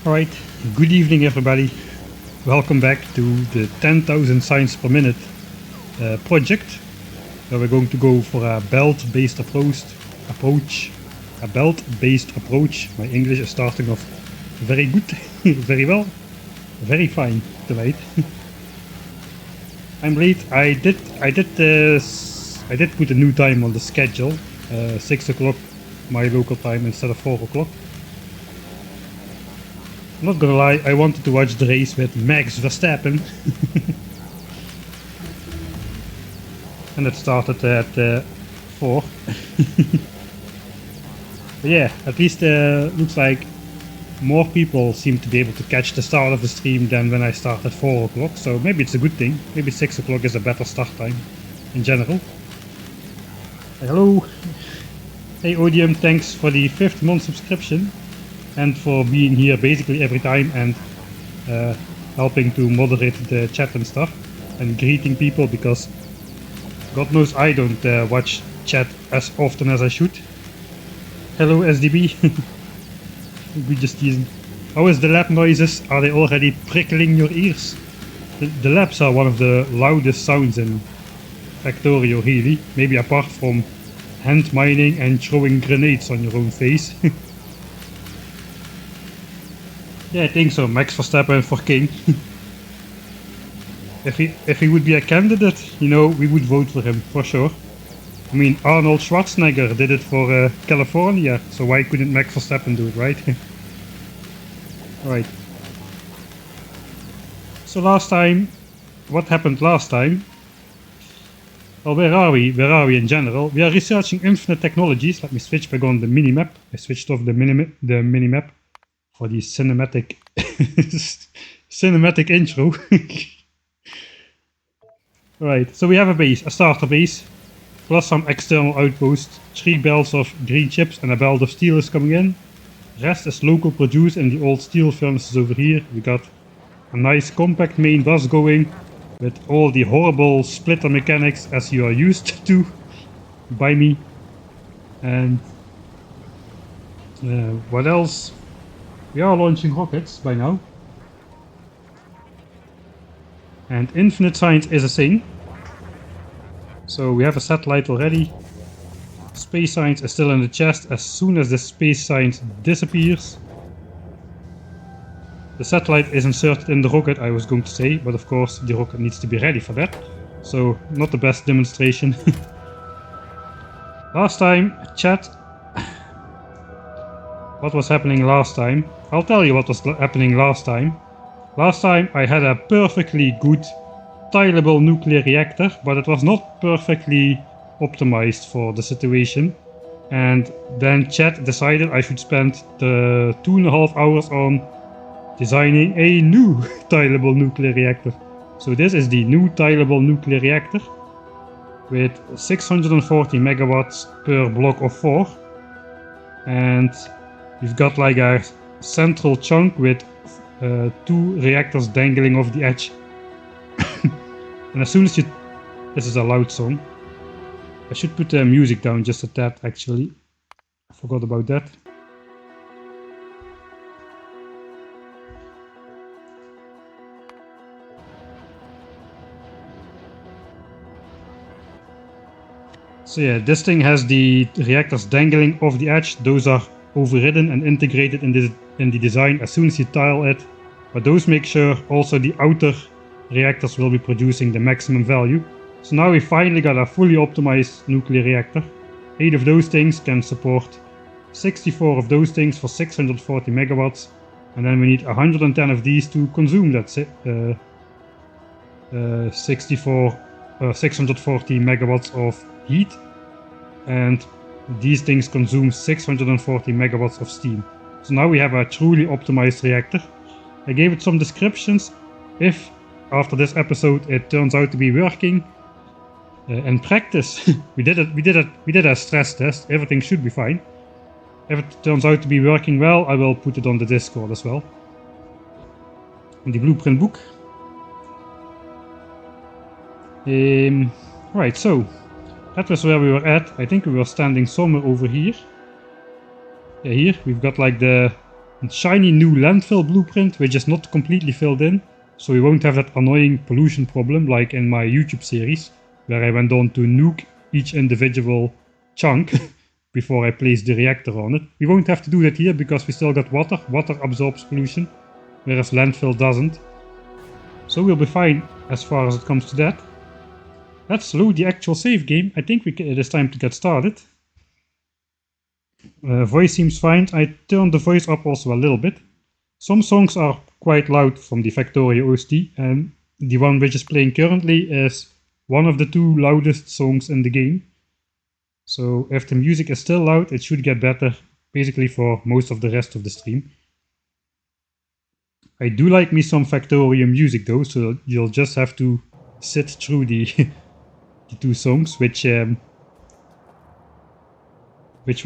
Alright, good evening everybody. Welcome back to the 10,000 signs per minute project, where we're going to go for a belt-based approach. A belt-based approach. My English is starting off very good, very well, very fine tonight. I'm late. I did put a new time on the schedule, 6 o'clock my local time instead of 4 o'clock. I'm not gonna lie, I wanted to watch the race with Max Verstappen. And it started at 4. But yeah, at least looks like more people seem to be able to catch the start of the stream than when I start at 4 o'clock, so maybe it's a good thing. Maybe 6 o'clock is a better start time in general. Hello! Hey Odium, thanks for the 5th month subscription and for being here basically every time and helping to moderate the chat and stuff and greeting people, because God knows I don't watch chat as often as I should. Hello SDB. We just teasing. How is the lab noises? Are they already prickling your ears? The labs are one of the loudest sounds in Factorio, really. Maybe apart from hand mining and throwing grenades on your own face. Yeah, I think so. Max Verstappen for king. If he would be a candidate, you know, we would vote for him for sure. I mean, Arnold Schwarzenegger did it for California, so why couldn't Max Verstappen do it, right? Right. So last time, what happened last time? Well, where are we? Where are we in general? We are researching infinite technologies. Let me switch back on the minimap. I switched off the minimap for the cinematic cinematic intro. Right, so we have a base, a starter base, plus some external outposts, 3 belts of green chips and a belt of steel is coming in. Rest is local produced in the old steel furnaces over here. We got a nice compact main bus going with all the horrible splitter mechanics as you are used to by me. And what else? We are launching rockets by now. And infinite science is a thing. So we have a satellite already. Space science is still in the chest. As soon as the space science disappears, the satellite is inserted in the rocket, I was going to say, but of course the rocket needs to be ready for that. So not the best demonstration. Last time, chat. What was happening last time? I'll tell you what was happening last time. Last time I had a perfectly good tileable nuclear reactor, but it was not perfectly optimized for the situation. And then chat decided I should spend the 2.5 hours on designing a new tileable nuclear reactor. So this is the new tileable nuclear reactor with 640 megawatts per block of 4. And we've got like a central chunk with 2 reactors dangling off the edge. And as soon as you... This is a loud song. I should put the music down just a tad actually. I forgot about that. So yeah, this thing has the reactors dangling off the edge. Those are overridden and integrated in the design as soon as you tile it. But those make sure also the outer reactors will be producing the maximum value. So now we finally got a fully optimized nuclear reactor. 8 of those things can support 64 of those things for 640 megawatts. And then we need 110 of these to consume that 640 megawatts of heat. And these things consume 640 megawatts of steam. So now we have a truly optimized reactor. I gave it some descriptions. If after this episode it turns out to be working in practice, we did a stress test. Everything should be fine. If it turns out to be working well, I will put it on the Discord as well. In the blueprint book. Right, so that was where we were at. I think we were standing somewhere over here. Yeah, here we've got like the a shiny new landfill blueprint which is not completely filled in, so we won't have that annoying pollution problem like in my YouTube series, where I went on to nuke each individual chunk before I placed the reactor on it. We won't have to do that here because we still got water. Water absorbs pollution, whereas landfill doesn't. So we'll be fine as far as it comes to that. Let's load the actual save game. I think it is time to get started. Voice seems fine. I turned the voice up also a little bit. Some songs are quite loud from the Factorio OST, and the one which is playing currently is one of the 2 loudest songs in the game. So if the music is still loud, it should get better basically for most of the rest of the stream. I do like me some Factorio music though, so you'll just have to sit through the, the 2 songs which were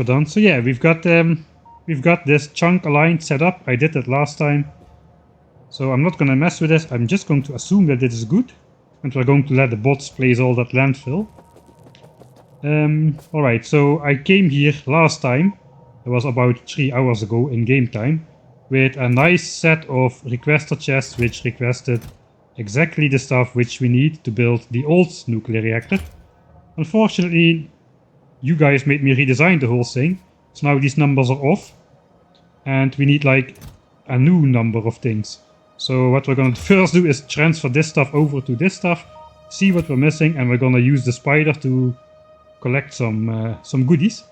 done. So yeah, we've got this chunk aligned set up. I did it last time. So I'm not gonna mess with this. I'm just going to assume that it is good. And we're going to let the bots place all that landfill. Alright, so I came here last time. It was about 3 hours ago in game time. With a nice set of requester chests which requested exactly the stuff which we need to build the old nuclear reactor. Unfortunately, you guys made me redesign the whole thing, so now these numbers are off, and we need like a new number of things. So what we're gonna first do is transfer this stuff over to this stuff, see what we're missing, and we're gonna use the spider to collect some goodies.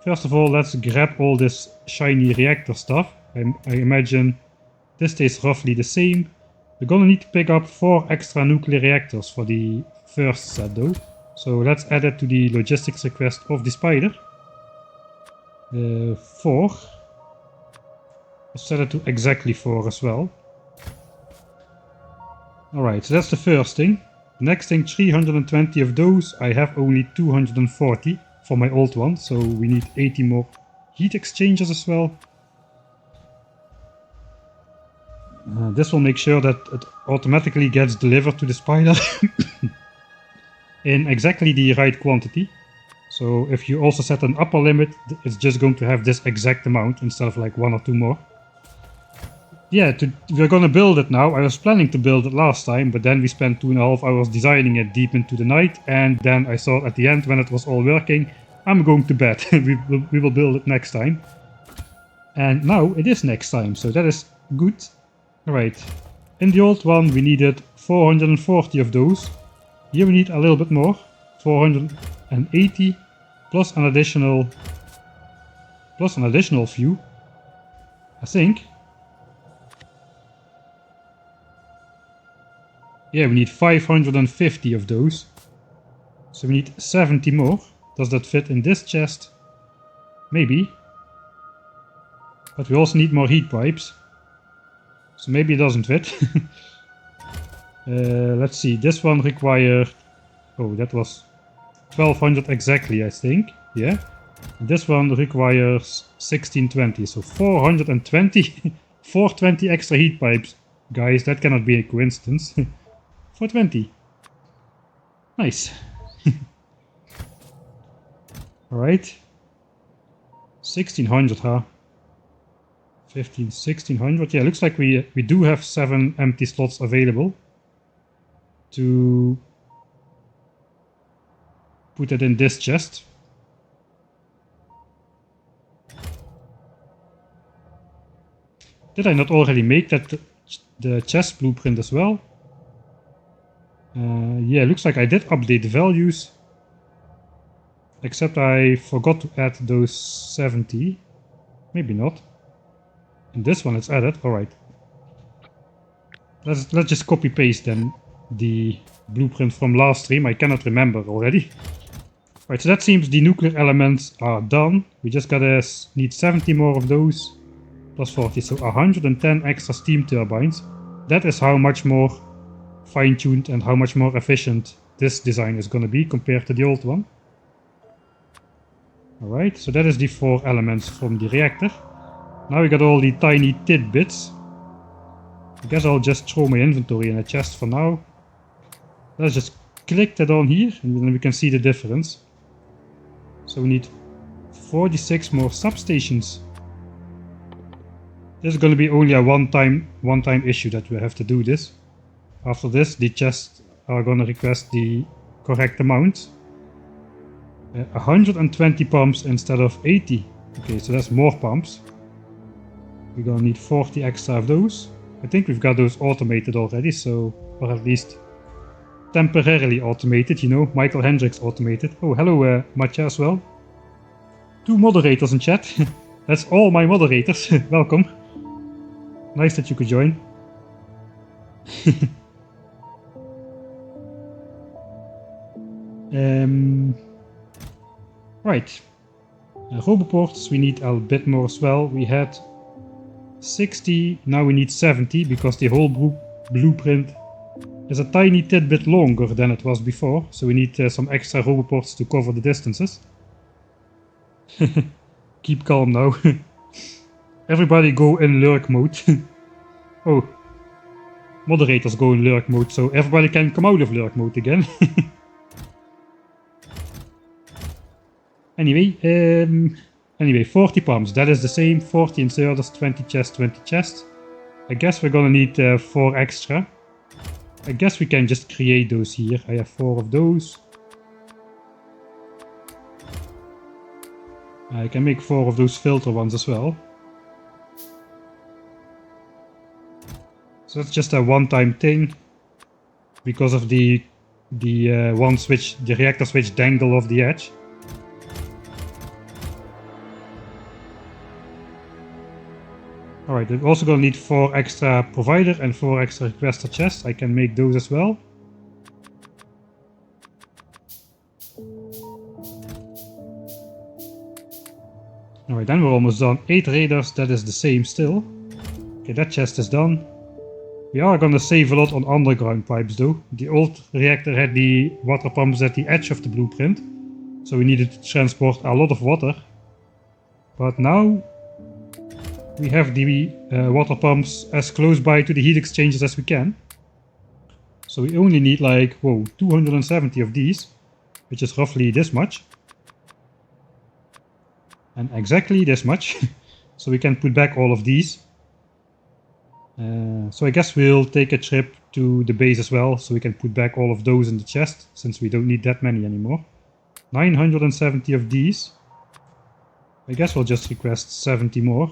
First of all, let's grab all this shiny reactor stuff. I imagine this stays roughly the same. We're gonna need to pick up 4 extra nuclear reactors for the first set though. So let's add it to the logistics request of the spider. 4. Let's set it to exactly 4 as well. Alright, so that's the first thing. The next thing, 320 of those. I have only 240 for my old one, so we need 80 more heat exchangers as well. This will make sure that it automatically gets delivered to the spider in exactly the right quantity. So if you also set an upper limit, it's just going to have this exact amount instead of like 1 or 2 more. Yeah, we're gonna build it now. I was planning to build it last time, but then we spent 2.5 hours designing it deep into the night, and then I thought at the end, when it was all working, I'm going to bed. we will build it next time. And now it is next time, so that is good. Alright, in the old one we needed 440 of those. Here we need a little bit more, 480 plus an additional few, I think. Yeah, we need 550 of those. So we need 70 more. Does that fit in this chest? Maybe. But we also need more heat pipes. So maybe it doesn't fit. Let's see, this one required... Oh, that was 1200 exactly, I think. Yeah. And this one requires 1620, so 420. 420 extra heat pipes. Guys, that cannot be a coincidence. 420. Nice. Alright. 1600, huh? 1600. Yeah, looks like we do have 7 empty slots available to put it in this chest. Did I not already make that the chest blueprint as well? Yeah, looks like I did update the values. Except I forgot to add those 70. Maybe not. And this one it's added. Alright. Let's just copy paste then the blueprint from last stream. I cannot remember already. Right, so that seems the nuclear elements are done. We just gotta need 70 more of those. Plus 40, so 110 extra steam turbines. That is how much more fine-tuned and how much more efficient this design is gonna be compared to the old one. Alright, so that is the 4 elements from the reactor. Now we got all the tiny tidbits. I guess I'll just throw my inventory in a chest for now. Let's just click that on here and then we can see the difference. So we need 46 more substations. This is going to be only a one-time issue that we have to do this. After this, the chests are going to request the correct amount. 120 pumps instead of 80. Okay, so that's more pumps. We're going to need 40 extra of those. I think we've got those automated already, so, or at least temporarily automated, you know, Michael Hendricks automated. Oh, hello Matja as well. 2 moderators in chat. That's all my moderators. Welcome. Nice that you could join. Right. Roboports, we need a bit more as well. We had 60, now we need 70 because the whole blueprint is a tiny tidbit longer than it was before. So we need some extra roboports to cover the distances. Keep calm now. Everybody go in lurk mode. Oh. Moderators go in lurk mode, so everybody can come out of lurk mode again. Anyway, 40 pumps, that is the same. 40 inserters, 20 chests, 20 chests. I guess we're gonna need 4 extra. I guess we can just create those here. I have 4 of those. I can make 4 of those filter ones as well. So that's just a one-time thing. Because of the one switch, the reactor switch dangle off the edge. Alright, we're also going to need 4 extra provider and 4 extra requester chests. I can make those as well. Alright, then we're almost done. 8 raiders, that is the same still. Okay, that chest is done. We are going to save a lot on underground pipes though. The old reactor had the water pumps at the edge of the blueprint. So we needed to transport a lot of water. But now we have the water pumps as close by to the heat exchangers as we can. So we only need like, whoa, 270 of these, which is roughly this much. And exactly this much. So we can put back all of these. So I guess we'll take a trip to the base as well, so we can put back all of those in the chest, since we don't need that many anymore. 970 of these. I guess we'll just request 70 more.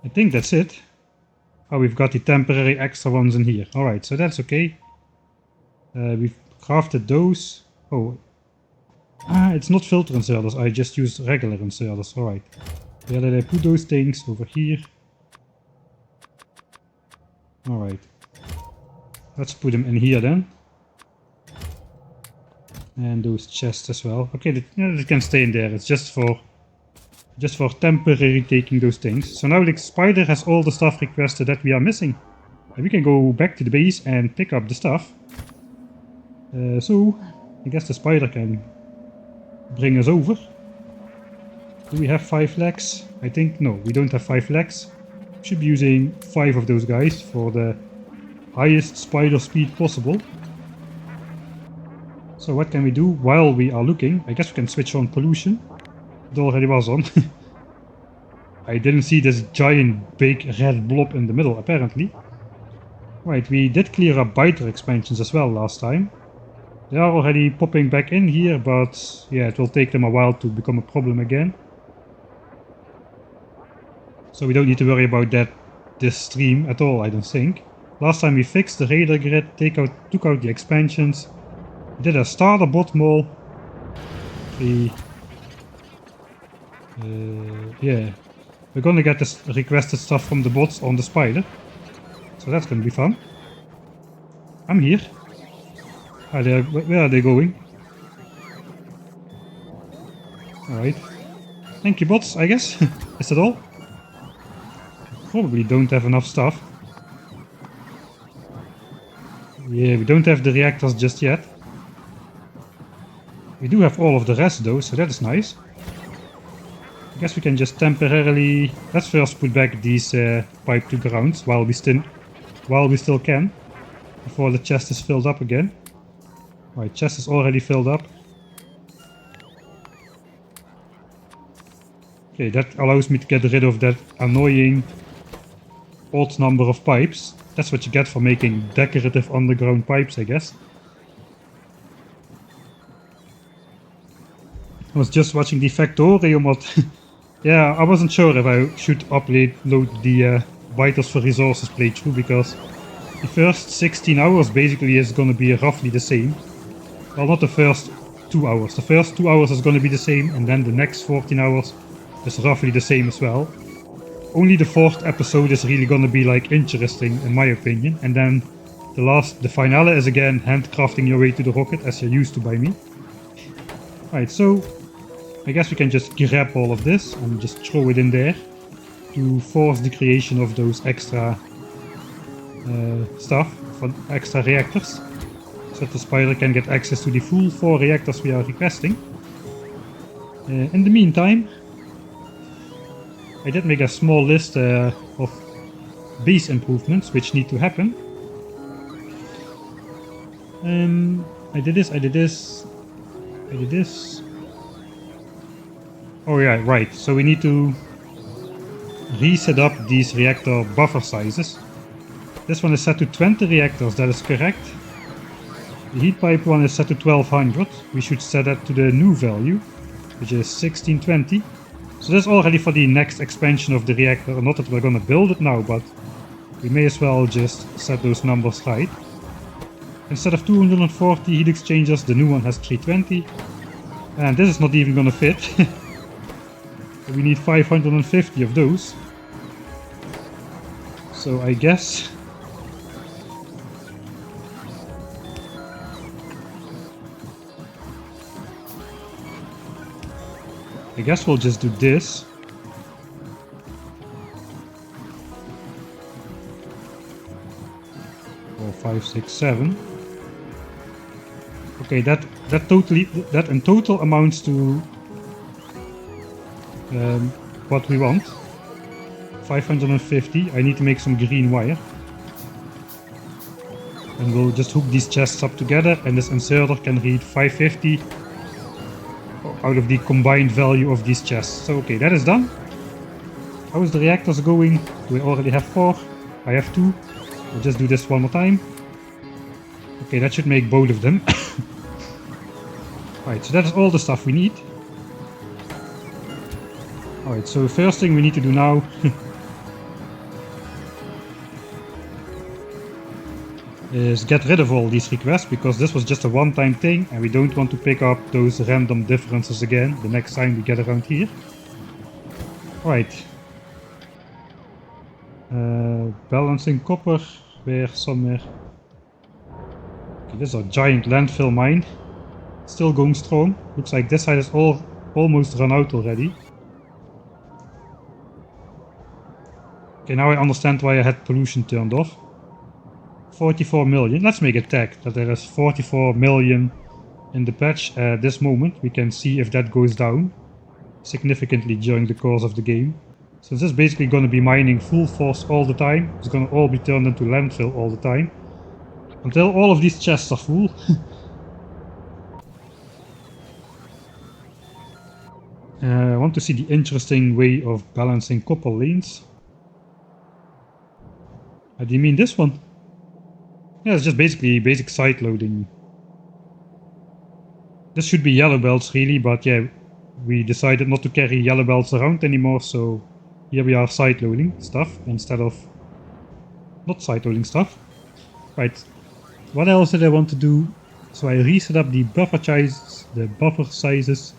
I think that's it. Oh, we've got the temporary extra ones in here. Alright, so that's okay. We've crafted those. Oh. Ah, it's not filter inserters. I just used regular inserters. Alright. Where did I put those things? Over here. Alright. Let's put them in here then. And those chests as well. Okay, they can stay in there. It's just for temporary taking those things. So now the spider has all the stuff requested that we are missing. And we can go back to the base and pick up the stuff. So I guess the spider can bring us over. Do we have 5 legs? I think no, we don't have 5 legs. Should be using 5 of those guys for the highest spider speed possible. So what can we do while we are looking? I guess we can switch on pollution. It already was on. I didn't see this giant big red blob in the middle apparently. Right, we did clear up biter expansions as well last time. They are already popping back in here, but yeah, it will take them a while to become a problem again. So we don't need to worry about this stream at all, I don't think. Last time we fixed the radar grid, took out the expansions, did a starter bot mall. Yeah, we're gonna get this requested stuff from the bots on the spider. So that's gonna be fun. I'm here. Where are they going? Alright. Thank you bots, I guess. Is that all? Probably don't have enough stuff. Yeah, we don't have the reactors just yet. We do have all of the rest though, so that is nice. I guess we can just temporarily... Let's first put back these pipe to grounds while we still can. Before the chest is filled up again. Right, chest is already filled up. Okay, that allows me to get rid of that annoying odd number of pipes. That's what you get for making decorative underground pipes, I guess. I was just watching the Factorium, yeah, I wasn't sure if I should upload the Vitals for Resources playthrough, because the first 16 hours basically is gonna be roughly the same. Well, not the first 2 hours. The first 2 hours is gonna be the same, and then the next 14 hours is roughly the same as well. Only the 4th episode is really gonna be like interesting in my opinion, and then the finale is again handcrafting your way to the rocket as you're used to by me. Right, so I guess we can just grab all of this and just throw it in there to force the creation of those extra stuff for extra reactors, so that the spider can get access to the full 4 reactors we are requesting. In the meantime, I did make a small list of base improvements which need to happen. I did this. Oh yeah, right, so we need to reset up these reactor buffer sizes. This one is set to 20 reactors, that is correct. The heat pipe one is set to 1200. We should set that to the new value, which is 1620. So that's already for the next expansion of the reactor. Not that we're gonna build it now, but we may as well just set those numbers right. Instead of 240 heat exchangers, the new one has 320. And this is not even gonna fit. We need 550 of those. So I guess we'll just do this. Or 5, 6, 7. Okay, that in total amounts to what we want. 550. I need to make some green wire. And we'll just hook these chests up together, and this inserter can read 550 out of the combined value of these chests. So okay, that is done. How is the reactors going? We already have 4. I have 2. We'll just do this one more time. Okay, that should make both of them. Right, so that is all the stuff we need. Alright, so the first thing we need to do now is get rid of all these requests, because this was just a one-time thing and we don't want to pick up those random differences again the next time we get around here. Alright. Balancing copper, where somewhere. Okay, this is a giant landfill mine. Still going strong. Looks like this side is almost run out already. Okay, now I understand why I had pollution turned off. 44 million. Let's make a tag that there is 44 million in the patch at this moment. We can see if that goes down significantly during the course of the game. So this is basically going to be mining full force all the time. It's going to all be turned into landfill all the time. Until all of these chests are full. I want to see the interesting way of balancing copper lanes. Do you mean this one? Yeah, it's just basically basic side loading. This should be yellow belts really, but yeah, we decided not to carry yellow belts around anymore, so here we are side loading stuff instead of not side loading stuff. Right, what else did I want to do? So I reset up the buffer sizes.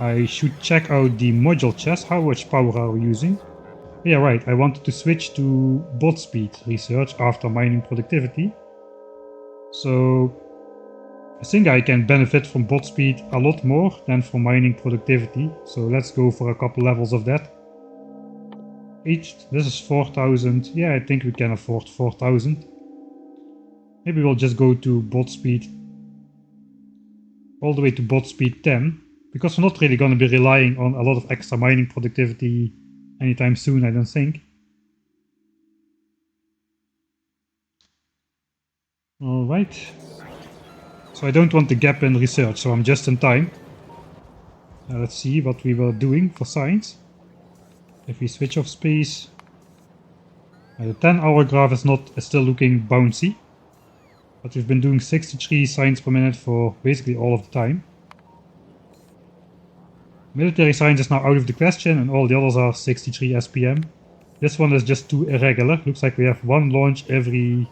I should check out the module chest. How much power are we using? Yeah, right, I wanted to switch to bot speed research after mining productivity. So I think I can benefit from bot speed a lot more than from mining productivity. So let's go for a couple levels of that. This is 4,000. Yeah, I think we can afford 4,000. Maybe we'll just go to bot speed all the way to bot speed 10, because we're not really going to be relying on a lot of extra mining productivity anytime soon, I don't think. Alright. So I don't want the gap in research, so I'm just in time. Let's see what we were doing for science. If we switch off space, the 10-hour graph is still looking bouncy, but we've been doing 63 science per minute for basically all of the time. Military science is now out of the question, and all the others are 63 SPM. This one is just too irregular. Looks like we have one launch every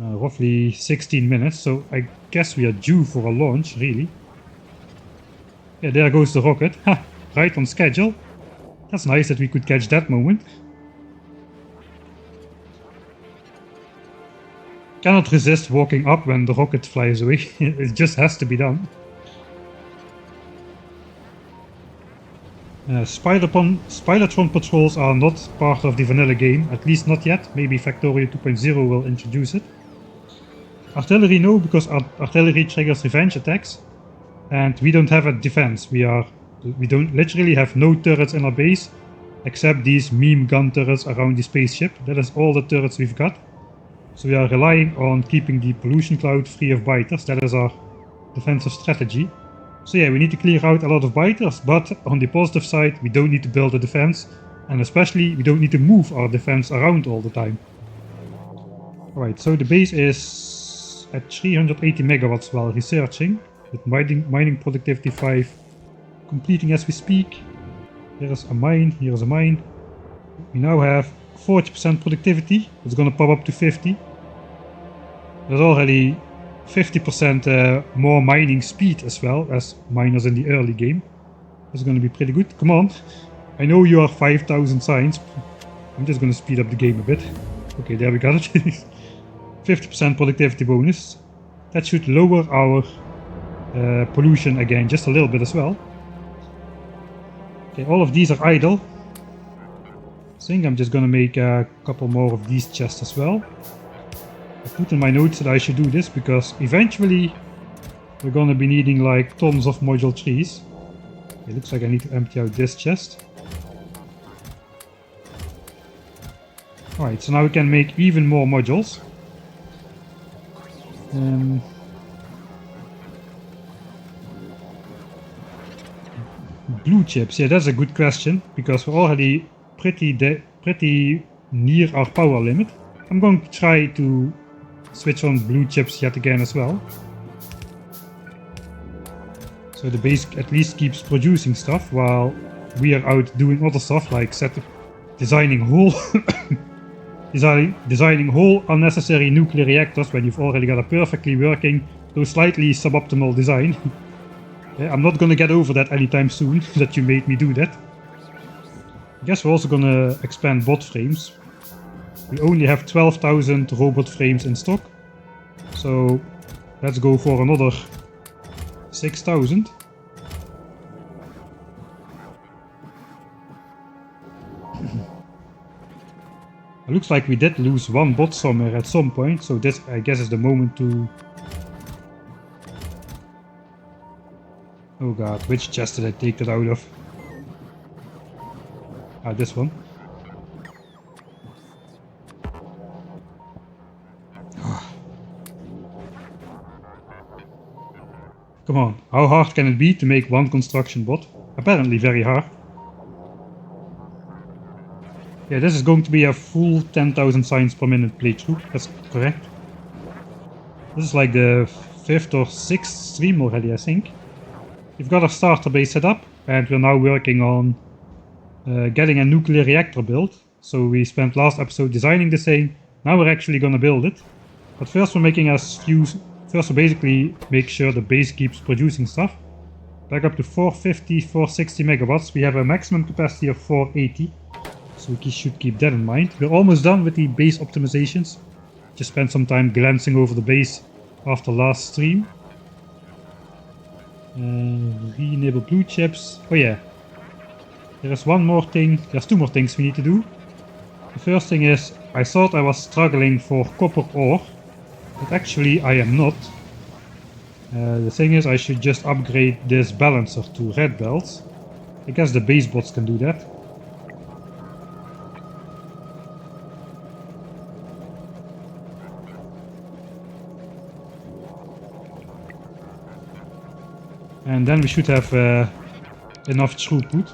roughly 16 minutes, so I guess we are due for a launch, really. Yeah, there goes the rocket. Ha! Right on schedule. That's nice that we could catch that moment. Cannot resist walking up when the rocket flies away. It just has to be done. Spidertron patrols are not part of the vanilla game, at least not yet. Maybe Factorio 2.0 will introduce it. Artillery no, because artillery triggers revenge attacks, and we don't have a defense. We don't literally have no turrets in our base, except these meme gun turrets around the spaceship. That is all the turrets we've got. So we are relying on keeping the pollution cloud free of biters. That is our defensive strategy. So yeah, we need to clear out a lot of biters, but on the positive side, we don't need to build a defense, and especially we don't need to move our defense around all the time. Alright, so the base is at 380 megawatts while researching, with mining productivity 5 completing as we speak. Here is a mine, here is a mine. We now have 40% productivity. It's gonna pop up to 50. There's already 50% more mining speed as well as miners in the early game. That's gonna be pretty good. Come on. I know you are 5,000 science. I'm just gonna speed up the game a bit. Okay, there we got it. 50% productivity bonus. That should lower our pollution again just a little bit as well. Okay, all of these are idle. I think I'm just gonna make a couple more of these chests as well. I put in my notes that I should do this because eventually we're gonna be needing like tons of module trees. It looks like I need to empty out this chest. Alright, so now we can make even more modules. Blue chips, yeah, that's a good question because we're already pretty near our power limit. I'm going to try to switch on blue chips yet again as well. So the base at least keeps producing stuff while we are out doing other stuff like designing whole designing whole unnecessary nuclear reactors when you've already got a perfectly working, though slightly suboptimal design. Yeah, I'm not gonna get over that anytime soon, that you made me do that. I guess we're also gonna expand bot frames. We only have 12,000 robot frames in stock, so let's go for another 6,000. It looks like we did lose one bot somewhere at some point, so this I guess is the moment to... Oh god, which chest did I take that out of? Ah, this one. Come on, how hard can it be to make one construction bot? Apparently very hard. Yeah, this is going to be a full 10,000 science per minute playthrough, that's correct. This is like the 5th or 6th stream already, I think. We've got our starter base set up, and we're now working on getting a nuclear reactor built. So we spent last episode designing the same, now we're actually gonna build it. But first we're making first we basically make sure the base keeps producing stuff. Back up to 450, 460 megawatts, we have a maximum capacity of 480. So we should keep that in mind. We're almost done with the base optimizations. Just spent some time glancing over the base after last stream. Re-enable blue chips. Oh yeah. There is one more thing. There's two more things we need to do. The first thing is, I thought I was struggling for copper ore, but actually I am not. The thing is, I should just upgrade this balancer to red belts. I guess the base bots can do that. And then we should have enough throughput.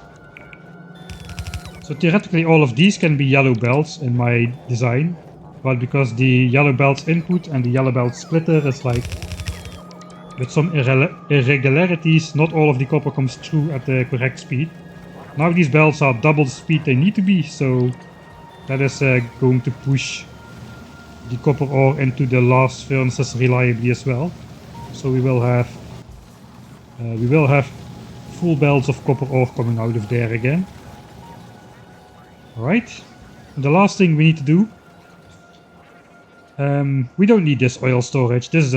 So theoretically all of these can be yellow belts in my design, but because the yellow belts input and the yellow belt splitter is like with some irregularities, not all of the copper comes through at the correct speed. Now these belts are double the speed they need to be, so that is going to push the copper ore into the last furnaces reliably as well. So we will have full belts of copper ore coming out of there again. Alright, the last thing we need to do, we don't need this oil storage. This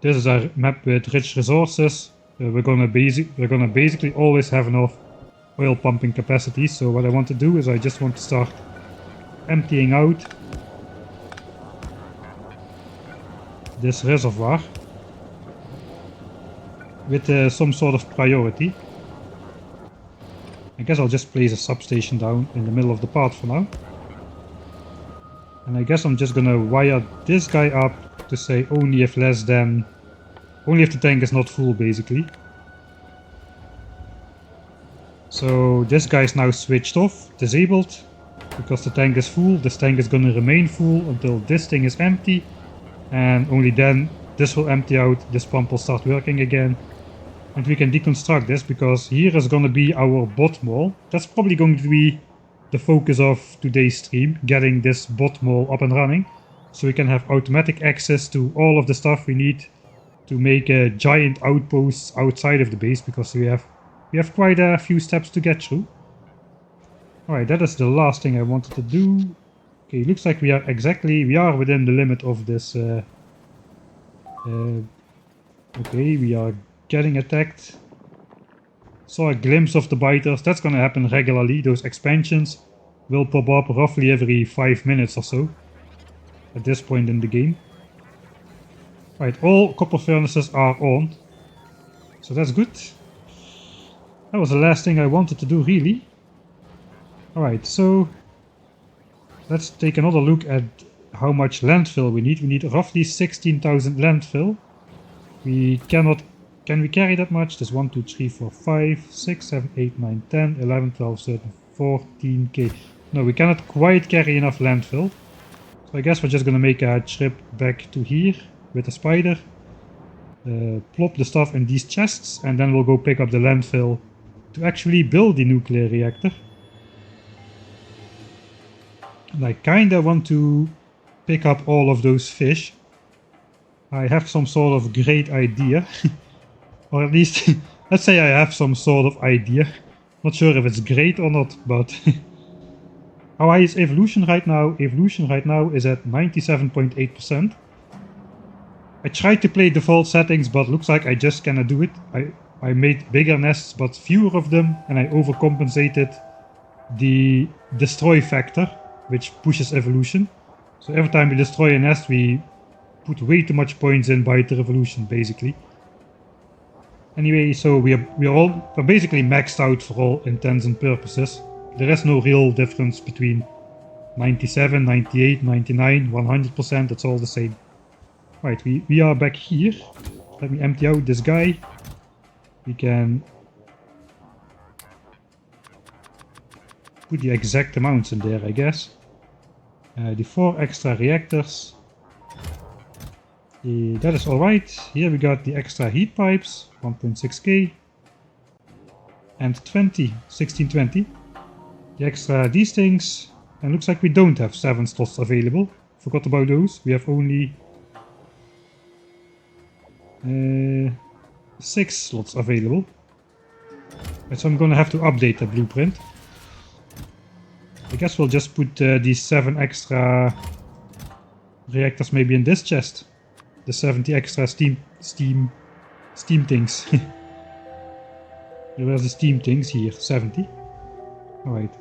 is a map with rich resources. We're gonna basically always have enough oil pumping capacity. So what I want to do is I just want to start emptying out this reservoir with some sort of priority. I guess I'll just place a substation down in the middle of the path for now. And I guess I'm just gonna wire this guy up to say only if the tank is not full, basically. So this guy is now switched off, disabled, because the tank is full. This tank is gonna remain full until this thing is empty, and only then this will empty out, this pump will start working again. And we can deconstruct this, because here is going to be our bot mall. That's probably going to be the focus of today's stream, getting this bot mall up and running. So we can have automatic access to all of the stuff we need to make a giant outposts outside of the base, because we have quite a few steps to get through. Alright, that is the last thing I wanted to do. Okay, looks like we are within the limit of this. Okay, we are getting attacked. Saw a glimpse of the biters. That's gonna happen regularly. Those expansions will pop up roughly every 5 minutes or so at this point in the game. Right, all copper furnaces are on, so that's good. That was the last thing I wanted to do, really. Alright, so let's take another look at how much landfill we need. We need roughly 16,000 landfill. Can we carry that much? There's 1, 2, 3, 4, 5, 6, 7, 8, 9, 10, 11, 12, 13, 14k. No, we cannot quite carry enough landfill. So I guess we're just gonna make a trip back to here with a spider. Plop the stuff in these chests, and then we'll go pick up the landfill to actually build the nuclear reactor. And I kinda want to pick up all of those fish. I have some sort of great idea. Or at least, let's say I have some sort of idea. Not sure if it's great or not, but... How high is evolution right now? Evolution right now is at 97.8%. I tried to play default settings, but looks like I just cannot do it. I made bigger nests, but fewer of them, and I overcompensated the destroy factor, which pushes evolution. So every time we destroy a nest, we put way too much points in by the revolution, basically. Anyway, so we're basically maxed out for all intents and purposes. There is no real difference between 97, 98, 99, 100%, it's all the same. Right, we are back here. Let me empty out this guy. We can put the exact amounts in there, I guess. The 4 extra reactors. That is alright. Here we got the extra heat pipes, 1.6k. And 1620. The extra these things. And looks like we don't have 7 slots available. Forgot about those. We have only 6 slots available. Right, so I'm gonna have to update the blueprint. I guess we'll just put these 7 extra reactors maybe in this chest. The 70 extra steam things. Where's the steam things? Here, 70. Alright.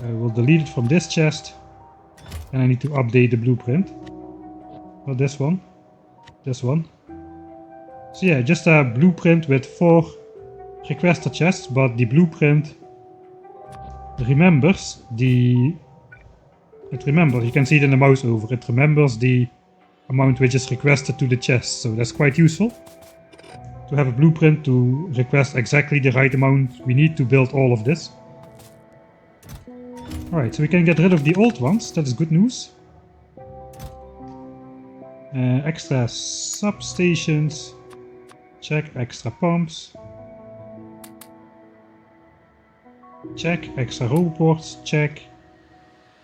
I will delete it from this chest. And I need to update the blueprint. Not this one. This one. So yeah, just a blueprint with 4 requester chests, but the blueprint remembers you can see it in the mouse over, it remembers the amount which is requested to the chest, so that's quite useful. to have a blueprint to request exactly the right amount we need to build all of this. Alright, so we can get rid of the old ones, that is good news. Extra substations, check. Extra pumps, check. Extra roboports, check.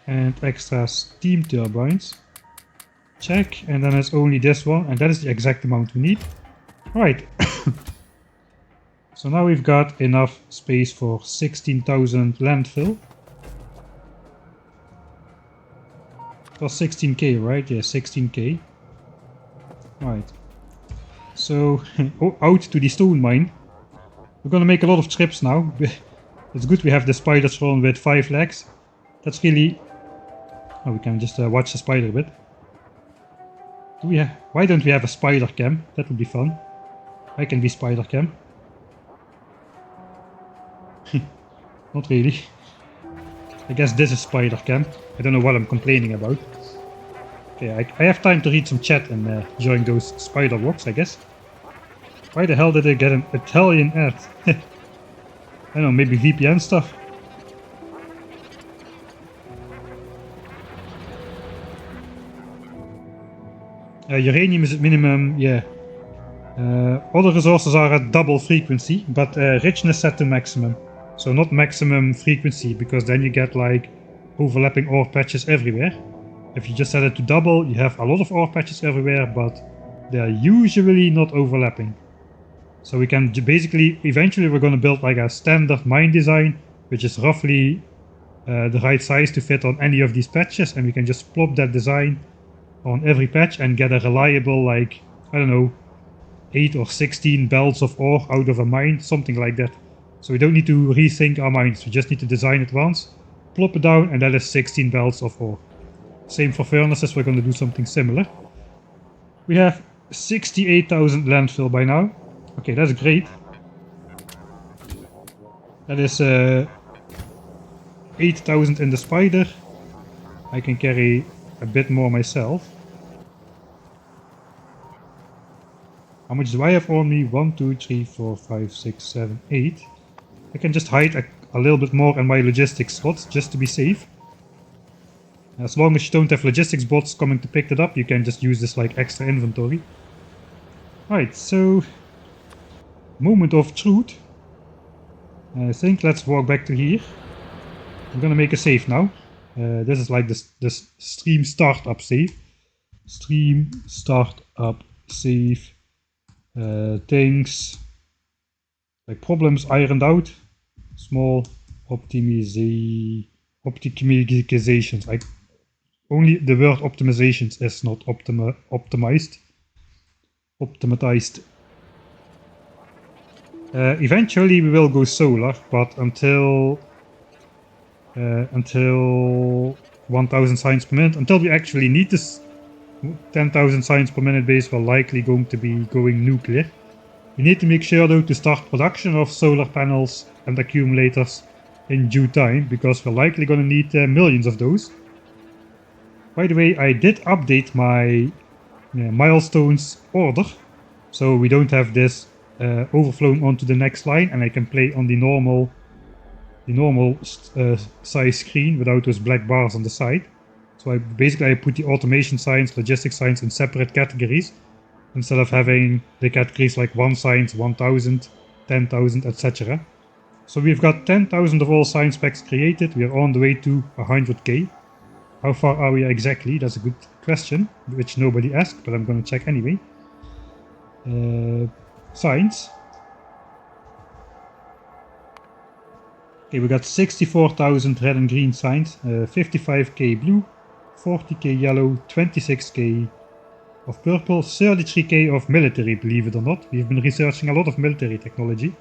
And extra steam turbines, check. And then there's only this one, and that is the exact amount we need. Alright. So now we've got enough space for 16,000 landfill. It was 16k, right? Yeah, 16k. Right. So, out to the stone mine. We're gonna make a lot of trips now. It's good we have the spider throne with 5 legs. That's really... Oh, we can just watch the spider a bit. Why don't we have a spider cam? That would be fun. I can be spider cam. Not really. I guess this is spider cam. I don't know what I'm complaining about. Okay, I have time to read some chat and during those spider walks, I guess. Why the hell did I get an Italian ad? I don't know, maybe VPN stuff. Uranium is at minimum, yeah. Other resources are at double frequency, but richness set to maximum. So not maximum frequency, because then you get like overlapping ore patches everywhere. If you just set it to double, you have a lot of ore patches everywhere, but they are usually not overlapping. So we can basically, eventually we're going to build like a standard mine design, which is roughly the right size to fit on any of these patches, and we can just plop that design on every patch and get a reliable, like, I don't know, 8 or 16 belts of ore out of a mine, something like that. So we don't need to rethink our mines, we just need to design it once, plop it down, and that is 16 belts of ore. Same for furnaces, we're going to do something similar. We have 68,000 landfill by now. Okay, that's great. That is 8,000 in the spider. I can carry a bit more myself. How much do I have on me? 1, 2, 3, 4, 5, 6, 7, 8. I can just hide a little bit more in my logistics slots just to be safe. As long as you don't have logistics bots coming to pick it up, you can just use this like extra inventory. Right, so moment of truth. I think let's walk back to here. I'm gonna make a save now. This is like this stream startup save. Stream startup save. Things like problems ironed out. Small optimizations. Like only the word optimizations is not optimized. Eventually we will go solar, but until 1000 signs per minute, until we actually need this 10,000 signs per minute base, we're likely going to be going nuclear. We need to make sure though to start production of solar panels and accumulators in due time, because we're likely going to need millions of those. By the way, I did update my milestones order, so we don't have this overflowing onto the next line, and I can play on the normal size screen without those black bars on the side. So I put the automation science, logistics science in separate categories, instead of having the categories like 1 science, 1000, 10,000, etc. So we've got 10,000 of all science packs created. We are on the way to 100k. How far are we exactly? That's a good question, which nobody asked, but I'm going to check anyway. Science. Okay, we got 64,000 red and green signs, 55k blue, 40k yellow, 26k of purple, 33k of military, believe it or not. We've been researching a lot of military technology.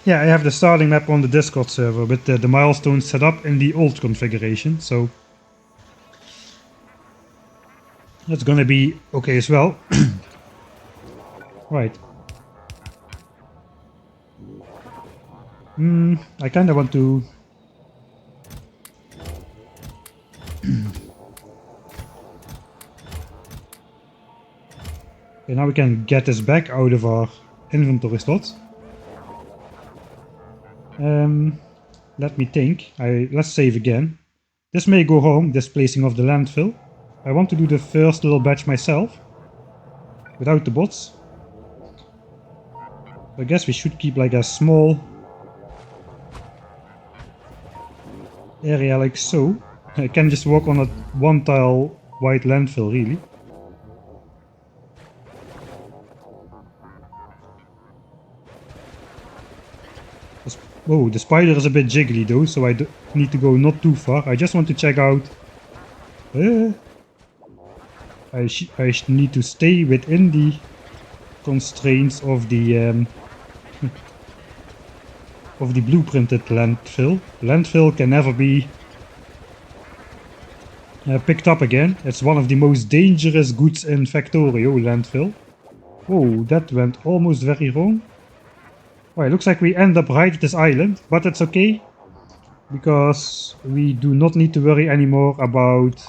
Yeah, I have the starting map on the Discord server with the milestones set up in the old configuration, so that's gonna be okay as well. Right. I kinda want to now we can get this back out of our inventory slots. Let me think. Let's save again. This may go wrong, this placing of the landfill. I want to do the first little batch myself, without the bots. I guess we should keep like a small area like so. I can just walk on a one tile white landfill really. Oh, the spider is a bit jiggly though, so I need to go not too far. I just want to check out... I need to stay within the constraints of the of the blueprinted landfill. Landfill can never be picked up again. It's one of the most dangerous goods in Factorio, landfill. Oh, that went almost very wrong. Oh, it looks like we end up right at this island, but it's okay, because we do not need to worry anymore about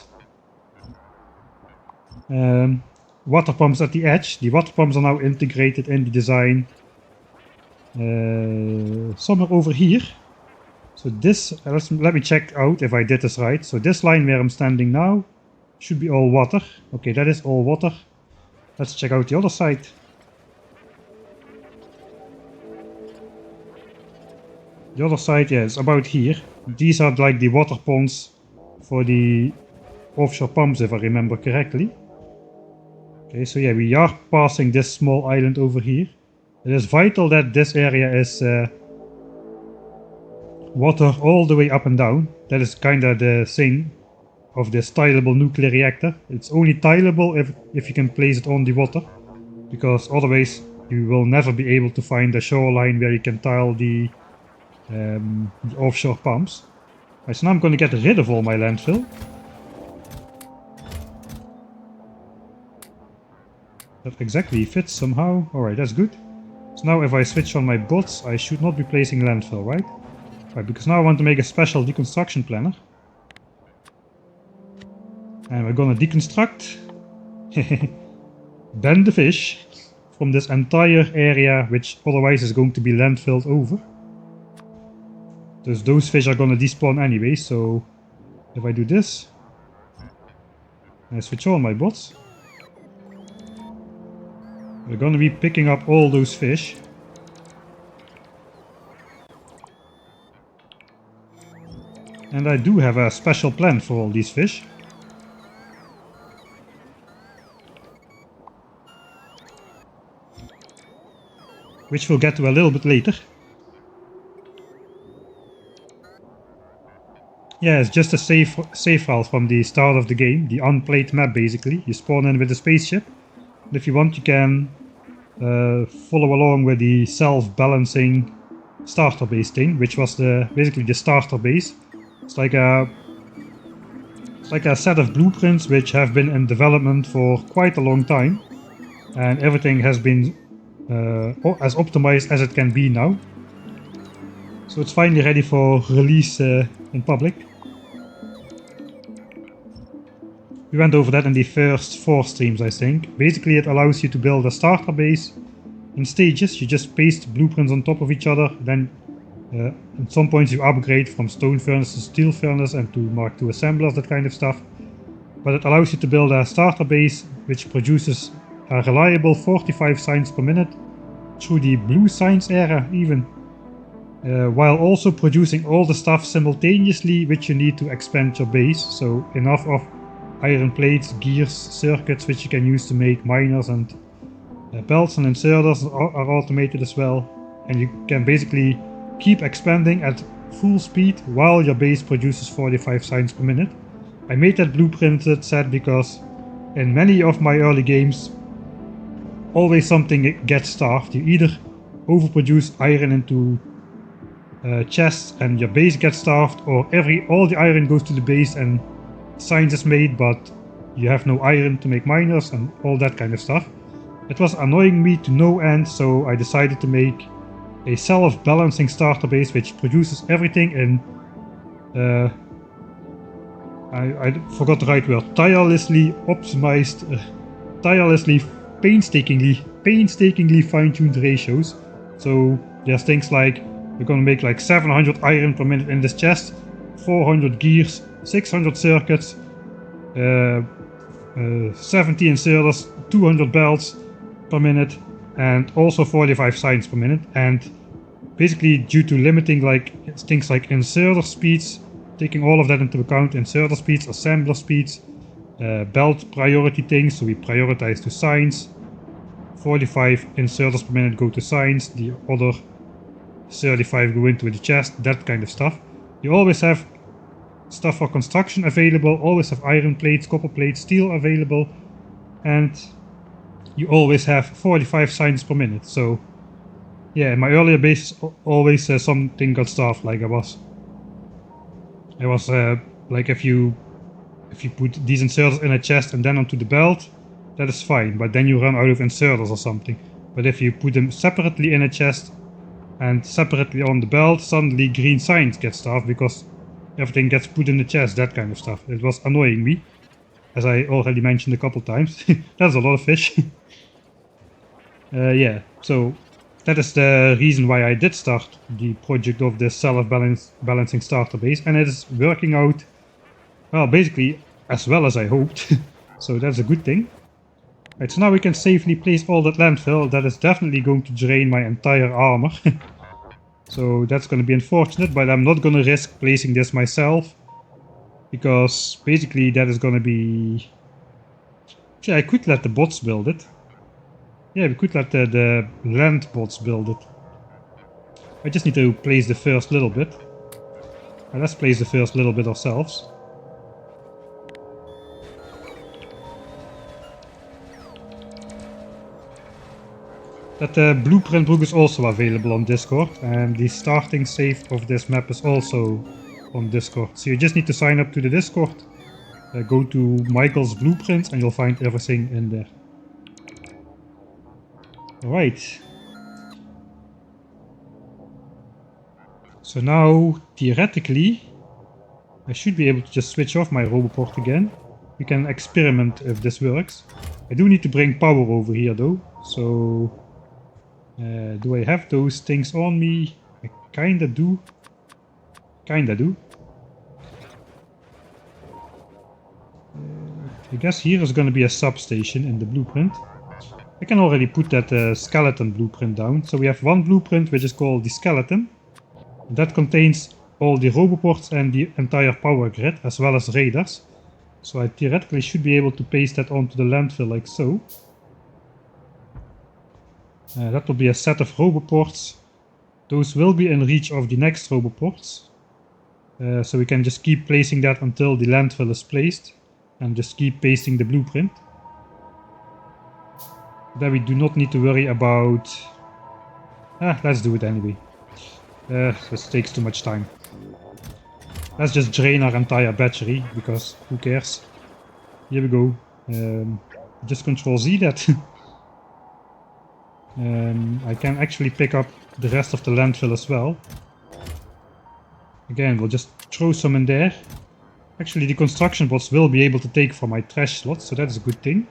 water pumps at the edge. The water pumps are now integrated in the design somewhere over here. So this, let me check out if I did this right. So this line where I'm standing now should be all water. Okay, that is all water. Let's check out the other side. The other side, yeah, it's about here. These are like the water ponds for the offshore pumps, if I remember correctly. Okay, so yeah, we are passing this small island over here. It is vital that this area is water all the way up and down. That is kinda the thing of this tileable nuclear reactor. It's only tileable if you can place it on the water, because otherwise you will never be able to find a shoreline where you can tile the offshore pumps. Right, so now I'm going to get rid of all my landfill. That exactly fits somehow. Alright, that's good. So now if I switch on my bots, I should not be placing landfill, right? Right, because now I want to make a special deconstruction planner. And we're gonna deconstruct ban the fish from this entire area, which otherwise is going to be landfilled over. Those fish are gonna despawn anyway, so if I do this, I switch on my bots, we're gonna be picking up all those fish. And I do have a special plan for all these fish. Which we'll get to a little bit later. Yeah, it's just a save file from the start of the game, the unplayed map basically. You spawn in with a spaceship, and if you want you can follow along with the self-balancing starter base thing, which was basically the starter base. It's like a set of blueprints which have been in development for quite a long time, and everything has been as optimized as it can be now. So it's finally ready for release in public. We went over that in the first 4 streams, I think. Basically it allows you to build a starter base in stages. You just paste blueprints on top of each other, then at some points you upgrade from stone furnace to steel furnace and to Mark II assemblers, that kind of stuff. But it allows you to build a starter base which produces a reliable 45 signs per minute through the blue signs era even. While also producing all the stuff simultaneously which you need to expand your base. So enough of iron plates, gears, circuits which you can use to make miners, and belts and inserters are automated as well. And you can basically keep expanding at full speed while your base produces 45 signs per minute. I made that blueprinted set because in many of my early games always something gets starved. You either overproduce iron into chests and your base gets starved, or all the iron goes to the base and signs is made, but you have no iron to make miners and all that kind of stuff. It was annoying me to no end, so I decided to make a self-balancing starter base which produces everything in I forgot the right word, tirelessly optimized, tirelessly painstakingly fine-tuned ratios. So there's things like we're gonna make like 700 iron per minute in this chest, 400 gears, 600 circuits, 70 inserters, 200 belts per minute, and also 45 signs per minute. And basically, due to limiting like things like inserter speeds, taking all of that into account, inserter speeds, assembler speeds, belt priority things, so we prioritize to signs. 45 inserters per minute go to signs, the other 35 go into the chest, that kind of stuff. You always have stuff for construction available, always have iron plates, copper plates, steel available, and you always have 45 signs per minute. So yeah, in my earlier bases always something got stuff, like I was like if you put these inserters in a chest and then onto the belt, that is fine, but then you run out of inserters or something. But if you put them separately in a chest and separately on the belt, suddenly green signs get stuff because everything gets put in the chest, that kind of stuff. It was annoying me, as I already mentioned a couple times. That's a lot of fish. Yeah, so that is the reason why I did start the project of the self-balancing starter base, and it is working out, well, basically as well as I hoped. So that's a good thing. Right, so now we can safely place all that landfill. That is definitely going to drain my entire armor. So that's going to be unfortunate, but I'm not going to risk placing this myself, because basically that is going to be... Actually, I could let the bots build it. Yeah, we could let the land bots build it. I just need to place the first little bit. Let's place the first little bit ourselves. That blueprint book is also available on Discord, and the starting save of this map is also on Discord. So you just need to sign up to the Discord, go to Michael's Blueprints, and you'll find everything in there. Alright. So now, theoretically, I should be able to just switch off my Roboport again. We can experiment if this works. I do need to bring power over here though, so... do I have those things on me? I kinda do. I guess here is gonna be a substation in the blueprint. I can already put that skeleton blueprint down. So we have one blueprint which is called the skeleton. That contains all the roboports and the entire power grid, as well as radars. So I theoretically should be able to paste that onto the landfill like so. That will be a set of roboports. Those will be in reach of the next roboports. So we can just keep placing that until the landfill is placed. And just keep pasting the blueprint. Then we do not need to worry about... let's do it anyway. This takes too much time. Let's just drain our entire battery, because who cares? Here we go. Just Control Z that. I can actually pick up the rest of the landfill as well. Again, we'll just throw some in there. Actually, the construction bots will be able to take from my trash slots, so that's a good thing.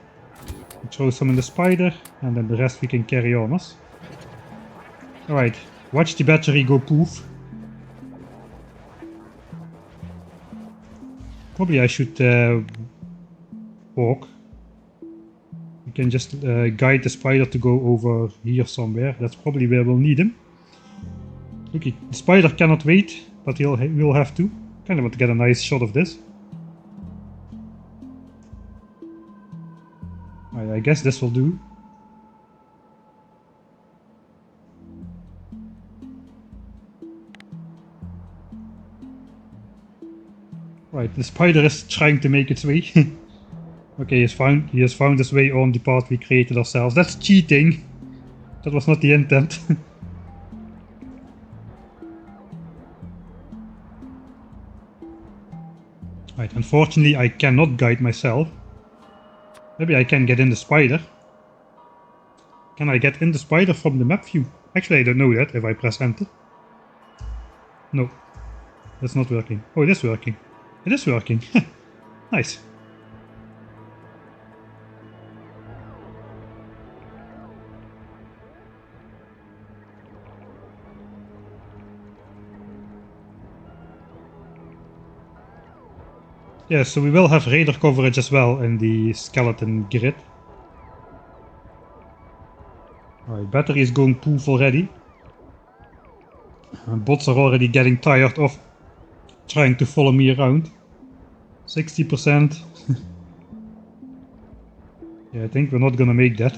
We'll throw some in the spider, and then the rest we can carry on us. Alright, watch the battery go poof. Probably I should walk. We can just guide the spider to go over here somewhere. That's probably where we'll need him. Okay, the spider cannot wait, but we'll have to. Kind of want to get a nice shot of this. Alright, I guess this will do. Right, the spider is trying to make its way. Okay, he has found his way on the path we created ourselves. That's cheating! That was not the intent. Right, unfortunately I cannot guide myself. Maybe I can get in the spider. Can I get in the spider from the map view? Actually, I don't know that if I press enter. No, that's not working. Oh, it is working. It is working. Nice. Yeah, so we will have radar coverage as well in the skeleton grid. Alright, battery is going poof already. Bots are already getting tired of trying to follow me around. 60%. Yeah, I think we're not gonna make that.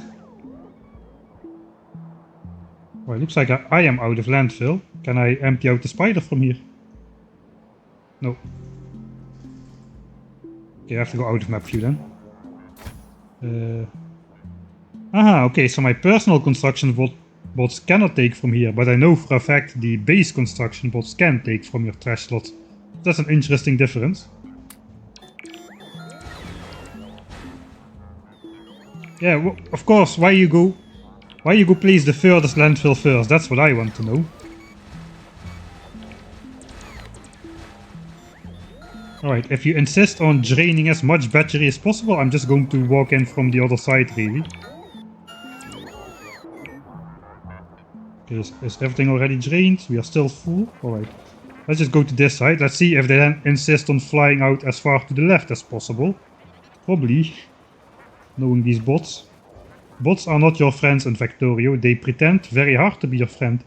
Well, it looks like I am out of landfill. Can I empty out the spider from here? No. Okay, I have to go out of map view then. Aha, okay, so my personal construction bots cannot take from here, but I know for a fact the base construction bots can take from your trash slot. That's an interesting difference. Yeah, of course, why you go place the furthest landfill first? That's what I want to know. Alright, if you insist on draining as much battery as possible, I'm just going to walk in from the other side, really. Okay, is everything already drained? We are still full. Alright, let's just go to this side. Let's see if they then insist on flying out as far to the left as possible. Probably, knowing these bots. Bots are not your friends in Factorio. They pretend very hard to be your friend.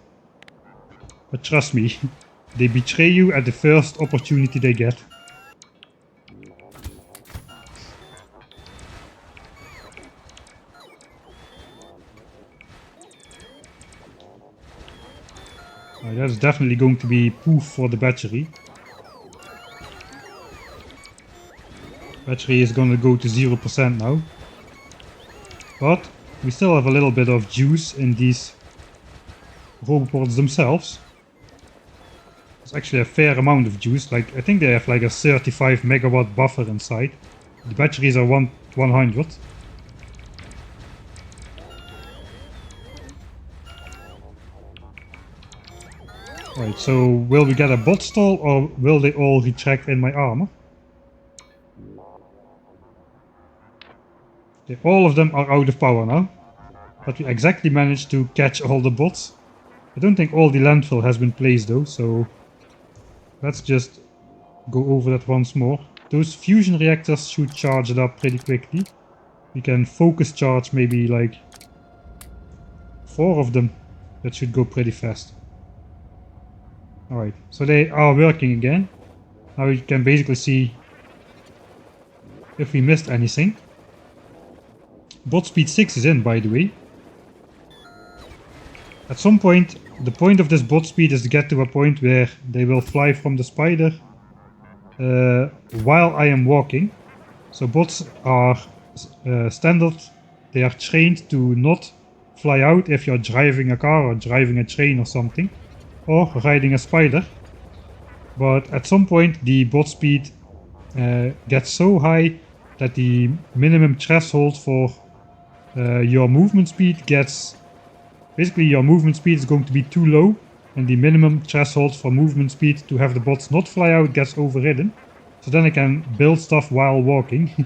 But trust me, they betray you at the first opportunity they get. That's definitely going to be poof for the battery. Battery is going to go to 0% now. But we still have a little bit of juice in these roboports themselves. There's actually a fair amount of juice. Like, I think they have like a 35 megawatt buffer inside. The batteries are 100. Right, so will we get a bot stall or will they all retract in my armor? Okay, all of them are out of power now. But we exactly managed to catch all the bots. I don't think all the landfill has been placed though, so let's just go over that once more. Those fusion reactors should charge it up pretty quickly. We can focus charge maybe like 4 of them. That should go pretty fast. Alright, so they are working again. Now we can basically see if we missed anything. Bot speed 6 is in, by the way. At some point, the point of this bot speed is to get to a point where they will fly from the spider while I am walking. So bots are standard. They are trained to not fly out if you're driving a car or driving a train or something. Or riding a spider. But at some point the bot speed gets so high that the minimum threshold for your movement speed gets... Basically your movement speed is going to be too low and the minimum threshold for movement speed to have the bots not fly out gets overridden. So then I can build stuff while walking.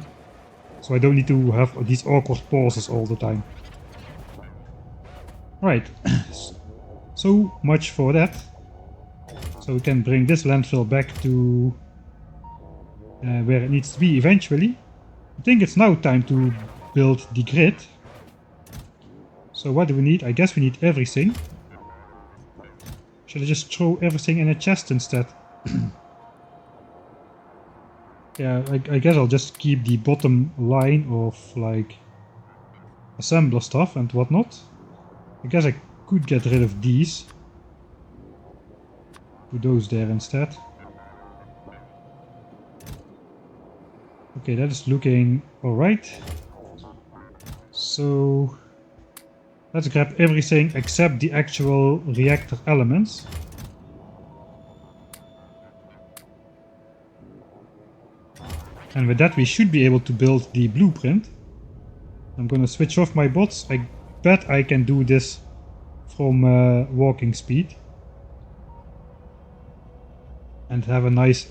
So I don't need to have these awkward pauses all the time. Right. So much for that. So we can bring this landfill back to where it needs to be eventually. I think it's now time to build the grid. So what do we need? I guess we need everything. Should I just throw everything in a chest instead? Yeah, I guess I'll just keep the bottom line of like assembler stuff and whatnot. I guess I could get rid of these. Put those there instead. Okay, that is looking alright. So let's grab everything except the actual reactor elements. And with that we should be able to build the blueprint. I'm gonna switch off my bots. I bet I can do this from walking speed. And have a nice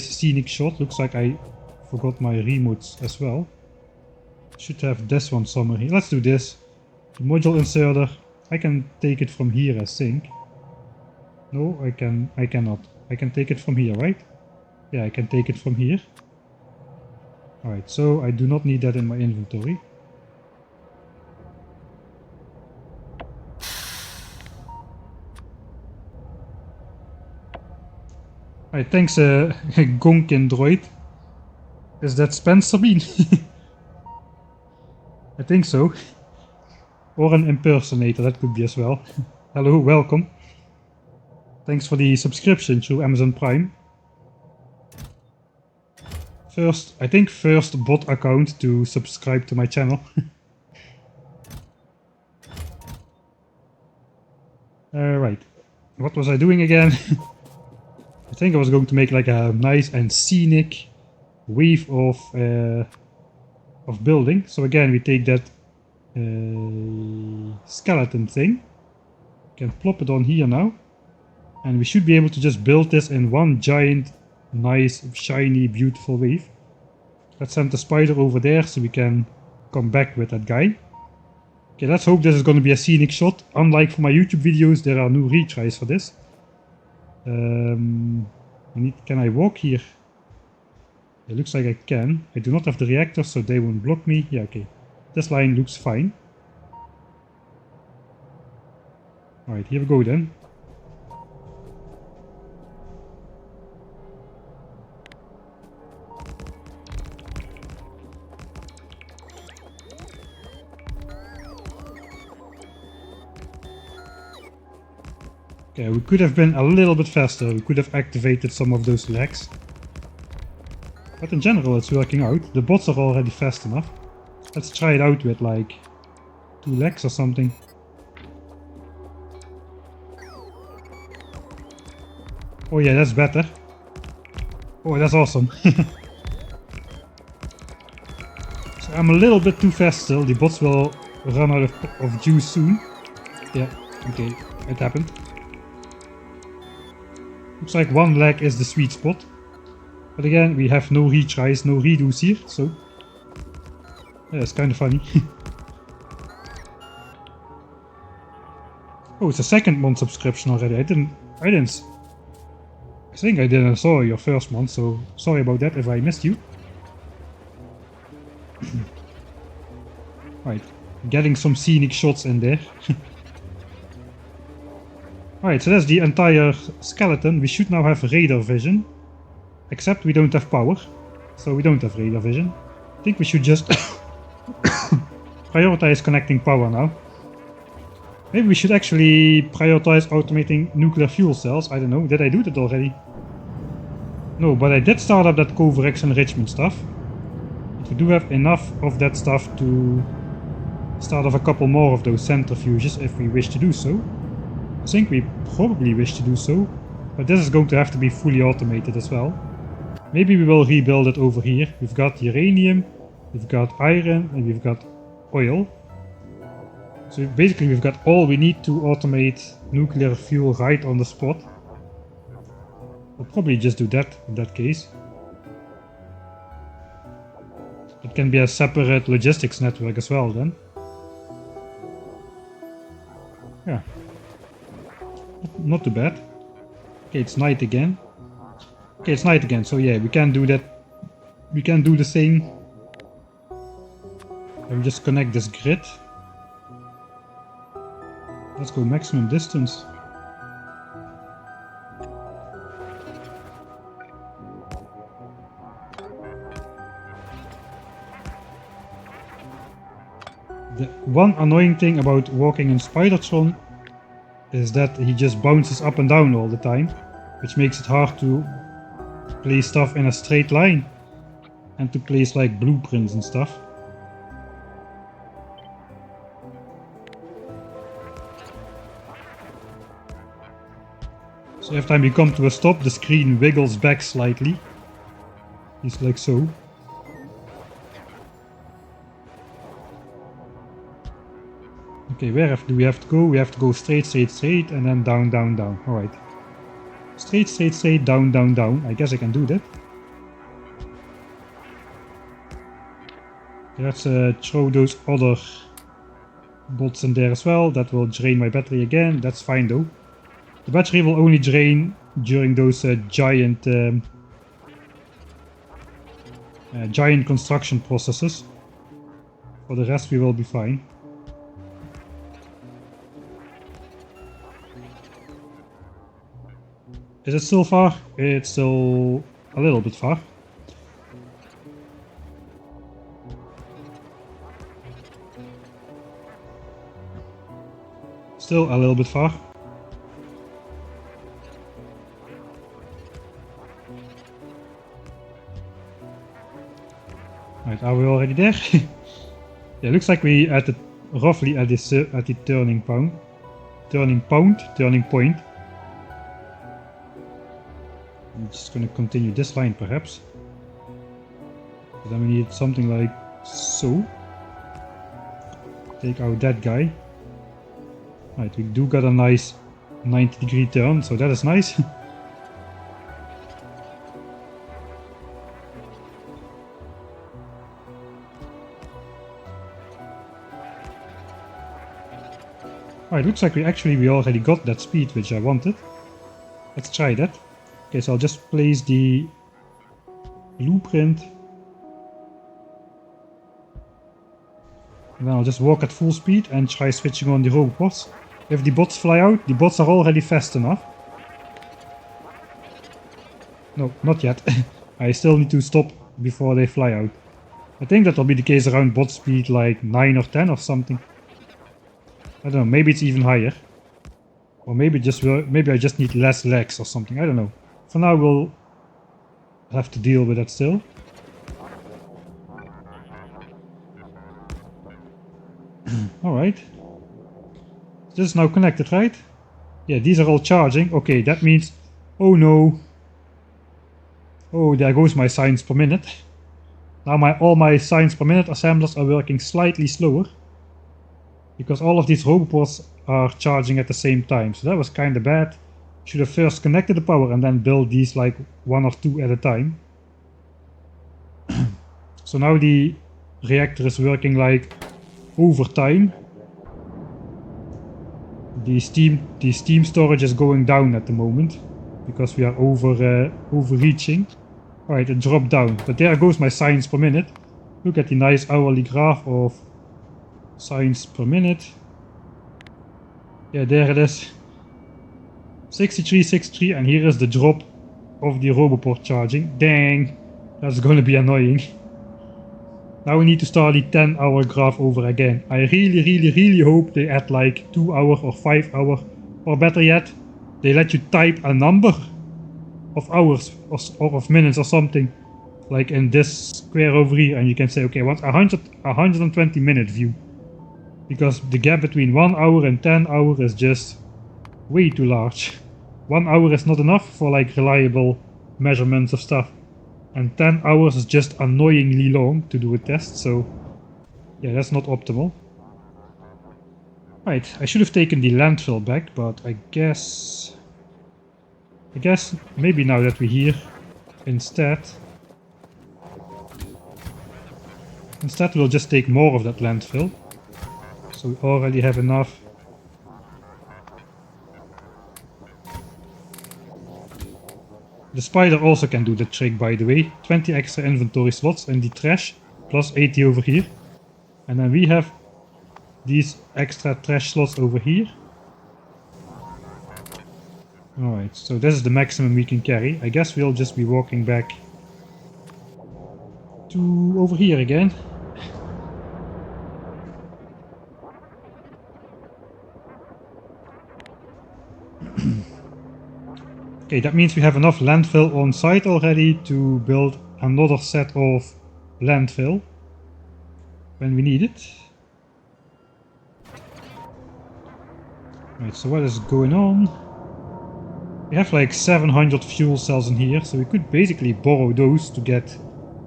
scenic shot. Looks like I forgot my remotes as well. Should have this one somewhere here. Let's do this. The module inserter. I can take it from here, I think. No, I cannot. I can take it from here, right? Yeah, I can take it from here. Alright, so I do not need that in my inventory. Alright, thanks Gonkin Droid. Is that Spencer Bean? I think so. Or an impersonator, that could be as well. Hello, welcome. Thanks for the subscription through Amazon Prime. I think first bot account to subscribe to my channel. Right, what was I doing again? I think I was going to make like a nice and scenic wave of building. So again, we take that skeleton thing, can plop it on here now, and we should be able to just build this in one giant, nice, shiny, beautiful wave. Let's send the spider over there so we can come back with that guy. Okay, let's hope this is going to be a scenic shot. Unlike for my YouTube videos, there are no retries for this. Can I walk here? It looks like I can. I do not have the reactor, so they won't block me. Yeah, okay. This line looks fine. Alright, here we go then. Okay, we could have been a little bit faster. We could have activated some of those legs. But in general, it's working out. The bots are already fast enough. Let's try it out with like 2 legs or something. Oh yeah, that's better. Oh, that's awesome. So I'm a little bit too fast still. The bots will run out of juice soon. Yeah, okay, it happened. Looks like 1 leg is the sweet spot. But again, we have no retries, no redos here, so yeah, it's kind of funny. Oh, it's a second month subscription already. I think I didn't saw your first month, so sorry about that if I missed you. Right, getting some scenic shots in there. Alright, so that's the entire skeleton. We should now have radar vision. Except we don't have power. So we don't have radar vision. I think we should just prioritize connecting power now. Maybe we should actually prioritize automating nuclear fuel cells. I don't know. Did I do that already? No, but I did start up that Covarex enrichment stuff. But we do have enough of that stuff to start off a couple more of those centrifuges if we wish to do so. I think we probably wish to do so, but this is going to have to be fully automated as well. Maybe we will rebuild it over here. We've got uranium, we've got iron, and we've got oil. So basically we've got all we need to automate nuclear fuel right on the spot. We'll probably just do that in that case. It can be a separate logistics network as well then. Yeah. Not too bad. Okay, it's night again. Okay, it's night again, so yeah, we can do that. We can do the same. And we just connect this grid. Let's go maximum distance. The one annoying thing about walking in Spidertron is that he just bounces up and down all the time, which makes it hard to place stuff in a straight line and to place like blueprints and stuff. So every time you come to a stop, the screen wiggles back slightly. It's like so. Okay, where do we have to go? We have to go straight, straight, straight, and then down, down, down. Alright. Straight, straight, straight, down, down, down. I guess I can do that. Let's throw those other bots in there as well. That will drain my battery again. That's fine though. The battery will only drain during those giant giant construction processes. For the rest we will be fine. Is it still far? It's still a little bit far. Still a little bit far. Right, are we already there? Yeah, looks like we at the roughly at this at the turning point. I'm just gonna continue this line perhaps. But then we need something like so. Take out that guy. Right, we do got a nice 90-degree turn, so that is nice. Alright, looks like we already got that speed which I wanted. Let's try that. Okay, so I'll just place the blueprint. And then I'll just walk at full speed and try switching on the robots. If the bots fly out, the bots are already fast enough. No, not yet. I still need to stop before they fly out. I think that will be the case around bot speed like 9 or 10 or something. I don't know, maybe it's even higher. Or maybe I just need less legs or something, I don't know. For now we'll have to deal with that still. Alright. This is now connected, right? Yeah, these are all charging. Okay, that means... Oh no. Oh, there goes my signs per minute. Now all my signs per minute assemblers are working slightly slower. Because all of these robots are charging at the same time. So that was kinda bad. Should have first connected the power and then build these like 1 or 2 at a time. So now the reactor is working like overtime. The steam storage is going down at the moment because we are overreaching. Alright, it dropped down, but there goes my signs per minute. Look at the nice hourly graph of signs per minute. Yeah, there it is. 63, 63, and here is the drop of the roboport charging. Dang, that's gonna be annoying. Now we need to start the 10-hour graph over again. I really hope they add like 2 hour or 5 hour, or better yet, they let you type a number of hours or of minutes or something, like in this square over here, and you can say, okay, I want 120 minute view, because the gap between 1 hour and 10 hour is just way too large. 1 hour is not enough for like reliable measurements of stuff. And 10 hours is just annoyingly long to do a test, so yeah, that's not optimal. Right, I should have taken the landfill back, but I guess maybe now that we're here, instead we'll just take more of that landfill. So we already have enough. The spider also can do the trick, by the way. 20 extra inventory slots in the trash, plus 80 over here. And then we have these extra trash slots over here. Alright, so this is the maximum we can carry. I guess we'll just be walking back to over here again. Okay, that means we have enough landfill on site already to build another set of landfill when we need it. Right, so what is going on? We have like 700 fuel cells in here, so we could basically borrow those to get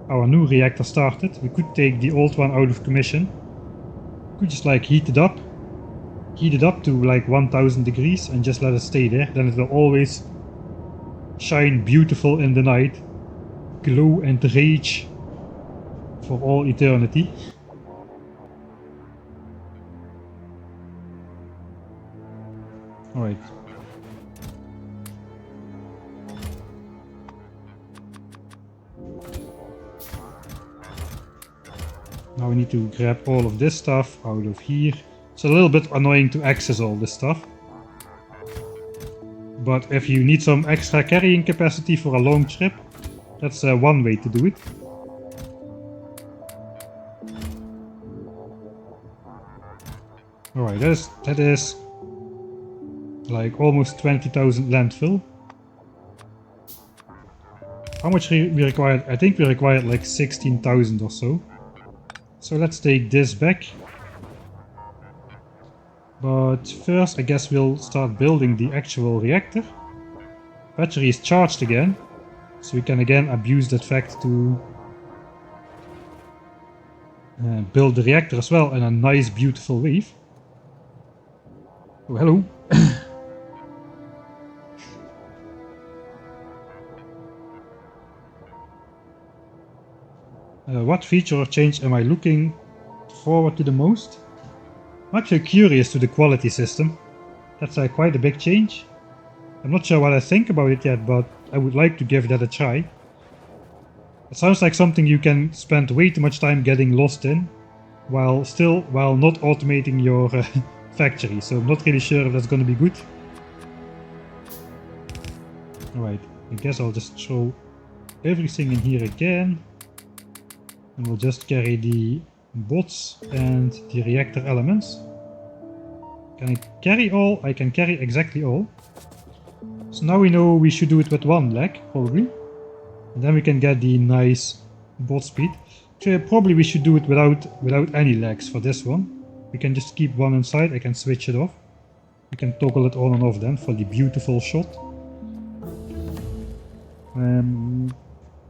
our new reactor started. We could take the old one out of commission. We could just like heat it up to like 1000 degrees and just let it stay there. Then it will always shine beautiful in the night, glow and rage for all eternity. Alright. Now we need to grab all of this stuff out of here. It's a little bit annoying to access all this stuff. But if you need some extra carrying capacity for a long trip, that's one way to do it. Alright, that is like almost 20,000 landfill. How much we required? I think we required like 16,000 or so. So let's take this back. But first I guess we'll start building the actual reactor. Battery is charged again, so we can again abuse that fact to build the reactor as well in a nice beautiful wave. Oh, hello. What feature or change am I looking forward to the most? I'm actually curious to the quality system. That's quite a big change. I'm not sure what I think about it yet, but I would like to give that a try. It sounds like something you can spend way too much time getting lost in, while not automating your factory, so I'm not really sure if that's gonna be good. Alright, I guess I'll just throw everything in here again. And we'll just carry the bots and the reactor elements. Can I carry all? I can carry exactly all. So now we know we should do it with one leg, probably. And then we can get the nice bot speed. Actually, probably we should do it without any legs for this one. We can just keep one inside, I can switch it off. We can toggle it on and off then for the beautiful shot.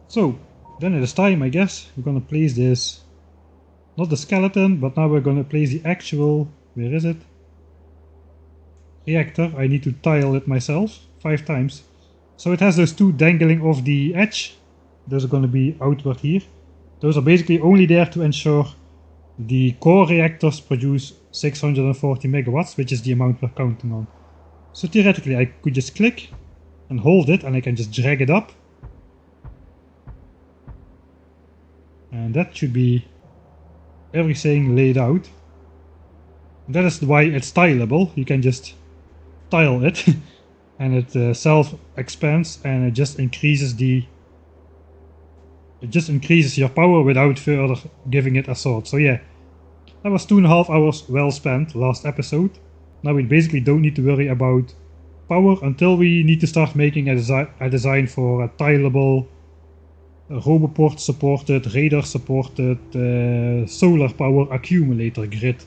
So, then it is time, I guess. We're gonna place this, not the skeleton, but now we're gonna place the actual, where is it? Reactor. I need to tile it myself 5 times. So it has those two dangling off the edge. Those are gonna be outward here. Those are basically only there to ensure the core reactors produce 640 megawatts, which is the amount we're counting on. So theoretically I could just click and hold it and I can just drag it up. And that should be everything laid out. And that is why it's tileable. You can just tile it and it self-expands and it just increases your power without further giving it a sword. So yeah, that was 2.5 hours well spent last episode. Now we basically don't need to worry about power until we need to start making a design for a tileable, Roboport supported, radar supported, solar power accumulator grid.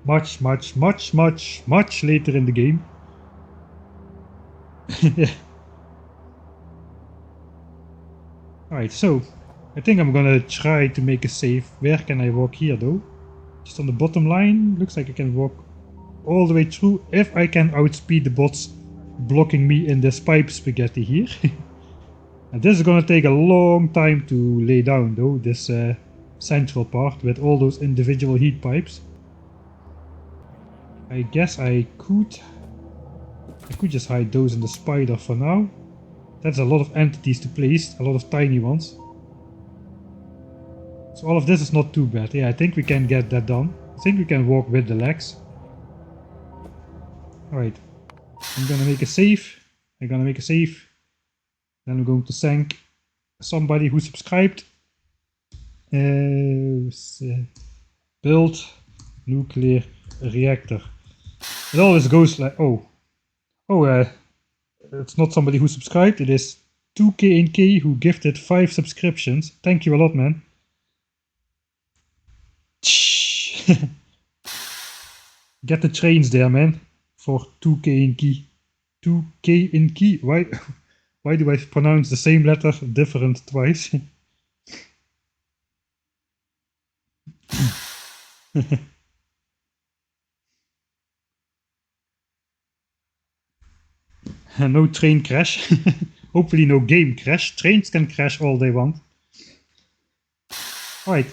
Much later in the game. Alright, so I think I'm gonna try to make a save. Where can I walk here though? Just on the bottom line. Looks like I can walk all the way through if I can outspeed the bots blocking me in this pipe spaghetti here. And this is gonna take a long time to lay down though, this central part with all those individual heat pipes. I guess I could just hide those in the spider for now. That's a lot of entities to place, a lot of tiny ones. So all of this is not too bad. Yeah, I think we can get that done. I think we can walk with the legs. Alright, I'm gonna make a save. Then I'm going to thank somebody who subscribed. Build nuclear reactor. It always goes like, it's not somebody who subscribed, it is 2KNK who gifted 5 subscriptions. Thank you a lot, man. Get the trains there, man, for 2KNK. 2KNK, why do I pronounce the same letter different twice? No train crash. Hopefully no game crash. Trains can crash all they want. Alright,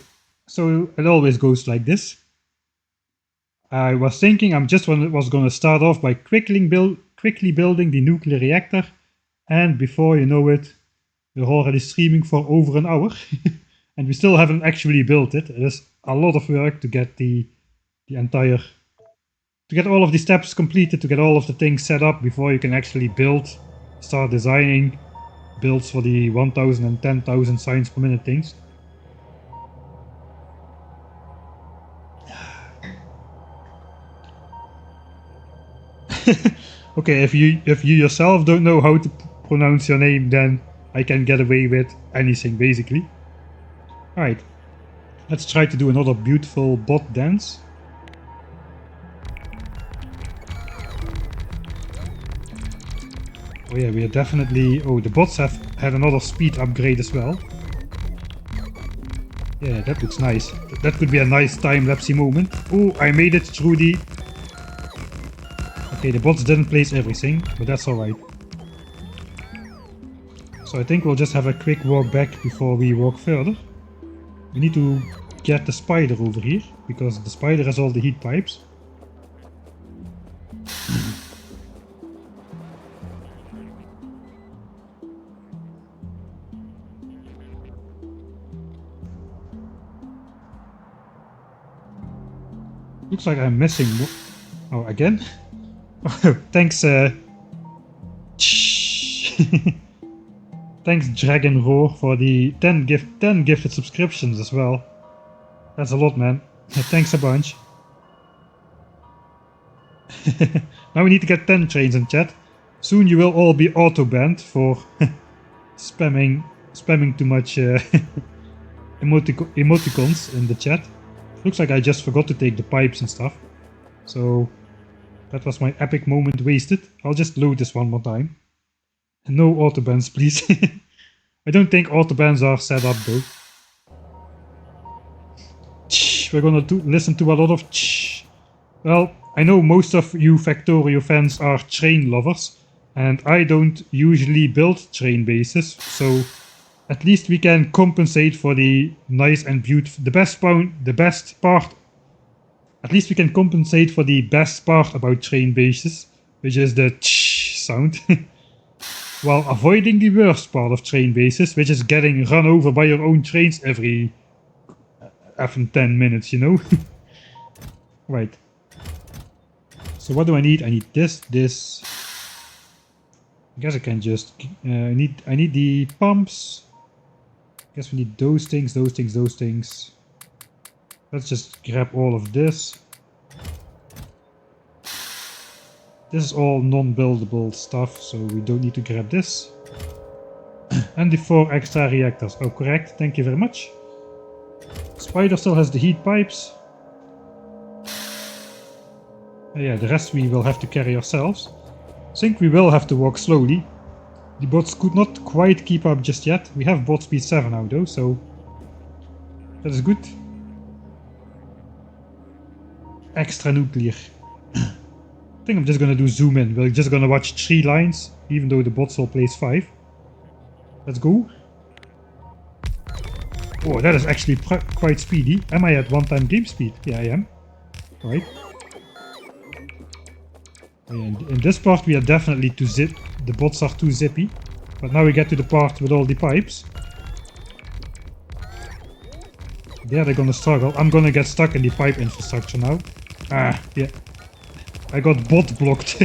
so it always goes like this. I was thinking was going to start off by quickly building the nuclear reactor. And before you know it, we're already streaming for over an hour. And we still haven't actually built it. It is a lot of work to get the entire... to get all of the steps completed, to get all of the things set up before you can actually build, start designing builds for the 1000 and 10,000 signs per minute things. Okay, if you yourself don't know how to pronounce your name, then I can get away with anything basically. Alright, let's try to do another beautiful bot dance. Oh yeah, we are definitely... oh, the bots have had another speed upgrade as well. Yeah, that looks nice. That could be a nice time-lapse moment. Oh, I made it through the... okay, the bots didn't place everything, but that's alright. So I think we'll just have a quick walk back before we walk further. We need to get the spider over here, because the spider has all the heat pipes. Looks like I'm missing... oh, again? Thanks, thanks Dragon Roar for the 10 gifted subscriptions as well. That's a lot, man. Thanks a bunch. Now we need to get 10 trains in chat. Soon you will all be auto-banned for spamming too much emoticons in the chat. Looks like I just forgot to take the pipes and stuff. So that was my epic moment wasted. I'll just load this one more time. No autobans, please. I don't think autobans are set up though. We're gonna listen to a lot of well, I know most of you Factorio fans are train lovers, and I don't usually build train bases, so at least we can compensate for the nice and beautiful, the best part. At least we can compensate for the best part about train bases, which is the sound, while avoiding the worst part of train bases, which is getting run over by your own trains every 10 minutes, you know? Right. So what do I need? I need this. I guess I can just... I need the pumps. I guess we need those things. Let's just grab all of this. This is all non-buildable stuff, so we don't need to grab this. And the 4 extra reactors. Oh, correct. Thank you very much. Spider still has the heat pipes. Yeah, the rest we will have to carry ourselves. I think we will have to walk slowly. The bots could not quite keep up just yet. We have bot speed 7 now though, so that is good. Extra nuclear. I think I'm just gonna do zoom in. We're just gonna watch 3 lines, even though the bots will place 5. Let's go. Oh, that is actually quite speedy. Am I at 1 time game speed? Yeah, I am. Alright. In this part we are definitely too the bots are too zippy. But now we get to the part with all the pipes. There they're gonna struggle. I'm gonna get stuck in the pipe infrastructure now. Ah, yeah. I got bot blocked.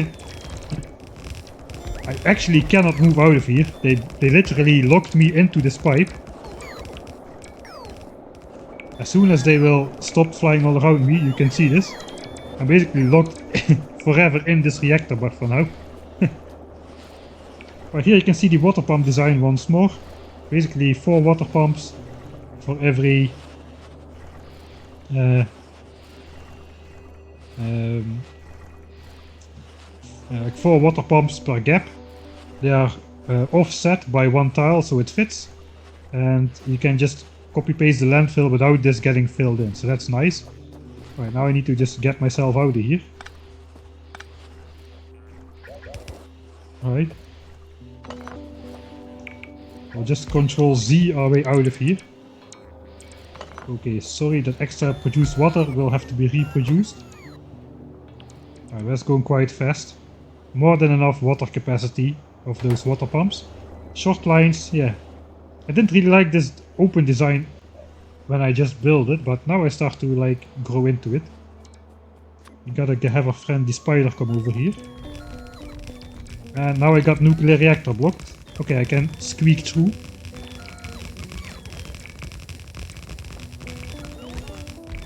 I actually cannot move out of here. They literally locked me into this pipe. As soon as they will stop flying all around me, you can see this. I'm basically locked forever in this reactor bar for now. Right here you can see the water pump design once more. Basically 4 water pumps for every like 4 water pumps per gap. They are offset by 1 tile, so it fits, and you can just copy paste the landfill without this getting filled in, so that's nice. Right, now I need to just get myself out of here. Alright. We'll just Control Z our way out of here. Okay, sorry, that extra produced water will have to be reproduced. Alright, that's going quite fast. More than enough water capacity of those water pumps. Short lines, yeah. I didn't really like this open design when I just built it, but now I start to like grow into it. You gotta have a friendly spider come over here. And now I got nuclear reactor blocked. Okay, I can squeak through.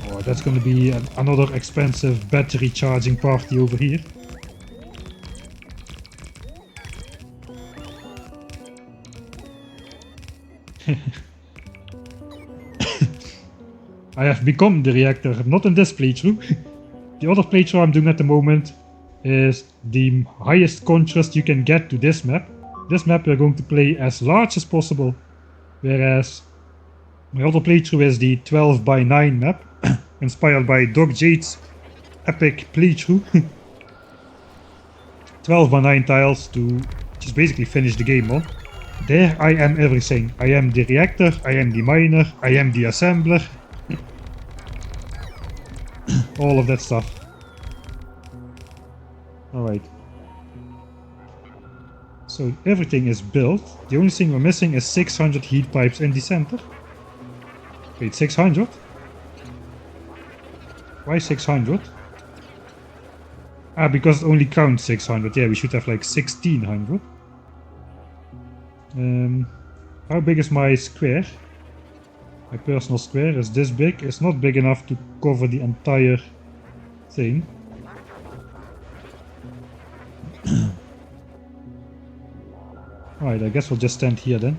Oh, that's gonna be another expensive battery charging party over here. I have become the reactor, not in this playthrough. The other playthrough I'm doing at the moment is the highest contrast you can get to this map. This map we're going to play as large as possible, whereas my other playthrough is the 12 by 9 map, inspired by Doc Jade's epic playthrough. 12 by 9 tiles to just basically finish the game on. There I am everything. I am the reactor, I am the miner, I am the assembler. All of that stuff. Alright. So everything is built. The only thing we're missing is 600 heat pipes in the center. Wait, 600? Why 600? Ah, because it only counts 600. Yeah, we should have like 1600. How big is my square? My personal square is this big. It's not big enough to cover the entire thing. Alright, I guess we'll just stand here then.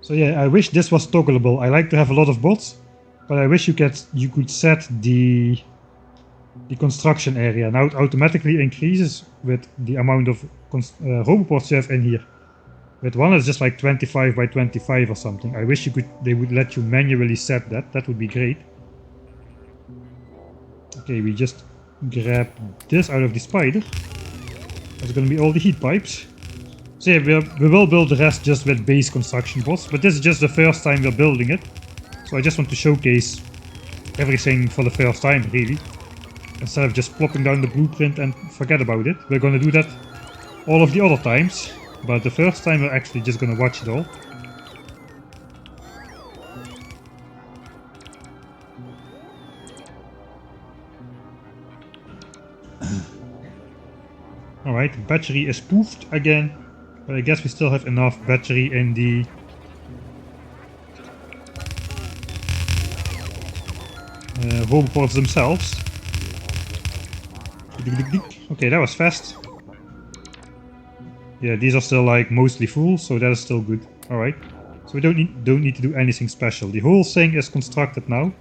So yeah, I wish this was toggleable. I like to have a lot of bots, but I wish you could set the construction area. Now it automatically increases with the amount of roboports you have in here. With one it's just like 25 by 25 or something. I wish they would let you manually set that. That would be great. Okay, we just grab this out of the spider. That's gonna be all the heat pipes. So yeah, we will build the rest just with base construction bots, but this is just the first time we're building it. So I just want to showcase everything for the first time, really. Instead of just plopping down the blueprint and forget about it. We're gonna do that all of the other times, but the first time we're actually just gonna watch it all. Alright, battery is poofed again, but I guess we still have enough battery in the roboports themselves. Okay, that was fast. Yeah, these are still like mostly full, so that is still good. Alright, so we don't need to do anything special. The whole thing is constructed now.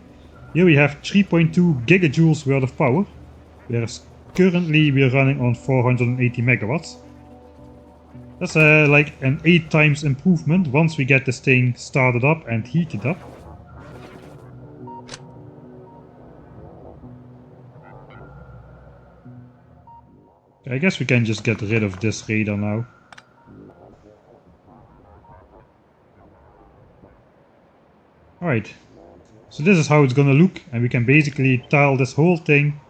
Here we have 3.2 gigajoules worth of power, whereas currently we're running on 480 megawatts. That's like an 8 times improvement once we get this thing started up and heated up. I guess we can just get rid of this radar now. Alright, so this is how it's gonna look, and we can basically tile this whole thing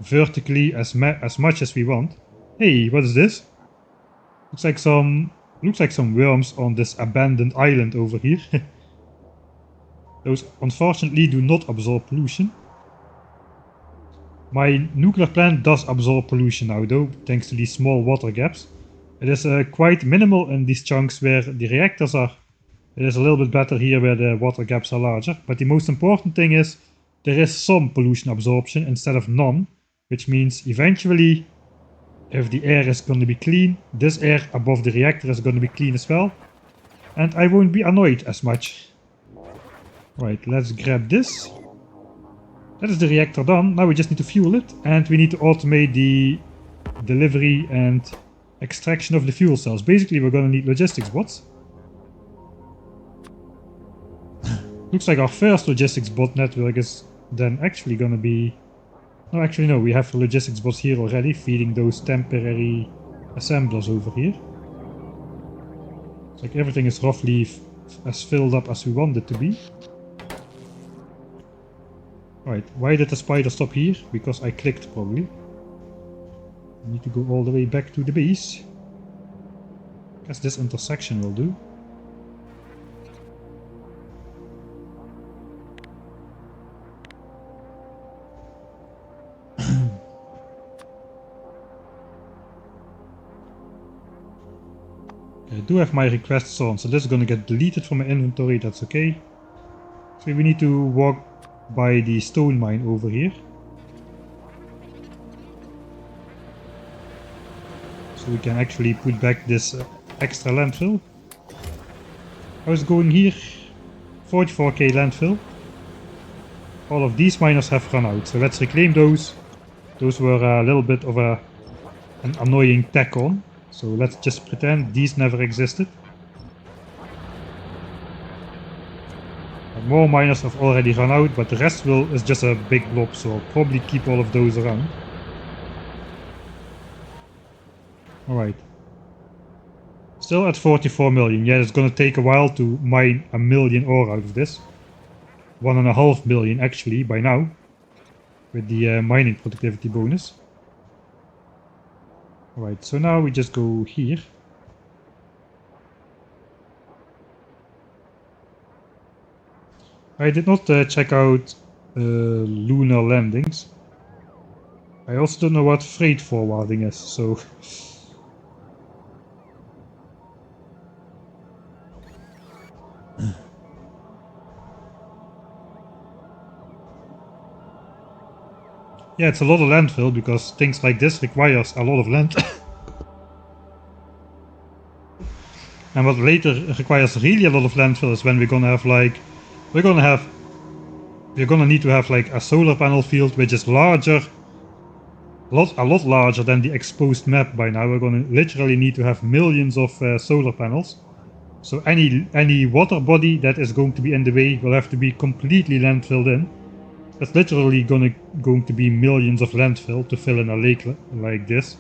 vertically as much as we want. Hey, what is this? Looks like some worms on this abandoned island over here. Those unfortunately do not absorb pollution. My nuclear plant does absorb pollution now though, thanks to these small water gaps. It is quite minimal in these chunks where the reactors are. It is a little bit better here where the water gaps are larger. But the most important thing is there is some pollution absorption instead of none. Which means eventually, if the air is going to be clean, this air above the reactor is going to be clean as well. And I won't be annoyed as much. Right, let's grab this. That is the reactor done. Now we just need to fuel it. And we need to automate the delivery and extraction of the fuel cells. Basically, we're going to need logistics bots. Looks like our first logistics bot network is then actually going to be... No, actually no, we have the logistics bots here already, feeding those temporary assemblers over here. It's like everything is roughly as filled up as we want it to be. Alright, why did the spider stop here? Because I clicked probably. I need to go all the way back to the base. Guess this intersection will do. I do have my requests on, so this is gonna get deleted from my inventory, that's okay. So we need to walk by the stone mine over here. So we can actually put back this extra landfill. How's it going here? 44k landfill. All of these miners have run out, so let's reclaim those. Those were a little bit of an annoying tack on. So let's just pretend these never existed. And more miners have already run out, but the rest is just a big blob, so I'll probably keep all of those around. Alright. Still at 44 million. Yeah, it's gonna take a while to mine a million ore out of this. 1.5 million actually by now. With the mining productivity bonus. Alright, so now we just go here. I did not check out lunar landings. I also don't know what freight forwarding is, so... Yeah, it's a lot of landfill because things like this requires a lot of land. And what later requires really a lot of landfill is when we're gonna have like... We're gonna need to have like a solar panel field which is larger, a lot larger than the exposed map by now. We're gonna literally need to have millions of solar panels. So any water body that is going to be in the way will have to be completely landfilled in. That's literally going to be millions of landfill to fill in a lake like this.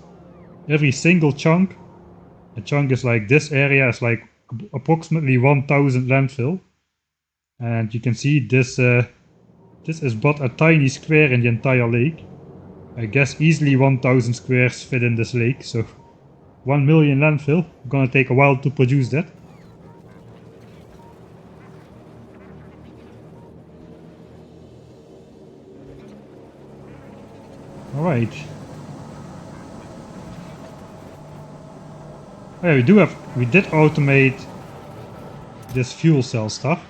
Every single chunk, a chunk is like this area is like approximately 1000 landfill. And you can see this is but a tiny square in the entire lake. I guess easily 1000 squares fit in this lake, so 1 million landfill. Gonna take a while to produce that. Alright. Oh yeah, we did automate this fuel cell stuff.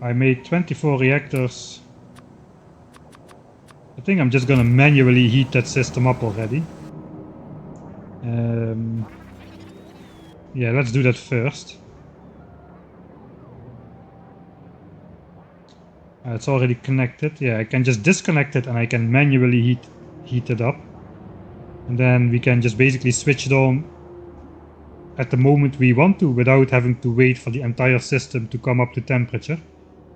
I made 24 reactors. I think I'm just gonna manually heat that system up already. Yeah, let's do that first. It's already connected. Yeah, I can just disconnect it and I can manually heat it up. And then we can just basically switch it on at the moment we want to without having to wait for the entire system to come up to temperature.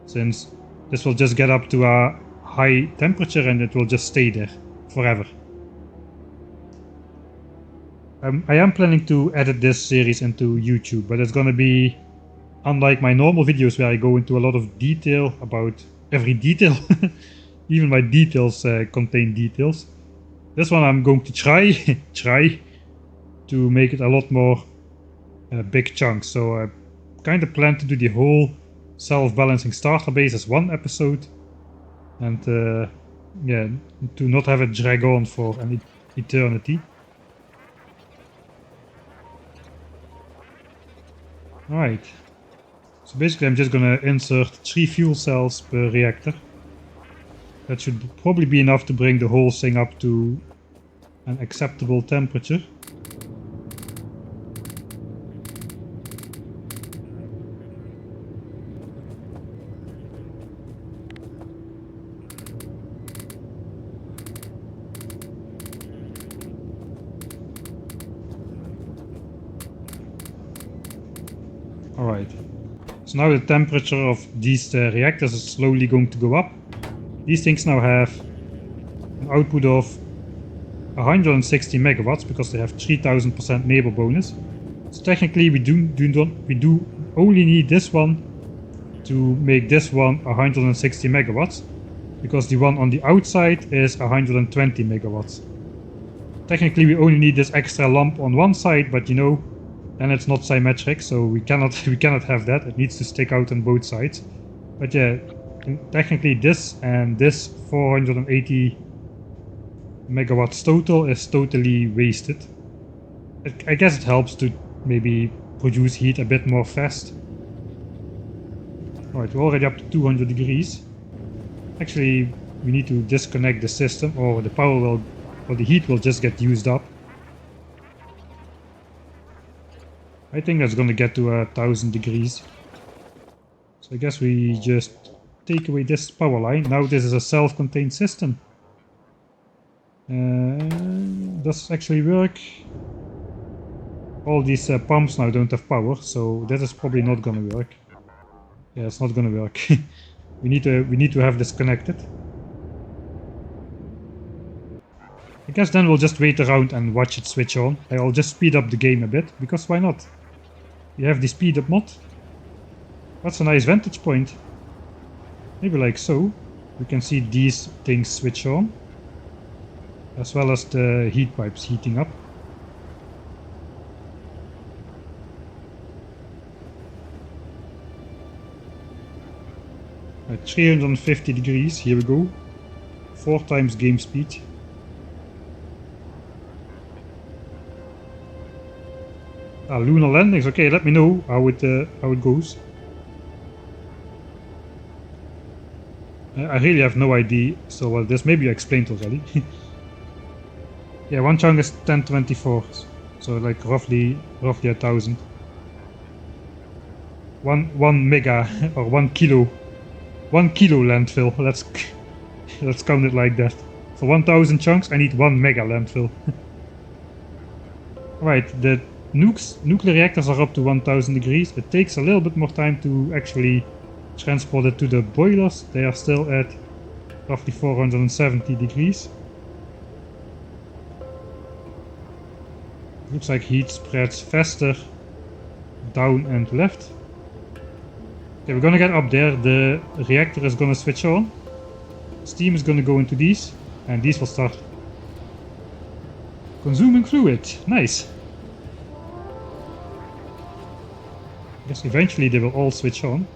Since this will just get up to a high temperature and it will just stay there forever. I am planning to edit this series into YouTube, but it's gonna be unlike my normal videos where I go into a lot of detail about every detail. Even my details contain details. This one I'm going to try to make it a lot more big chunks. So I kind of plan to do the whole self-balancing starter base as one episode, and yeah, to not have it drag on for an eternity. Alright, so basically I'm just gonna insert 3 fuel cells per reactor. That should probably be enough to bring the whole thing up to an acceptable temperature. Alright, so now the temperature of these reactors is slowly going to go up. These things now have an output of 160 megawatts because they have 3000% neighbor bonus. So technically we do only need this one to make this one 160 megawatts, because the one on the outside is 120 megawatts. Technically we only need this extra lump on one side, but you know, then it's not symmetric, so we cannot have that. It needs to stick out on both sides. But yeah, technically this and this 480 megawatts total is totally wasted. I guess it helps to maybe produce heat a bit more fast. Alright, we're already up to 200 degrees. Actually, we need to disconnect the system or the power will, or the heat will just get used up. I think that's gonna get to 1000 degrees. So I guess we just take away this power line. Now this is a self-contained system. Does it actually work? All these pumps now don't have power, so that is probably not gonna work. Yeah, it's not gonna work. we need to have this connected. I guess then we'll just wait around and watch it switch on. I'll just speed up the game a bit, because why not? We have the speed up mod. That's a nice vantage point. Maybe like so. We can see these things switch on, as well as the heat pipes heating up. At 350 degrees, here we go. 4 times game speed. Lunar landings, okay, let me know how it goes. I really have no idea, so this maybe I explained already. Yeah, one chunk is 1024, so like roughly 1000. One mega or 1 kilo. 1 kilo landfill. Let's count it like that. For 1000 chunks, I need 1 mega landfill. Right, the nuclear reactors are up to 1000 degrees. It takes a little bit more time to actually transport it to the boilers. They are still at roughly 470 degrees. Looks like heat spreads faster down and left. Okay, we're gonna get up there. The reactor is gonna switch on. Steam is gonna go into these, and these will start consuming fluid. Nice. Yes, eventually they will all switch on.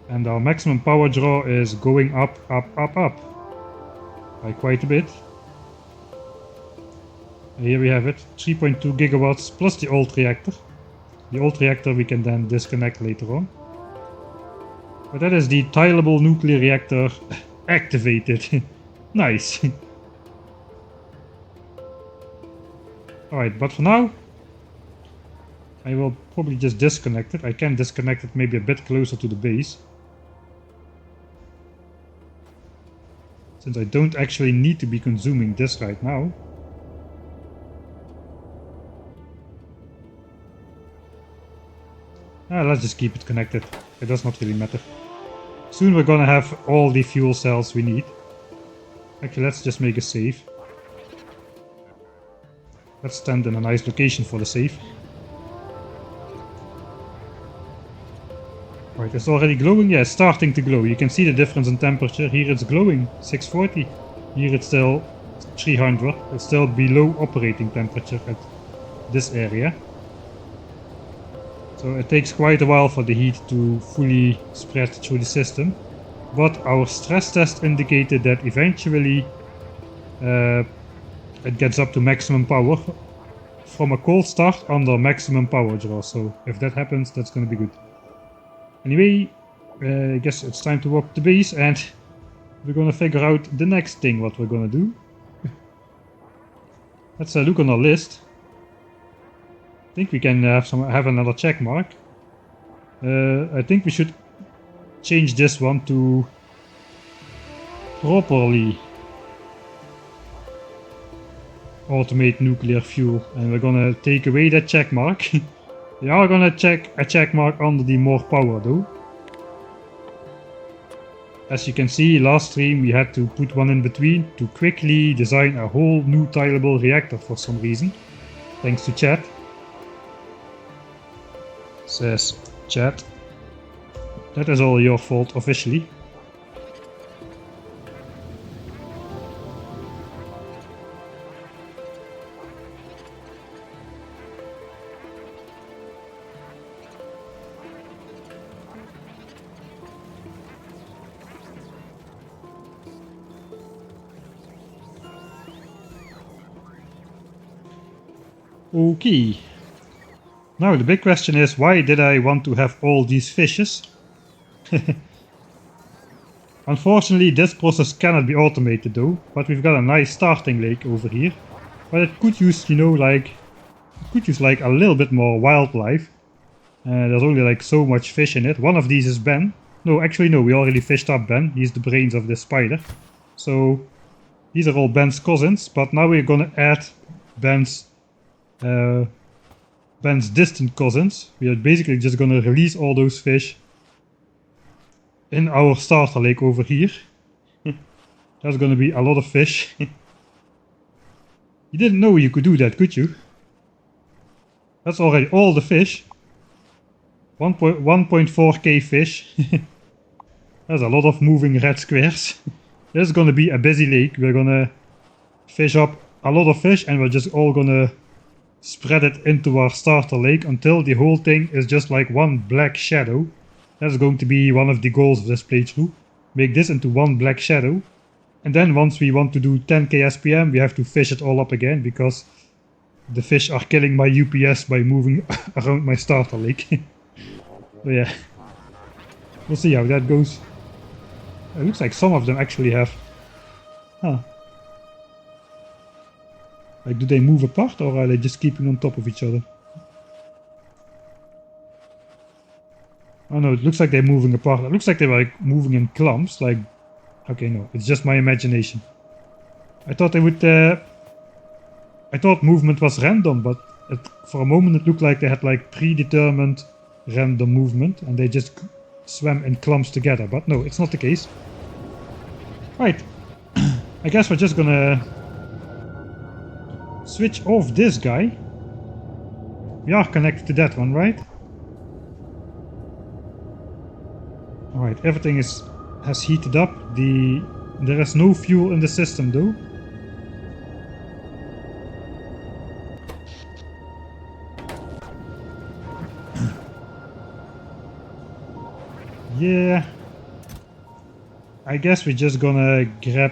And our maximum power draw is going up by quite a bit. And here we have it, 3.2 gigawatts plus the old reactor. The old reactor we can then disconnect later on. But that is the tileable nuclear reactor activated. Nice. Alright, but for now I will probably just disconnect it. I can disconnect it maybe a bit closer to the base, since I don't actually need to be consuming this right now. Let's just keep it connected. It does not really matter. Soon we're gonna have all the fuel cells we need. Actually, let's just make a save. Let's stand in a nice location for the save. Right, it's already glowing? Yeah, it's starting to glow. You can see the difference in temperature. Here it's glowing, 640. Here it's still 300. It's still below operating temperature at this area. So it takes quite a while for the heat to fully spread through the system. But our stress test indicated that eventually it gets up to maximum power from a cold start under maximum power draw. So if that happens, that's going to be good. Anyway, I guess it's time to walk the base and we're going to figure out the next thing what we're going to do. Let's look on our list. I think we can have another check mark. I think we should change this one to properly automate nuclear fuel, and we're gonna take away that check mark. We are gonna check a check mark under the more power though. As you can see, last stream we had to put one in between to quickly design a whole new tileable reactor for some reason. Thanks to chat. Says chat. That is all your fault officially. Okay. Now the big question is, why did I want to have all these fishes? Unfortunately, this process cannot be automated though, but we've got a nice starting lake over here. But it could use, you know, like, it could use like a little bit more wildlife. There's only like so much fish in it. One of these is Ben. No, actually no, we already fished up Ben. He's the brains of this spider. So these are all Ben's cousins, but now we're gonna add Ben's distant cousins. We are basically just gonna release all those fish in our starter lake over here. There's gonna be a lot of fish. You didn't know you could do that, could you? That's already all the fish. 1.4k fish. There's a lot of moving red squares. This is gonna be a busy lake. We're gonna fish up a lot of fish and we're just all gonna spread it into our starter lake until the whole thing is just like one black shadow. That's going to be one of the goals of this playthrough. Make this into one black shadow. And then once we want to do 10k SPM, we have to fish it all up again because the fish are killing my UPS by moving around my starter lake. But yeah, we'll see how that goes. It looks like some of them actually have... Huh. Like, do they move apart or are they just keeping on top of each other? Oh no, it looks like they're moving apart. It looks like they're like moving in clumps, like... Okay, no, it's just my imagination. I thought they would... I thought movement was random, but for a moment it looked like they had like predetermined random movement and they just swam in clumps together, but no, it's not the case. Right, I guess we're just gonna switch off this guy. We are connected to that one, right? Alright, everything has heated up. There is no fuel in the system though. Yeah, I guess we're just gonna grab...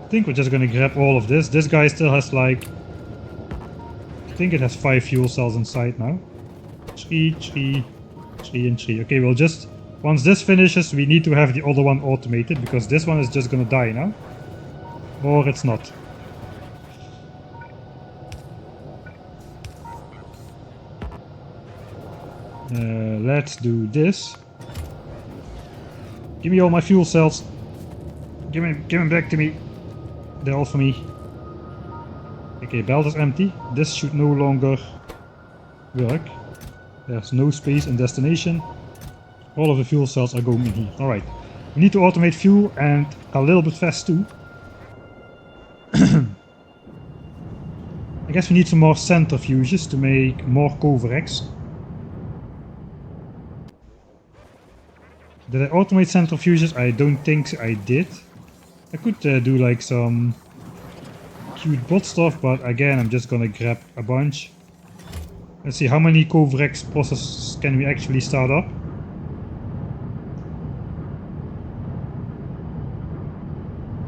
I think we're just gonna grab all of this. This guy still has like... I think it has 5 fuel cells inside now. 3, 3, 3 and 3. Okay, we'll just... Once this finishes, we need to have the other one automated because this one is just gonna die now. Or it's not. Let's do this. Give me all my fuel cells. Give them back to me. They're all for me. Okay, belt is empty. This should no longer work. There's no space in destination. All of the fuel cells are going in here. Alright. We need to automate fuel and a little bit fast too. I guess we need some more centrifuges to make more Coverex. Did I automate centrifuges? I don't think I did. I could do like some cute bot stuff, but again I'm just gonna grab a bunch. Let's see, how many Coverex processes can we actually start up?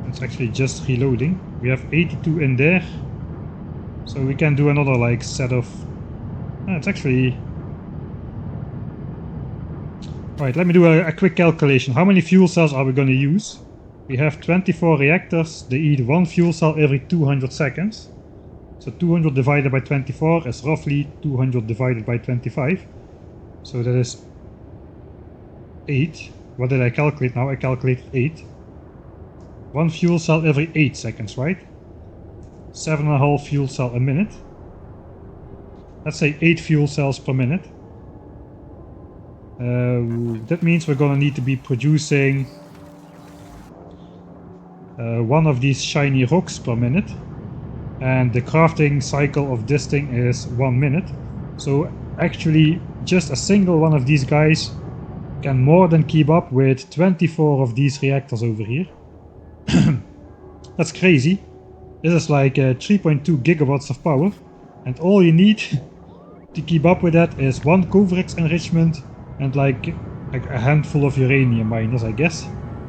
It's actually just reloading. We have 82 in there. So we can do another like set of... it's actually... Alright, let me do a quick calculation. How many fuel cells are we going to use? We have 24 reactors. They eat 1 fuel cell every 200 seconds. So 200 divided by 24 is roughly 200 divided by 25. So that is 8. What did I calculate now? I calculated 8. 1 fuel cell every 8 seconds, right? 7.5 fuel cell a minute. Let's say 8 fuel cells per minute. That means we're gonna need to be producing 1 of these shiny rocks per minute, and the crafting cycle of this thing is 1 minute. So actually just a single one of these guys can more than keep up with 24 of these reactors over here. That's crazy. This is like 3.2 gigawatts of power, and all you need to keep up with that is 1 Coverex enrichment and like a handful of uranium miners, I guess,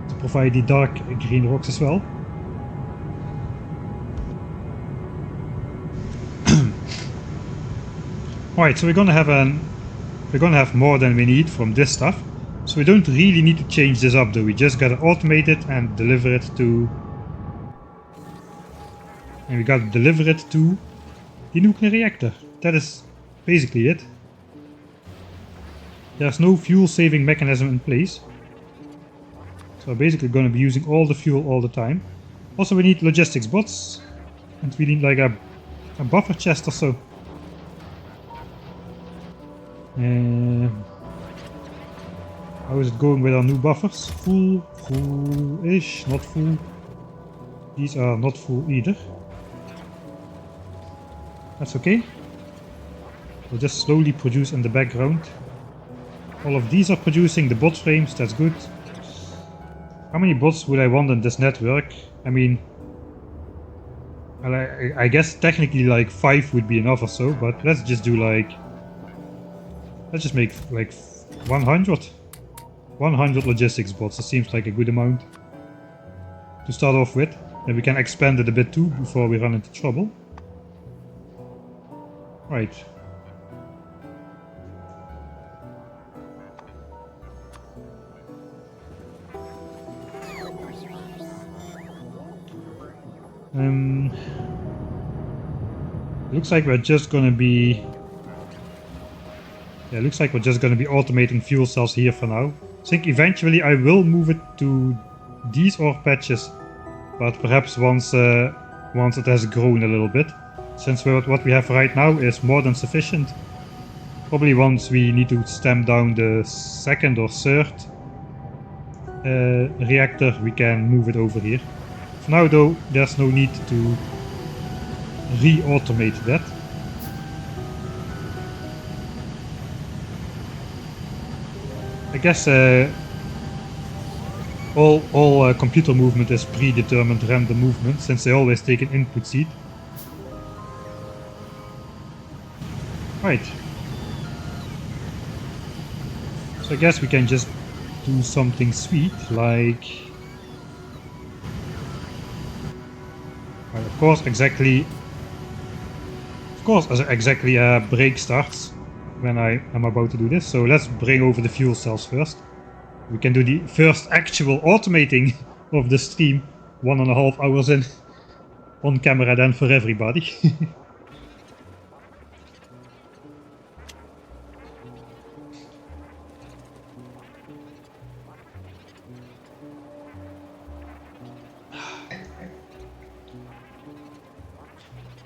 to provide the dark green rocks as well. Alright, so we're gonna have more than we need from this stuff. So we don't really need to change this up though, we just gotta automate it and deliver it to... And we gotta deliver it to the nuclear reactor. That is basically it. There's no fuel saving mechanism in place. So we're basically gonna be using all the fuel all the time. Also we need logistics bots. And we need like a buffer chest or so. How is it going with our new buffers? Full, full-ish, not full. These are not full either. That's okay. We'll just slowly produce in the background. All of these are producing the bot frames, that's good. How many bots would I want in this network? I mean, I guess technically like 5 would be enough or so, but let's just do like... Let's just make like 100. 100 logistics bots, that seems like a good amount to start off with. Then we can expand it a bit too before we run into trouble. Right. Looks like we're just gonna be... Yeah, looks like we're just gonna be automating fuel cells here for now. I think eventually I will move it to these ore patches, but perhaps once it has grown a little bit. Since what we have right now is more than sufficient. Probably once we need to stamp down the second or third reactor, we can move it over here. For now though, there's no need to re-automate that. I guess all computer movement is predetermined random movement, since they always take an input seed. Right. So I guess we can just do something sweet, like... Well, of course, as exactly a break starts when I am about to do this. So let's bring over the fuel cells first. We can do the first actual automating of the stream 1.5 hours in, on camera then for everybody.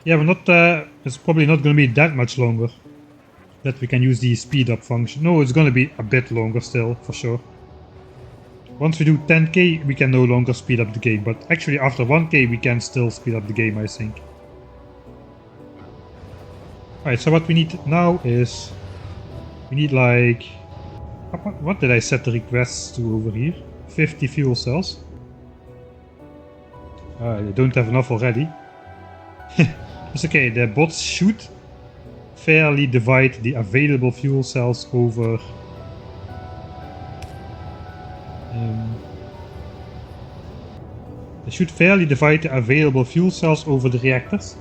Yeah, we're not, it's probably not going to be that much longer that we can use the speed up function. No, it's going to be a bit longer still, for sure. Once we do 10k, we can no longer speed up the game, but actually after 1k we can still speed up the game, I think. Alright, so what we need now is... We need like... What did I set the requests to over here? 50 fuel cells. I don't have enough already. It's okay, the bots should fairly divide the available fuel cells over... they should fairly divide the available fuel cells over the reactors.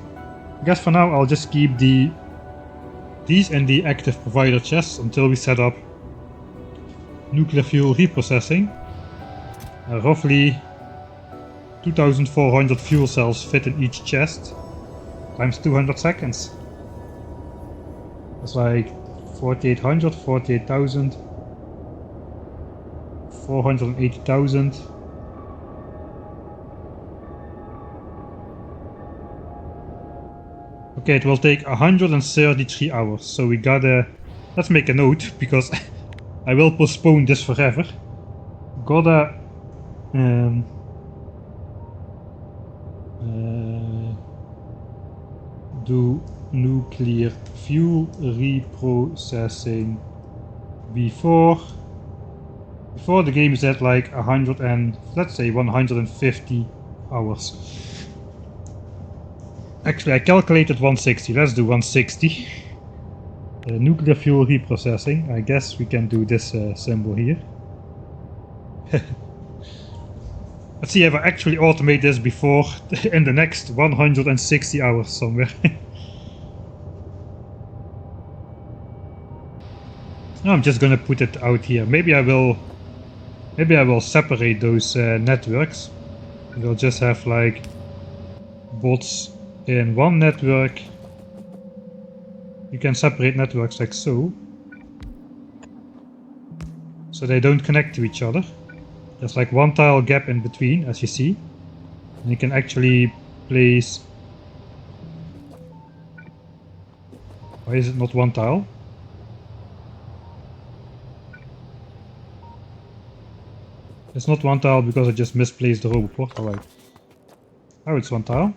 I guess for now I'll just keep these in the active provider chests until we set up nuclear fuel reprocessing. Roughly 2400 fuel cells fit in each chest. Times 200 seconds. That's like 4800, 48,000, 480,000. Okay, it will take 133 hours, so we gotta... Let's make a note, because I will postpone this forever. Gotta... do nuclear fuel reprocessing before the game is at like 100 and let's say 150 hours. Actually, I calculated 160. Let's do 160. Nuclear fuel reprocessing. I guess we can do this symbol here. Let's see if I actually automate this before in the next 160 hours somewhere. No, I'm just gonna put it out here. Maybe I will separate those networks. We'll just have like bots in one network. You can separate networks like so. So they don't connect to each other. There's like one tile gap in between, as you see. And you can actually place... Why is it not one tile? It's not one tile because I just misplaced the roboport. Alright. Now it's one tile.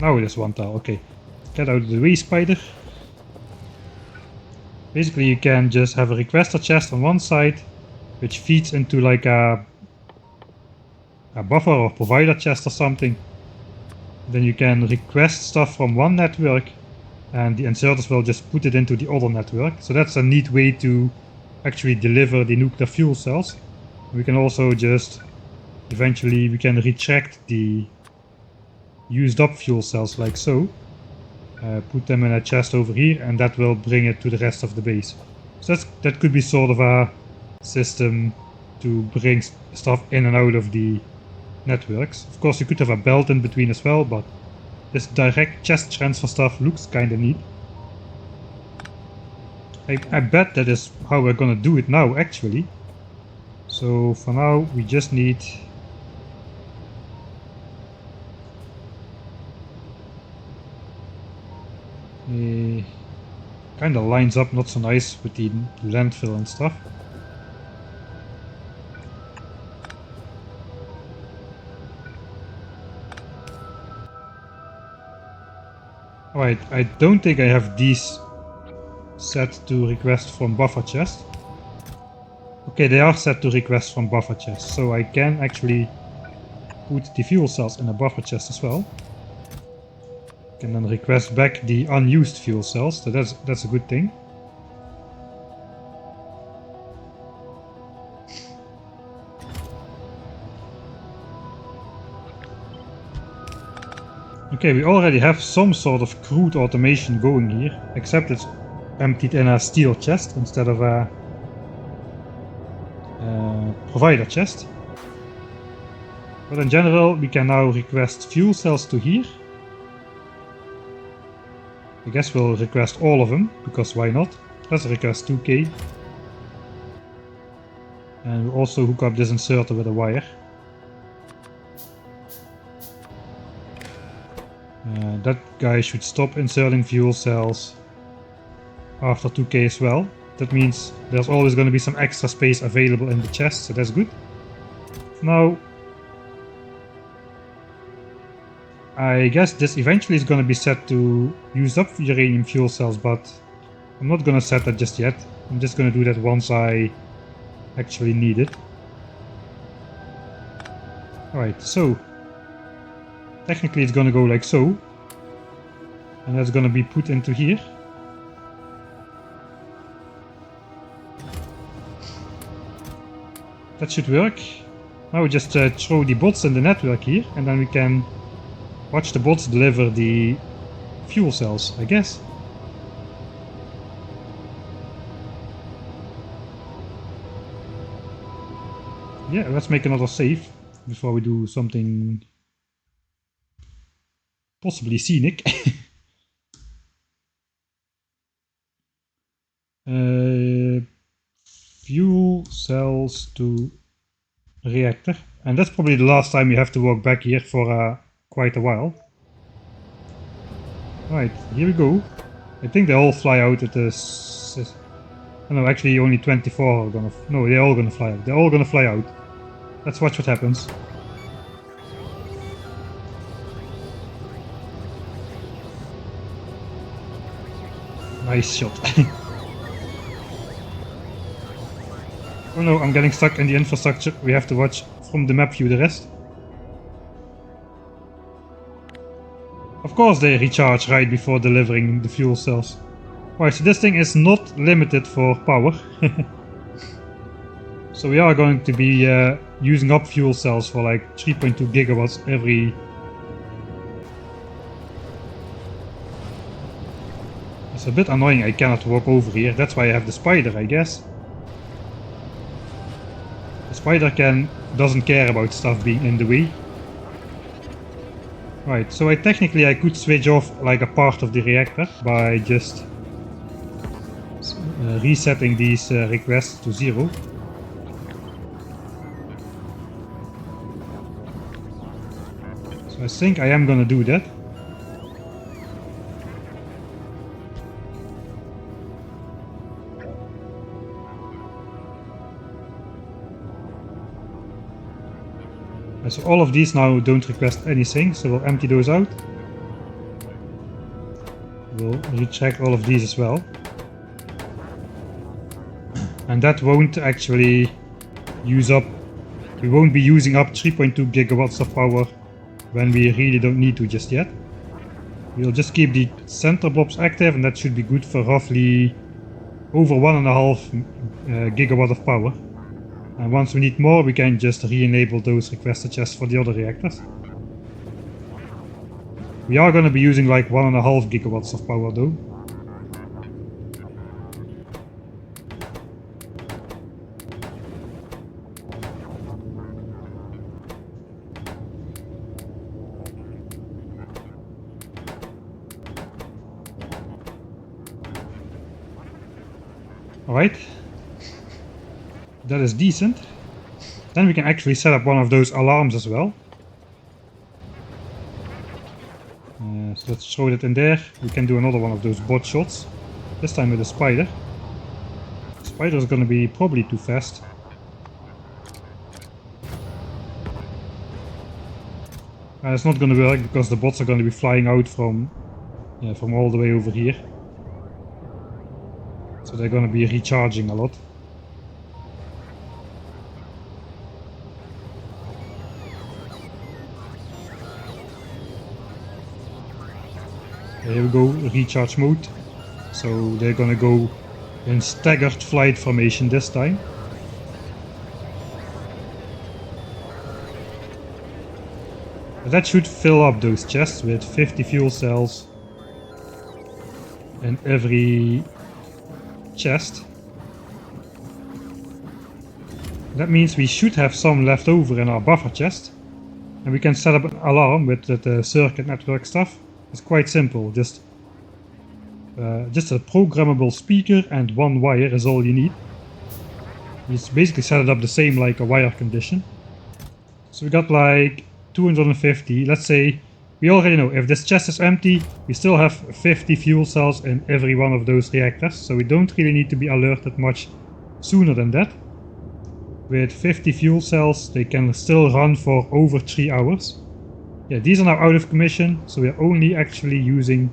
Now it is one tile, okay. Get out of the way, spider. Basically you can just have a requester chest on one side, which feeds into like a buffer or provider chest or something. Then you can request stuff from one network and the inserters will just put it into the other network. So that's a neat way to actually deliver the nuclear fuel cells. We can also just eventually we can retract the used up fuel cells like so. Put them in a chest over here and that will bring it to the rest of the base. So that could be sort of a system to bring stuff in and out of the networks. Of course you could have a belt in between as well, but this direct chest transfer stuff looks kinda neat. I bet that is how we're gonna do it now actually. So for now we just need kinda lines up not so nice with the landfill and stuff. Alright, I don't think I have these set to request from buffer chest. Okay, they are set to request from buffer chest, so I can actually put the fuel cells in a buffer chest as well. Can then request back the unused fuel cells, so that's a good thing. Okay, we already have some sort of crude automation going here, except it's emptied in a steel chest instead of a provider chest. But in general, we can now request fuel cells to here. I guess we'll request all of them, because why not? Let's request 2K. And we'll also hook up this inserter with a wire. That guy should stop inserting fuel cells after 2K as well. That means there's always going to be some extra space available in the chest, so that's good. Now, I guess this eventually is going to be set to use up uranium fuel cells, but I'm not going to set that just yet. I'm just going to do that once I actually need it. Alright, so technically it's going to go like so. And that's going to be put into here. That should work. Now we just throw the bots in the network here, and then we can watch the bots deliver the fuel cells, I guess. Yeah, let's make another save before we do something possibly scenic. Fuel cells to reactor, and that's probably the last time we have to walk back here for quite a while. Right, here we go. I think they all fly out at this. Oh, no, actually only 24 are gonna. No, they're all gonna fly out. They're all gonna fly out. Let's watch what happens. Nice shot. Oh no, I'm getting stuck in the infrastructure. We have to watch from the map view the rest. Of course they recharge right before delivering the fuel cells. Right, so this thing is not limited for power. So we are going to be using up fuel cells for like 3.2 gigawatts It's a bit annoying I cannot walk over here. That's why I have the spider, I guess. The spider doesn't care about stuff being in the way. Right, so technically I could switch off like a part of the reactor by just resetting these requests to 0. So I think I am gonna do that. So all of these now don't request anything, so we'll empty those out. We'll recheck all of these as well. And that won't actually use up, we won't be using up 3.2 gigawatts of power when we really don't need to just yet. We'll just keep the center blobs active, and that should be good for roughly over 1.5 gigawatt of power. And once we need more, we can just re-enable those requested chests for the other reactors. We are going to be using like 1.5 gigawatts of power though. Alright. That is decent. Then we can actually set up one of those alarms as well. So let's throw that in there. We can do another one of those bot shots. This time with a spider. The spider is going to be probably too fast. It's not going to work because the bots are going to be flying out from all the way over here. So they're going to be recharging a lot. Here we go, recharge mode. So they're gonna go in staggered flight formation this time. But that should fill up those chests with 50 fuel cells in every chest. That means we should have some left over in our buffer chest. And we can set up an alarm with the circuit network stuff. It's quite simple, just a programmable speaker and one wire is all you need. You just basically set it up the same like a wire condition. So we got like 250, let's say, we already know if this chest is empty, we still have 50 fuel cells in every one of those reactors, so we don't really need to be alerted much sooner than that. With 50 fuel cells, they can still run for over 3 hours. Yeah, these are now out of commission, so we're only actually using...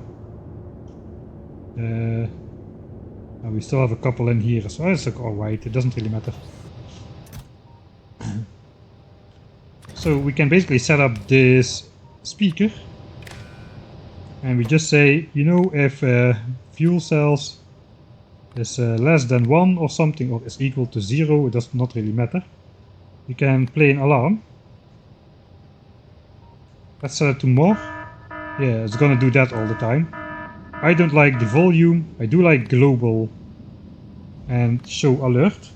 we still have a couple in here as well. It's like alright, it doesn't really matter. So we can basically set up this speaker. And we just say, you know, if fuel cells is less than 1 or something, or is equal to 0, it does not really matter. You can play an alarm. Let's set it to more. Yeah, it's gonna do that all the time. I don't like the volume. I do like global and show alert.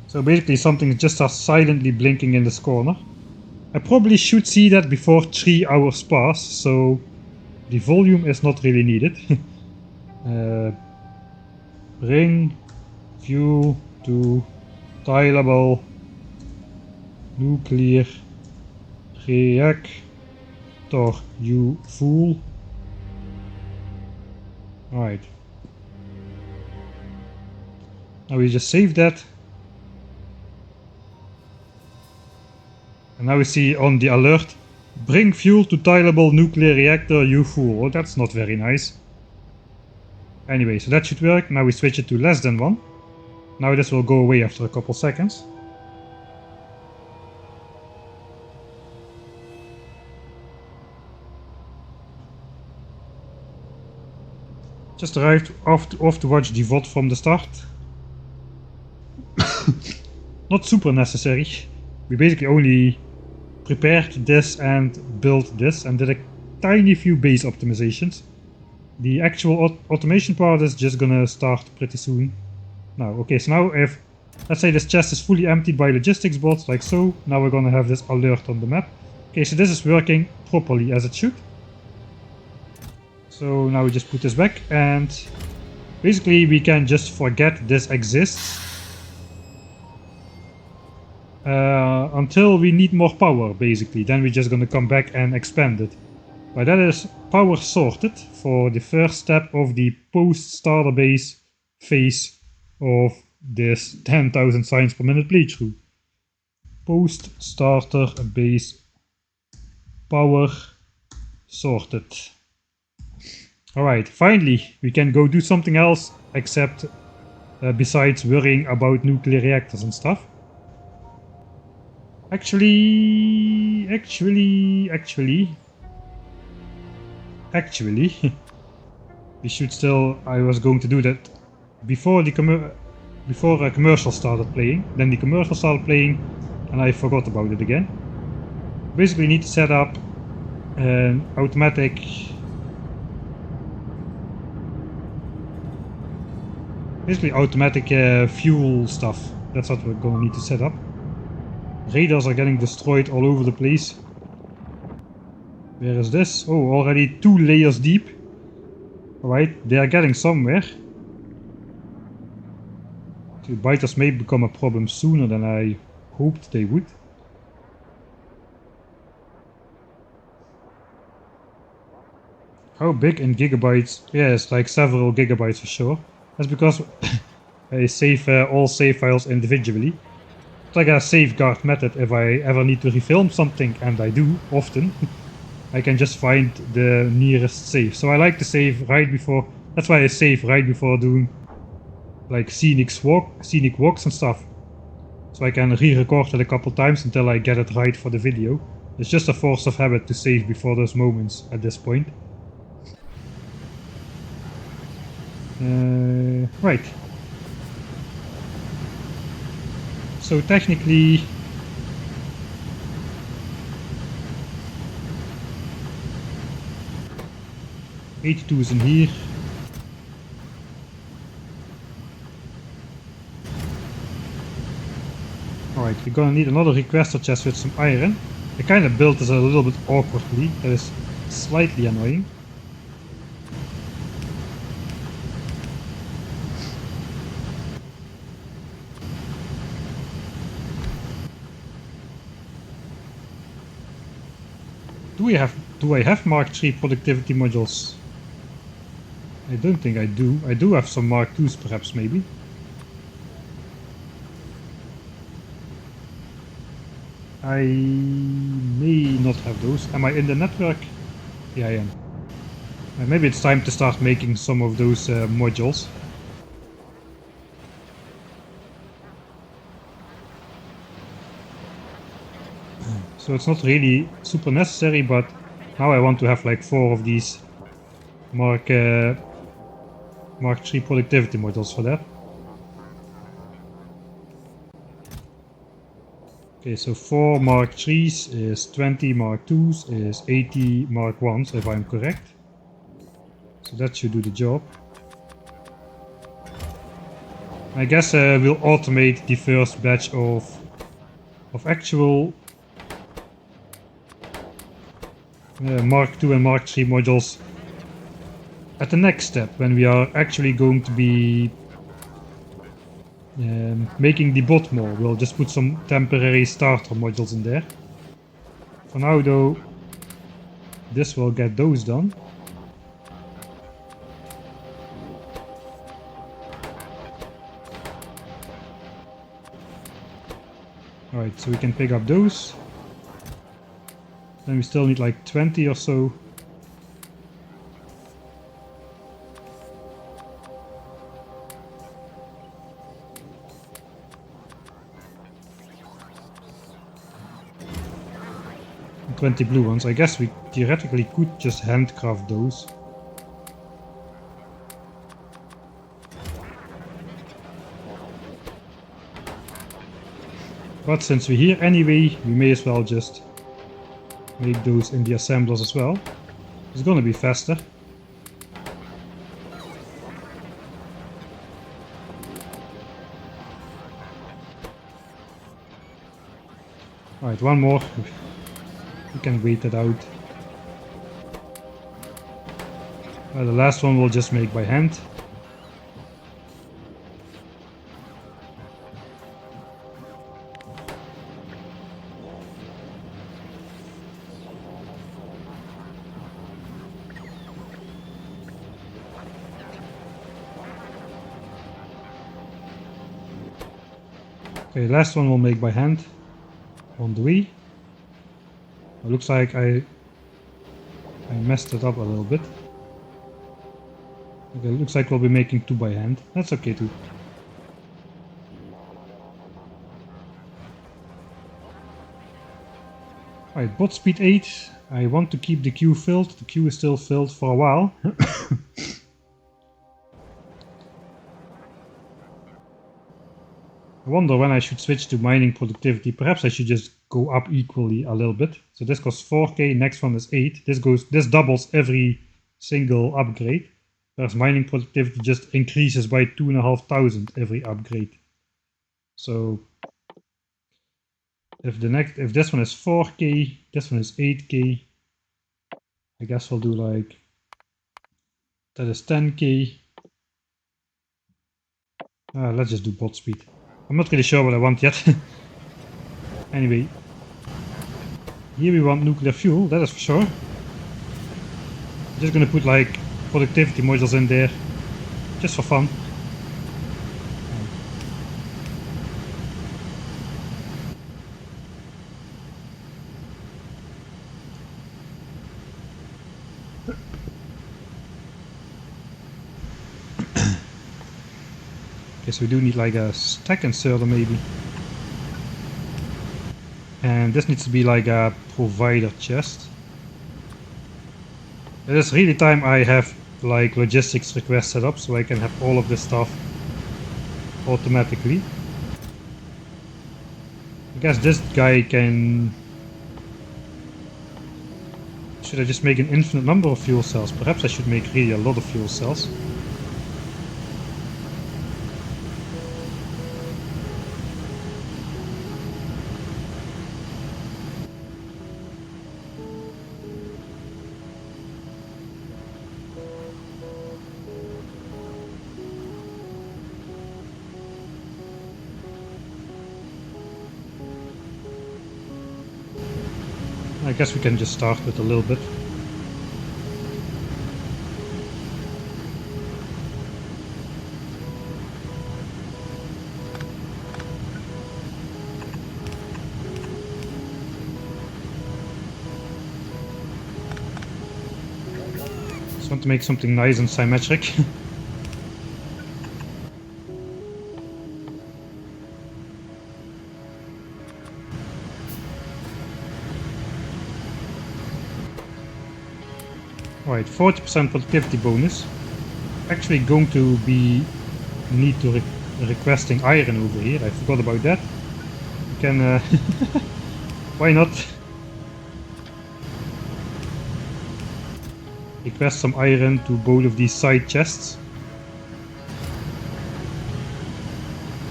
So basically something just starts silently blinking in this corner. I probably should see that before 3 hours pass, so the volume is not really needed. Bring fuel to tileable nuclear reactor, you fool. Alright. Now we just save that. And now we see on the alert, bring fuel to tileable nuclear reactor, you fool. Oh, that's not very nice. Anyway, so that should work. Now we switch it to less than 1. Now this will go away after a couple seconds. Just arrived off to watch the VOD from the start. Not super necessary. We basically only prepared this and built this and did a tiny few base optimizations. The actual automation part is just gonna start pretty soon. Now, okay, so now if, let's say this chest is fully emptied by logistics bots, like so, now we're gonna have this alert on the map. Okay, so this is working properly as it should. So now we just put this back, and basically we can just forget this exists until we need more power, basically. Then we're just gonna come back and expand it. But that is power sorted for the first step of the post-starter base phase of this 10,000 signs per minute playthrough. Post-starter base power sorted. Alright, finally we can go do something else except besides worrying about nuclear reactors and stuff. Actually, we should still, I was going to do that before the commercial started playing. Then the commercial started playing and I forgot about it again. Basically need to set up an automatic fuel stuff. That's what we're going to need to set up. Radars are getting destroyed all over the place. Where is this? Oh, already 2 layers deep. Alright, they are getting somewhere. The biters may become a problem sooner than I hoped they would. How big in gigabytes? Yeah, it's like several gigabytes for sure. That's because I save all save files individually. It's like a safeguard method. If I ever need to refilm something, and I do often, I can just find the nearest save. So I like to save right before, that's why I save right before doing like scenic walks and stuff. So I can re-record it a couple times until I get it right for the video. It's just a force of habit to save before those moments at this point. Right. So technically, H2 is in here. Alright, we're gonna need another requester chest with some iron. I kinda built this a little bit awkwardly, that is slightly annoying. Do I have Mark III productivity modules? I don't think I do. I do have some Mark IIs perhaps, maybe. I may not have those. Am I in the network? Yeah, I am. Maybe it's time to start making some of those modules. So it's not really super necessary, but now I want to have like 4 of these Mark III productivity modules for that. Okay, so 4 Mark IIIs is 20 Mark IIs is 80 Mark Is, if I'm correct. So that should do the job. I guess we'll automate the first batch of actual Mark II and Mark III modules at the next step, when we are actually going to be making the bot more. We'll just put some temporary starter modules in there. For now though, this will get those done. Alright, so we can pick up those. Then we still need like 20 or so. And 20 blue ones. I guess we theoretically could just handcraft those. But since we're here anyway, we may as well just make those in the assemblers as well. It's gonna be faster. Alright, one more. We can wait it out. The last one we'll just make by hand. Okay, last one we'll make by hand. On the Wii. It looks like I messed it up a little bit. Okay, it looks like we'll be making 2 by hand. That's okay too. Alright, bot speed 8. I want to keep the queue filled. The queue is still filled for a while. I wonder when I should switch to mining productivity. Perhaps I should just go up equally a little bit. So this costs 4k, next one is 8. This doubles every single upgrade. Whereas mining productivity just increases by 2,500 every upgrade. So if this one is 4k, this one is 8k. I guess we'll do like that is 10k. Let's just do bot speed. I'm not really sure what I want yet. Anyway, here we want nuclear fuel, that is for sure. I'm just gonna put like productivity modules in there, just for fun. Guess we do need like a stack inserter maybe. And this needs to be like a provider chest. It is really time I have like logistics request set up so I can have all of this stuff automatically. I guess this guy can... Should I just make an infinite number of fuel cells? Perhaps I should make really a lot of fuel cells. I guess we can just start with a little bit. Just want to make something nice and symmetric. Alright, 40% productivity bonus. Actually going to be need to requesting iron over here. I forgot about that. You can why not request some iron to both of these side chests.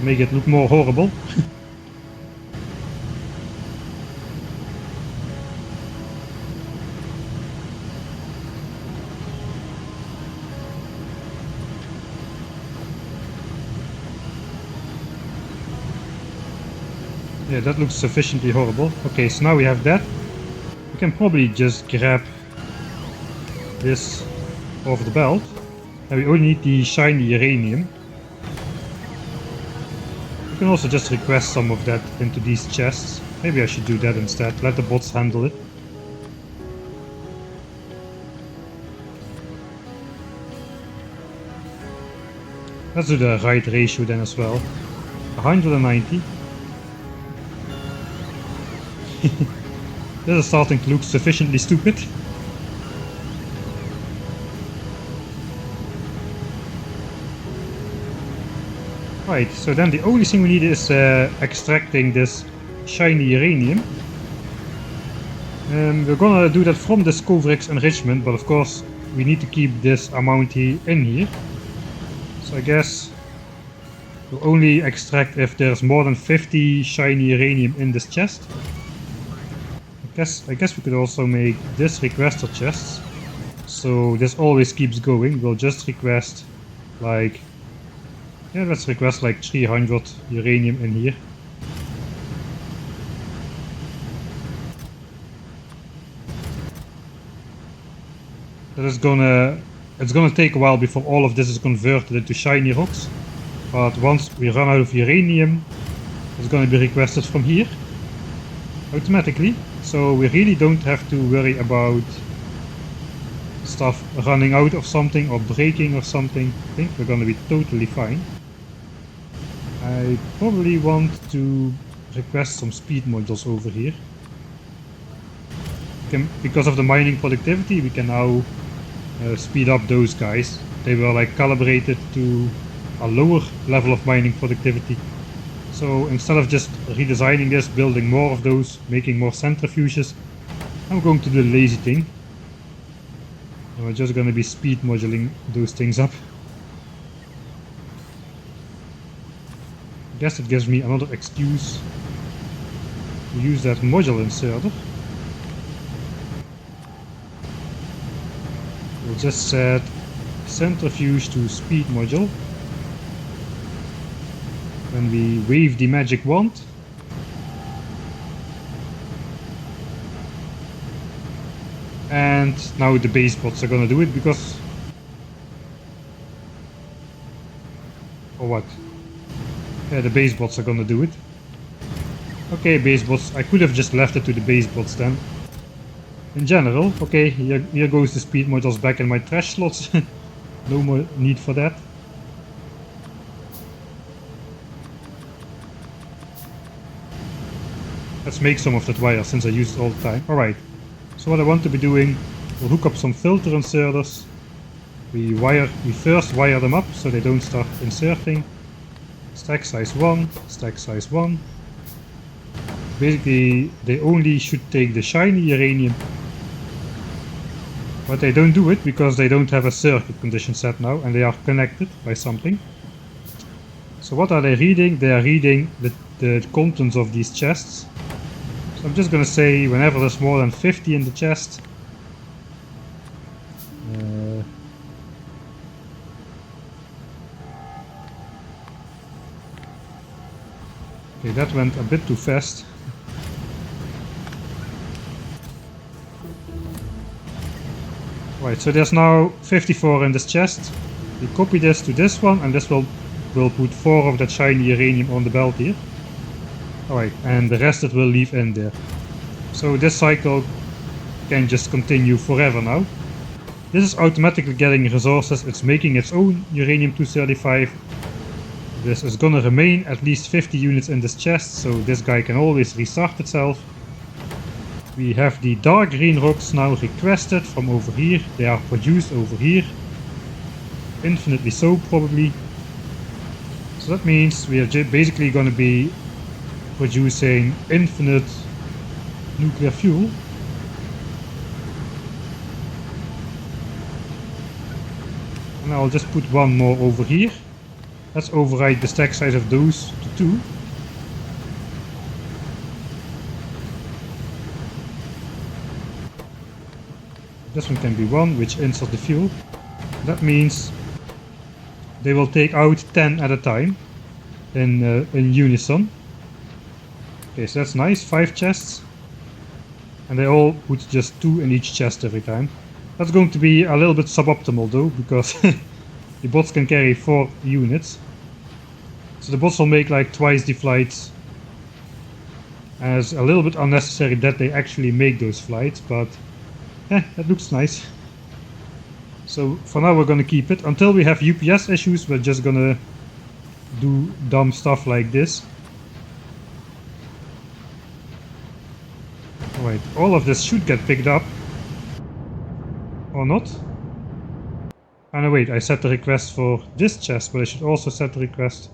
Make it look more horrible. Yeah, that looks sufficiently horrible. Okay, so now we have that. We can probably just grab this off the belt. And we only need the shiny uranium. We can also just request some of that into these chests. Maybe I should do that instead. Let the bots handle it. Let's do the right ratio then as well. 190. This is starting to look sufficiently stupid. Right, so then the only thing we need is extracting this shiny uranium. We're gonna do that from the Scovrix enrichment, but of course we need to keep this amount here in here. So I guess we'll only extract if there's more than 50 shiny uranium in this chest. I guess we could also make this requester chests. So this always keeps going. We'll just request like, yeah, let's request like 300 uranium in here. It's gonna take a while before all of this is converted into shiny rocks. But once we run out of uranium, it's gonna be requested from here automatically. So we really don't have to worry about stuff running out of something or breaking or something. I think we're gonna be totally fine. I probably want to request some speed modules over here. Because of the mining productivity, we can now speed up those guys. They were like calibrated to a lower level of mining productivity. So instead of just redesigning this, building more of those, making more centrifuges, I'm going to do the lazy thing. And we're just going to be speed moduling those things up. I guess it gives me another excuse to use that module inserter. We'll just set centrifuge to speed module. When we wave the magic wand, and now the base bots are gonna do it because, or what? Yeah, the base bots are gonna do it. Okay, base bots. I could have just left it to the base bots then. In general, okay, here goes the speed modules back in my trash slots. No more need for that. Let's make some of that wire since I use it all the time. Alright, so what I want to be doing, we'll hook up some filter inserters. We first wire them up so they don't start inserting. Stack size 1, stack size 1. Basically, they only should take the shiny uranium. But they don't do it because they don't have a circuit condition set now and they are connected by something. So what are they reading? They are reading the contents of these chests. So I'm just gonna say whenever there's more than 50 in the chest, okay, that went a bit too fast. Right, so there's now 54 in this chest. We copy this to this one and this will put 4 of that shiny uranium on the belt here. Alright, and the rest it will leave in there. So this cycle can just continue forever now. This is automatically getting resources, it's making its own uranium-235. This is gonna remain at least 50 units in this chest, so this guy can always restart itself. We have the dark green rocks now requested from over here. They are produced over here. Infinitely so, probably. So that means we are basically going to be producing infinite nuclear fuel. And I'll just put one more over here. Let's override the stack size of those to 2. This one can be 1, which inserts the fuel. That means they will take out 10 at a time in unison. Okay, so that's nice, 5 chests. And they all put just 2 in each chest every time. That's going to be a little bit suboptimal though, because the bots can carry 4 units. So the bots will make like twice the flights. And it's a little bit unnecessary that they actually make those flights, but that looks nice. So for now we're gonna keep it. Until we have UPS issues, we're just gonna do dumb stuff like this. Alright, all of this should get picked up. Or not. Oh no, wait, I set the request for this chest, but I should also set the request.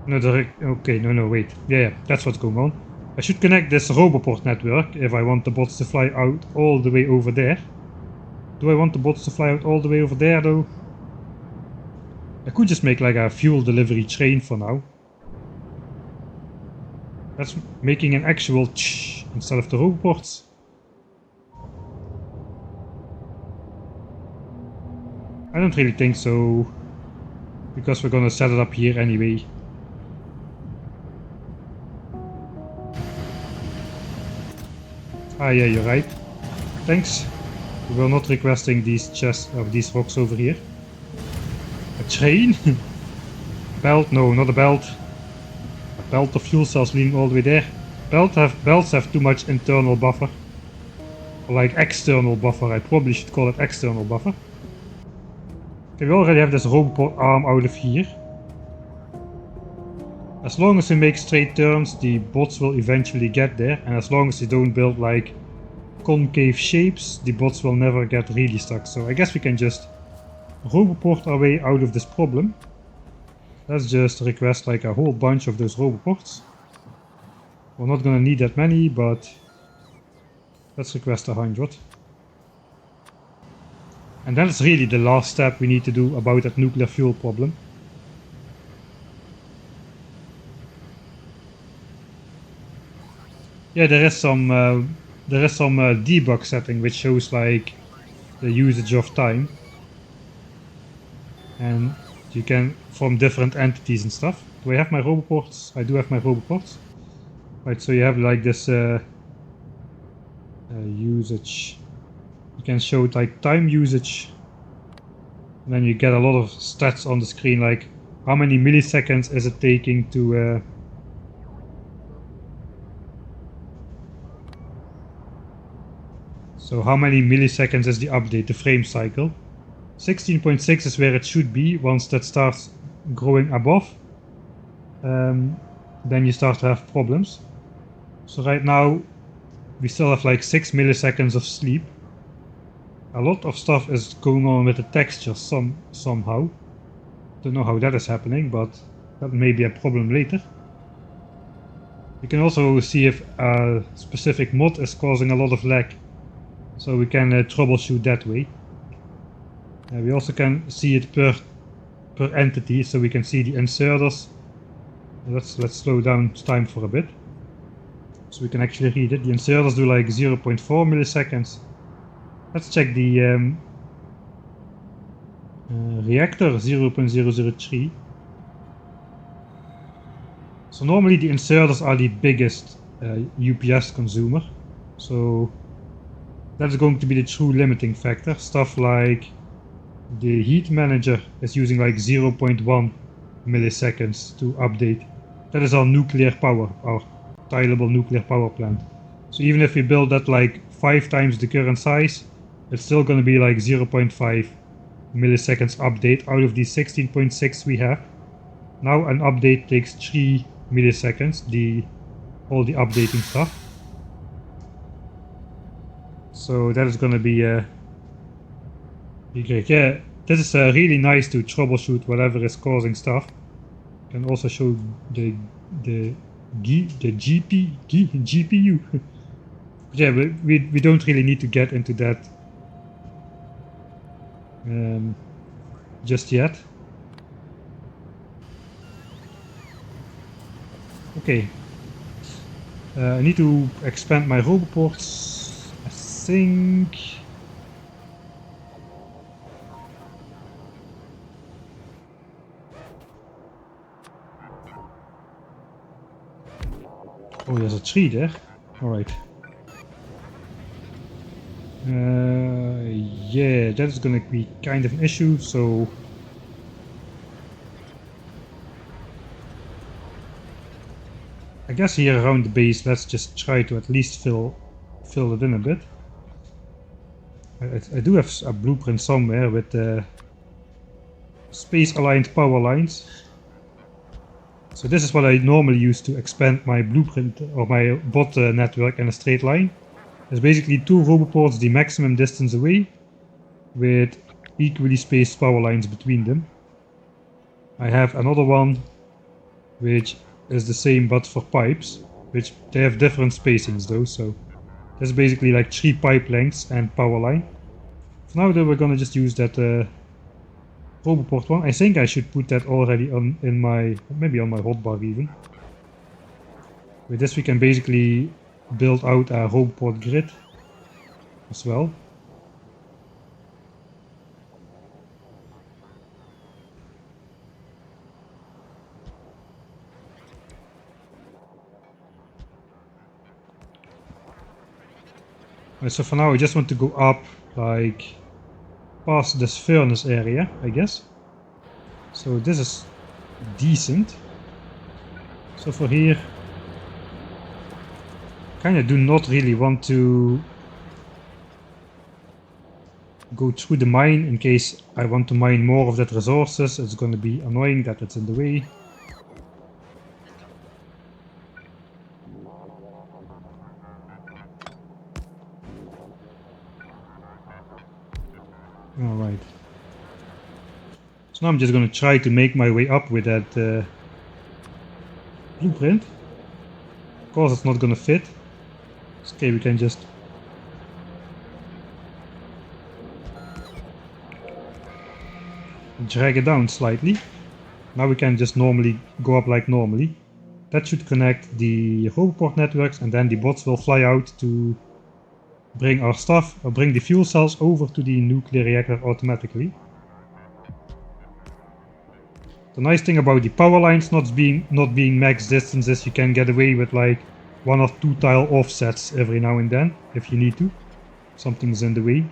No, okay, no, wait. Yeah, that's what's going on. I should connect this Roboport network if I want the bots to fly out all the way over there. Do I want the bots to fly out all the way over there though? I could just make like a fuel delivery train for now. That's making an actual ch instead of the roboports. I don't really think so, because we're gonna set it up here anyway. Ah yeah, you're right. Thanks. We were not requesting these chests of these rocks over here. A train? Belt? No, not a belt. A belt of fuel cells leading all the way there. Belts have too much internal buffer. Or like external buffer, I probably should call it external buffer. Okay, we already have this roboport arm out of here. As long as we make straight turns, the bots will eventually get there, and as long as they don't build like concave shapes, the bots will never get really stuck. So I guess we can just roboport our way out of this problem. Let's just request like a whole bunch of those roboports. We're not gonna need that many, but let's request 100. And that's really the last step we need to do about that nuclear fuel problem. Yeah, there is some debug setting which shows like the usage of time, and you can from different entities and stuff. Do I have my roboports? I do have my roboports. Right, so you have like this usage. You can show like time usage, and then you get a lot of stats on the screen, like how many milliseconds is it taking to so how many milliseconds is the update, the frame cycle. 16.6 is where it should be. Once that starts growing above, then you start to have problems. So right now we still have like 6 milliseconds of sleep. A lot of stuff is going on with the texture somehow. Don't know how that is happening, but that may be a problem later. You can also see if a specific mod is causing a lot of lag, so we can troubleshoot that way. We also can see it per entity, so we can see the inserters. Let's slow down time for a bit, so we can actually read it. The inserters do like 0.4 milliseconds. Let's check the reactor, 0.003. So normally the inserters are the biggest UPS consumer, so that's going to be the true limiting factor. Stuff like the heat manager is using like 0.1 milliseconds to update. That is our nuclear power, our tileable nuclear power plant. So even if we build that like 5 times the current size, it's still going to be like 0.5 milliseconds update out of the 16.6 we have. Now an update takes 3 milliseconds, all the updating stuff. So that is going to be great. Yeah, this is really nice to troubleshoot whatever is causing stuff. You can also show the GPU. Yeah, we don't really need to get into that just yet. Okay, I need to expand my roboports, I think. Oh, there's a tree there. Alright. Yeah, that's gonna be kind of an issue, so I guess here around the base, let's just try to at least fill it in a bit. I do have a blueprint somewhere with space-aligned power lines. So this is what I normally use to expand my blueprint or my bot network in a straight line. There's basically 2 roboports the maximum distance away, with equally spaced power lines between them. I have another one which is the same but for pipes, which they have different spacings though, so there's basically like 3 pipe lengths and power line. For now though, we're gonna just use that roboport one. I think I should put that already on maybe on my hotbar even. With this we can basically build out our home port grid as well. So for now I just want to go up like past this furnace area, I guess. So this is decent. So for here, kinda do not really want to go through the mine in case I want to mine more of that resources. It's gonna be annoying that it's in the way. Alright. So now I'm just gonna try to make my way up with that blueprint. Of course it's not gonna fit. It's okay, we can just drag it down slightly. Now we can just normally go up like normally. That should connect the roboport networks, and then the bots will fly out to bring our stuff or bring the fuel cells over to the nuclear reactor automatically. The nice thing about the power lines not being max distance is you can get away with like 1 or 2 tile offsets every now and then if you need to. Something's in the way.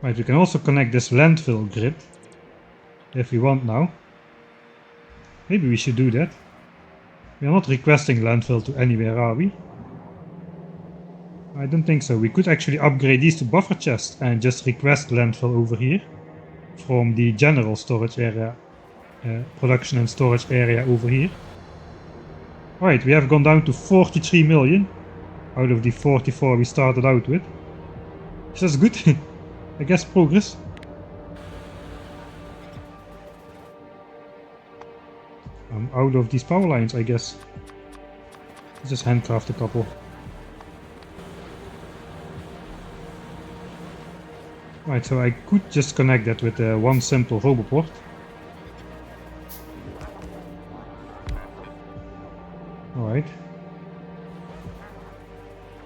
Right, we can also connect this landfill grid if we want now. Maybe we should do that. We are not requesting landfill to anywhere, are we? I don't think so. We could actually upgrade these to buffer chests and just request landfill over here from the general storage area, production and storage area over here. Right, we have gone down to 43 million out of the 44 we started out with. So that's good. I guess progress. I'm out of these power lines, I guess. Let's just handcraft a couple. Right, so I could just connect that with one simple roboport. Alright.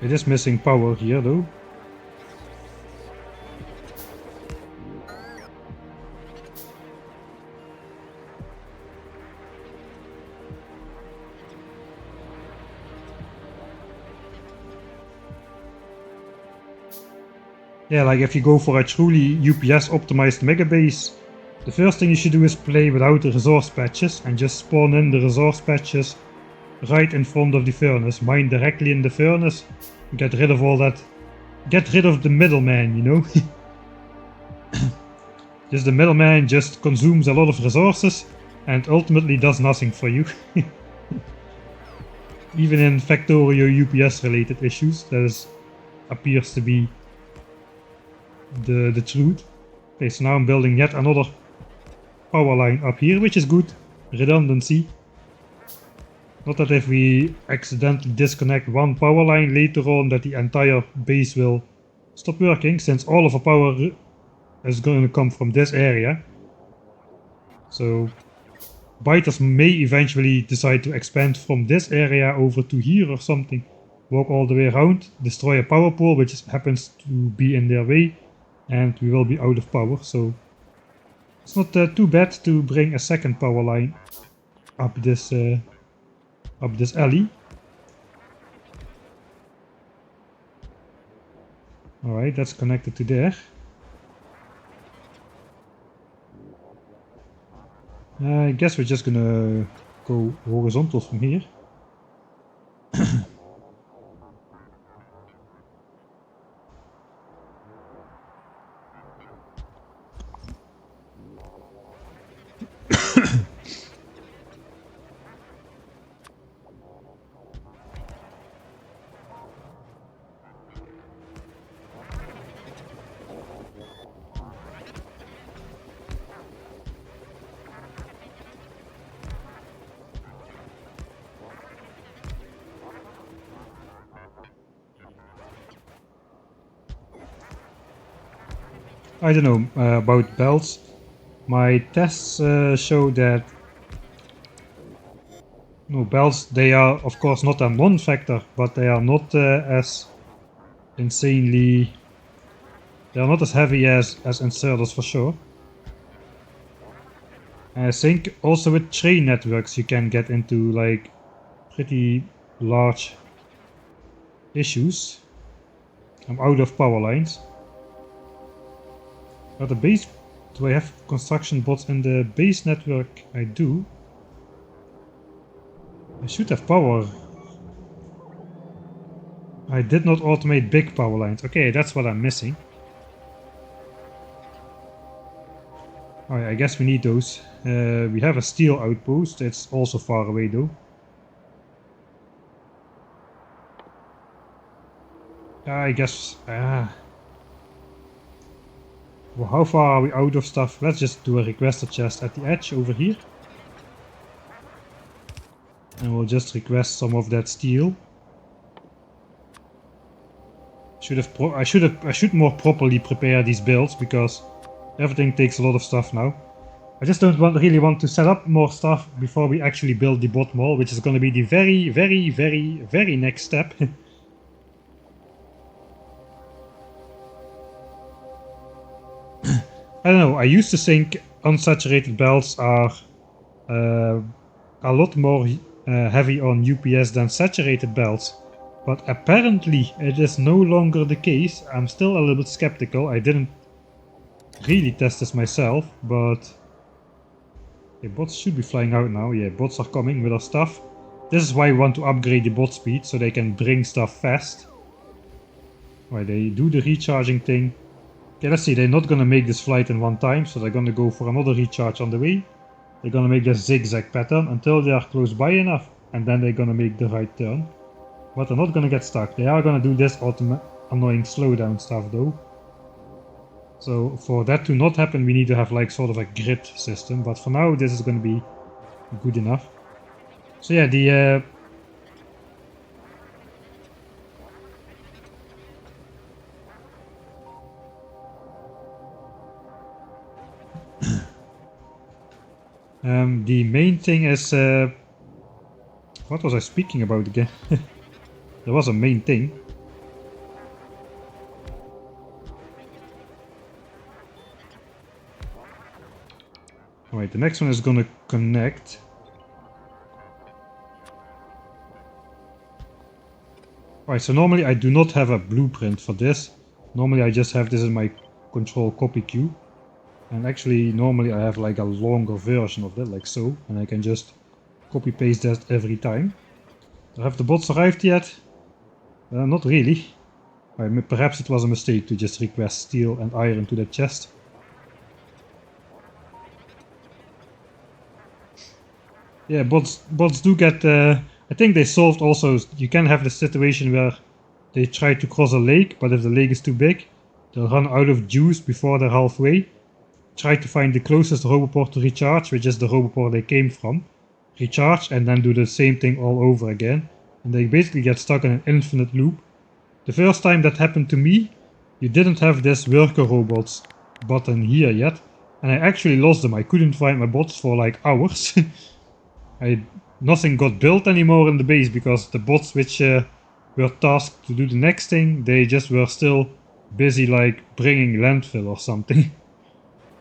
It is missing power here though. Yeah, like if you go for a truly UPS optimized megabase, the first thing you should do is play without the resource patches and just spawn in the resource patches right in front of the furnace, mine directly in the furnace, get rid of all that, get rid of the middleman, you know? Just the middleman just consumes a lot of resources and ultimately does nothing for you. Even in Factorio UPS related issues, that appears to be the truth. Okay, so now I'm building yet another power line up here, which is good. Redundancy. Not that if we accidentally disconnect one power line later on that the entire base will stop working, since all of our power is going to come from this area. So biters may eventually decide to expand from this area over to here or something. Walk all the way around, destroy a power pole which happens to be in their way, and we will be out of power. So it's not too bad to bring a second power line up this alley. Alright, that's connected to there. I guess we're just gonna go horizontal from here. I don't know about belts. My tests show that no belts, they are of course not a non-factor, but they are not as insanely, they are not as heavy as inserters for sure. I think also with train networks you can get into like pretty large issues. I'm out of power lines. At the base, do I have construction bots in the base network? I do. I should have power. I did not automate big power lines. Okay, that's what I'm missing. Alright, I guess we need those. We have a steel outpost. It's also far away though. I guess... well, how far are we out of stuff? Let's just do a requester chest at the edge over here. And we'll just request some of that steel. I should more properly prepare these builds because everything takes a lot of stuff now. I just don't really want to set up more stuff before we actually build the bot mall, which is going to be the very next step. I don't know, I used to think unsaturated belts are a lot more heavy on UPS than saturated belts. But apparently it is no longer the case. I'm still a little bit skeptical. I didn't really test this myself, but... okay, bots should be flying out now. Yeah, bots are coming with our stuff. This is why we want to upgrade the bot speed, so they can bring stuff fast. Right, they do the recharging thing. Okay, let's see, they're not gonna make this flight in one time, so they're gonna go for another recharge on the way. They're gonna make this zigzag pattern until they are close by enough, and then they're gonna make the right turn. But they're not gonna get stuck. They are gonna do this annoying slowdown stuff though. So for that to not happen, we need to have like sort of a grid system. But for now, this is gonna be good enough. So yeah, the the main thing is what was I speaking about again? There was a main thing. Alright, the next one is gonna connect. Alright, so normally I do not have a blueprint for this. Normally I just have this in my control copy queue. And actually normally I have like a longer version of that, like so. And I can just copy paste that every time. Have the bots arrived yet? Not really. Perhaps it was a mistake to just request steel and iron to that chest. Yeah, bots do get... I think they solved also... you can have the situation where they try to cross a lake, but if the lake is too big, they'll run out of juice before they're halfway. Try to find the closest roboport to recharge, which is the roboport they came from. Recharge and then do the same thing all over again. And they basically get stuck in an infinite loop. The first time that happened to me, you didn't have this worker robots button here yet. And I actually lost them. I couldn't find my bots for like hours. Nothing got built anymore in the base because the bots which were tasked to do the next thing, they just were still busy like bringing landfill or something.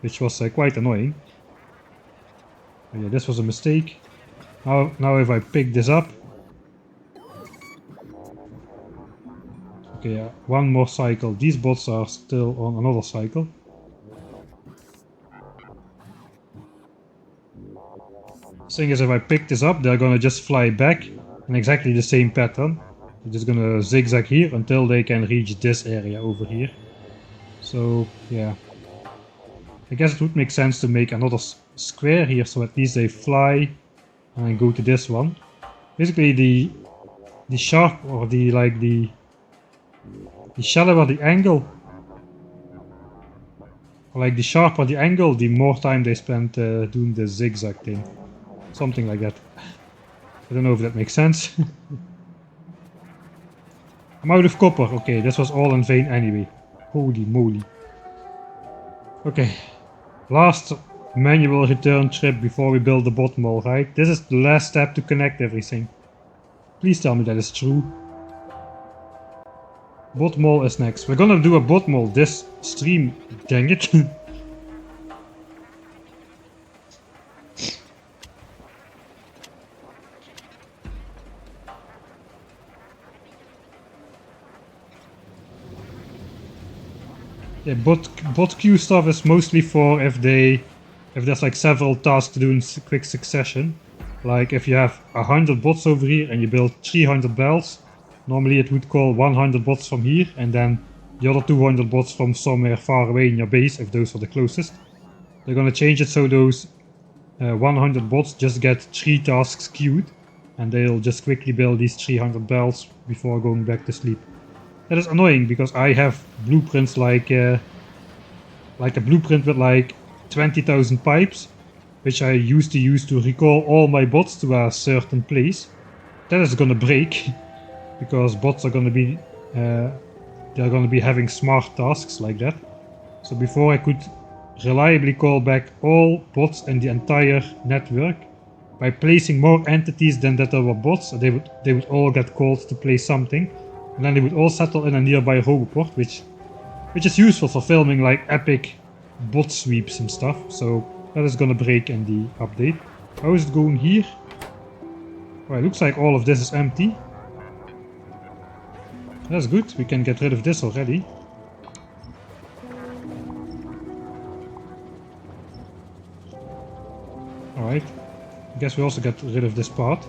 Which was quite annoying. But yeah, this was a mistake. Now if I pick this up... okay, one more cycle. These bots are still on another cycle. Thing is, if I pick this up, they're gonna just fly back in exactly the same pattern. They're just gonna zigzag here until they can reach this area over here. So, yeah. I guess it would make sense to make another square here, so at least they fly and go to this one. Basically, the sharp or the shallower the angle, or like the sharper the angle, the more time they spend doing the zigzag thing. Something like that. I don't know if that makes sense. I'm out of copper. Okay, this was all in vain anyway. Holy moly. Okay, last manual return trip before we build the bot mall, right? This is the last step to connect everything. Please tell me that is true. Bot mall is next. We're gonna do a bot mall this stream, dang it. Yeah, bot queue stuff is mostly for if there's like several tasks to do in quick succession. Like if you have 100 bots over here and you build 300 bells, normally it would call 100 bots from here and then the other 200 bots from somewhere far away in your base, if those are the closest. They're gonna change it so those 100 bots just get 3 tasks queued and they'll just quickly build these 300 bells before going back to sleep. That is annoying because I have blueprints like a blueprint with like 20,000 pipes, which I used to use to recall all my bots to a certain place. That is gonna break because bots are gonna be they're gonna be having smart tasks like that. So before I could reliably call back all bots in the entire network by placing more entities than that there were bots, they would all get called to place something. And then they would all settle in a nearby roboport, which is useful for filming like epic bot sweeps and stuff. So that is gonna break in the update. How is it going here? Oh, it looks like all of this is empty. That's good, we can get rid of this already. Alright, I guess we also get rid of this part.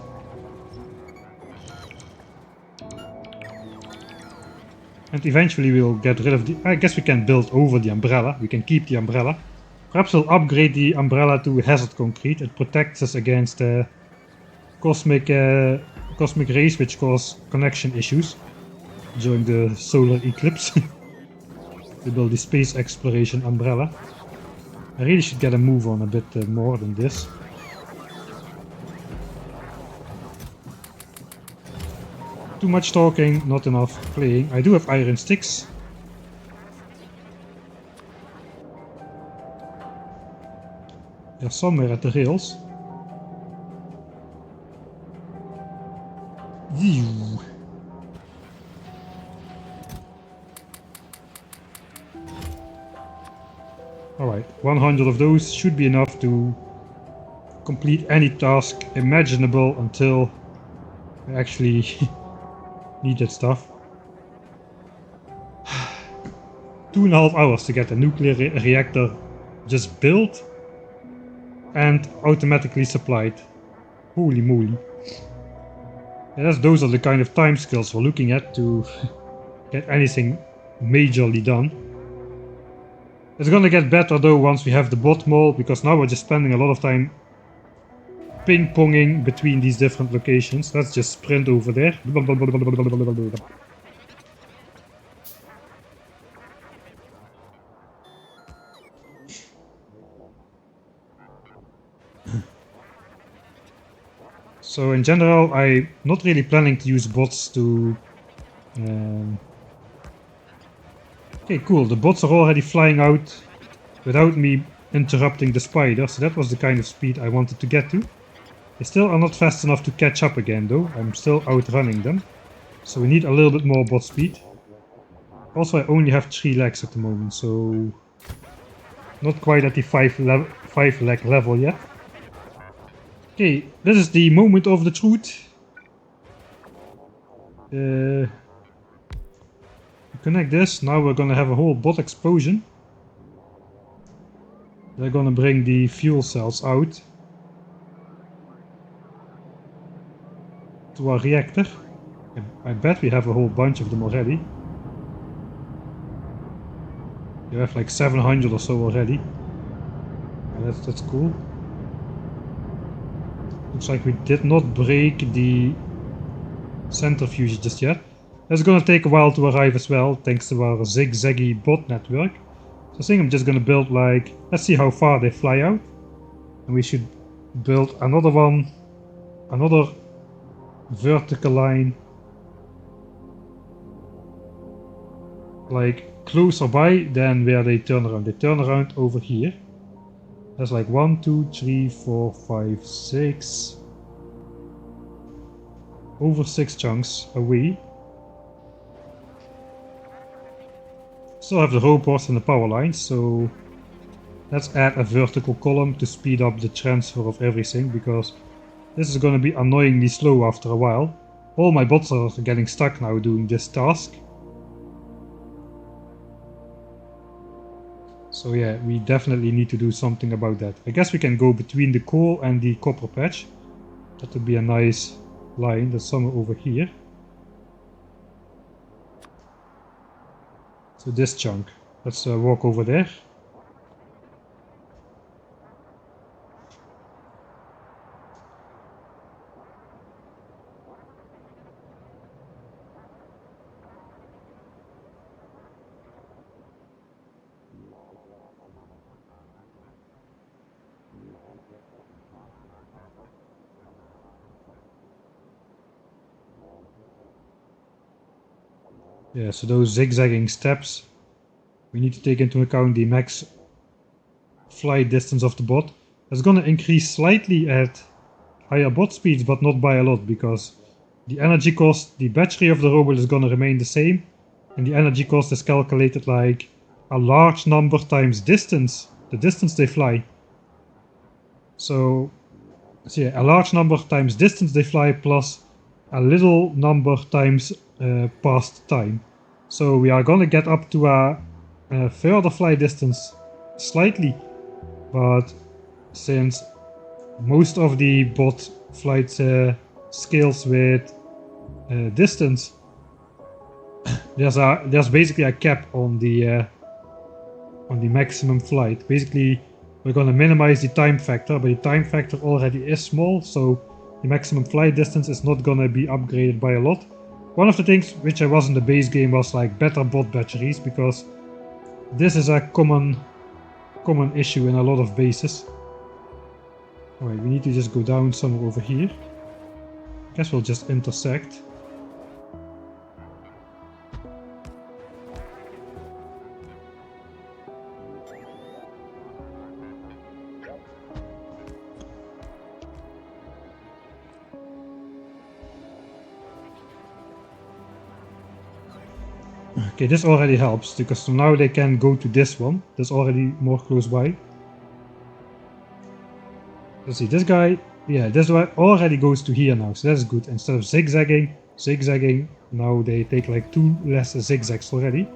And eventually we'll get rid of the... I guess we can build over the umbrella. We can keep the umbrella. Perhaps we'll upgrade the umbrella to hazard concrete. It protects us against cosmic rays which cause connection issues during the solar eclipse. We build the space exploration umbrella. I really should get a move on a bit more than this. Too much talking, not enough playing. I do have iron sticks. They're somewhere at the rails. Alright, 100 of those should be enough to complete any task imaginable until I actually need that stuff. 2.5 hours to get a nuclear reactor just built and automatically supplied. Holy moly. Yeah, those are the kind of time scales we're looking at to get anything majorly done. It's gonna get better though once we have the bot mall, because now we're just spending a lot of time ping-ponging between these different locations. Let's just sprint over there. So in general, I'm not really planning to use bots to... Okay, cool. The bots are already flying out without me interrupting the spider, so that was the kind of speed I wanted to get to. They still are not fast enough to catch up again though. I'm still outrunning them. So we need a little bit more bot speed. Also, I only have 3 legs at the moment, so... not quite at the 5 leg level yet. Okay, this is the moment of the truth. Connect this. Now we're gonna have a whole bot explosion. They're gonna bring the fuel cells out to our reactor. I bet we have a whole bunch of them already. You have like 700 or so already. Yeah, that's cool. Looks like we did not break the centrifuge just yet. That's gonna take a while to arrive as well, thanks to our zigzaggy bot network. So I think I'm just gonna build like... let's see how far they fly out. And we should build another one. Another vertical line. Like closer by than where they turn around. They turn around over here. There's like 1, 2, 3, 4, 5, 6. Over 6 chunks away. Still have the robots and the power lines, so let's add a vertical column to speed up the transfer of everything, because this is going to be annoyingly slow after a while. All my bots are getting stuck now doing this task. So yeah, we definitely need to do something about that. I guess we can go between the coal and the copper patch. That would be a nice line. That's somewhere over here. So this chunk. Let's walk over there. Yeah, so those zigzagging steps, we need to take into account the max flight distance of the bot. It's gonna increase slightly at higher bot speeds, but not by a lot, because the energy cost, the battery of the robot is gonna remain the same, and the energy cost is calculated like a large number times distance, the distance they fly. So yeah, a large number times distance they fly plus a little number times past time. So we are gonna get up to a further flight distance slightly, but since most of the bot flight scales with distance, there's basically a cap on the maximum flight. Basically, we're gonna minimize the time factor, but the time factor already is small, so the maximum flight distance is not gonna be upgraded by a lot. One of the things which I was in the base game was like better bot batteries, because this is a common issue in a lot of bases. Alright, we need to just go down somewhere over here. Guess we'll just intersect. Okay, this already helps, because so now they can go to this one. That's already more close by. Let's see, this guy, yeah, this guy already goes to here now, so that's good. Instead of zigzagging, now they take like 2 less zigzags already.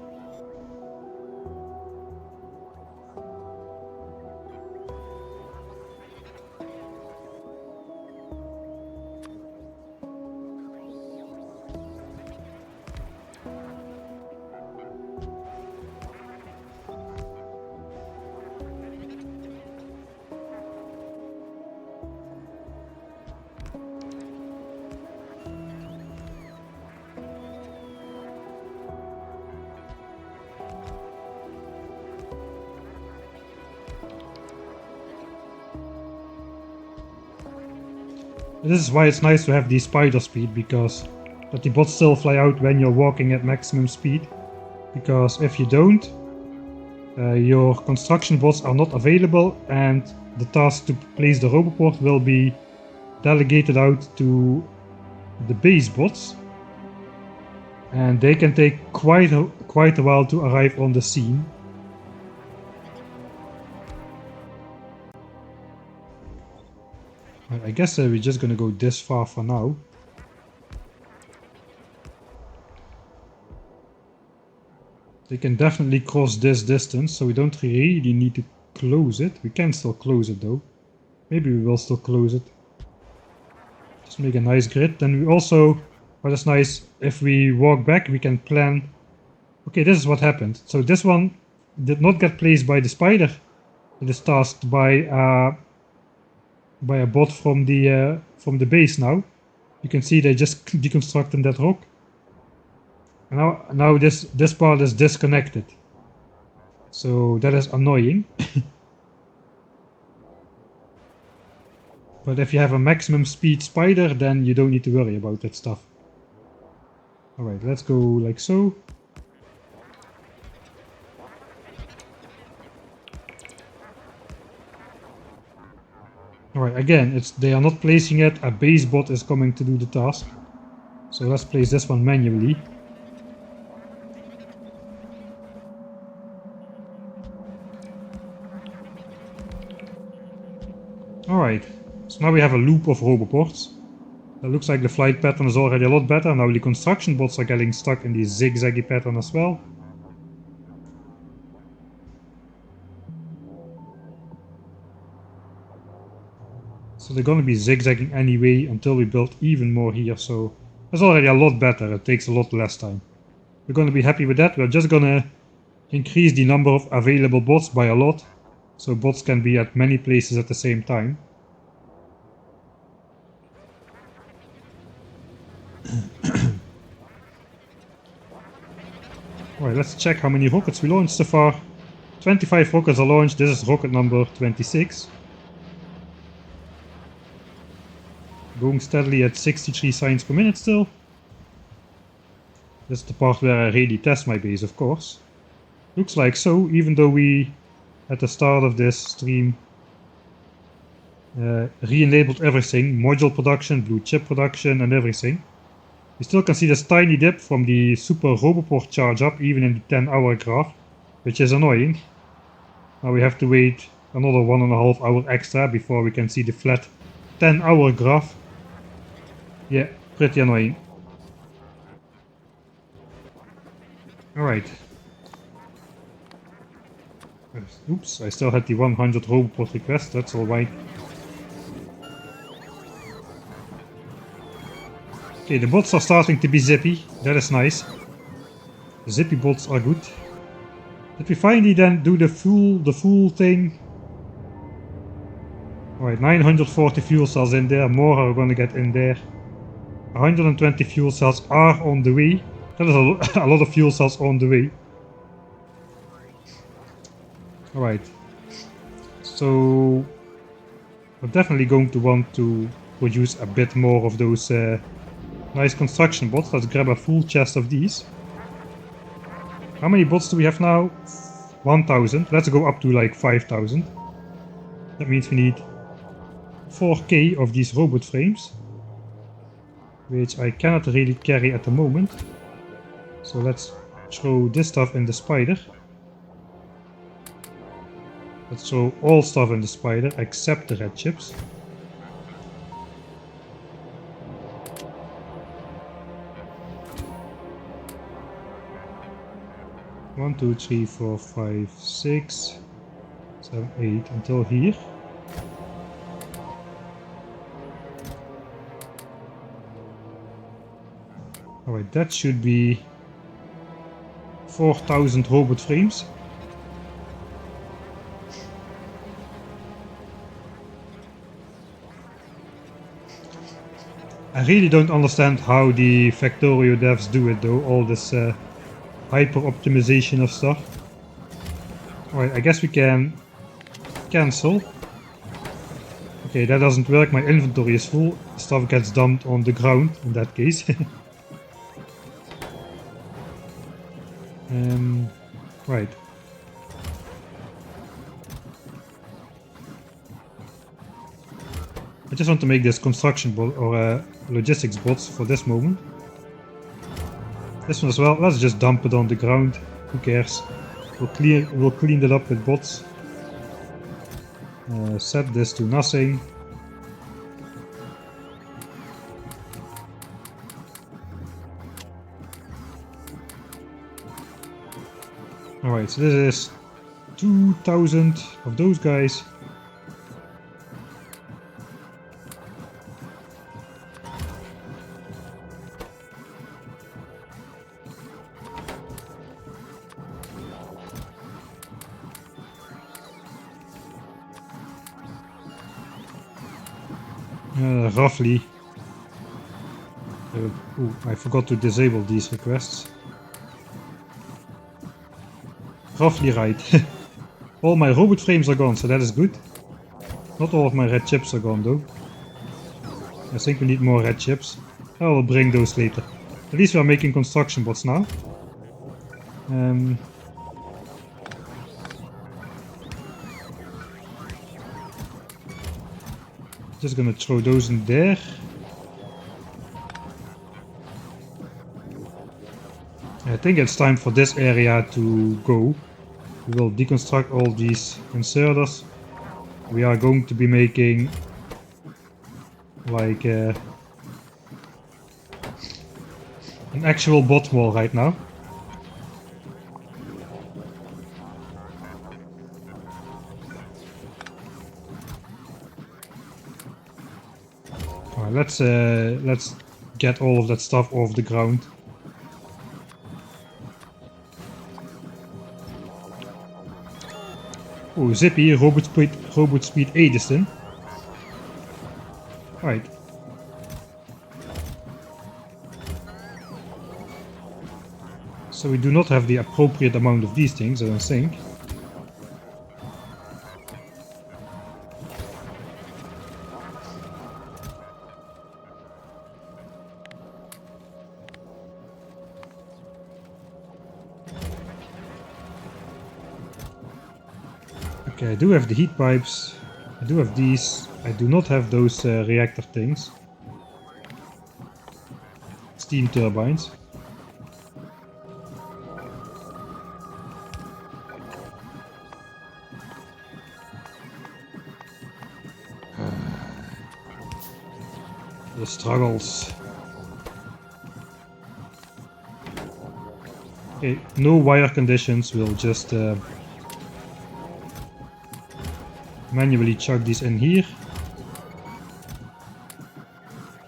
This is why it's nice to have the spider speed, because that the bots still fly out when you're walking at maximum speed. Because if you don't, your construction bots are not available, and the task to place the roboport will be delegated out to the base bots, and they can take quite a while to arrive on the scene. I guess we're just gonna go this far for now. They can definitely cross this distance, so we don't really need to close it. We can still close it though. Maybe we will still close it. Just make a nice grid. Then we also, what is nice, if we walk back, we can plan. Okay, this is what happened. So this one did not get placed by the spider. It is tasked by a bot from the base now. You can see they just deconstructed that rock. And now this part is disconnected. So that is annoying. But if you have a maximum speed spider, then you don't need to worry about that stuff. Alright, let's go like so. Alright, again, they are not placing it, a base bot is coming to do the task. So let's place this one manually. Alright, so now we have a loop of roboports. It looks like the flight pattern is already a lot better. Now the construction bots are getting stuck in the zigzaggy pattern as well. So they're gonna be zigzagging anyway until we build even more here, so that's already a lot better, it takes a lot less time. We're gonna be happy with that. We're just gonna increase the number of available bots by a lot, so bots can be at many places at the same time. Alright, let's check how many rockets we launched so far. 25 rockets are launched, this is rocket number 26. Going steadily at 63 signs per minute still. This is the part where I really test my base, of course. Looks like so, even though we, at the start of this stream, re-enabled everything, module production, blue chip production and everything. You still can see this tiny dip from the super roboport charge up, even in the 10-hour graph, which is annoying. Now we have to wait another 1.5 hours extra before we can see the flat 10-hour graph. Yeah, pretty annoying. Alright. Oops, I still had the 100 roboport request, that's alright. Okay, the bots are starting to be zippy, that is nice. The zippy bots are good. Did we finally then do the full thing? Alright, 940 fuel cells in there, more are gonna get in there. 120 fuel cells are on the way. That is a lot of fuel cells on the way. Alright. So we're definitely going to want to produce a bit more of those nice construction bots. Let's grab a full chest of these. How many bots do we have now? 1000. Let's go up to like 5000. That means we need 4k of these robot frames, which I cannot really carry at the moment. So let's throw this stuff in the spider. Let's throw all stuff in the spider except the red chips. One, two, three, four, 5, 6, 7, 8 until here. Alright, that should be 4000 robot frames. I really don't understand how the Factorio devs do it though, all this hyper optimization of stuff. Alright, I guess we can cancel. Okay, that doesn't work, my inventory is full, stuff gets dumped on the ground in that case. Right. I just want to make this construction bot or logistics bots for this moment. This one as well, let's just dump it on the ground, who cares. We'll clean it up with bots. Set this to nothing. Alright, so this is 2000 of those guys. Roughly. Ooh, I forgot to disable these requests. Roughly right. All my robot frames are gone, so that is good. Not all of my red chips are gone though. I think we need more red chips. I will bring those later. At least we are making construction bots now. Just gonna throw those in there. I think it's time for this area to go. We will deconstruct all these inserters. We are going to be making like an actual bot wall right now. Alright, let's get all of that stuff off the ground. Oh, zippy, robot speed 8 is in. Right. So we do not have the appropriate amount of these things, I don't think. Okay, I do have the heat pipes. I do have these. I do not have those reactor things. Steam turbines. The struggles. Okay, no wire conditions. We'll just manually chuck these in here.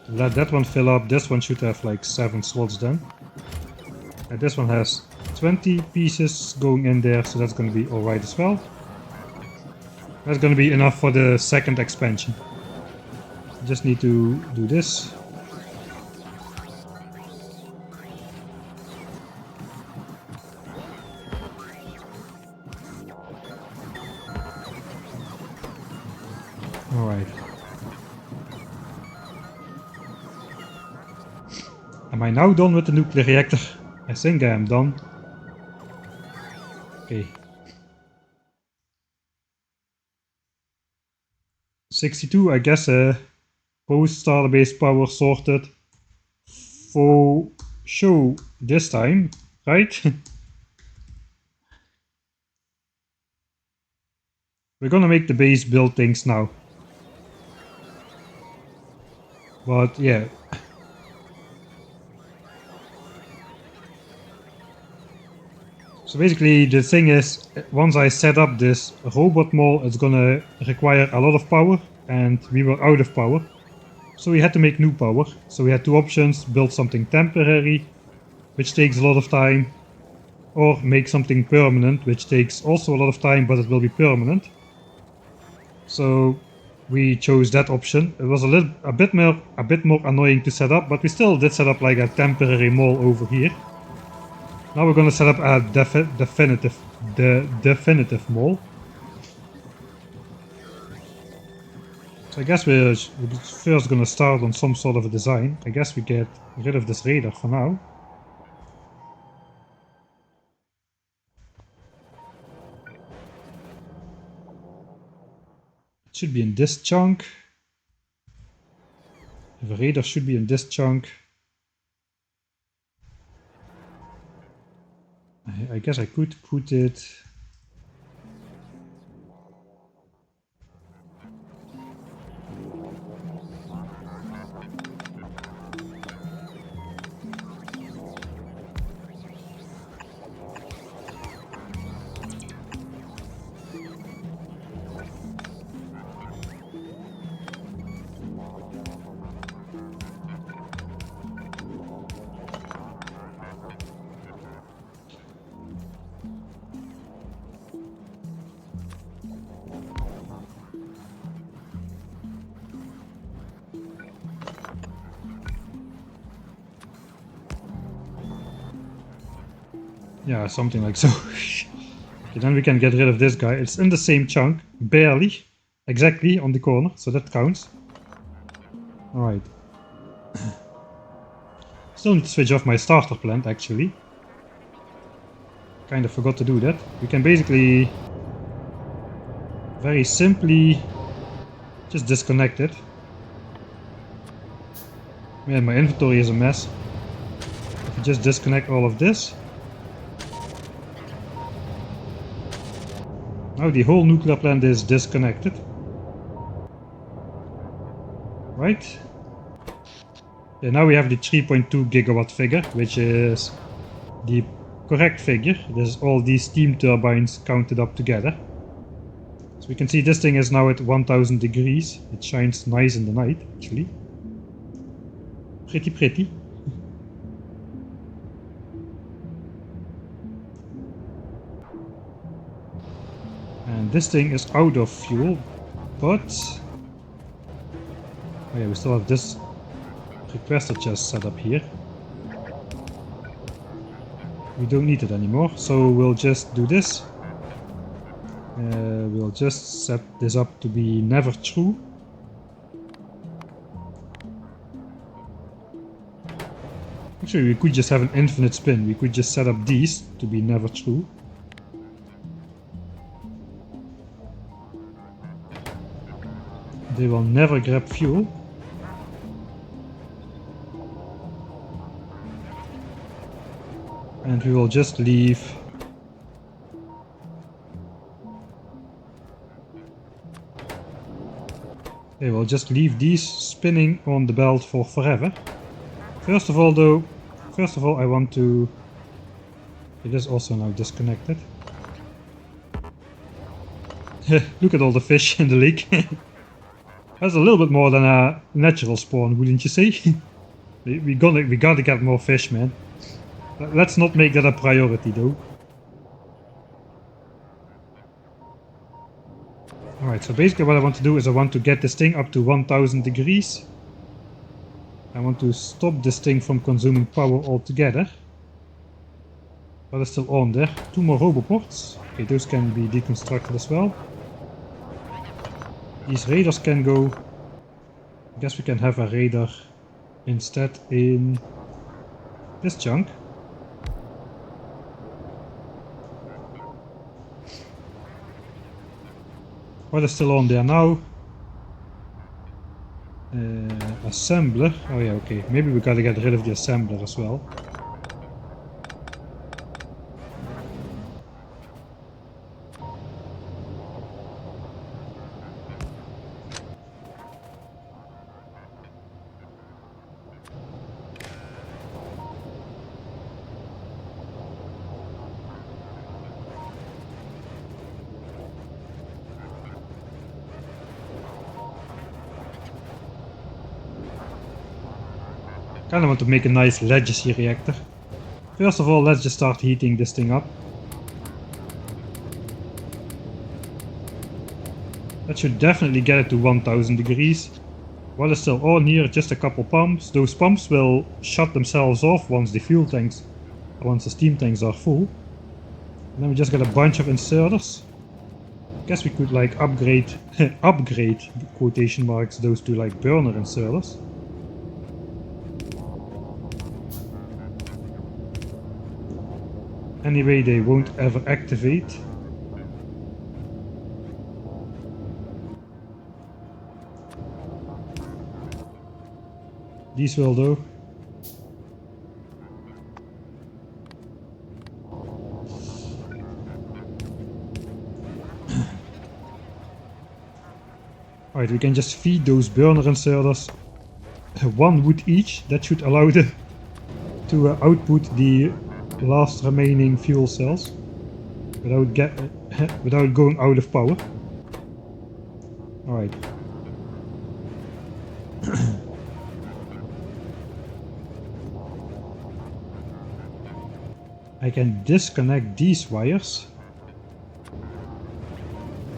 Let that one fill up. This one should have like 7 slots then. And this one has 20 pieces going in there, so that's going to be alright as well. That's going to be enough for the second expansion. Just need to do this. Alright. Am I now done with the nuclear reactor? I think I am done. Okay. 62, I guess, post starter base power sorted for show this time, right? We're gonna make the base build things now. But yeah. So basically the thing is, once I set up this robot mall, it's gonna require a lot of power, and we were out of power. So we had to make new power. So we had two options: build something temporary, which takes a lot of time, or make something permanent, which takes also a lot of time, but it will be permanent. So we chose that option. It was a bit more annoying to set up, but we still did set up like a temporary mall over here. Now we're gonna set up a definitive mall. So I guess we're first gonna start on some sort of a design. I guess we get rid of this radar for now. It should be in this chunk. The radar should be in this chunk. I guess I could put it... Yeah, something like so. Okay, then we can get rid of this guy. It's in the same chunk, barely, exactly on the corner, so that counts. Alright. Still need to switch off my starter plant, actually. Kind of forgot to do that. We can basically very simply just disconnect it. Man, my inventory is a mess. If you just disconnect all of this. Now the whole nuclear plant is disconnected. Right? Yeah, now we have the 3.2 gigawatt figure, which is the correct figure. There's all these steam turbines counted up together. So we can see this thing is now at 1000 degrees. It shines nice in the night, actually. Pretty. And this thing is out of fuel, but... Oh yeah, we still have this requester chest set up here. We don't need it anymore, so we'll just do this. We'll just set this up to be never true. Actually, we could just have an infinite spin. We could just set up these to be never true. They will never grab fuel. And we will just leave we'll just leave these spinning on the belt for forever. First of all I want to... It is also now disconnected. Look at all the fish in the lake. That's a little bit more than a natural spawn, wouldn't you say? we gotta get more fish, man. Let's not make that a priority though. Alright, so basically what I want to do is I want to get this thing up to 1000 degrees. I want to stop this thing from consuming power altogether. But it's still on there. 2 more roboports. Okay, those can be deconstructed as well. These radars can go. I guess we can have a radar instead in this chunk. What is still on there now? Assembler. Oh yeah, okay. Maybe we gotta get rid of the assembler as well. Kinda want to make a nice legacy reactor. First of all, let's just start heating this thing up. That should definitely get it to 1000 degrees. What is still on here? Just a couple pumps. Those pumps will shut themselves off once the fuel tanks, once the steam tanks are full. And then we just got a bunch of inserters. Guess we could like upgrade, quotation marks, those to like burner inserters. Anyway, they won't ever activate. These will though. Alright, we can just feed those burner inserters 1 wood each. That should allow them to output the last remaining fuel cells without going out of power. Alright. I can disconnect these wires.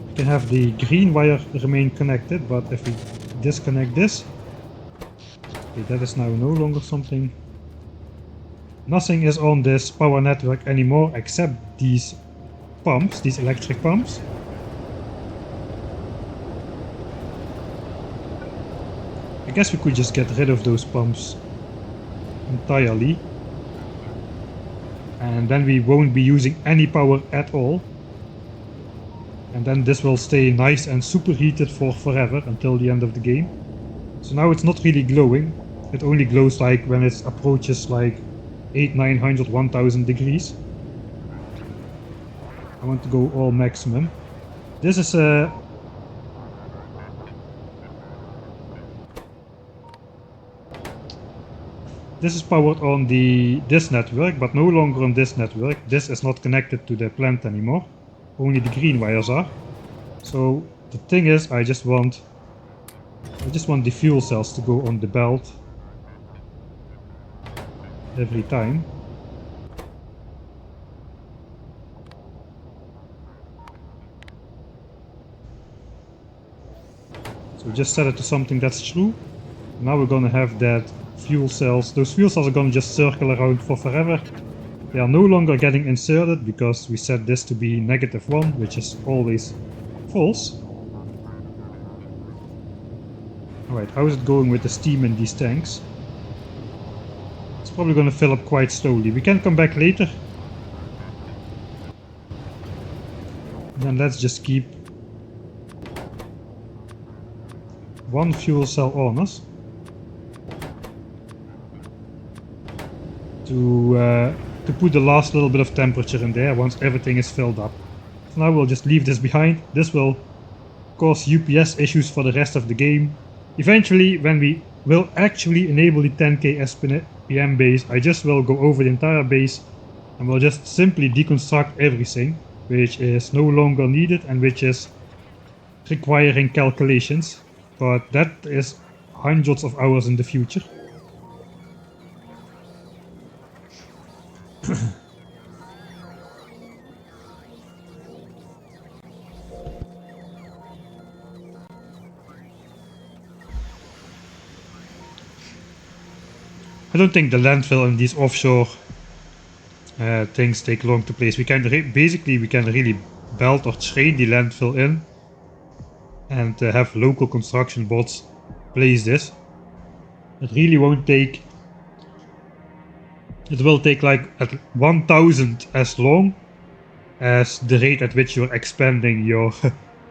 We can have the green wire remain connected, but if we disconnect this, okay, that is now no longer something. Nothing is on this power network anymore except these pumps, these electric pumps. I guess we could just get rid of those pumps entirely. And then we won't be using any power at all. And then this will stay nice and superheated for forever until the end of the game. So now it's not really glowing. It only glows like when it approaches like 800, 900, 1000 degrees. I want to go all maximum. This is a... This is powered on this network, but no longer on this network. This is not connected to the plant anymore. Only the green wires are. So the thing is, I just want the fuel cells to go on the belt every time. So just set it to something that's true. Now we're gonna have that fuel cells. Those fuel cells are gonna just circle around for forever. They are no longer getting inserted because we set this to be -1, which is always false. Alright, how is it going with the steam in these tanks? It's probably gonna fill up quite slowly. We can come back later. Then let's just keep one fuel cell on us to put the last little bit of temperature in there once everything is filled up. So now we'll just leave this behind. This will cause UPS issues for the rest of the game. Eventually, when we will actually enable the 10k SPM base, I just will go over the entire base and we'll just simply deconstruct everything which is no longer needed and which is requiring calculations. But that is hundreds of hours in the future. I don't think the landfill and these offshore things take long to place. We can basically really belt or train the landfill in and have local construction bots place this. It really won't take. It will take like at 1000 as long as the rate at which you're expanding your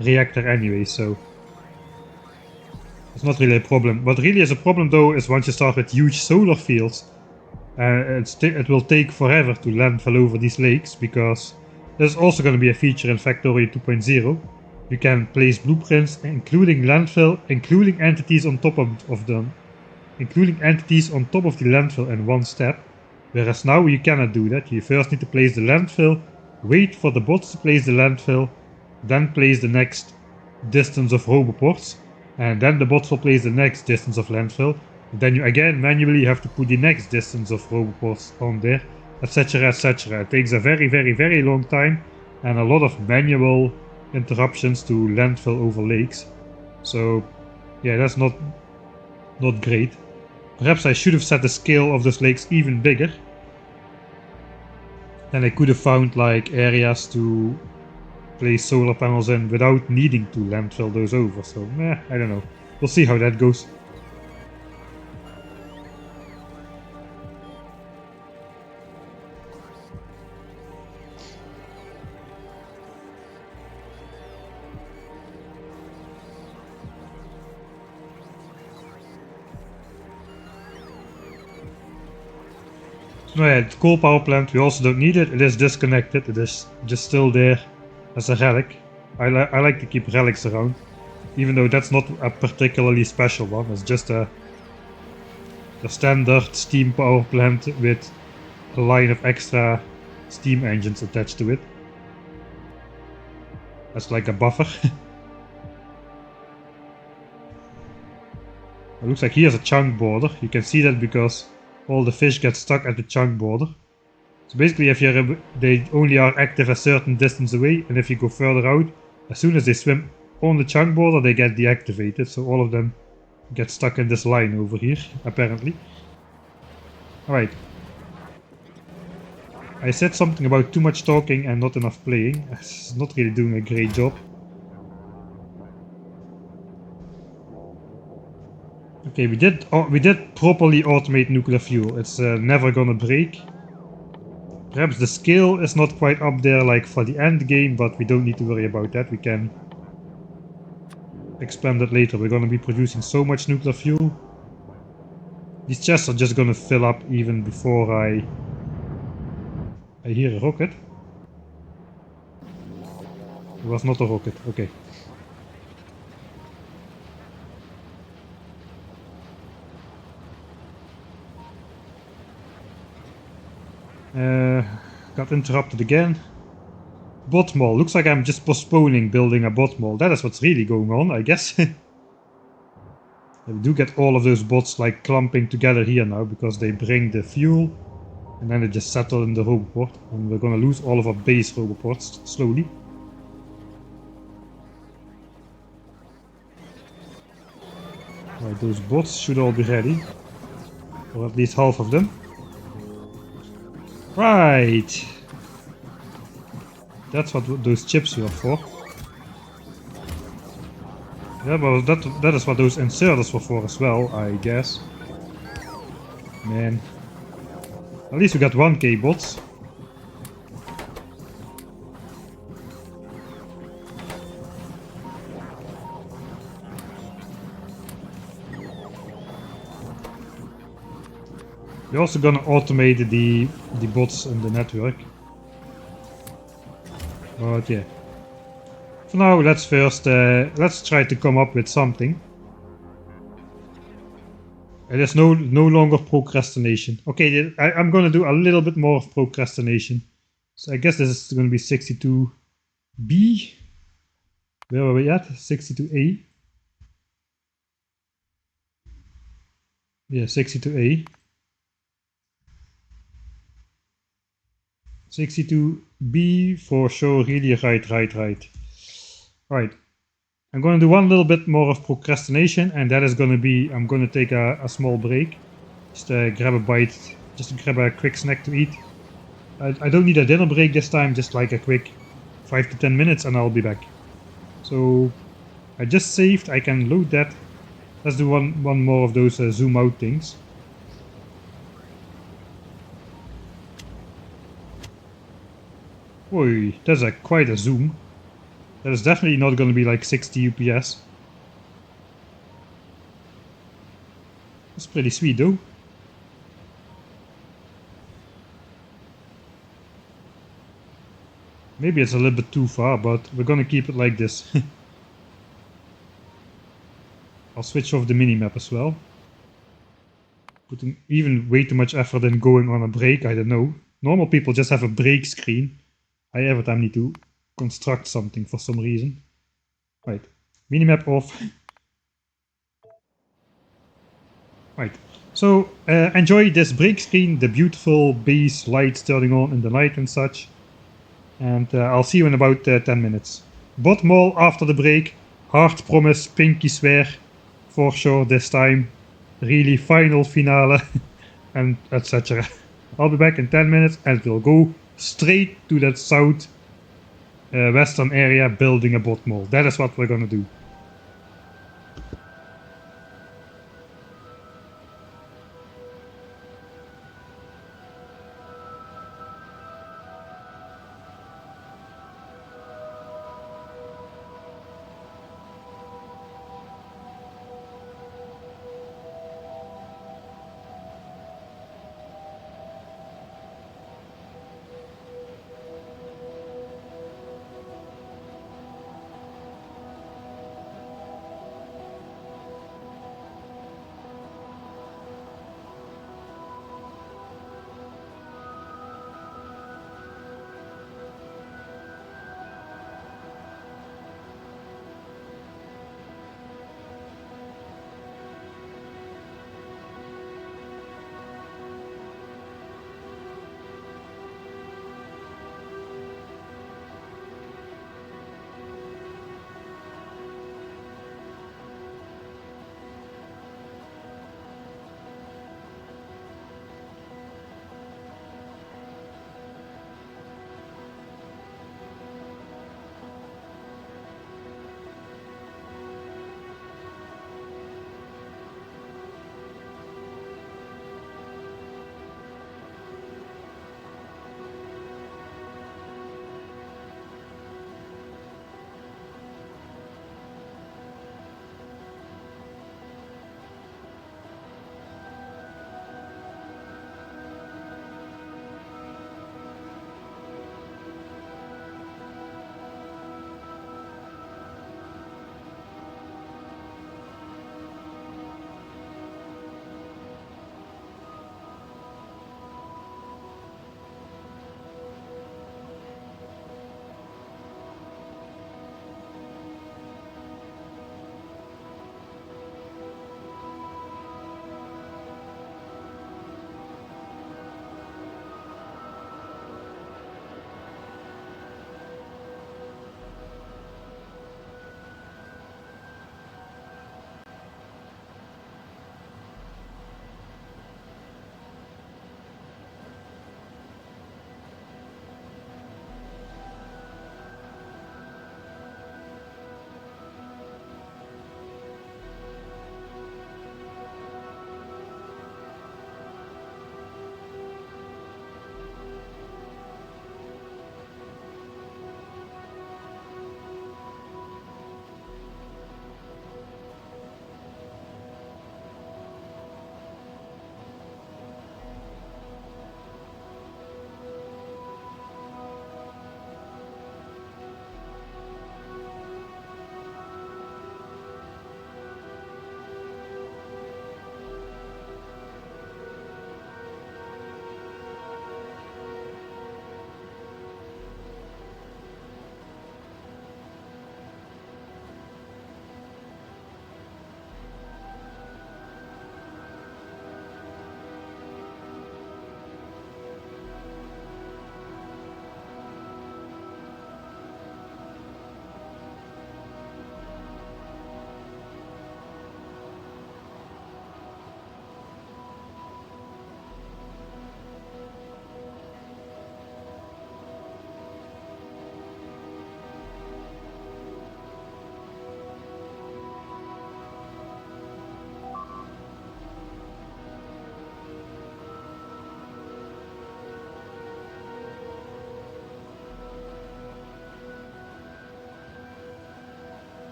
reactor anyway, so it's not really a problem. What really is a problem though is once you start with huge solar fields, it will take forever to landfill over these lakes, because there's also going to be a feature in Factorio 2.0. You can place blueprints including landfill, including entities on top of the landfill in one step. Whereas now you cannot do that. You first need to place the landfill, wait for the bots to place the landfill, then place the next distance of roboports, and then the bots will place the next distance of landfill. Then you again manually have to put the next distance of roboports on there, etc, etc. It takes a very long time and a lot of manual interruptions to landfill over lakes. So yeah, that's not great. Perhaps I should have set the scale of those lakes even bigger. Then I could have found like areas to place solar panels in without needing to landfill those over. So I don't know. We'll see how that goes. Oh yeah, the coal power plant, we also don't need it. It is disconnected. It is just still there as a relic. I like to keep relics around, even though that's not a particularly special one. It's just a standard steam power plant with a line of extra steam engines attached to it. That's like a buffer. It looks like here's a chunk border. You can see that because all the fish get stuck at the chunk border. So basically they only are active a certain distance away, and if you go further out, as soon as they swim on the chunk border they get deactivated, so all of them get stuck in this line over here, apparently. Alright. I said something about too much talking and not enough playing. It's not really doing a great job. Okay, we did properly automate nuclear fuel. It's never gonna break. Perhaps the scale is not quite up there like for the end game, but we don't need to worry about that. We can expand it later. We're gonna be producing so much nuclear fuel. These chests are just gonna fill up even before I hear a rocket. It was not a rocket, okay. Got interrupted again. Bot mall. Looks like I'm just postponing building a bot mall. That is what's really going on, I guess. We do get all of those bots like clumping together here now because they bring the fuel and then they just settle in the roboport, and we're gonna lose all of our base roboports slowly. Right, those bots should all be ready, or at least half of them. Right, that's what those chips were for. Yeah, well, that is what those inserters were for as well, I guess. Man, at least we got 1k bots. We're also gonna automate the bots in the network. But yeah. For now, let's first let's try to come up with something. It is no longer procrastination. Okay, I'm gonna do a little bit more of procrastination. So I guess this is gonna be 62B. Where are we at? 62A. Yeah, 62A. 62B for sure, really right. Right. I'm going to do one little bit more of procrastination, and that is going to be, I'm going to take a small break. Just grab a bite, just to grab a quick snack to eat. I don't need a dinner break this time, just like a quick 5 to 10 minutes and I'll be back. So I just saved, I can load that. Let's do one more of those zoom out things. Oi, that's quite a zoom. That is definitely not going to be like 60 UPS. That's pretty sweet though. Maybe it's a little bit too far, but we're gonna keep it like this. I'll switch off the minimap as well. Putting even way too much effort in going on a break, I don't know. Normal people just have a break screen. I every time need to construct something for some reason. Right, minimap off. Right, so enjoy this break screen, the beautiful base lights turning on in the night and such. And I'll see you in about 10 minutes. Bot mall after the break. Hard promise, pinky swear. For sure this time. Really final finale. And etc. I'll be back in 10 minutes and we'll go straight to that south western area building a bot mall. That is what we're gonna do.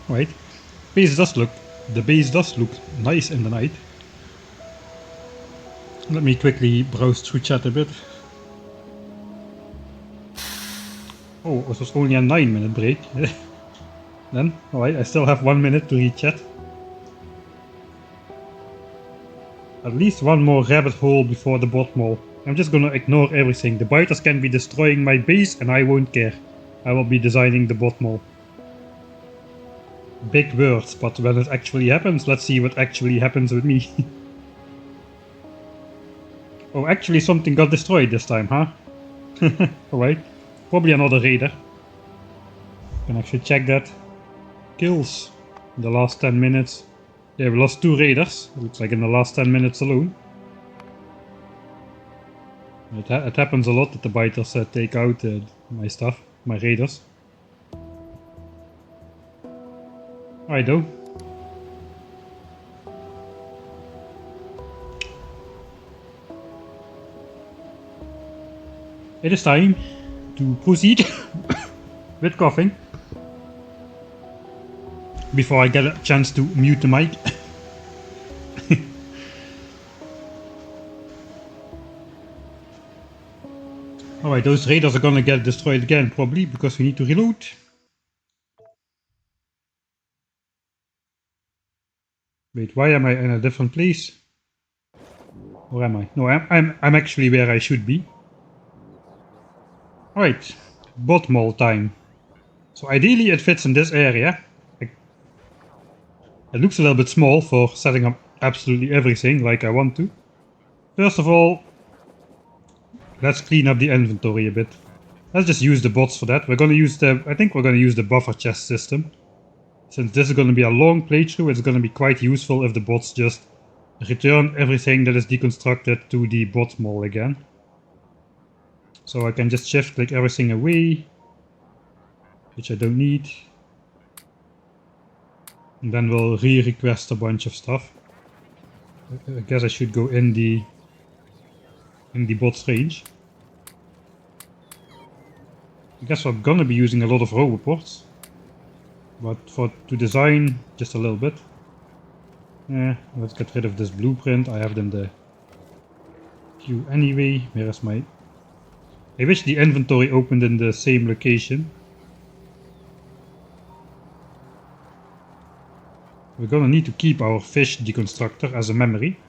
Right. The base does look nice in the night. Let me quickly browse through chat a bit. Oh, it was only a 9-minute break. Then, alright, I still have 1 minute to read chat. At least one more rabbit hole before the bot mall. I'm just gonna ignore everything. The biters can be destroying my base and I won't care. I will be designing the bot mall. Big words, but when it actually happens, let's see what actually happens with me. Oh, actually something got destroyed this time, huh? Alright. Probably another raider. Can actually check that. Kills in the last 10 minutes. Yeah, we lost 2 raiders. Looks like in the last 10 minutes alone. It happens a lot that the biters take out my stuff, my raiders. Alright though. It is time to proceed with coughing. Before I get a chance to mute the mic. Alright, those raiders are gonna get destroyed again probably because we need to reload. Wait, why am I in a different place? Or am I? No, I'm actually where I should be. Alright, bot mall time. So ideally it fits in this area. It looks a little bit small for setting up absolutely everything like I want to. First of all, let's clean up the inventory a bit. Let's just use the bots for that. We're gonna use I think we're gonna use the buffer chest system. Since this is gonna be a long playthrough, it's gonna be quite useful if the bots just return everything that is deconstructed to the bot mall again. So I can just shift click everything away, which I don't need. And then we'll re-request a bunch of stuff. I guess I should go in the bot's range. I guess we're gonna be using a lot of roboports. But to design, just a little bit. Yeah, let's get rid of this blueprint. I have it in the queue anyway. Where is my... I wish the inventory opened in the same location. We're gonna need to keep our fish deconstructor as a memory.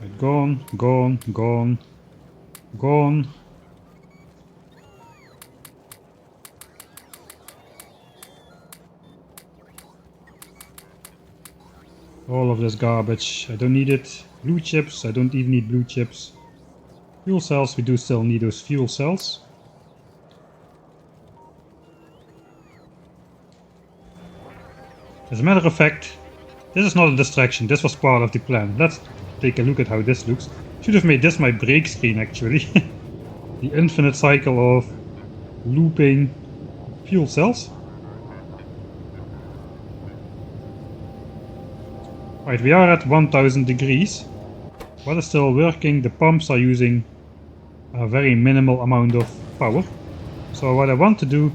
Right, gone, gone, gone, gone. All of this garbage, I don't need it. Blue chips, I don't even need blue chips. Fuel cells, we do still need those fuel cells. As a matter of fact, this is not a distraction, this was part of the plan. Let's take a look at how this looks. Should have made this my break screen actually. The infinite cycle of looping fuel cells. Right, we are at 1000 degrees. What is still working, the pumps are using a very minimal amount of power. So what I want to do,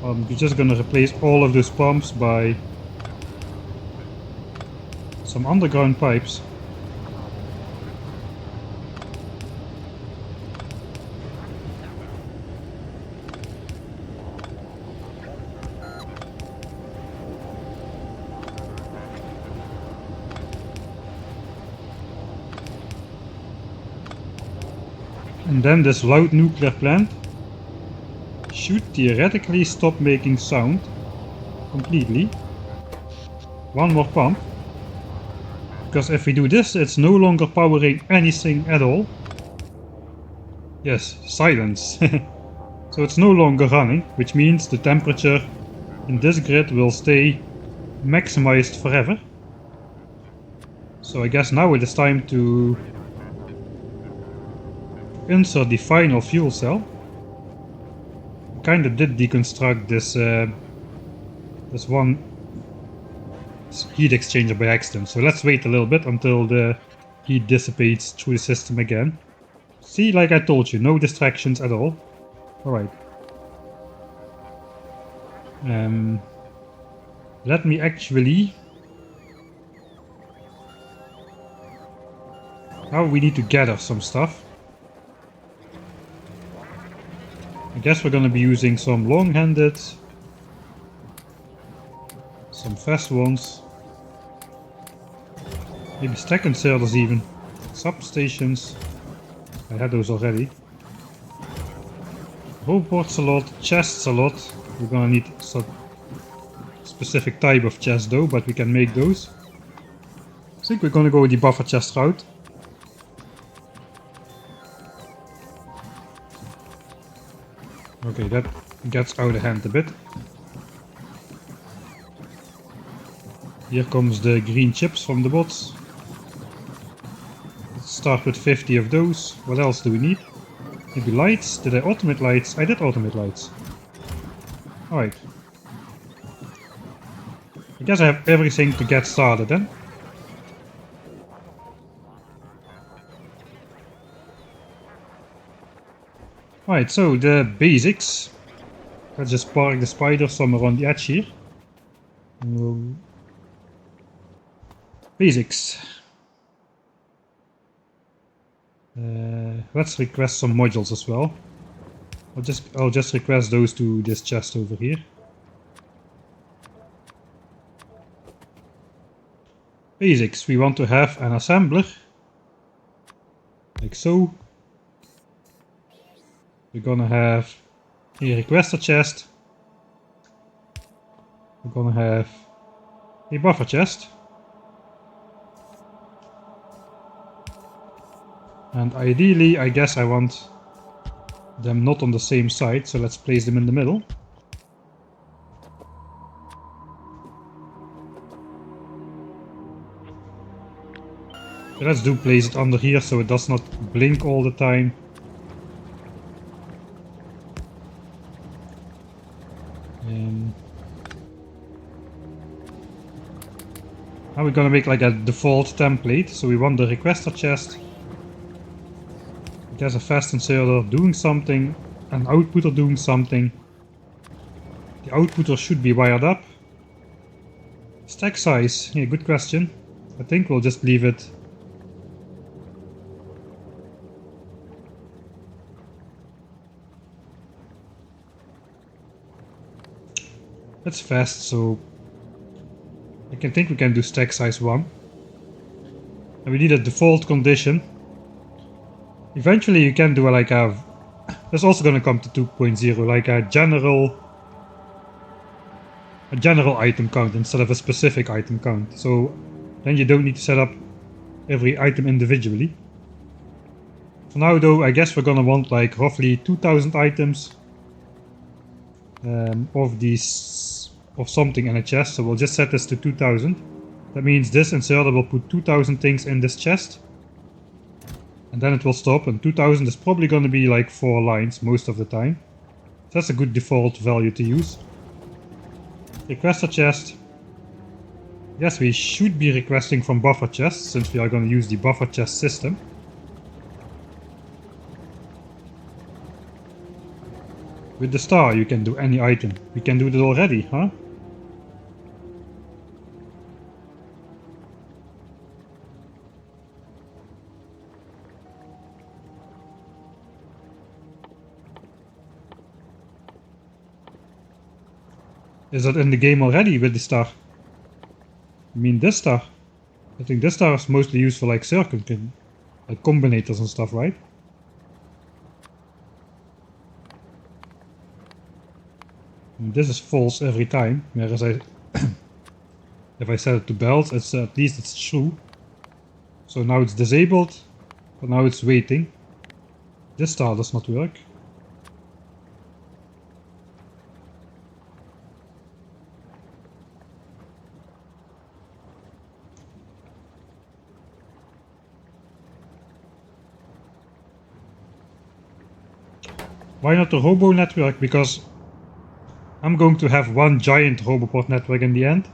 we're just gonna replace all of those pumps by some underground pipes. And then this loud nuclear plant should theoretically stop making sound completely. One more pump. Because if we do this, it's no longer powering anything at all. Yes, silence. So it's no longer running, which means the temperature in this grid will stay maximized forever. So I guess now it is time to insert the final fuel cell. Kinda did deconstruct this one heat exchanger by accident, so let's wait a little bit until the heat dissipates through the system again. See, like I told you, no distractions at all. Alright. Let me actually... Now we need to gather some stuff. I guess we're gonna be using some long-handed, some fast ones, maybe stack inserters even, substations. I had those already. Robots a lot, chests a lot. We're gonna need some specific type of chest though, but we can make those. I think we're gonna go the buffer chest route. Okay, that gets out of hand a bit. Here comes the green chips from the bots. Let's start with 50 of those. What else do we need? Maybe lights? Did I automate lights? I did automate lights. Alright. I guess I have everything to get started then. Alright, so the basics. Let's just park the spider somewhere on the edge here. Basics. Let's request some modules as well. I'll just request those to this chest over here. Basics. We want to have an assembler. Like so. We're gonna have a requester chest. We're gonna have a buffer chest. And ideally, I guess I want them not on the same side, so let's place them in the middle. So let's do place it under here so it does not blink all the time. Now we're gonna make like a default template. So we want the requester chest. There's a fast inserter doing something, an outputter doing something. The outputter should be wired up. Stack size, yeah, good question. I think we'll just leave it. That's fast, so I can think we can do stack size 1. And we need a default condition. Eventually you can do like a... That's also gonna come to 2.0, like a general item count instead of a specific item count. So then you don't need to set up every item individually. For now though, I guess we're gonna want like roughly 2000 items of something in a chest, so we'll just set this to 2000. That means this inserter will put 2000 things in this chest. And then it will stop, and 2000 is probably going to be like 4 lines most of the time. So that's a good default value to use. Requester chest. Yes, we should be requesting from buffer chests, since we are going to use the buffer chest system. With the star you can do any item. We can do that already, huh? Is that in the game already with the star? I mean this star. I think this star is mostly used for like circuit, like combinators and stuff, right? And this is false every time, whereas if I set it to belts, it's at least it's true. So now it's disabled, but now it's waiting. This star does not work. Why not the robo network? Because I'm going to have one giant roboport network in the end.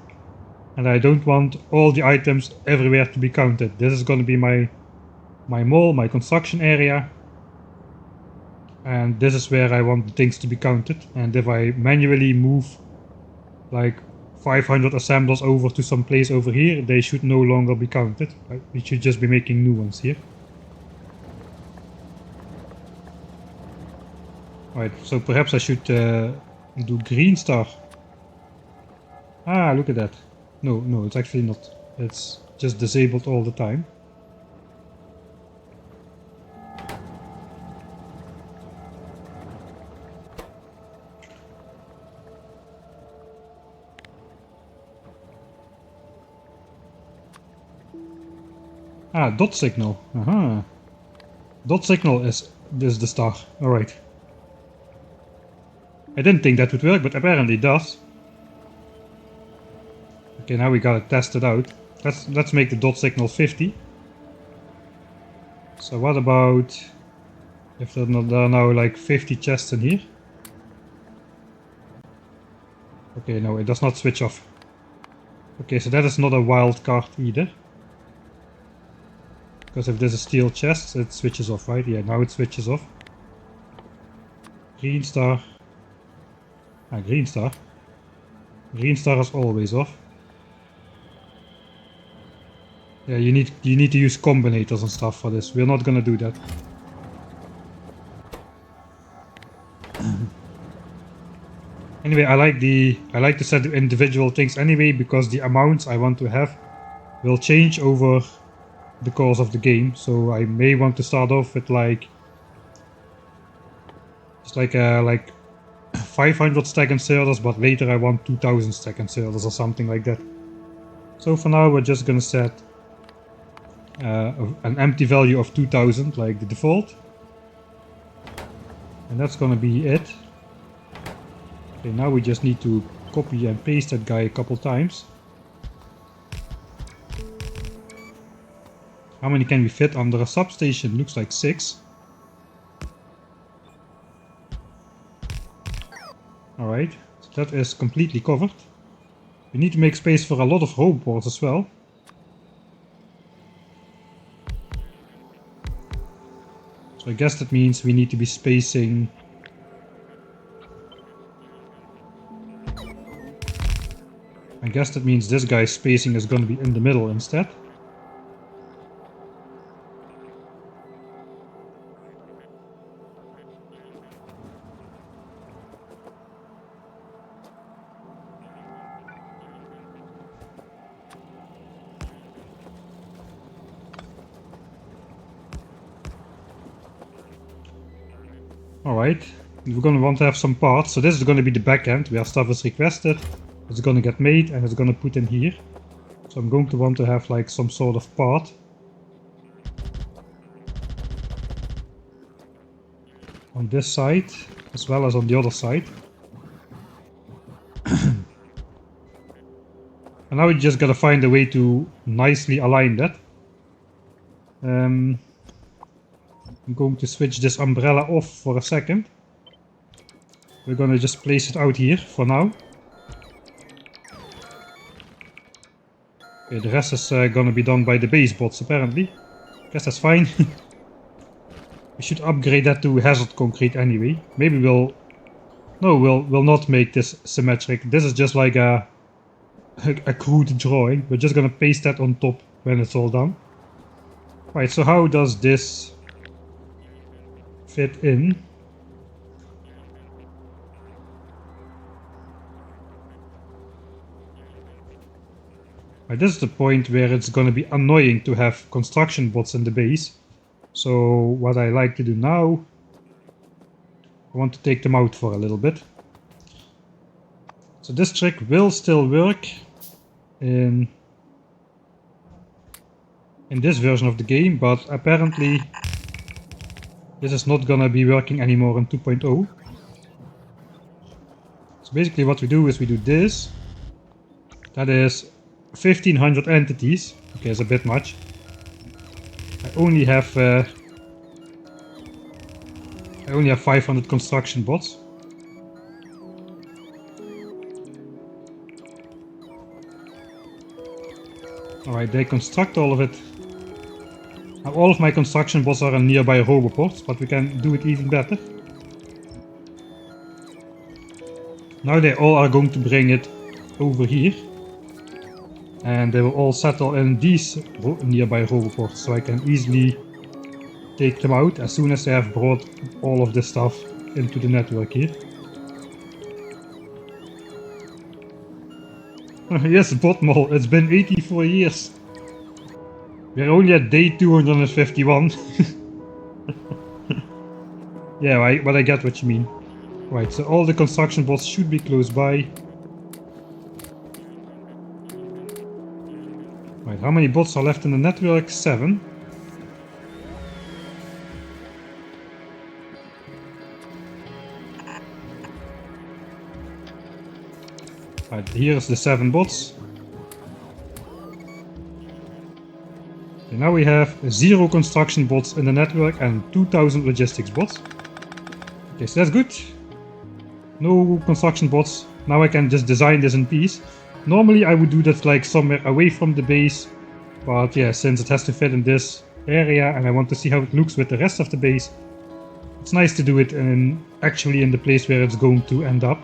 And I don't want all the items everywhere to be counted. This is going to be my my mall, my construction area. And this is where I want the things to be counted. And if I manually move like 500 assemblers over to some place over here, they should no longer be counted. We should just be making new ones here. Right, so perhaps I should do green star. Ah, look at that. No, it's actually not. It's just disabled all the time. Ah, dot signal. Aha. Dot signal is the star. Alright. I didn't think that would work, but apparently it does. Okay, now we gotta test it out. Let's make the dot signal 50. So what about if there are now like 50 chests in here? Okay, no, it does not switch off. Okay, so that is not a wild card either. Because if there's a steel chest, it switches off, right? Yeah, now it switches off. Green star. Ah, green star. Green star is always off. Yeah, you need to use combinators and stuff for this. We're not gonna do that. Anyway, I like to set the individual things anyway, because the amounts I want to have will change over the course of the game. So I may want to start off with like just like 500 stack inserters, but later I want 2000 stack inserters or something like that. So for now we're just gonna set an empty value of 2000 like the default, and that's gonna be it. Okay, now we just need to copy and paste that guy a couple times. How many can we fit under a substation? Looks like 6. Alright, so that is completely covered. We need to make space for a lot of hoverboards as well. So I guess that means we need to be spacing. I guess that means this guy's spacing is going to be in the middle instead. Alright, we're going to want to have some parts, so this is going to be the back end where stuff is requested. It's going to get made and it's going to put in here. So I'm going to want to have like some sort of part. On this side, as well as on the other side. And now we just gotta find a way to nicely align that. I'm going to switch this umbrella off for a second. We're gonna just place it out here for now. Okay, the rest is gonna be done by the base bots apparently. Guess that's fine. We should upgrade that to hazard concrete anyway. Maybe we'll not make this symmetric. This is just like a crude drawing. We're just gonna paste that on top when it's all done. Right, so how does this fit in? Right, this is the point where it's gonna be annoying to have construction bots in the base. So what I like to do now, I want to take them out for a little bit. So this trick will still work in this version of the game, but apparently this is not gonna be working anymore in 2.0. So basically what we do is we do this. That is 1500 entities. Okay, it's a bit much. I only have 500 construction bots. Alright, they construct all of it. Now all of my construction bots are in nearby roboports, but we can do it even better. Now they all are going to bring it over here. And they will all settle in these nearby roboports, so I can easily take them out as soon as they have brought all of this stuff into the network here. Yes, Botmol, it's been 84 years. We're only at day 251. Yeah, but I get what you mean. Right, so all the construction bots should be close by. Right, how many bots are left in the network? 7. Right, here's the 7 bots. And now we have 0 construction bots in the network and 2000 logistics bots. Okay, so that's good. No construction bots. Now I can just design this in peace. Normally I would do that like somewhere away from the base. But yeah, since it has to fit in this area and I want to see how it looks with the rest of the base, it's nice to do it actually in the place where it's going to end up.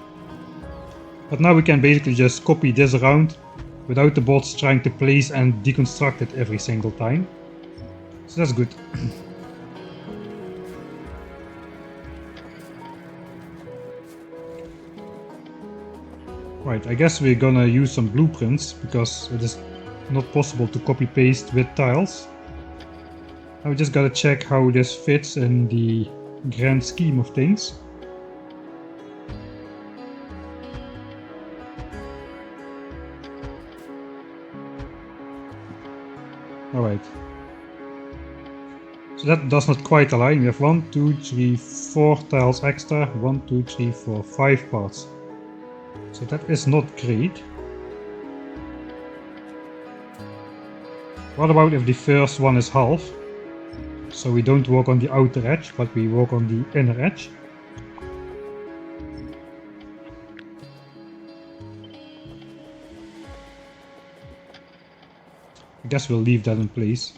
But now we can basically just copy this around without the bots trying to place and deconstruct it every single time. So that's good. Right, I guess we're gonna use some blueprints because it is not possible to copy paste with tiles. Now we just gotta check how this fits in the grand scheme of things. Alright. So that does not quite align. We have 1, 2, 3, 4 tiles extra. 1, 2, 3, 4, 5 parts. So that is not great. What about if the first one is half? So we don't walk on the outer edge, but we walk on the inner edge. I guess we'll leave that in place.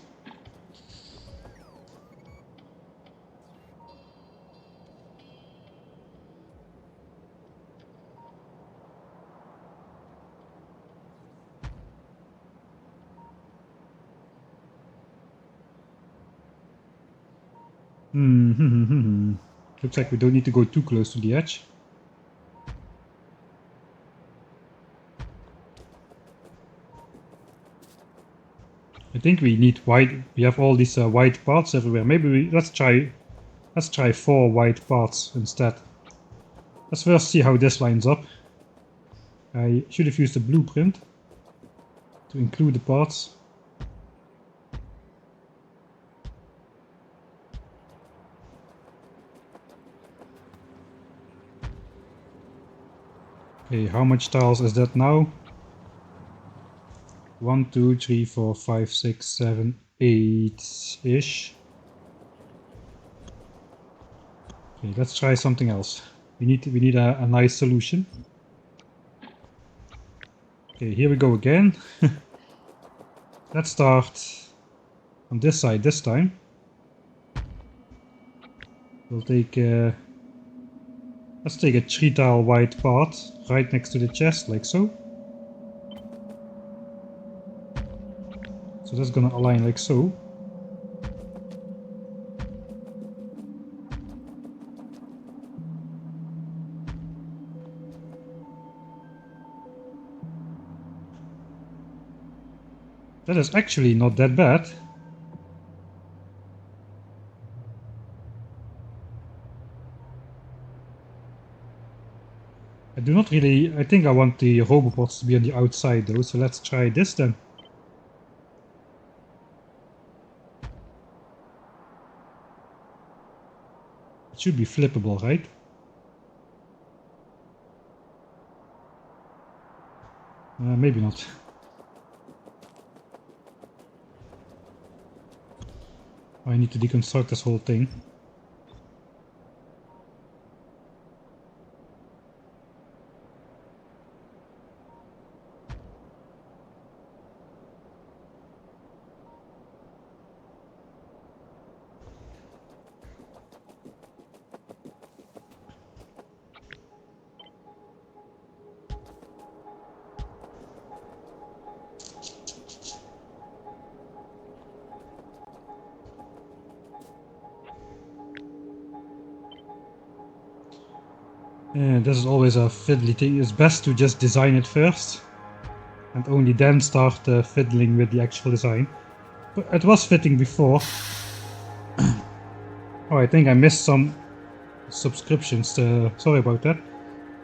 Looks like we don't need to go too close to the edge. I think we need white. We have all these white parts everywhere. Maybe let's try 4 white parts instead. Let's first see how this lines up. I should have used a blueprint to include the parts. Okay, how much tiles is that now? 1, 2, 3, 4, 5, 6, 7, 8-ish. Okay, let's try something else. We need a nice solution. Okay, here we go again. Let's start on this side this time. We'll take let's take a 3 tile white part right next to the chest, like so. So that's gonna align like so. That is actually not that bad. I think I want the robopods to be on the outside though, so let's try this then. It should be flippable, right? Maybe not. I need to deconstruct this whole thing. This is always a fiddly thing. It's best to just design it first and only then start fiddling with the actual design. But it was fitting before. Oh, I think I missed some subscriptions. Sorry about that.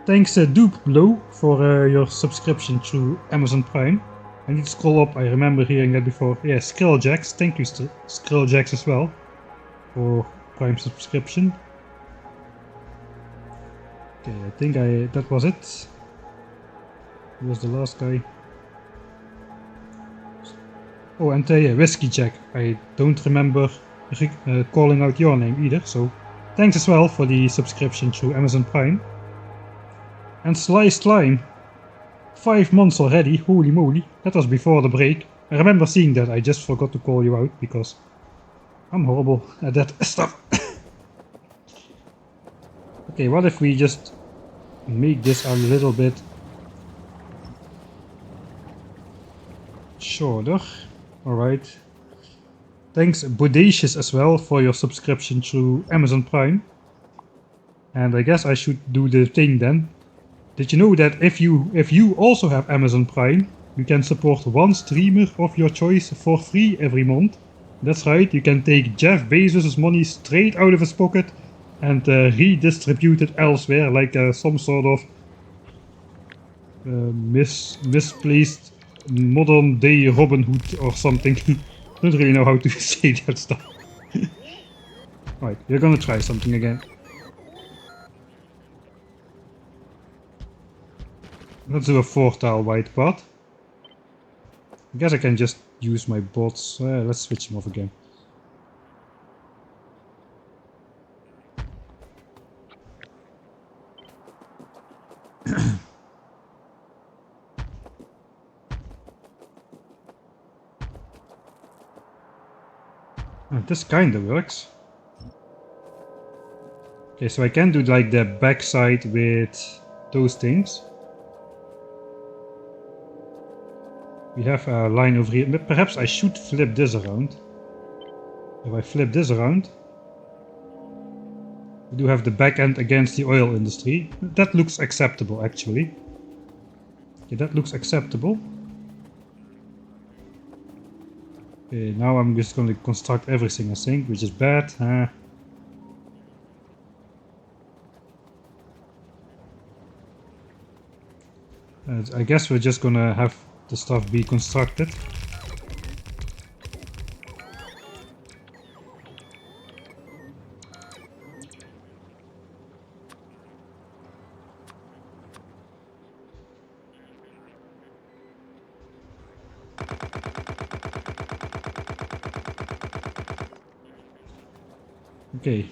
Thanks Dupe Blow for your subscription through Amazon Prime. I need to scroll up, I remember hearing that before. Yeah, Skrilljax, thank you Skrilljax as well for Prime subscription. Okay, I think that was it. Who was the last guy? Oh, and yeah, Whiskey Jack. I don't remember calling out your name either, so thanks as well for the subscription through Amazon Prime. And Sly Slime, 5 months already, holy moly, that was before the break. I remember seeing that, I just forgot to call you out because I'm horrible at that stuff. Okay, what if we just make this a little bit shorter? Alright. Thanks Bodacious as well for your subscription through Amazon Prime. And I guess I should do the thing then. Did you know that if you also have Amazon Prime, you can support one streamer of your choice for free every month? That's right, you can take Jeff Bezos' money straight out of his pocket and redistribute it elsewhere, like some sort of misplaced modern day Robin Hood or something. Don't really know how to say that stuff. Right, we're gonna try something again. Let's do a 4-tile white part. I guess I can just use my bots. Let's switch them off again. This kinda works. Okay, so I can do like the backside with those things. We have a line over here. Perhaps I should flip this around. If I flip this around, we do have the back end against the oil industry. That looks acceptable, actually. Okay, that looks acceptable. Okay, now I'm just going to construct everything, I think, which is bad. I guess we're just gonna have the stuff be constructed. Okay.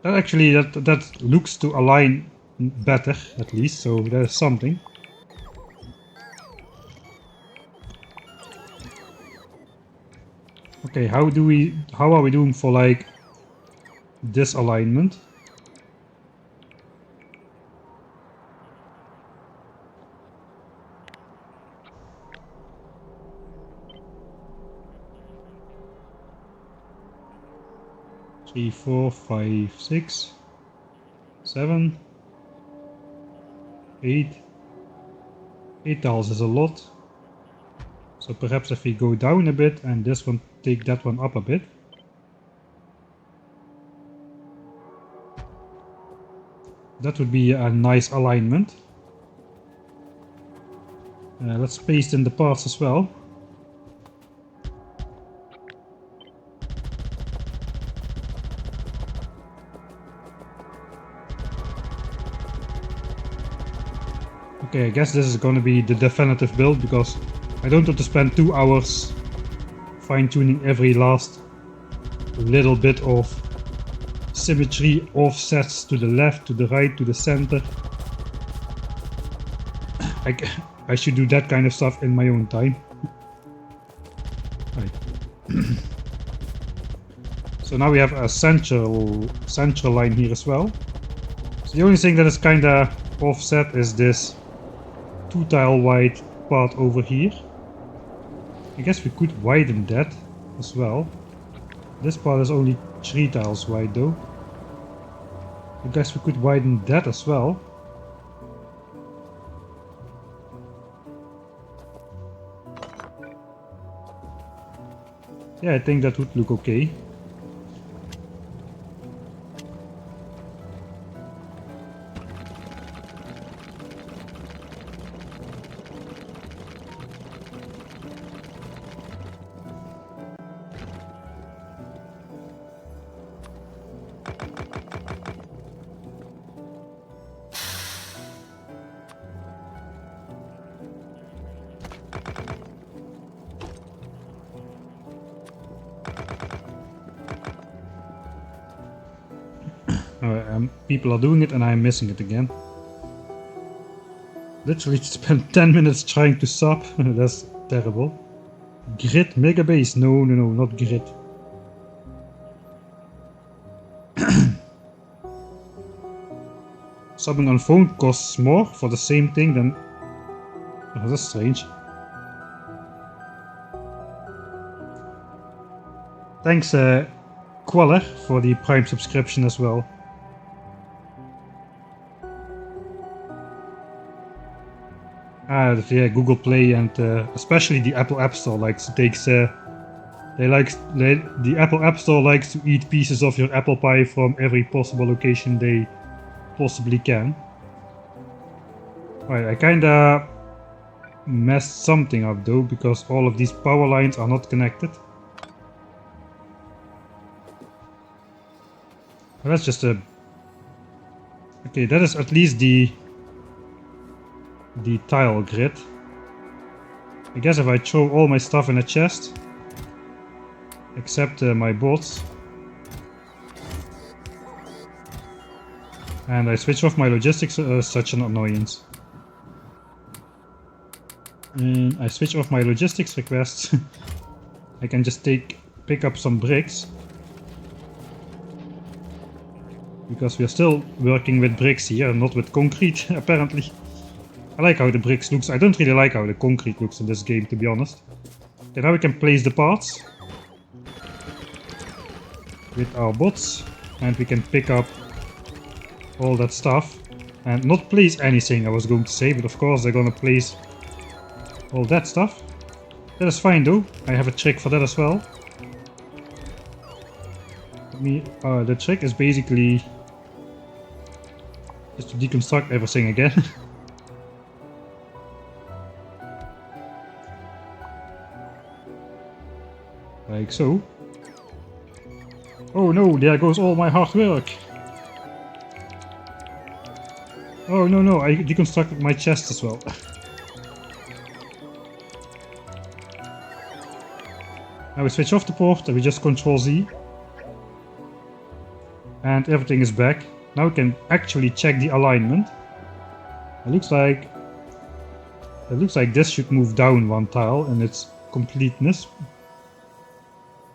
That looks to align better, at least, so there's something. Okay, how are we doing for like this alignment? Three, 4, 5, 6, 7, 8. 8 tiles is a lot. So perhaps if we go down a bit and this one take that one up a bit. That would be a nice alignment. Let's paste in the parts as well. Okay, I guess this is going to be the definitive build because I don't want to spend 2 hours fine-tuning every last little bit of symmetry, offsets to the left, to the right, to the center. I should do that kind of stuff in my own time. Right. So now we have a central line here as well. So the only thing that is kinda offset is this 2-tile wide part over here. I guess we could widen that as well. This part is only 3 tiles wide though. I guess we could widen that as well. Yeah, I think that would look okay. People are doing it and I'm missing it again. Literally spent 10 minutes trying to sub. That's terrible. Grid megabase. No, not grid. Subbing on phone costs more for the same thing than... Oh, that's strange. Thanks Queller for the Prime subscription as well. Yeah, Google Play and especially the Apple App Store the Apple App Store likes to eat pieces of your apple pie from every possible location they possibly can. Alright, I kinda messed something up though, because all of these power lines are not connected. Well, that's just a... Okay, that is at least the tile grid. I guess if I throw all my stuff in a chest, except my bots, and I switch off my logistics, such an annoyance. And I switch off my logistics requests. I can just pick up some bricks, because we are still working with bricks here, not with concrete apparently. I like how the bricks looks. I don't really like how the concrete looks in this game, to be honest. Okay, now we can place the parts with our bots, and we can pick up all that stuff and not place anything, I was going to say, but of course they're gonna place all that stuff. That is fine though. I have a trick for that as well. The trick is basically just to deconstruct everything again. Like so. Oh no, there goes all my hard work. Oh no, I deconstructed my chest as well. Now we switch off the port and we just Ctrl Z. And everything is back. Now we can actually check the alignment. It looks like this should move down one tile in its completeness.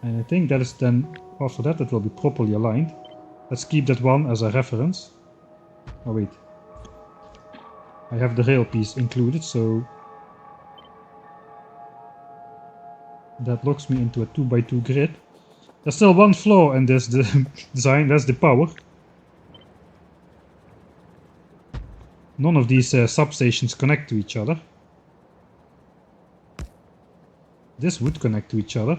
And I think that is then, after that it will be properly aligned. Let's keep that one as a reference. Oh wait. I have the rail piece included, so that locks me into a 2x2 grid. There's still one flaw in this design, that's the power. None of these substations connect to each other. This would connect to each other.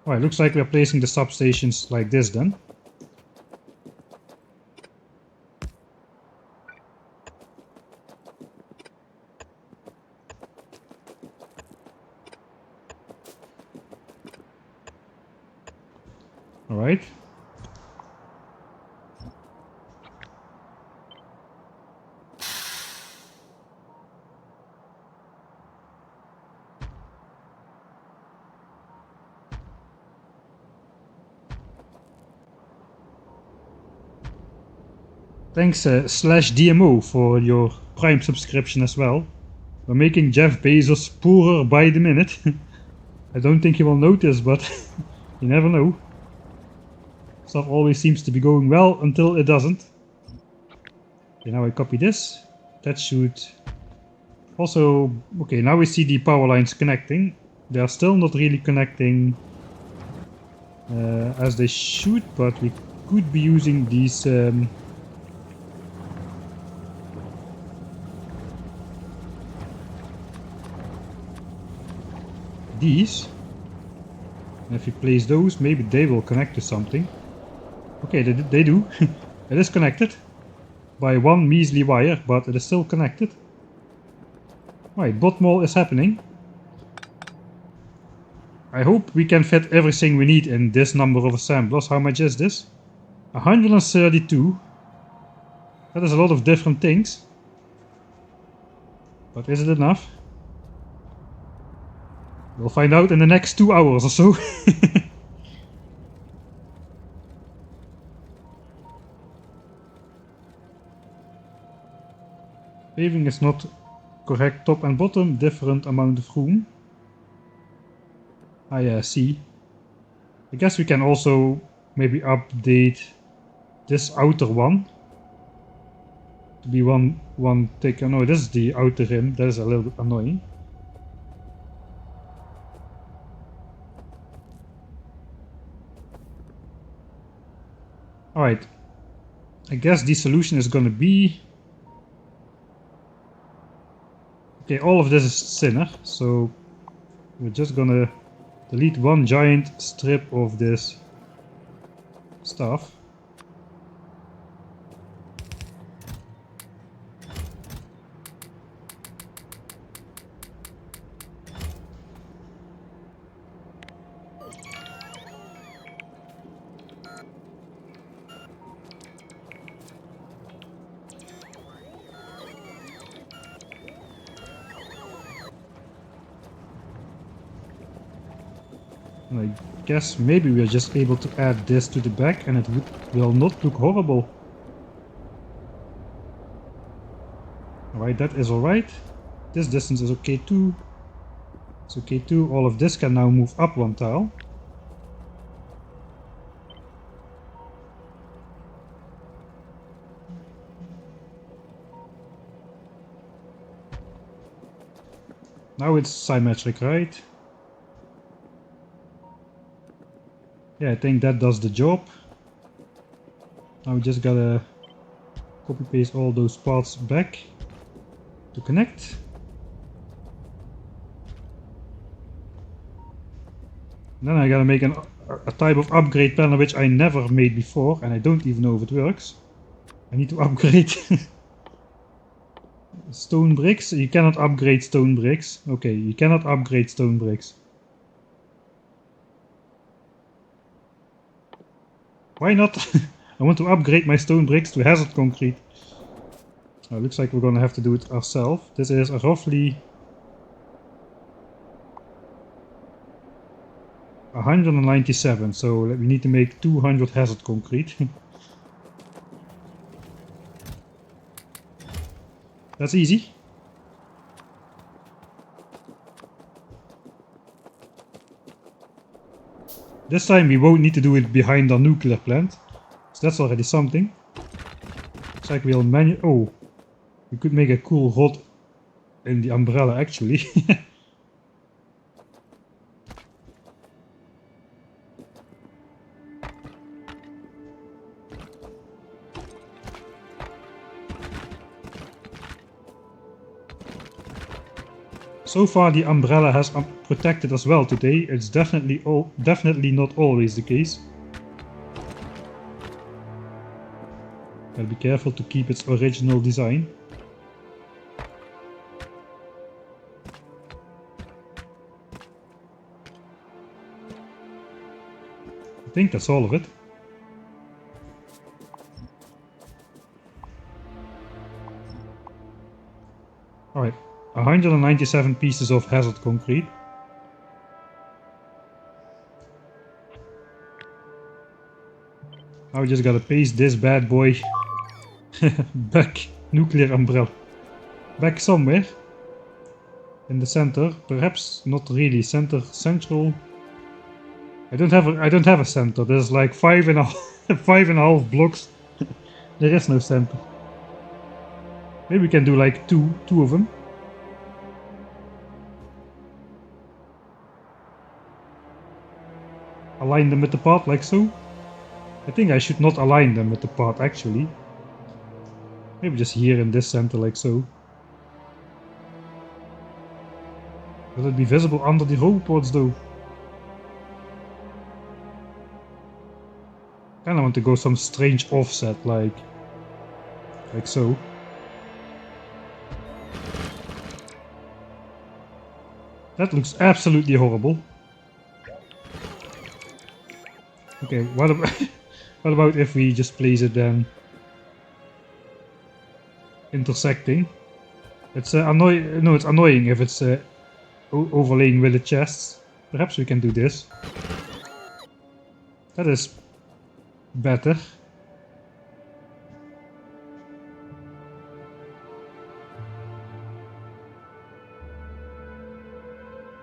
Alright, looks like we're placing the substations like this then. Alright. Thanks /DMO for your Prime subscription as well. We're making Jeff Bezos poorer by the minute. I don't think he will notice, but you never know. Stuff always seems to be going well until it doesn't. Okay, now I copy this. That should also... Okay, now we see the power lines connecting. They are still not really connecting as they should, but we could be using these these. And if you place those, maybe they will connect to something. Okay, they do. It is connected by one measly wire, but it is still connected. Right, bot mole is happening. I hope we can fit everything we need in this number of assemblers. How much is this? 132. That is a lot of different things. But is it enough? We'll find out in the next 2 hours or so. Paving is not correct top and bottom, different amount of room. Ah yeah, see. I guess we can also maybe update this outer one to be one thicker. No, this is the outer rim. That is a little bit annoying. Alright. I guess the solution is gonna be... Okay, all of this is thinner, so we're just gonna delete one giant strip of this stuff. I guess maybe we are just able to add this to the back and it will not look horrible. Alright, that is alright. This distance is okay too. It's okay too. All of this can now move up one tile. Now it's symmetric, right? Yeah, I think that does the job. Now we just gotta copy paste all those parts back to connect. And then I gotta make a type of upgrade panel which I never made before and I don't even know if it works. I need to upgrade stone bricks. You cannot upgrade stone bricks. Okay, you cannot upgrade stone bricks. Why not? I want to upgrade my stone bricks to hazard concrete. Oh, looks like we're gonna have to do it ourselves. This is a roughly 197, so we need to make 200 hazard concrete. That's easy. This time we won't need to do it behind our nuclear plant, so that's already something. Looks like we'll oh, we could make a cool rod in the umbrella actually. So far the umbrella has protected us well today. It's definitely not always the case. Gotta be careful to keep its original design. I think that's all of it. Alright. 197 pieces of hazard concrete. Now we just gotta paste this bad boy back, nuclear umbrella, back somewhere in the center. Perhaps not really central. I don't have a center. There's like 5.5 blocks. There is no center. Maybe we can do like two of them. Align them with the path like so. I think I should not align them with the path actually. Maybe just here in this center like so. Will it be visible under the robots though? Kinda want to go some strange offset, like so. That looks absolutely horrible. Okay, what about, what about if we just place it then intersecting? It's it's annoying if it's overlaying with the chests. Perhaps we can do this. That is better.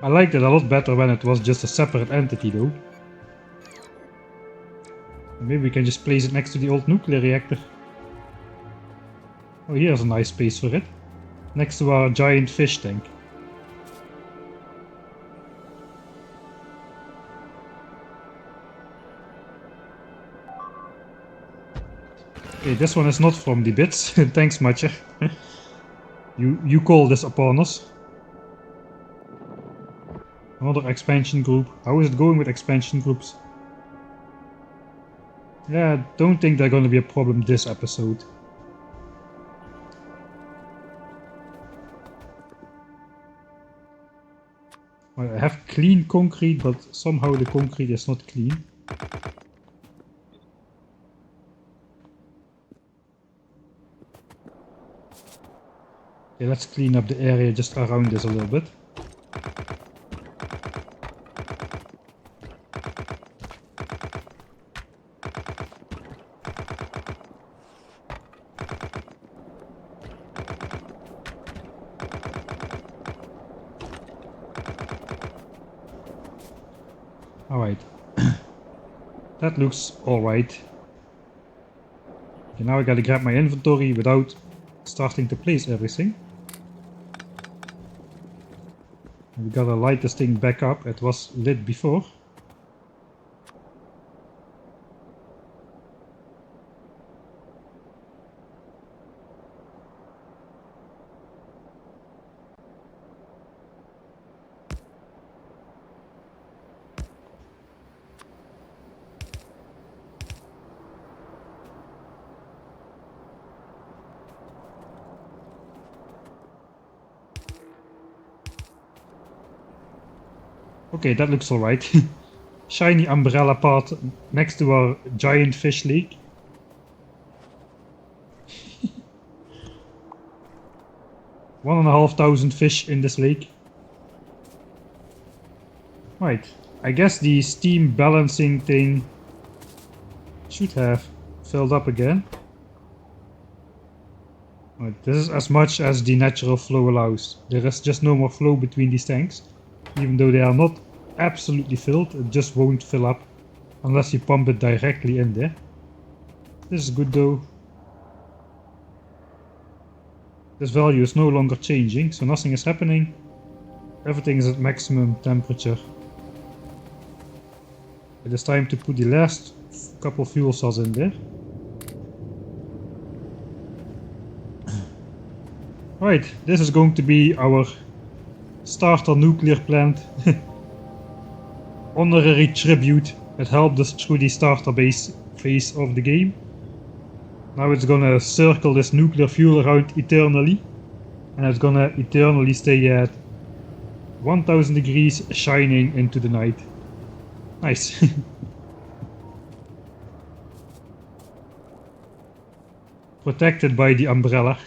I liked it a lot better when it was just a separate entity though. Maybe we can just place it next to the old nuclear reactor. Oh, here's a nice space for it. Next to our giant fish tank. Okay, this one is not from the bits. Thanks, Matcher. You call this upon us. Another expansion group. How is it going with expansion groups? Yeah, don't think they're gonna be a problem this episode. Well, I have clean concrete, but somehow the concrete is not clean. Okay, let's clean up the area just around this a little bit. Alright. That looks alright. Okay, now I gotta grab my inventory without starting to place everything. We gotta light this thing back up. It was lit before. Okay, that looks alright. Shiny umbrella part next to our giant fish lake. One and a half thousand fish in this lake. Right, I guess the steam balancing thing should have filled up again. Right, this is as much as the natural flow allows. There is just no more flow between these tanks. Even though they are not absolutely filled, it just won't fill up unless you pump it directly in there. This is good though. This value is no longer changing, so nothing is happening. Everything is at maximum temperature. It is time to put the last couple fuel cells in there. Right, this is going to be our starter nuclear plant. Honorary tribute. It helped us through the starter base phase of the game. Now it's gonna circle this nuclear fuel around eternally. And it's gonna eternally stay at 1000 degrees shining into the night. Nice. Protected by the umbrella.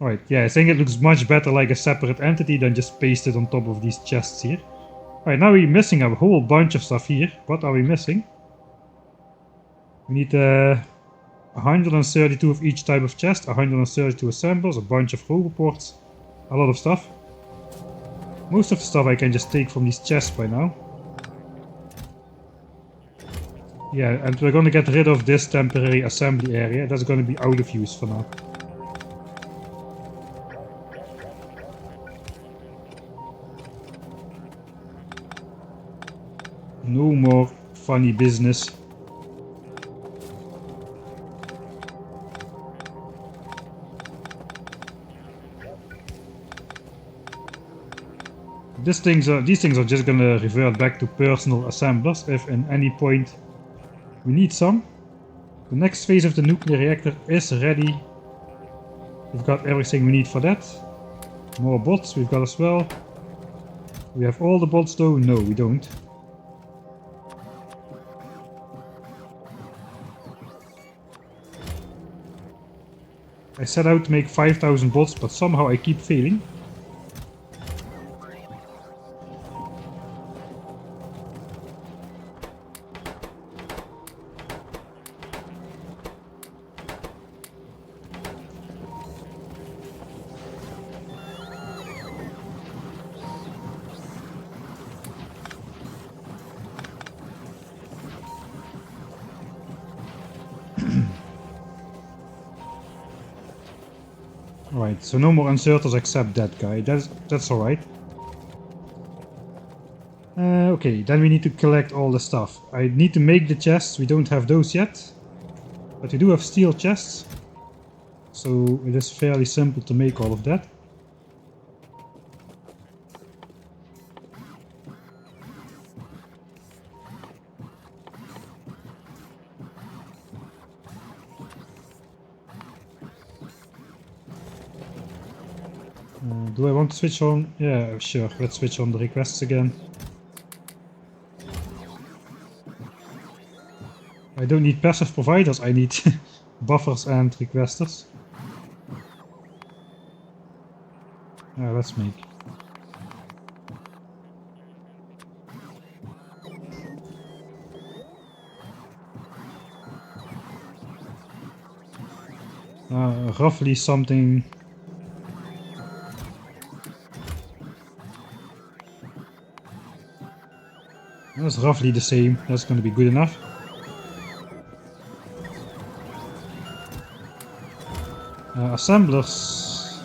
Alright, yeah, I think it looks much better like a separate entity than just pasted on top of these chests here. Alright, now we're missing a whole bunch of stuff here. What are we missing? We need 132 of each type of chest, 132 assemblers, a bunch of roboports, a lot of stuff. Most of the stuff I can just take from these chests by now. Yeah, and we're gonna get rid of this temporary assembly area. That's gonna be out of use for now. No more funny business. These things are just gonna revert back to personal assemblers if in any point we need some. The next phase of the nuclear reactor is ready. We've got everything we need for that. More bots we've got as well. We have all the bots though? No, we don't. I set out to make 5,000 bots, but somehow I keep failing. Right, so no more inserters except that guy. That's alright. Okay, then we need to collect all the stuff. I need to make the chests. We don't have those yet. But we do have steel chests. So it is fairly simple to make all of that. Do I want to switch on? Yeah, sure. Let's switch on the requests again. I don't need passive providers, I need buffers and requesters. Let's make. Roughly something. That's roughly the same. That's going to be good enough. Assemblers.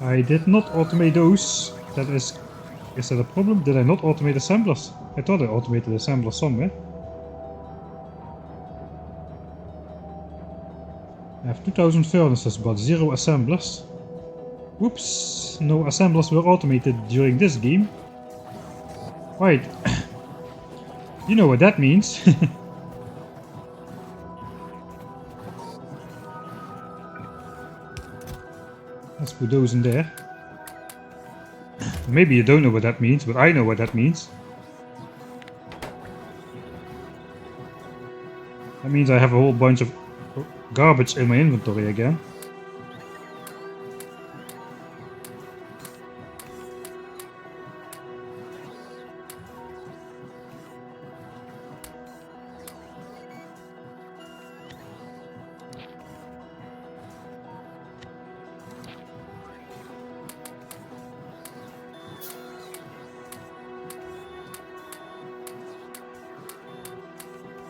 I did not automate those. Is that a problem? Did I not automate assemblers? I thought I automated assemblers somewhere. I have 2000 furnaces but 0 assemblers. Whoops, no assemblers were automated during this game. Right. You know what that means. Let's put those in there. Maybe you don't know what that means, but I know what that means. That means I have a whole bunch of garbage in my inventory again.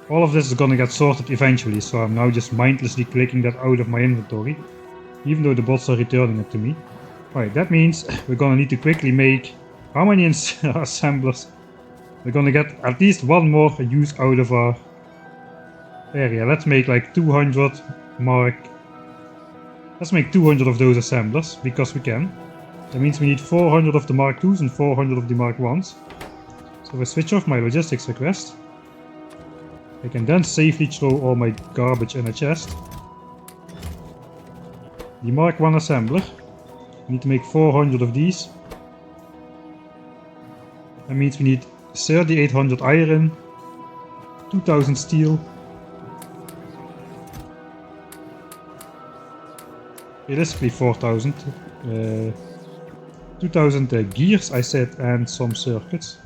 All of this is gonna get sorted eventually, so I'm now just mindlessly clicking that out of my inventory, even though the bots are returning it to me. Right, that means we're gonna need to quickly make how many assemblers? We're gonna get at least one more use out of our area. Let's make like 200 Let's make 200 of those assemblers, because we can. That means we need 400 of the Mark IIs and 400 of the Mark Is. So if I switch off my logistics request, I can then safely throw all my garbage in a chest. The Mark I assembler. We need to make 400 of these. That means we need 3800 iron, 2000 steel. Realistically 4000. 2000 gears I said, and some circuits.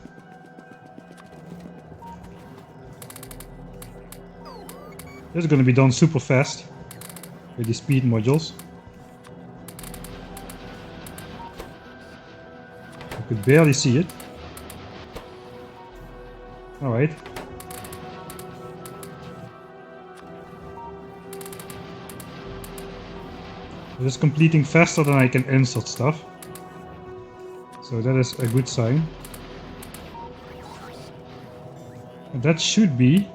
This is going to be done super fast with the speed modules. I could barely see it. Alright. It is completing faster than I can insert stuff. So that is a good sign. And that should be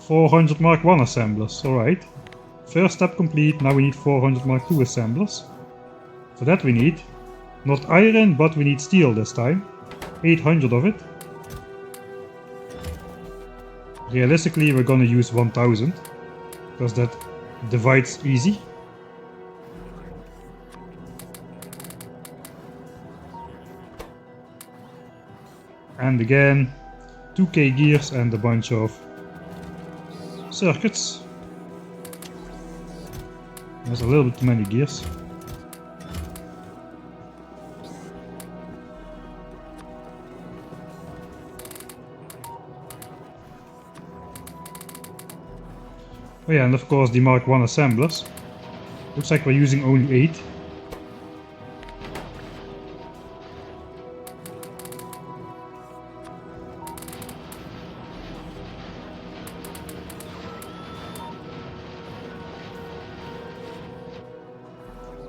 400 Mark I assemblers, alright. First step complete, now we need 400 Mark II assemblers. For that we need Not iron, but we need steel this time. 800 of it. Realistically, we're gonna use 1000, because that divides easy. And again, 2k gears and a bunch of circuits. There's a little bit too many gears. Oh yeah, and of course the Mark 1 assemblers. Looks like we're using only 8.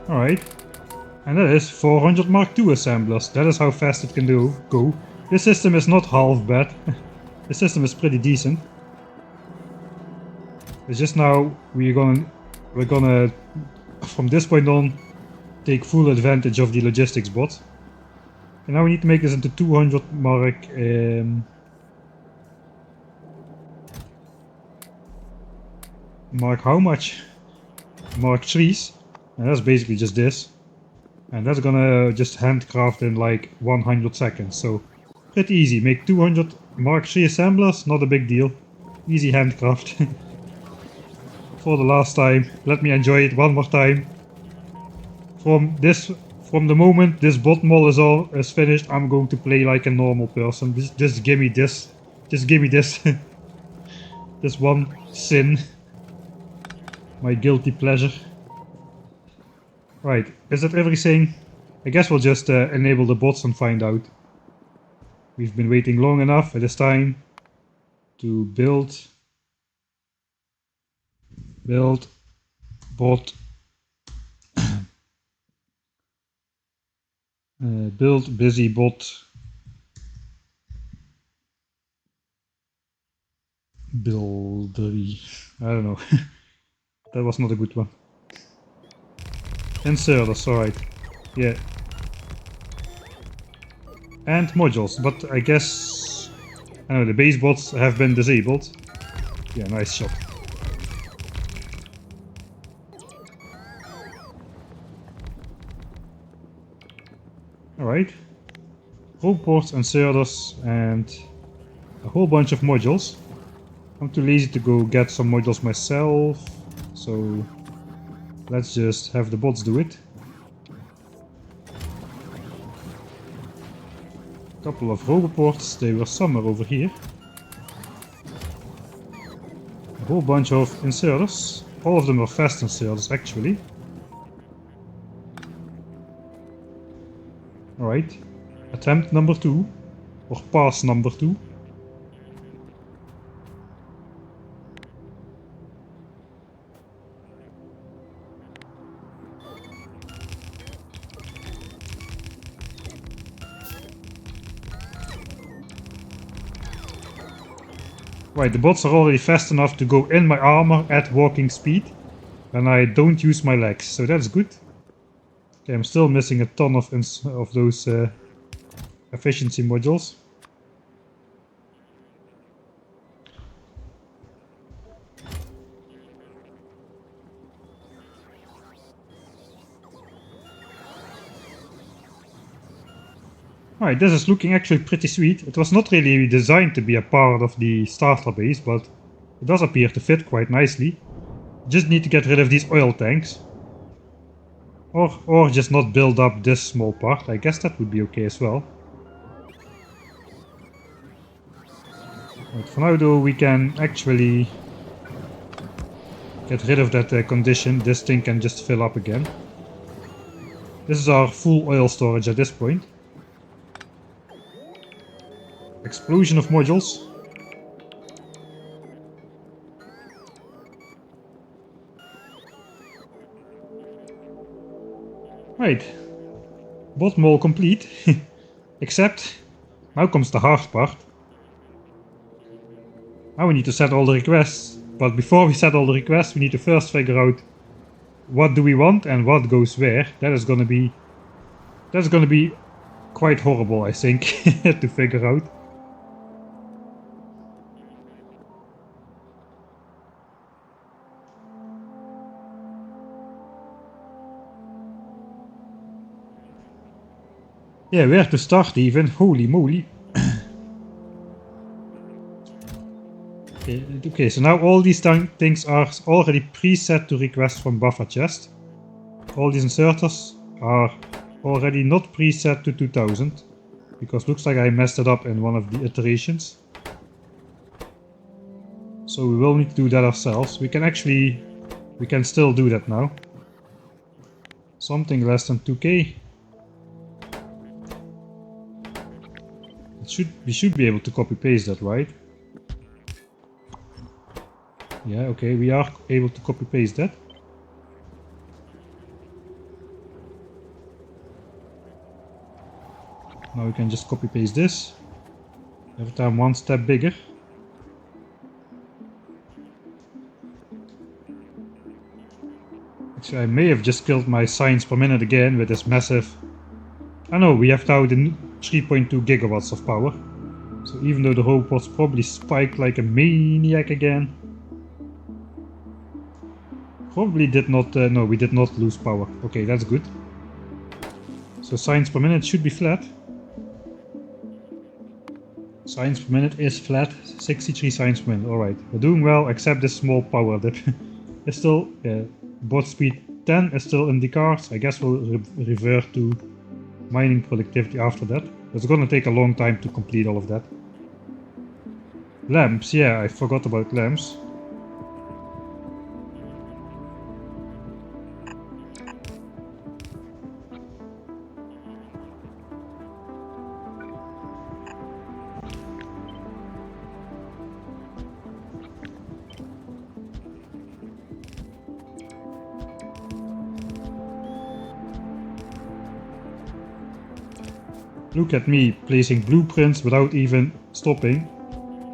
Alright. And that is 400 Mark II assemblers. That is how fast it can go. This system is not half bad. The system is pretty decent. It's just now we're gonna from this point on take full advantage of the logistics bot. And now we need to make this into 200 Mark Mark how much? Mark 3s. And that's basically just this. And that's gonna just handcraft in like 100 seconds. So pretty easy. Make 200 Mark 3 assemblers, not a big deal. Easy handcraft. For the last time, let me enjoy it one more time. From the moment this bot mall is finished, I'm going to play like a normal person. Just give me this. Just give me this. This one sin. My guilty pleasure. Right, is that everything? I guess we'll just enable the bots and find out. We've been waiting long enough. It is time to build bot build busy bot buildery. I don't know. That was not a good one. Inserters, alright. Yeah. And modules, but I guess I know the base bots have been disabled. Yeah, nice shot. Alright. Roboports, inserters, and a whole bunch of modules. I'm too lazy to go get some modules myself, so let's just have the bots do it. Couple of roboports, they were somewhere over here. A whole bunch of inserters. All of them are fast inserters actually. Alright. Attempt number 2. Or pass number 2. Right, the bots are already fast enough to go in my armor at walking speed, and I don't use my legs, so that's good. Okay, I'm still missing a ton of those efficiency modules. Alright, this is looking actually pretty sweet. It was not really designed to be a part of the starter base, but it does appear to fit quite nicely. Just need to get rid of these oil tanks. Or just not build up this small part. I guess that would be okay as well. Right, for now though, we can actually get rid of that condition. This thing can just fill up again. This is our full oil storage at this point. Explosion of modules. Right. Bot mall complete. Except, now comes the hard part. Now we need to set all the requests. But before we set all the requests, we need to first figure out what do we want and what goes where. That is gonna be That's gonna be quite horrible, I think, to figure out. Yeah, where to start even? Holy moly. Okay, so now all these things are already preset to request from buffer chest. All these inserters are already not preset to 2000, because looks like I messed it up in one of the iterations. So we will need to do that ourselves. We can still do that now. Something less than 2k. We should be able to copy paste that, right? Yeah, okay, we are able to copy paste that. Now we can just copy paste this. Every time one step bigger. Actually, I may have just killed my signs per minute again with this massive... I know, we have now the 3.2 gigawatts of power. So even though the hope was probably spiked like a maniac again. Probably did not... no, we did not lose power. Okay, that's good. So signs per minute should be flat. Signs per minute is flat. 63 signs per minute. Alright, we're doing well except this small power dip. It's still... board speed 10 is still in the cards. I guess we'll revert to mining productivity after that. It's gonna take a long time to complete all of that. Lamps, yeah, I forgot about lamps. Look at me placing blueprints without even stopping.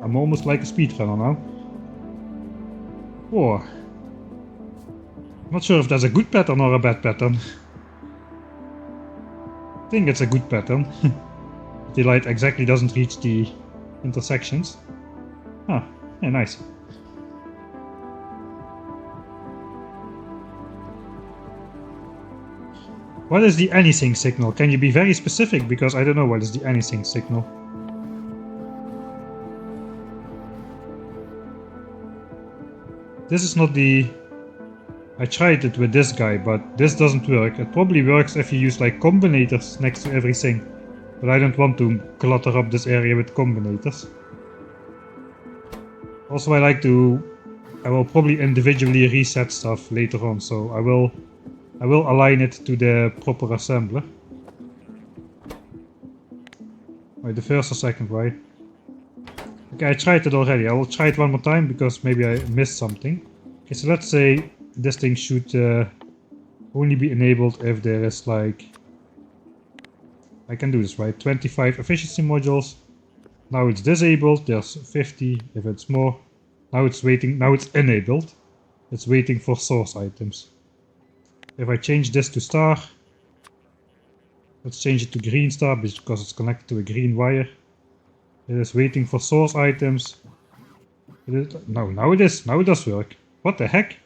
I'm almost like a speedrunner now. Oh. Not sure if that's a good pattern or a bad pattern. I think it's a good pattern. The light exactly doesn't reach the intersections. Ah, yeah, nice. What is the anything signal? Can you be very specific? Because I don't know what is the anything signal. This is not the... I tried it with this guy, but this doesn't work. It probably works if you use like combinators next to everything. But I don't want to clutter up this area with combinators. Also, I will probably individually reset stuff later on, so I will align it to the proper assembler. Wait, the first or second, right? Okay, I tried it already. I will try it one more time because maybe I missed something. Okay, so let's say this thing should only be enabled if there is like... I can do this, right? 25 efficiency modules. Now it's disabled. There's 50 if it's more. Now it's waiting. Now it's enabled. It's waiting for source items. If I change this to star, let's change it to green star because it's connected to a green wire. It is waiting for source items. No, now it is. Now it does work. What the heck?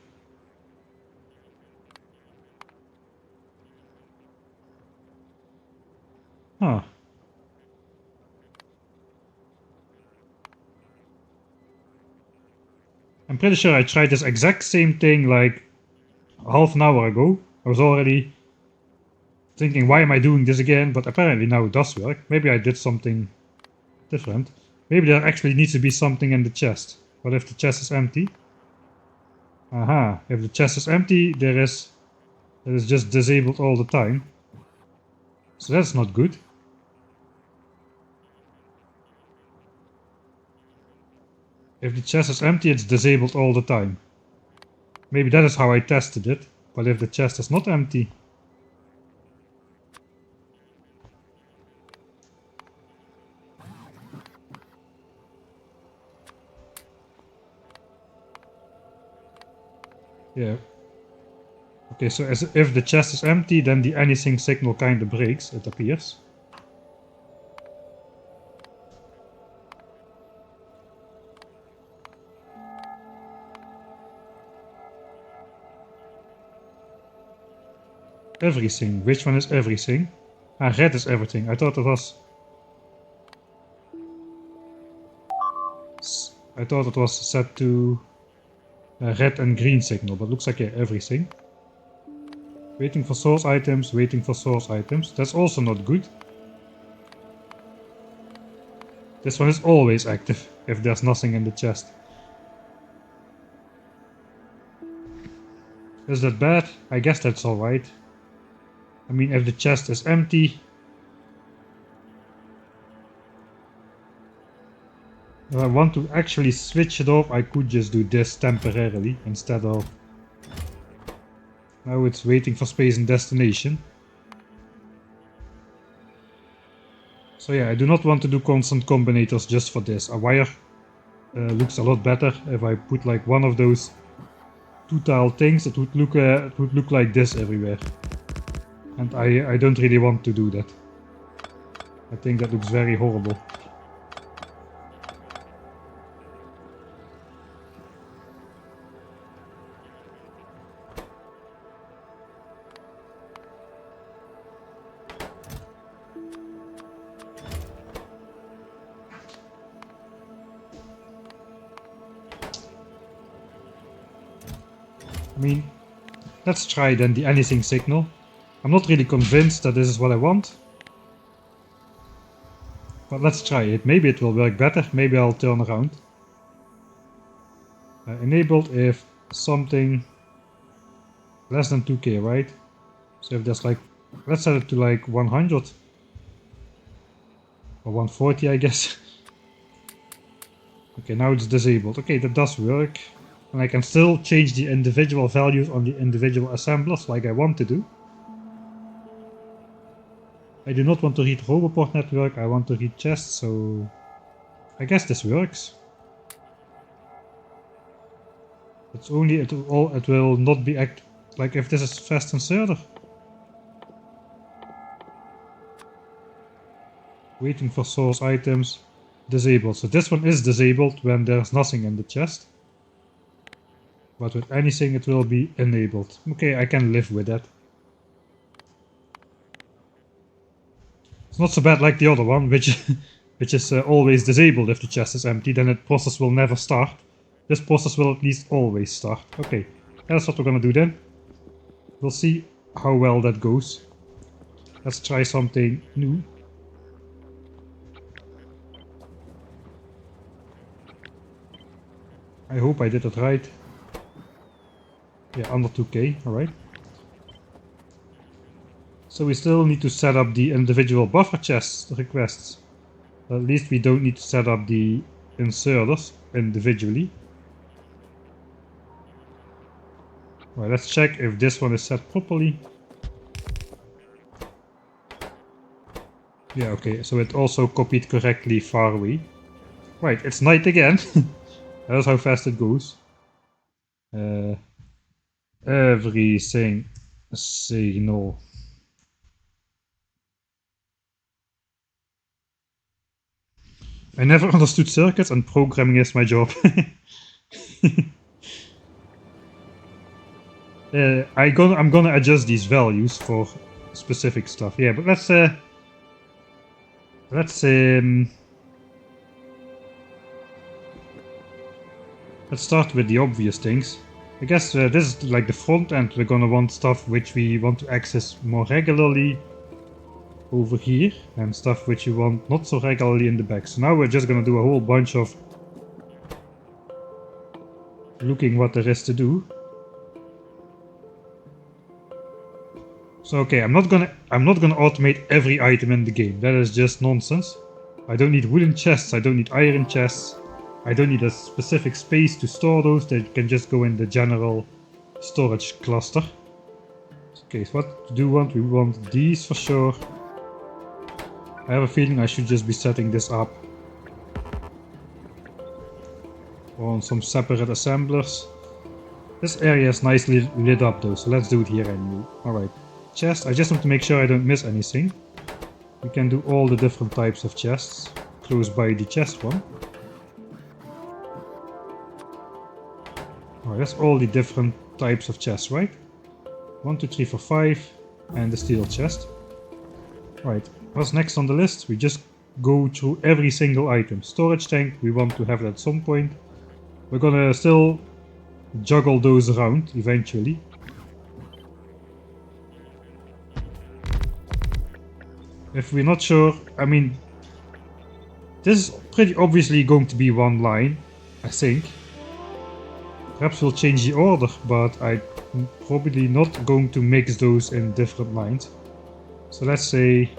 Huh. I'm pretty sure I tried this exact same thing like half an hour ago. I was already thinking, why am I doing this again? But apparently now it does work. Maybe I did something different. Maybe there actually needs to be something in the chest. What if the chest is empty? Aha, if the chest is empty, it is just disabled all the time. So that's not good. If the chest is empty, it's disabled all the time. Maybe that is how I tested it. But if the chest is not empty... Yeah. Okay, so as if the chest is empty, then the anything signal kind of breaks, it appears. Everything. Which one is everything? Ah, red is everything. I thought it was... I thought it was set to red and green signal, but looks like yeah, everything. Waiting for source items, waiting for source items. That's also not good. This one is always active if there's nothing in the chest. Is that bad? I guess that's alright. I mean, if the chest is empty... If I want to actually switch it off, I could just do this temporarily instead of... Now it's waiting for space and destination. So yeah, I do not want to do constant combinators just for this. A wire looks a lot better if I put like one of those two-tile things. It would look like this everywhere. And I don't really want to do that. I think that looks very horrible. I mean, let's try then the anything signal. I'm not really convinced that this is what I want. But let's try it. Maybe it will work better. Maybe I'll turn around. Enabled if something less than 2k, right? So if there's like, let's set it to like 100. Or 140, I guess. Okay, now it's disabled. Okay, that does work. And I can still change the individual values on the individual assemblers like I want to do. I do not want to read Roboport network, I want to read chests, so I guess this works. It's only it will not be like if this is fast inserter. Waiting for source items, disabled. So this one is disabled when there's nothing in the chest. But with anything it will be enabled. Okay, I can live with that. It's not so bad like the other one, which is always disabled if the chest is empty, then the process will never start. This process will at least always start. Okay, that's what we're gonna do then. We'll see how well that goes. Let's try something new. I hope I did it right. Yeah, under 2k, alright. So we still need to set up the individual buffer chest requests. At least we don't need to set up the inserters individually. Well, let's check if this one is set properly. Yeah, okay, so it also copied correctly far away. Right, it's night again. That's how fast it goes. Everything signal. I never understood circuits and programming is my job. I'm gonna adjust these values for specific stuff. Yeah, but let's start with the obvious things. I guess this is like the front end. We're gonna want stuff which we want to access more regularly over here, and stuff which you want not so regularly in the back. So now we're just gonna do a whole bunch of looking what there is to do. So okay, I'm not gonna automate every item in the game. That is just nonsense. I don't need wooden chests, I don't need iron chests. I don't need a specific space to store those, they can just go in the general storage cluster. Okay, so what do we want? We want these for sure. I have a feeling I should just be setting this up on some separate assemblers. This area is nicely lit up though, so let's do it here anyway. Alright, chest, I just want to make sure I don't miss anything. We can do all the different types of chests close by the chest one. Alright, that's all the different types of chests, right? 1, 2, 3, 4, 5, and the steel chest. Right, what's next on the list? We just go through every single item. Storage tank, we want to have it at some point. We're gonna still juggle those around eventually. If we're not sure, I mean, this is pretty obviously going to be one line, I think. Perhaps we'll change the order, but I'm probably not going to mix those in different lines. So let's say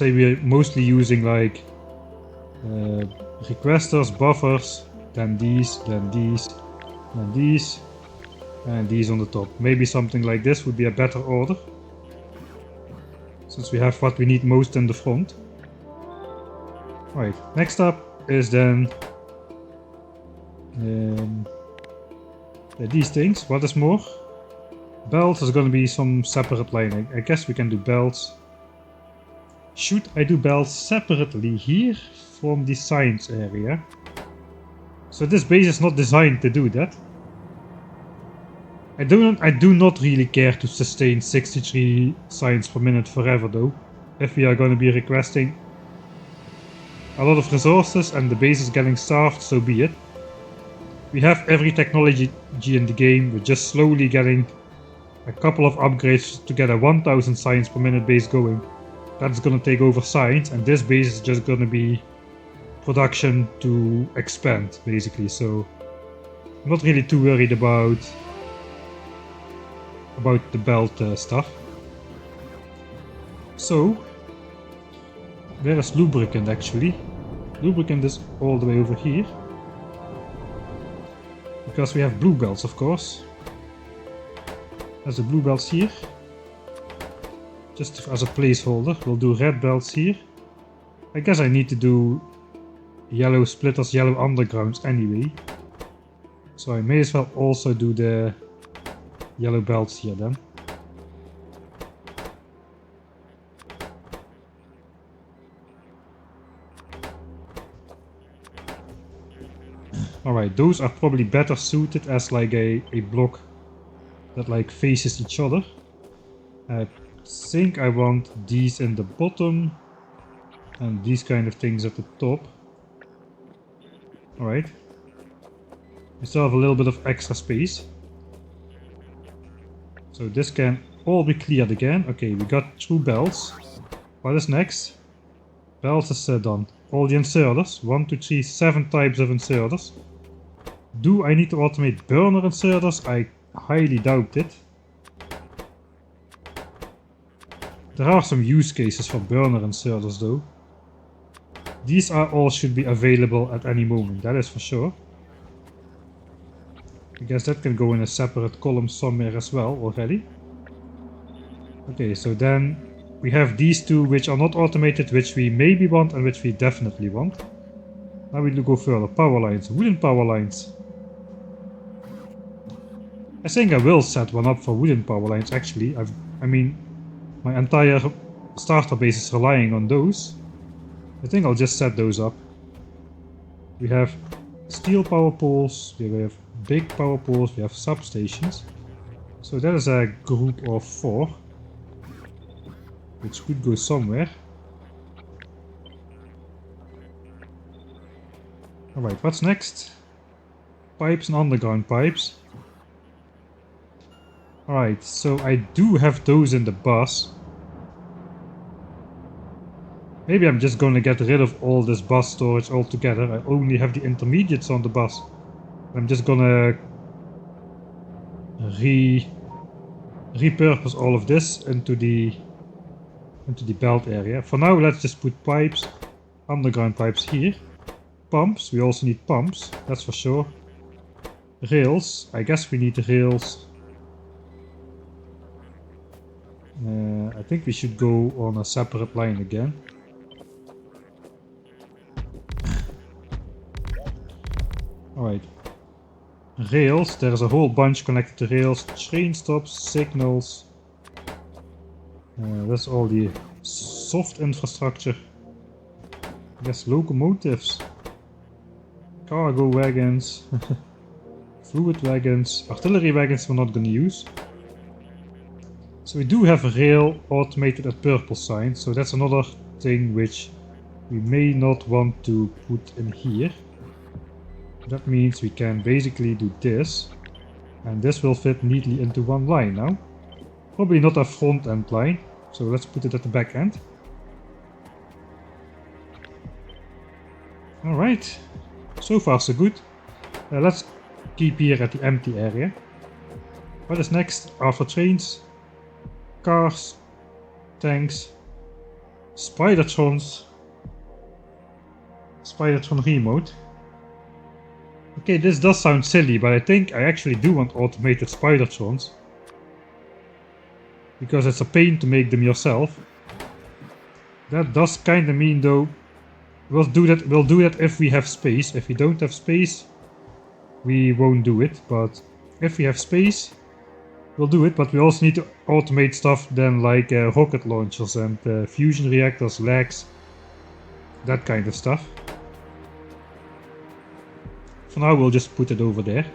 we're mostly using like requesters, buffers, then these, then these, then these, and these on the top. Maybe something like this would be a better order, since we have what we need most in the front. Right, next up is then these things. What is more? Belts is going to be some separate line. I guess we can do belts. Should I do belts separately here from the science area? So this base is not designed to do that. I do not really care to sustain 63 science per minute forever though. If we are going to be requesting a lot of resources and the base is getting starved, so be it. We have every technology in the game, we're just slowly getting a couple of upgrades to get a 1000 science per minute base going. That's gonna take over science, and this base is just gonna be production to expand basically, so I'm not really too worried about the belt stuff. So where is lubricant actually? Lubricant is all the way over here. Because we have blue belts, of course. There's the blue belts here. Just as a placeholder, we'll do red belts here. I guess I need to do yellow splitters, yellow undergrounds anyway. So I may as well also do the yellow belts here then. Alright, those are probably better suited as like a block that like faces each other. I think I want these in the bottom and these kind of things at the top. Alright. We still have a little bit of extra space. So this can all be cleared again. Okay, we got 2 belts. What is next? Belts is done. All the inserters. 1, 2, 3, 7 types of inserters. Do I need to automate burner inserters? I highly doubt it. There are some use cases for burner inserters though. These are all should be available at any moment, that is for sure. I guess that can go in a separate column somewhere as well already. Okay, so then we have these 2 which are not automated, which we maybe want and which we definitely want. Now we will go further. Power lines, wooden power lines. I think I will set one up for wooden power lines actually. I mean, my entire starter base is relying on those. I think I'll just set those up. We have steel power poles, we have big power poles, we have substations. So that is a group of 4, which could go somewhere. Alright, what's next? Pipes and underground pipes. Alright, so I do have those in the bus. Maybe I'm just going to get rid of all this bus storage altogether. I only have the intermediates on the bus. I'm just gonna repurpose all of this into the belt area. For now, let's just put pipes, underground pipes here. Pumps, we also need pumps, that's for sure. Rails, I guess we need the rails. I think we should go on a separate line again. Right. Rails, there's a whole bunch connected to rails. Train stops, signals. That's all the soft infrastructure. I guess locomotives. Cargo wagons. Fluid wagons. Artillery wagons we're not gonna use. So we do have a rail automated at purple sign, so that's another thing which we may not want to put in here. That means we can basically do this, and this will fit neatly into one line now. Probably not a front end line, so let's put it at the back end. Alright, so far so good. Let's keep here at the empty area. What is next after trains? Cars, tanks, Spidertrons, Spidertron remote. Okay, this does sound silly, but I think I actually do want automated Spidertrons. Because it's a pain to make them yourself. That does kinda mean though, we'll do that if we have space. If we don't have space, we won't do it, but if we have space, we'll do it, but we also need to automate stuff then like rocket launchers and fusion reactors, legs, that kind of stuff. For now we'll just put it over there.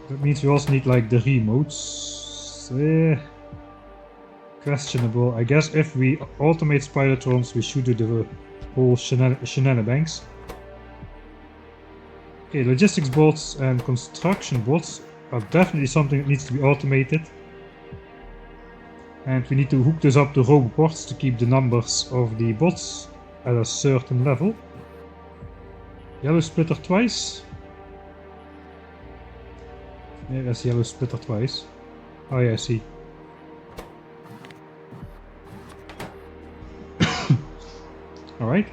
That means we also need like the remotes. Questionable. I guess if we automate Spidertrons we should do the whole shenanigans. Okay, logistics bots and construction bots are definitely something that needs to be automated. And we need to hook this up to roboports to keep the numbers of the bots at a certain level. Yellow splitter twice. Yeah, that's yellow splitter twice. Oh yeah, I see. Alright.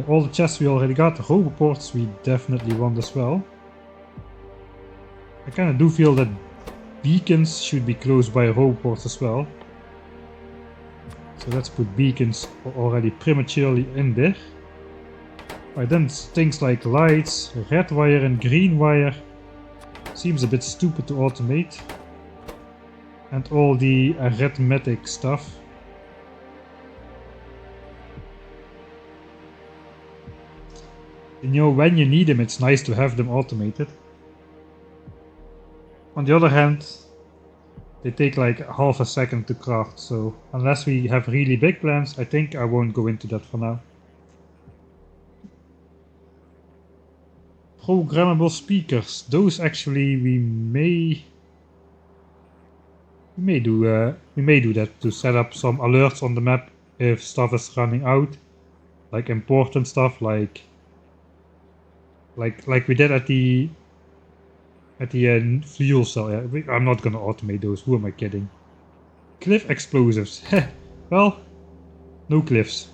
All the chests we already got. The roboports we definitely want as well. I kinda do feel that beacons should be close by roboports as well. So let's put beacons already prematurely in there. Right, then things like lights, red wire and green wire seems a bit stupid to automate. And all the arithmetic stuff. You know, when you need them, it's nice to have them automated. On the other hand, they take like half a second to craft, so unless we have really big plans, I think I won't go into that for now. Programmable speakers, those actually we may do that to set up some alerts on the map if stuff is running out, like important stuff, like we did at the fuel cell. Yeah, I'm not gonna automate those. Who am I kidding? Cliff explosives. Well, no cliffs.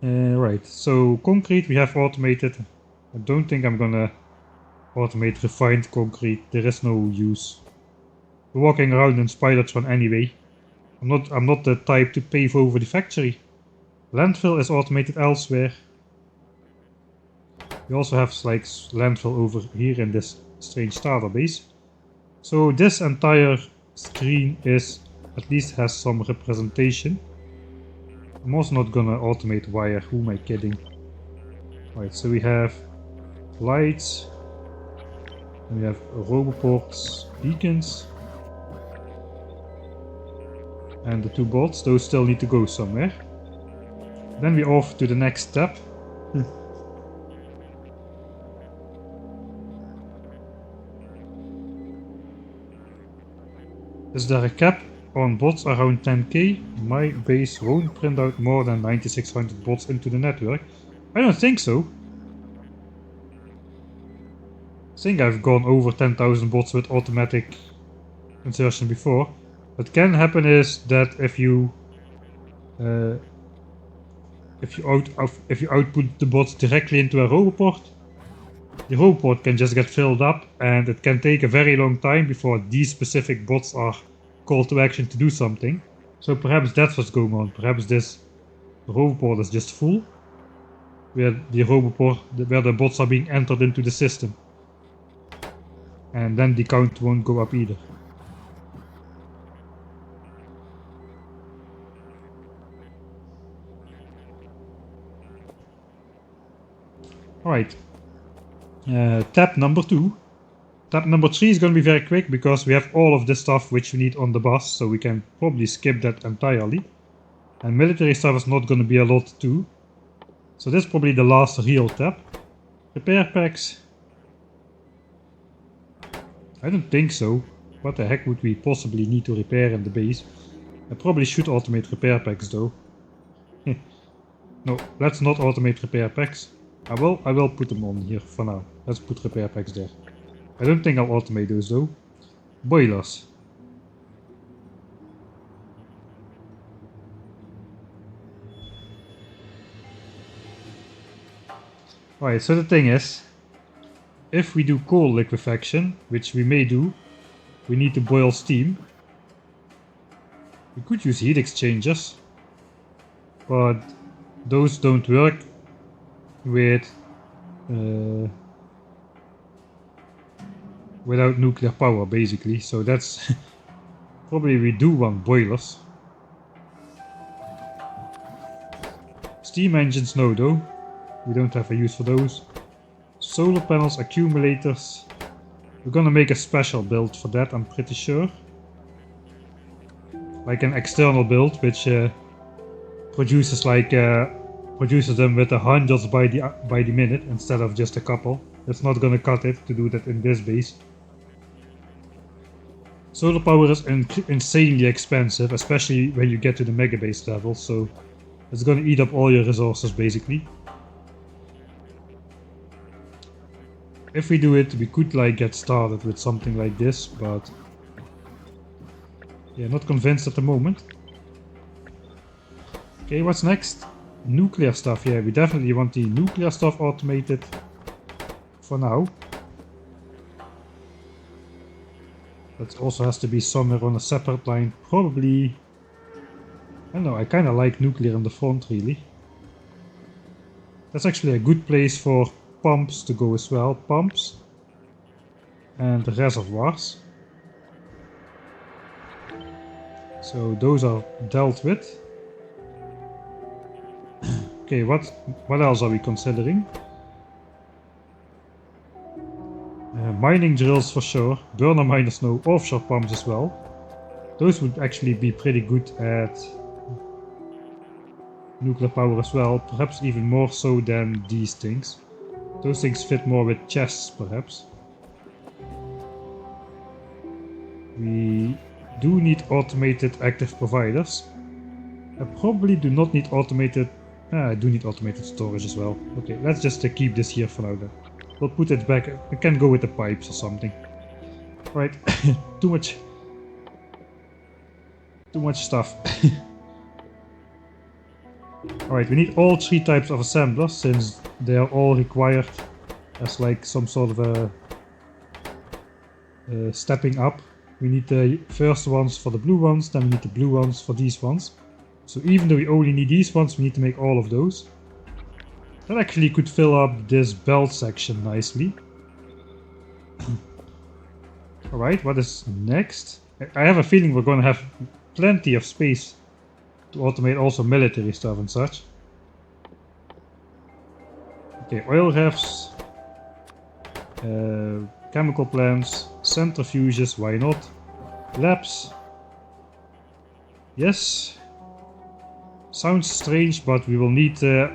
Right, so concrete we have automated. I don't think I'm gonna automate refined concrete. There is no use. We're walking around in Spidertron anyway. I'm not the type to pave over the factory. Landfill is automated elsewhere. We also have like landfill over here in this strange starter base. So this entire screen is at least has some representation. I'm also not gonna automate wire, who am I kidding? Right, so we have lights, we have roboports, beacons, and the two bots, those still need to go somewhere. Then we're off to the next step. Is there a cap on bots around 10k? My base won't print out more than 9600 bots into the network. I don't think so. I think I've gone over 10,000 bots with automatic insertion before. What can happen is that if you output the bots directly into a roboport, the roboport can just get filled up, and it can take a very long time before these specific bots are called to action to do something. So perhaps that's what's going on. Perhaps this Roboport is just full, where the bots are being entered into the system. And then the count won't go up either. Alright. Tab number 2. Tab number 3 is going to be very quick because we have all of the stuff which we need on the bus, so we can probably skip that entirely. And military stuff is not going to be a lot too. So this is probably the last real tab. Repair packs. I don't think so. What the heck would we possibly need to repair in the base? I probably should automate repair packs though. No, let's not automate repair packs. I will put them on here for now. Let's put repair packs there. I don't think I'll automate those though. Boilers. Alright, so the thing is, if we do coal liquefaction, which we may do, we need to boil steam. We could use heat exchangers, but those don't work with without nuclear power basically, so that's probably we do want boilers. Steam engines no though, we don't have a use for those. Solar panels, accumulators, we're gonna make a special build for that, I'm pretty sure. Like an external build which produces them with hundreds by the minute instead of just a couple. It's not gonna cut it to do that in this base. Solar power is insanely expensive, especially when you get to the mega base level, so it's gonna eat up all your resources basically. If we do it, we could like get started with something like this, but yeah, not convinced at the moment. Okay, what's next? Nuclear stuff. Yeah, we definitely want the nuclear stuff automated for now. That also has to be somewhere on a separate line, probably. I don't know, I kind of like nuclear in the front really. That's actually a good place for pumps to go as well. Pumps and reservoirs. So those are dealt with. Okay, what else are we considering? Mining drills for sure, burner miners no, offshore pumps as well. Those would actually be pretty good at nuclear power as well, perhaps even more so than these things. Those things fit more with chests perhaps. We do need automated active providers. I probably do not need automated... I do need automated storage as well. Okay, let's just keep this here for now then. We'll put it back. I can go with the pipes or something. Right, too much stuff. Alright, we need all 3 types of assemblers since they are all required as like some sort of a stepping up. We need the first ones for the blue ones, then we need the blue ones for these ones. So even though we only need these ones, we need to make all of those. That actually could fill up this belt section nicely. Alright, what is next? I have a feeling we're going to have plenty of space to automate also military stuff and such. Okay, oil refs, chemical plants, centrifuges, why not? Labs. Yes. Sounds strange, but we will need a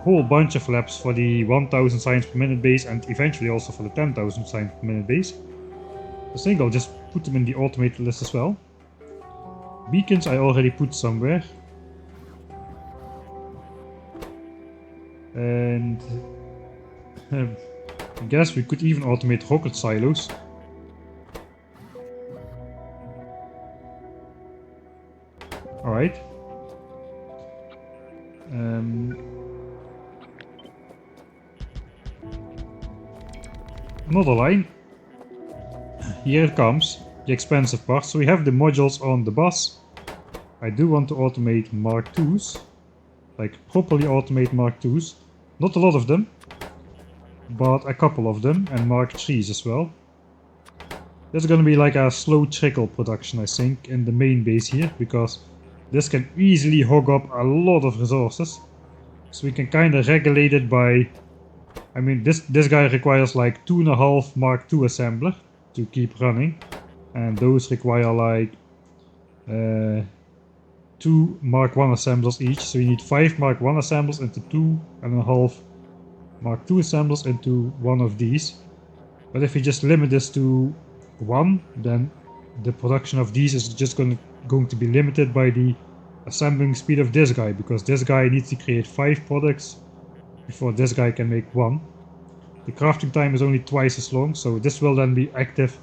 whole bunch of labs for the 1000 science per minute base and eventually also for the 10,000 science per minute base. I think I'll just put them in the automated list as well. Beacons I already put somewhere. And I guess we could even automate rocket silos. Alright. Another line. Here it comes, the expensive part. So we have the modules on the bus. I do want to automate Mark IIs. like properly automate Mark IIs. Not a lot of them, but a couple of them, and Mark IIIs as well. There's gonna be like a slow trickle production, I think, in the main base here, because this can easily hog up a lot of resources. So we can kind of regulate it by, I mean, this guy requires like 2.5 Mark II assembler to keep running, and those require like 2 Mark I assemblers each. So you need 5 Mark I assemblers into 2.5 Mark II assemblers into one of these. But if we just limit this to 1, then the production of these is just going to be limited by the assembling speed of this guy, because this guy needs to create 5 products before this guy can make 1. The crafting time is only twice as long, so this will then be active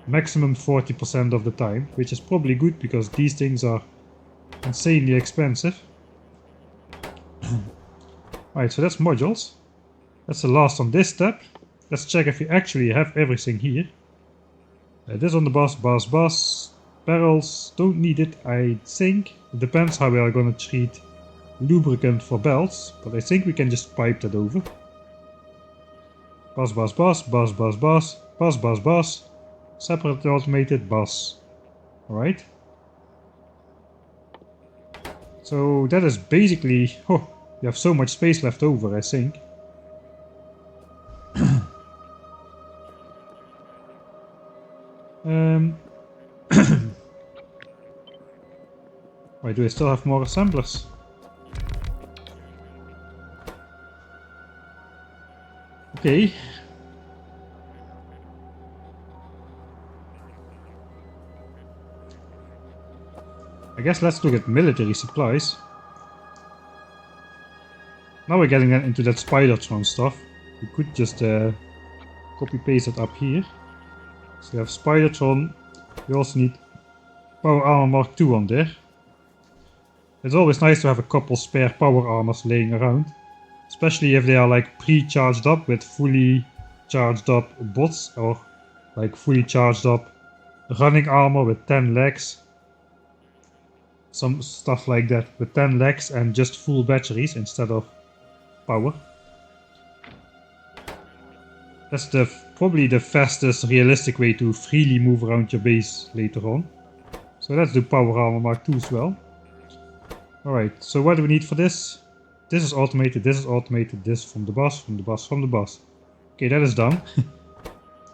maximum 40% of the time, which is probably good because these things are insanely expensive. Alright, so that's modules. That's the last on this step. Let's check if we actually have everything here. This on the bus, barrels, don't need it, I think. It depends how we are going to treat lubricant for belts, but I think we can just pipe that over. Bus, separately automated bus. Alright. So that is basically, oh, we have so much space left over, I think. Why do I still have more assemblers? Okay. I guess let's look at military supplies. Now we're getting into that Spidertron stuff. We could just copy paste it up here. So we have Spidertron. We also need Power Armor Mark II on there. It's always nice to have a couple spare power armors laying around. Especially if they are like pre-charged up with fully charged up bots, or like fully charged up running armor with 10 legs. Some stuff like that with 10 legs and just full batteries instead of power. That's probably the fastest realistic way to freely move around your base later on. So let's do Power Armor Mark II as well. Alright, so what do we need for this? This is automated, this is automated, this from the bus, from the bus, from the bus. Okay, that is done.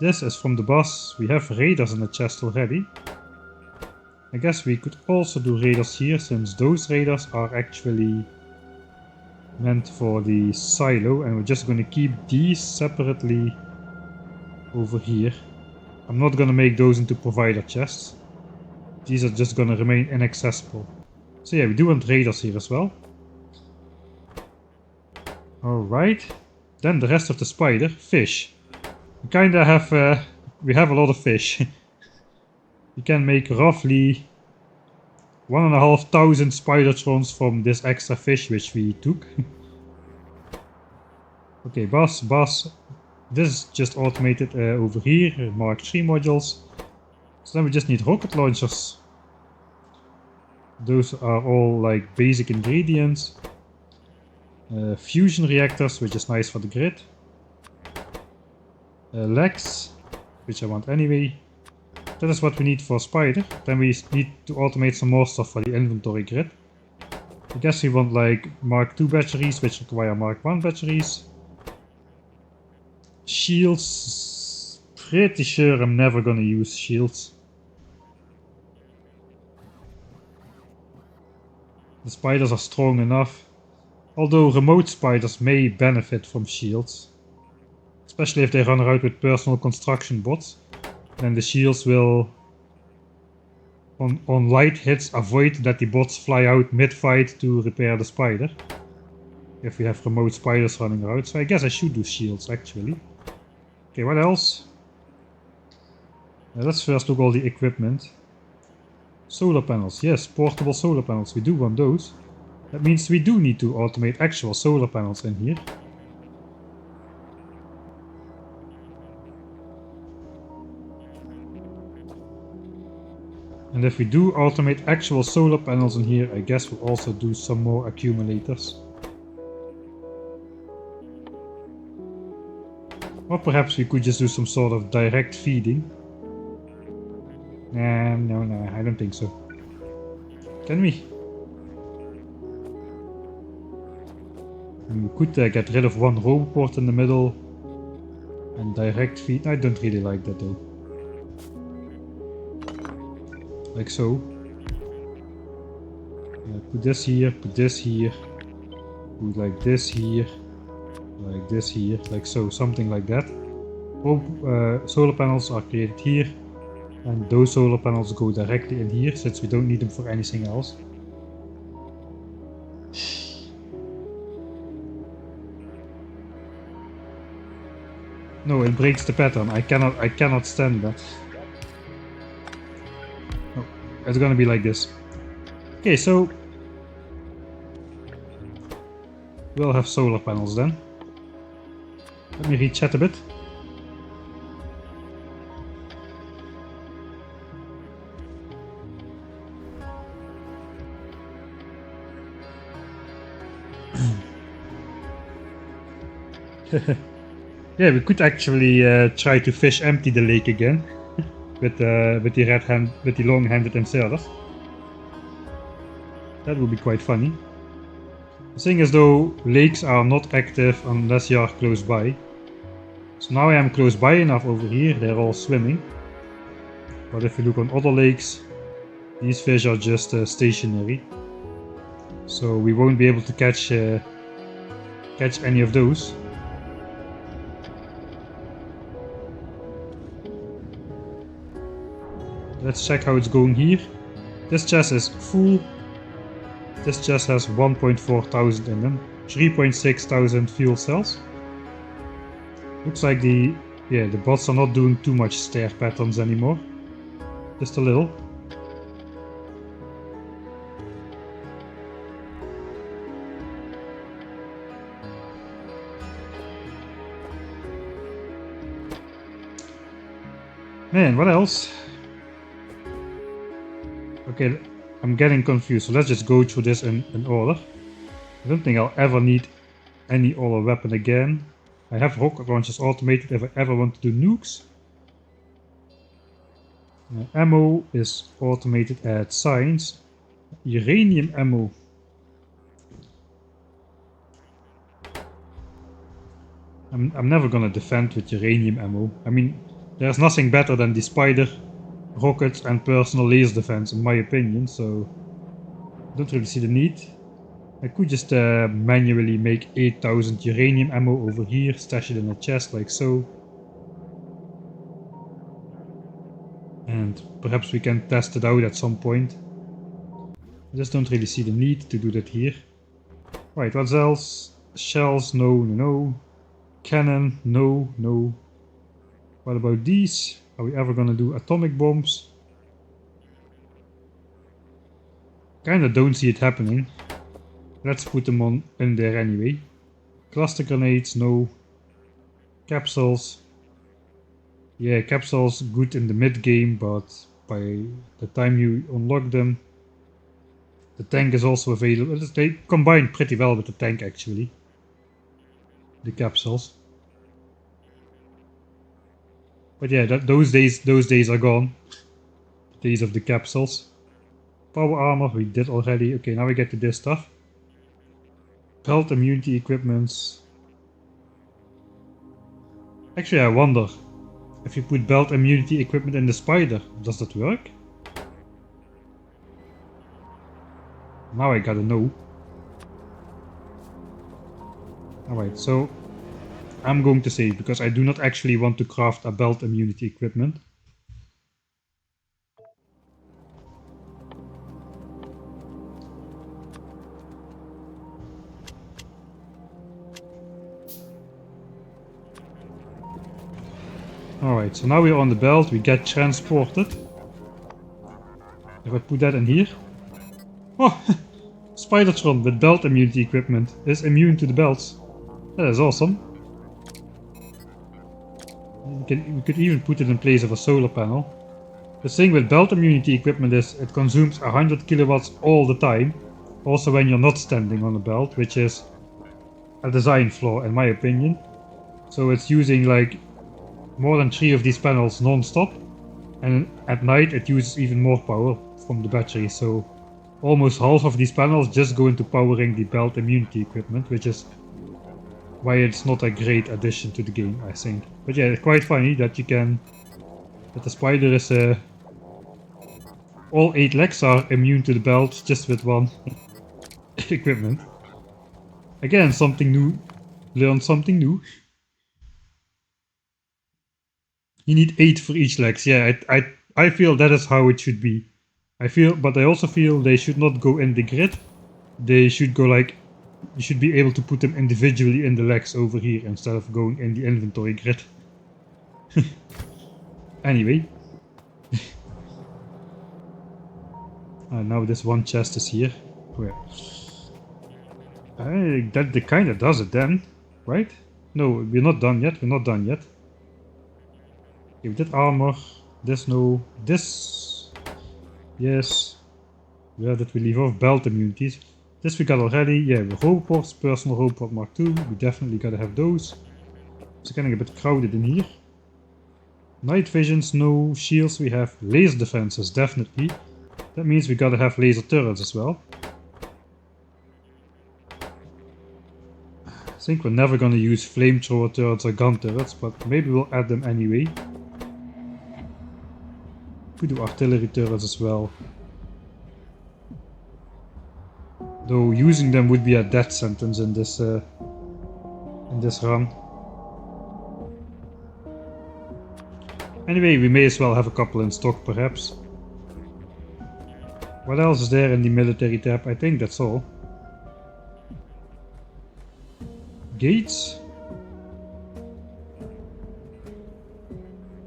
This is from the bus. We have radars in the chest already. I guess we could also do radars here, since those radars are actually meant for the silo, and we're just going to keep these separately over here. I'm not going to make those into provider chests. These are just going to remain inaccessible. So yeah, we do want radars here as well. Alright, then the rest of the spider, fish. We kinda have, we have a lot of fish. We can make roughly 1,500 Spidertrons from this extra fish which we took. Okay, bus. This is just automated over here, Mark III modules. So then we just need rocket launchers. Those are all like basic ingredients. Fusion reactors, which is nice for the grid. Legs, which I want anyway. That is what we need for Spider. Then we need to automate some more stuff for the inventory grid. I guess we want like Mark II batteries, which require Mark I batteries. Shields. Pretty sure I'm never gonna use shields. The spiders are strong enough. Although remote spiders may benefit from shields. Especially if they run around with personal construction bots. Then the shields will, on light hits, avoid that the bots fly out mid-fight to repair the spider. If we have remote spiders running around. So I guess I should do shields actually. Okay, what else? Let's first look at all the equipment. Solar panels, yes, portable solar panels, we do want those. That means we do need to automate actual solar panels in here. And if we do automate actual solar panels in here, I guess we'll also do some more accumulators. Or perhaps we could just do some sort of direct feeding. No, I don't think so. Can we? And we could get rid of one roboport in the middle and direct feed. I don't really like that though. Like so. Put this here, put this here, put like this here, like this here, like so, something like that. Solar panels are created here, and those solar panels go directly in here since we don't need them for anything else. No, it breaks the pattern. I cannot stand that. No, it's gonna be like this. Okay, so we'll have solar panels then. Let me rechat a bit. Yeah, we could actually try to fish empty the lake again with the long-handed inserters. That would be quite funny. The thing is though, lakes are not active unless you are close by. So now I am close by enough over here, they're all swimming. But if you look on other lakes, these fish are just stationary. So we won't be able to catch any of those. Let's check how it's going here. This chest is full. This chest has 1.4 thousand in them. 3.6 thousand fuel cells. Looks like the bots are not doing too much stair patterns anymore. Just a little. Man, what else? Okay, I'm getting confused, so let's just go through this in order. I don't think I'll ever need any other weapon again. I have rocket launchers automated if I ever want to do nukes. Ammo is automated at science. Uranium ammo. I'm never gonna defend with uranium ammo. I mean, there's nothing better than the Spider rockets and personal laser defense in my opinion, so I don't really see the need. I could just manually make 8000 uranium ammo over here, stash it in a chest like so. And perhaps we can test it out at some point. I just don't really see the need to do that here. Right, what else? Shells, no. Cannon, no. What about these? Are we ever gonna do atomic bombs? Kinda don't see it happening. Let's put them on in there anyway. Cluster grenades, no. Capsules. Yeah, capsules good in the mid game, but by the time you unlock them, the tank is also available. They combine pretty well with the tank actually. The capsules. But yeah, those days are gone. The days of the capsules. Power armor we did already. Okay, now we get to this stuff. Belt immunity equipments. Actually, I wonder if you put belt immunity equipment in the Spider, does that work? Now I gotta know. Alright, so I'm going to save because I do not actually want to craft a belt immunity equipment. Alright, so now we're on the belt, we get transported. If I put that in here. Oh! Spidertron with belt immunity equipment is immune to the belts. That is awesome. We could even put it in place of a solar panel. The thing with belt immunity equipment is it consumes 100 kilowatts all the time. Also when you're not standing on a belt, which is a design flaw in my opinion. So it's using like more than 3 of these panels non-stop, and at night it uses even more power from the battery, so almost half of these panels just go into powering the belt immunity equipment, which is why it's not a great addition to the game, I think. But yeah, it's quite funny that that the spider is all 8 legs are immune to the belt just with one equipment. Again, something new. Learn something new. You need 8 for each legs. Yeah, I feel that is how it should be. But I also feel they should not go in the grid. They should go like, you should be able to put them individually in the legs over here instead of going in the inventory grid. Anyway. Now this one chest is here. Where? That kinda does it then, right? No, we're not done yet. We're not done yet. Okay, we did armor. This no. This. Yes. Where did we leave off? Belt immunities. This we got already. Yeah, robots, personal robot Mark II. We definitely gotta have those. It's getting a bit crowded in here. Night visions, no. Shields, we have. Laser defenses, definitely. That means we gotta have laser turrets as well. I think we're never gonna use flamethrower turrets or gun turrets, but maybe we'll add them anyway. We do artillery turrets as well. Though using them would be a death sentence in this run. Anyway, we may as well have a couple in stock perhaps. What else is there in the military tab? I think that's all. Gates?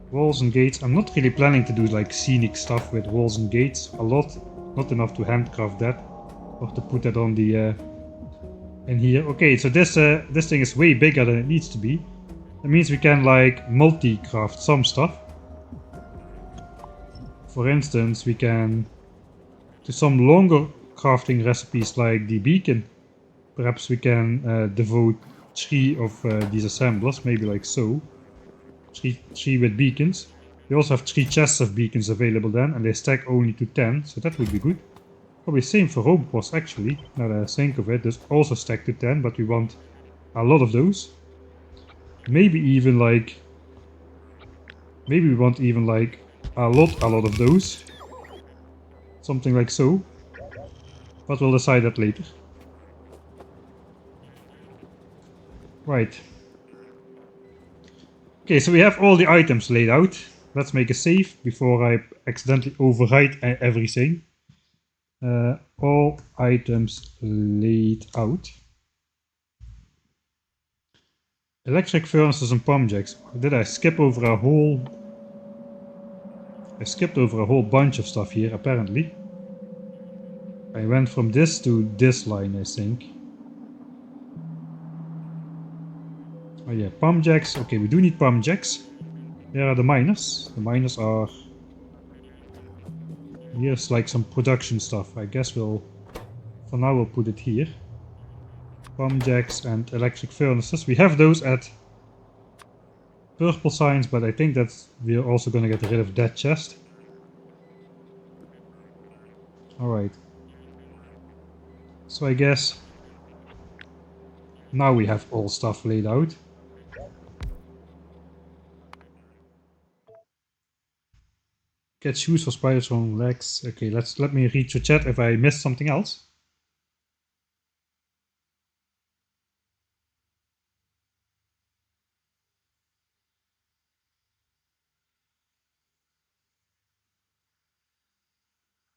Walls and gates. I'm not really planning to do like scenic stuff with walls and gates a lot. Not enough to handcraft that. Or to put that on the in here. Okay, so this thing is way bigger than it needs to be. That means we can like multi-craft some stuff. For instance, we can do some longer crafting recipes like the beacon. Perhaps we can devote 3 of these assemblers, maybe like so. 3 with beacons. We also have 3 chests of beacons available then, and they stack only to 10, so that would be good. Probably same for robots actually, now that I think of it, there's also stack to 10, but we want a lot of those. Maybe even like... Maybe we want even like a lot of those. Something like so. But we'll decide that later. Right. Okay, so we have all the items laid out. Let's make a save before I accidentally overwrite everything. All items laid out. Electric furnaces and pump jacks. Did I skip over a whole... I skipped over a whole bunch of stuff here, apparently. I went from this to this line, I think. Oh yeah, pump jacks. Okay, we do need pump jacks. There are the miners. The miners are... Here's like some production stuff. I guess for now we'll put it here. Pump jacks and electric furnaces. We have those at purple signs, but I think that we're also gonna get rid of that chest. Alright. So I guess now we have all stuff laid out. Get shoes for spiders on legs. Okay, let me read your chat if I missed something else.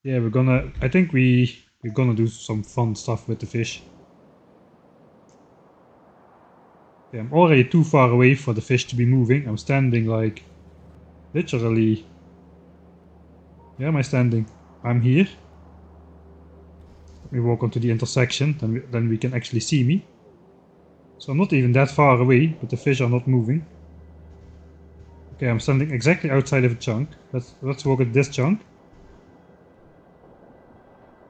Yeah, I think we're gonna do some fun stuff with the fish. Yeah, I'm already too far away for the fish to be moving. I'm standing like literally. Where am I standing? I'm here. Let me walk onto the intersection, then we can actually see me. So I'm not even that far away, but the fish are not moving. Okay, I'm standing exactly outside of a chunk. Let's walk at this chunk.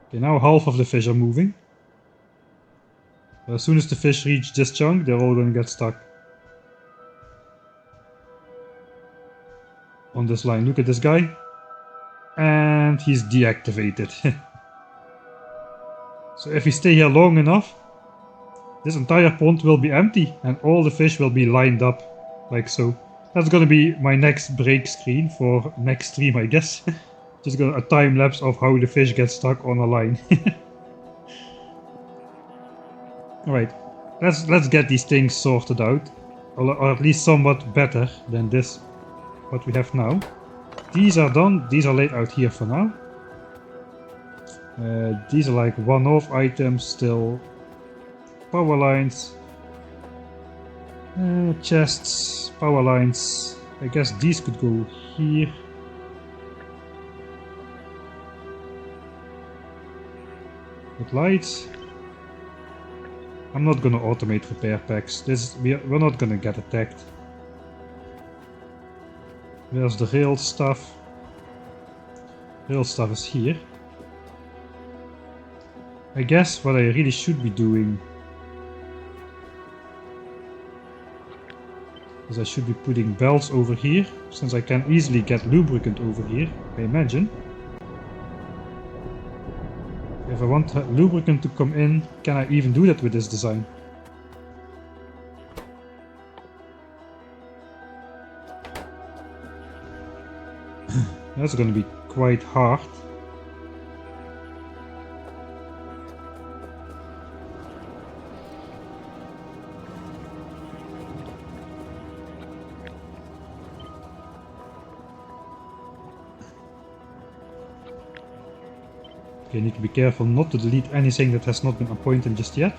Okay, now half of the fish are moving. As soon as the fish reach this chunk, they're all gonna get stuck. on this line. Look at this guy. And he's deactivated. So if we stay here long enough, this entire pond will be empty and all the fish will be lined up like so. That's gonna be my next break screen for next stream, I guess. Just gonna a time lapse of how the fish get stuck on a line. Alright, let's get these things sorted out, or at least somewhat better than this, what we have now. These are done, these are laid out here for now. These are like one-off items still. Power lines, chests, power lines. I guess these could go here. With lights. I'm not gonna automate repair packs. We're not gonna get attacked. Where's the rail stuff? Rail stuff is here. I guess what I really should be doing is I should be putting belts over here, since I can easily get lubricant over here, I imagine. If I want lubricant to come in, can I even do that with this design? That's gonna be quite hard. Okay, need to be careful not to delete anything that has not been appointed just yet.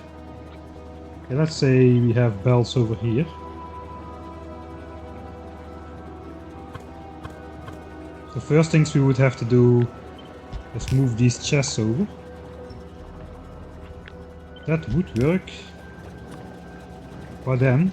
Okay, let's say we have belts over here. The first things we would have to do is move these chests over. That would work. But then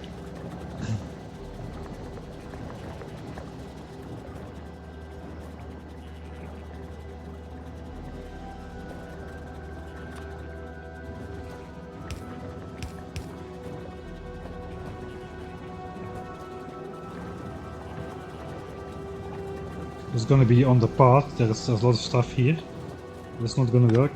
it's gonna be on the path. There's a lot of stuff here. It's not gonna work.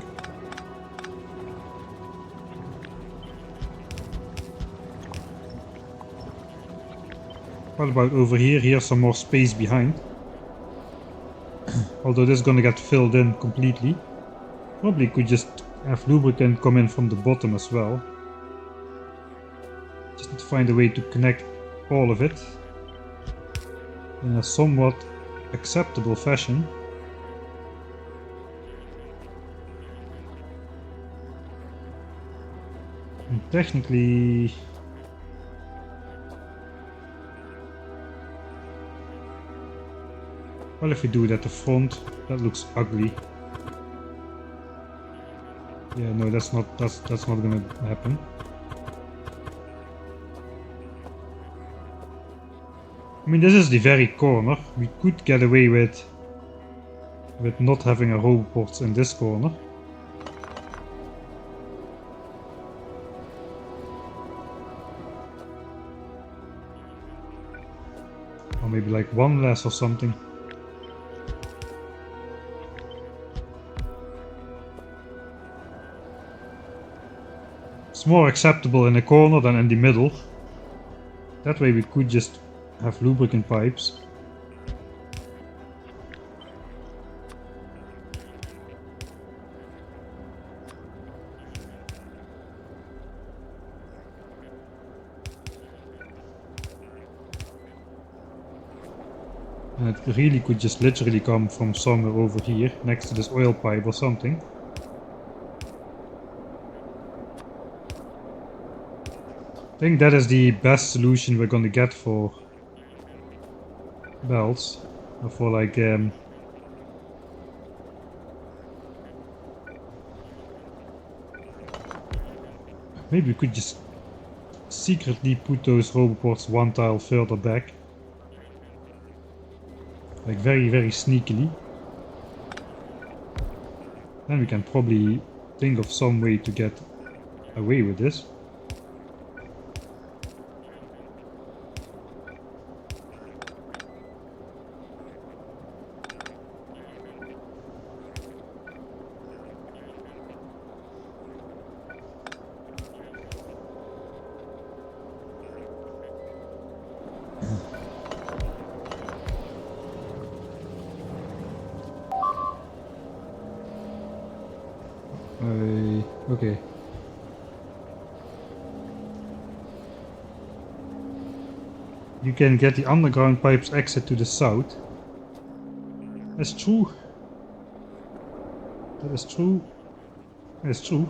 What about over here? Here's some more space behind. Although this is gonna get filled in completely. Probably could just have lubricant come in from the bottom as well. Just need to find a way to connect all of it in a somewhat acceptable fashion. And technically well, if we do it at the front, that looks ugly. Yeah, no, that's not gonna happen. I mean, this is the very corner. We could get away with not having a roboports in this corner. Or maybe like one less or something. It's more acceptable in a corner than in the middle. That way we could just have lubricant pipes. And it really could just literally come from somewhere over here, next to this oil pipe or something. I think that is the best solution we're gonna get for belts, or for like maybe we could just secretly put those roboports one tile further back, like very sneakily. Then we can probably think of some way to get away with this. Okay. You can get the underground pipes exit to the south. That's true. That is true. That's true.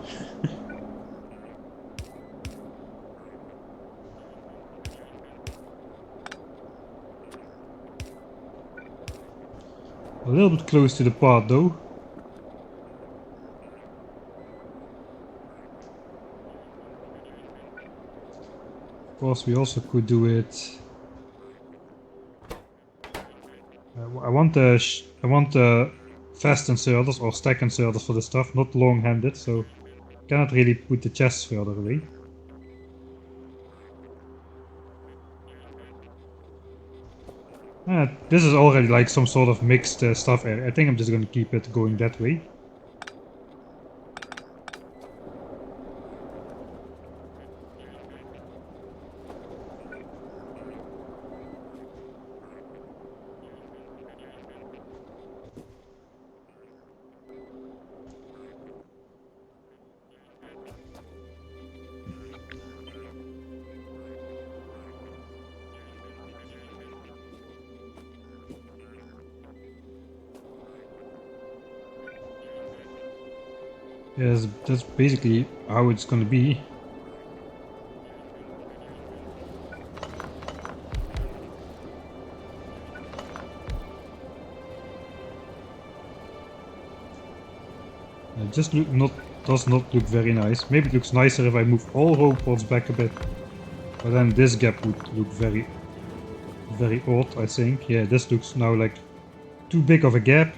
A little bit close to the path though. Of course, we also could do it. I want the fast inserters or stack inserters for the stuff, not long-handed, so cannot really put the chests further away. This is already like some sort of mixed stuff area. I think I'm just gonna keep it going that way. Yes, that's basically how it's gonna be. It just does not look very nice. Maybe it looks nicer if I move all robots back a bit. But then this gap would look very odd, I think. Yeah, this looks now like too big of a gap.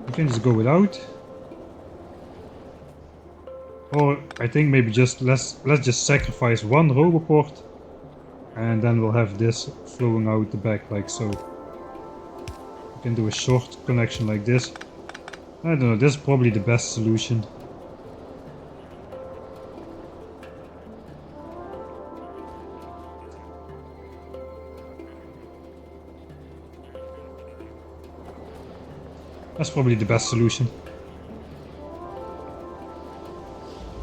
You can just go without. Or I think maybe just let's just sacrifice one roboport and then we'll have this flowing out the back like so. You can do a short connection like this. I don't know, this is probably the best solution. That's probably the best solution.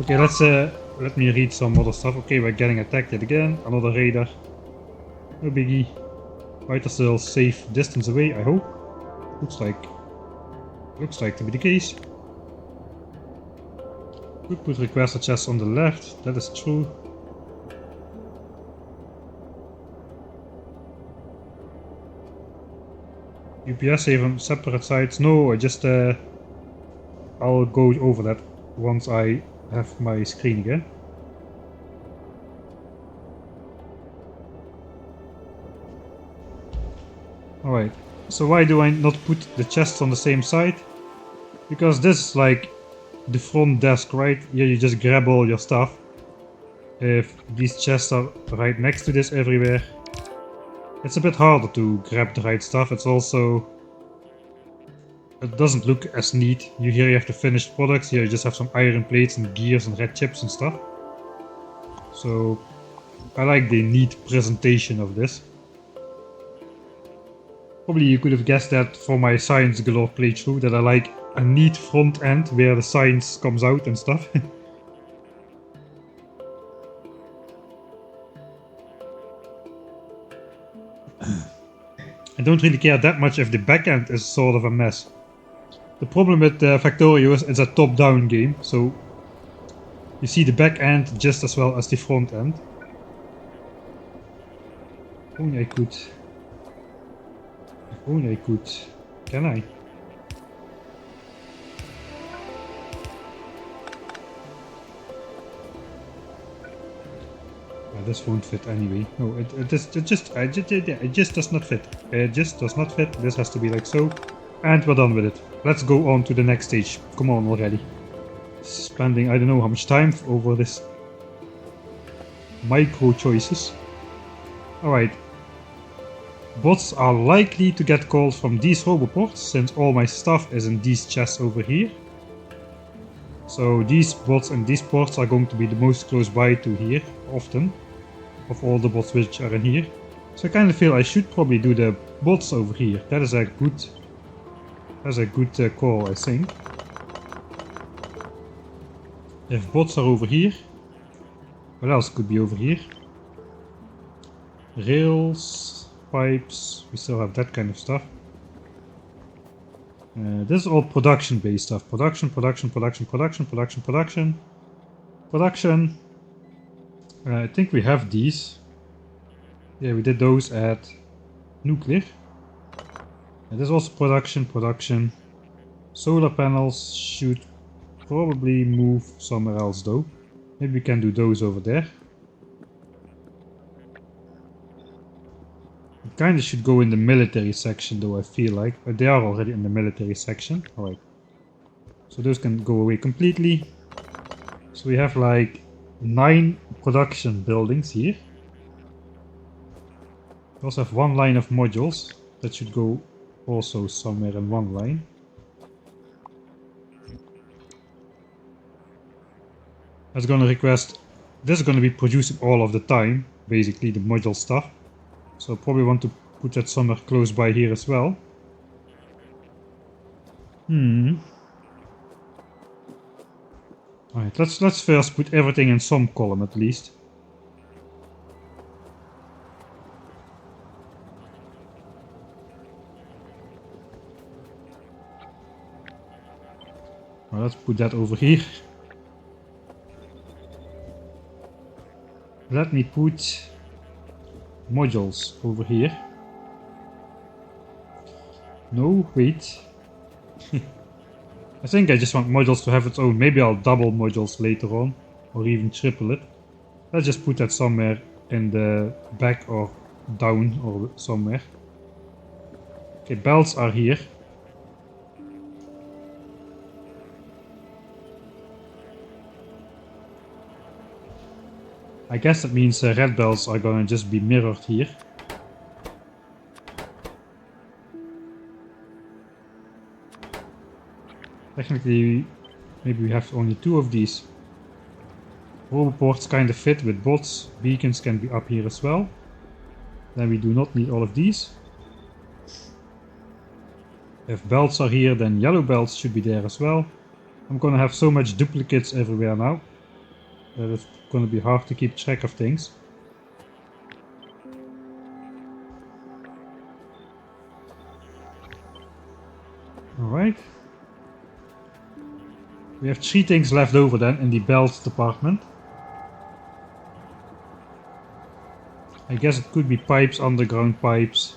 Okay, let me read some other stuff. Okay, we're getting attacked yet again. Another radar. No biggie. Fighter still safe distance away, I hope. Looks like to be the case. Could put requester chests on the left, that is true. UPS even separate sites. No, I'll go over that once I have my screen again. Alright, so why do I not put the chests on the same side? Because this is like the front desk, right? Here you just grab all your stuff. If these chests are right next to this everywhere, it's a bit harder to grab the right stuff. It's also... it doesn't look as neat. Here you have the finished products, here you just have some iron plates and gears and red chips and stuff. So I like the neat presentation of this. Probably you could have guessed that for my Science Galore playthrough, that I like a neat front end where the science comes out and stuff. I don't really care that much if the back end is sort of a mess. The problem with Factorio is it's a top-down game, so you see the back end just as well as the front end. If only I could. If only I could. Can I? This won't fit anyway. No, it just does not fit. It just does not fit. This has to be like so. And we're done with it. Let's go on to the next stage. Come on already. Spending I don't know how much time over this micro choices. Alright. Bots are likely to get called from these roboports since all my stuff is in these chests over here. So these bots and these ports are going to be the most close by to here often. of all the bots which are in here. So I kind of feel I should probably do the bots over here. That is a good call, I think. If bots are over here, what else could be over here? Rails, pipes, we still have that kind of stuff. This is all production based stuff. Production. I think we have these. Yeah, we did those at nuclear. And this is also production. Solar panels should probably move somewhere else though. Maybe we can do those over there. It kinda should go in the military section though, I feel like. But they are already in the military section. Alright. So those can go away completely. So we have like 9 production buildings here. We also have one line of modules. That should go also somewhere in one line. That's gonna request... This is gonna be producing all of the time, basically the module stuff. So probably want to put that somewhere close by here as well. Alright, let's first put everything in some column at least. Well, let's put that over here. Let me put modules over here. No, wait. I think I just want modules to have its own. Maybe I'll double modules later on, or even triple it. Let's just put that somewhere in the back or down or somewhere. Okay, belts are here. I guess that means red belts are gonna just be mirrored here. Technically, maybe we have only 2 of these. Roboports kind of fit with bots. Beacons can be up here as well. Then we do not need all of these. If belts are here, then yellow belts should be there as well. I'm gonna have so much duplicates everywhere now that it's gonna be hard to keep track of things. Alright. We have 3 things left over then in the belt department. I guess it could be pipes, underground pipes,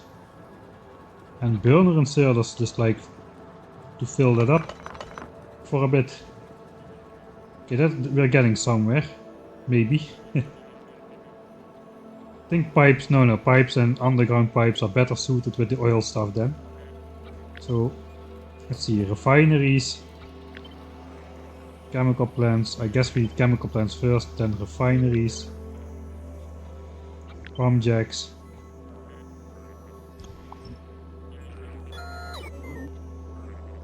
and burner inserters, just like to fill that up for a bit. Okay, that we're getting somewhere, maybe. I think pipes, no, pipes and underground pipes are better suited with the oil stuff then. So, let's see, refineries, chemical plants. I guess we need chemical plants first, then refineries, pump jacks.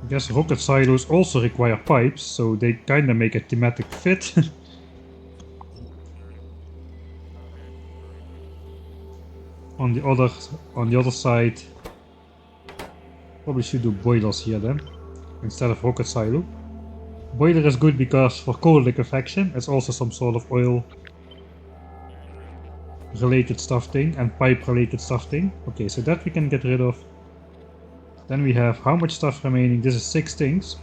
I guess rocket silos also require pipes, so they kinda make a thematic fit. on the other side, probably should do boilers here then, instead of rocket silo. Boiler is good because for cold liquefaction, it's also some sort of oil related stuff thing and pipe related stuff thing. Okay, so that we can get rid of. Then we have how much stuff remaining? This is 6 things.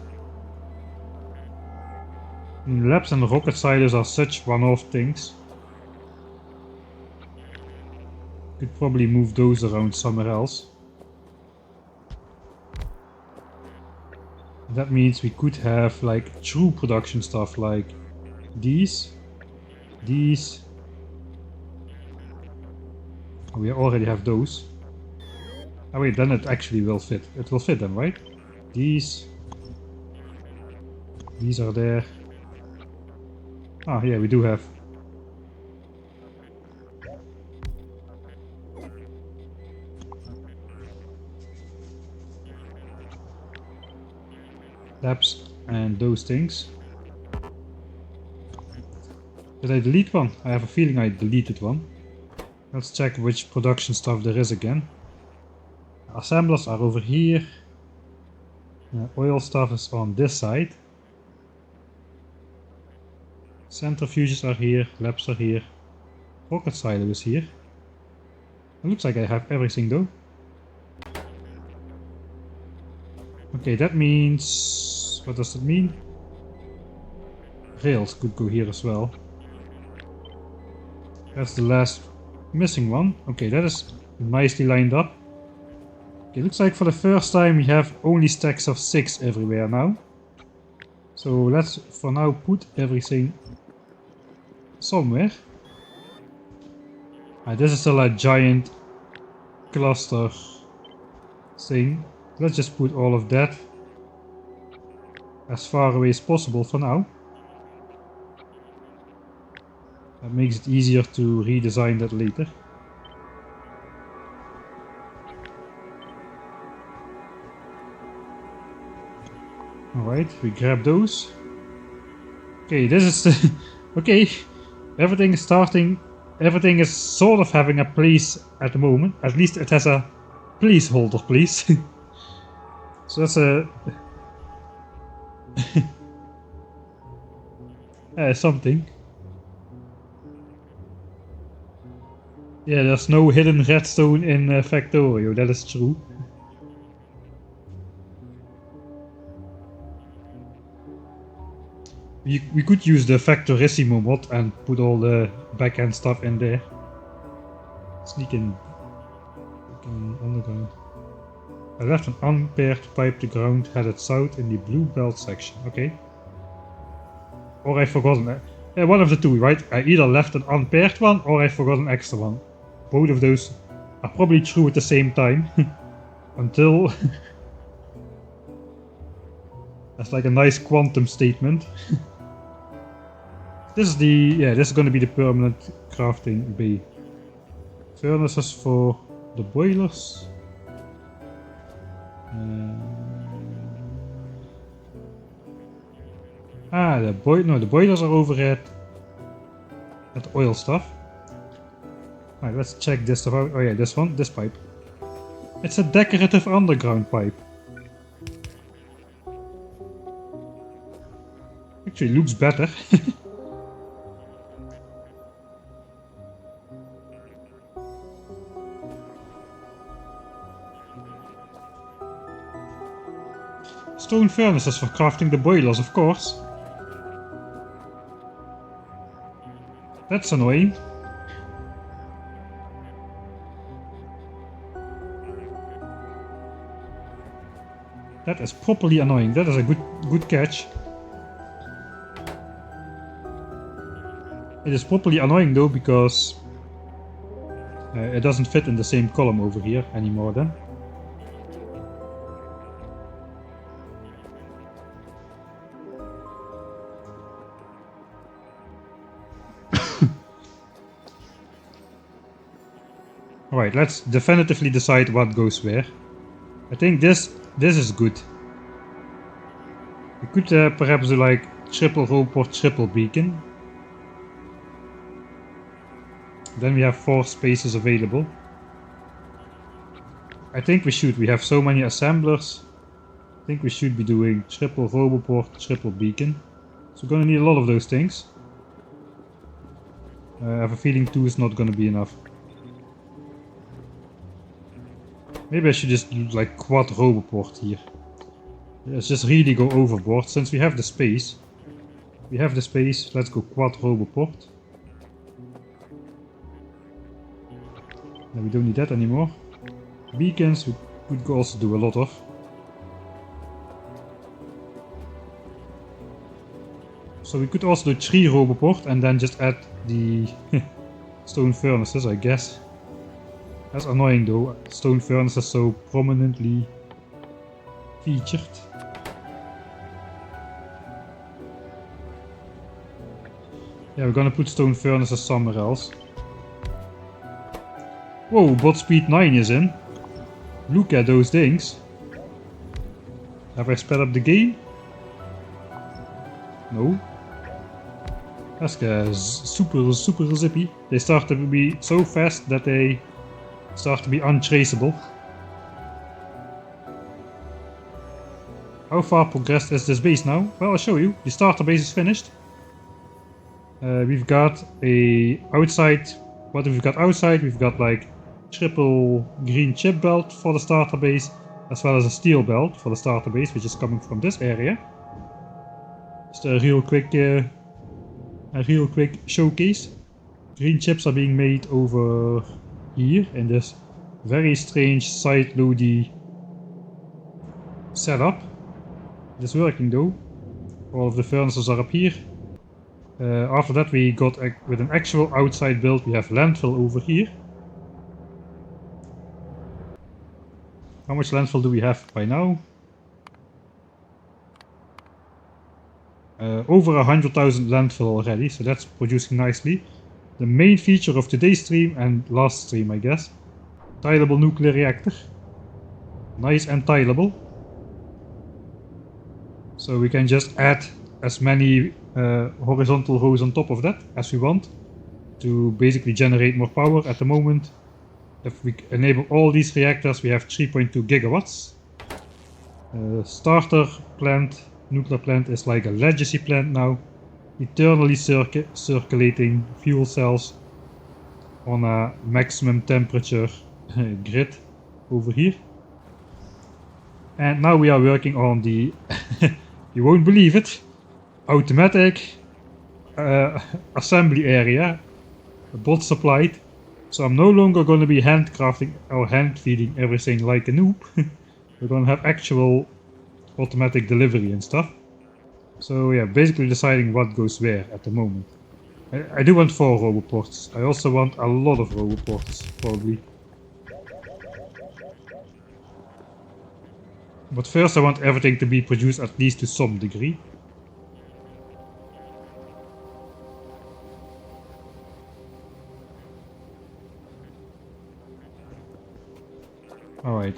Labs and rocket silos are such one-off things. Could probably move those around somewhere else. That means we could have like true production stuff like these. We already have those. Oh wait, then it actually will fit. It will fit them, right? These are there. Ah, yeah, we do have. Labs and those things. Did I delete one? I have a feeling I deleted one. Let's check which production stuff there is again. Assemblers are over here. Oil stuff is on this side. Centrifuges are here, labs are here. Rocket silo is here. It looks like I have everything though. Okay, that means... what does that mean? Rails could go here as well. That's the last missing one. Okay, that is nicely lined up. Okay, looks like for the first time we have only stacks of 6 everywhere now. So let's for now put everything somewhere. This is still a giant cluster thing. Let's just put all of that as far away as possible for now. That makes it easier to redesign that later. Alright, we grab those. Okay, this is the... okay, everything is starting... everything is sort of having a place at the moment. At least it has a placeholder place. So that's a... something. Yeah, there's no hidden redstone in Factorio, that is true. We could use the Factorissimo mod and put all the backend stuff in there. Sneak in underground. I left an unpaired pipe to ground headed south in the blue belt section. Okay. Or I've forgotten it. Yeah, one of the two, right? I either left an unpaired one or I forgot an extra one. Both of those are probably true at the same time. Until... that's like a nice quantum statement. This is the... yeah, this is gonna be the permanent crafting bay. Furnaces for the boilers. The boilers are over at the oil stuff. Alright, let's check this stuff out. Oh yeah, this one, this pipe. It's a decorative underground pipe. Actually looks better. Stone furnaces for crafting the boilers, of course. That's annoying. That is properly annoying. That is a good catch. It is properly annoying though because it doesn't fit in the same column over here anymore then. Alright, let's definitively decide what goes where. I think this is good. We could perhaps do like triple robot, triple beacon. Then we have 4 spaces available. I think we should. We have so many assemblers. I think we should be doing triple roboport, triple beacon. So we're gonna need a lot of those things. I have a feeling 2 is not gonna be enough. Maybe I should just do like quad roboport here. Let's just really go overboard since we have the space. We have the space, let's go quad roboport. Now we don't need that anymore. Beacons we could also do a lot of. So we could also do 3 roboport and then just add the stone furnaces, I guess. That's annoying though, stone furnaces so prominently featured. Yeah, we're gonna put stone furnaces somewhere else. Whoa, bot speed 9 is in. Look at those things. Have I sped up the game? No. That's super zippy. They start to be so fast that they start to be untraceable. How far progressed is this base now? Well, I'll show you. The starter base is finished. We've got a outside. What have we got outside? We've got like triple green chip belt for the starter base, as well as a steel belt for the starter base, which is coming from this area. Just a real quick showcase. Green chips are being made over here in this very strange side loady setup. It is working though. All of the furnaces are up here. After that we got with an actual outside build, we have landfill over here. How much landfill do we have by now? Over 100,000 landfill already, so that's producing nicely. The main feature of today's stream and last stream, I guess. Tileable nuclear reactor. Nice and tileable. So we can just add as many horizontal rows on top of that as we want to basically generate more power. At the moment, if we enable all these reactors, we have 3.2 gigawatts. Starter plant, nuclear plant is like a legacy plant now, eternally circulating fuel cells on a maximum temperature grid over here. And now we are working on the, you won't believe it, automatic assembly area, bot supplied. So I'm no longer going to be handcrafting or hand feeding everything like a noob. We're going to have actual automatic delivery and stuff. So yeah, basically deciding what goes where at the moment. I do want 4 roboports. I also want a lot of roboports, probably. But first I want everything to be produced at least to some degree. Alright.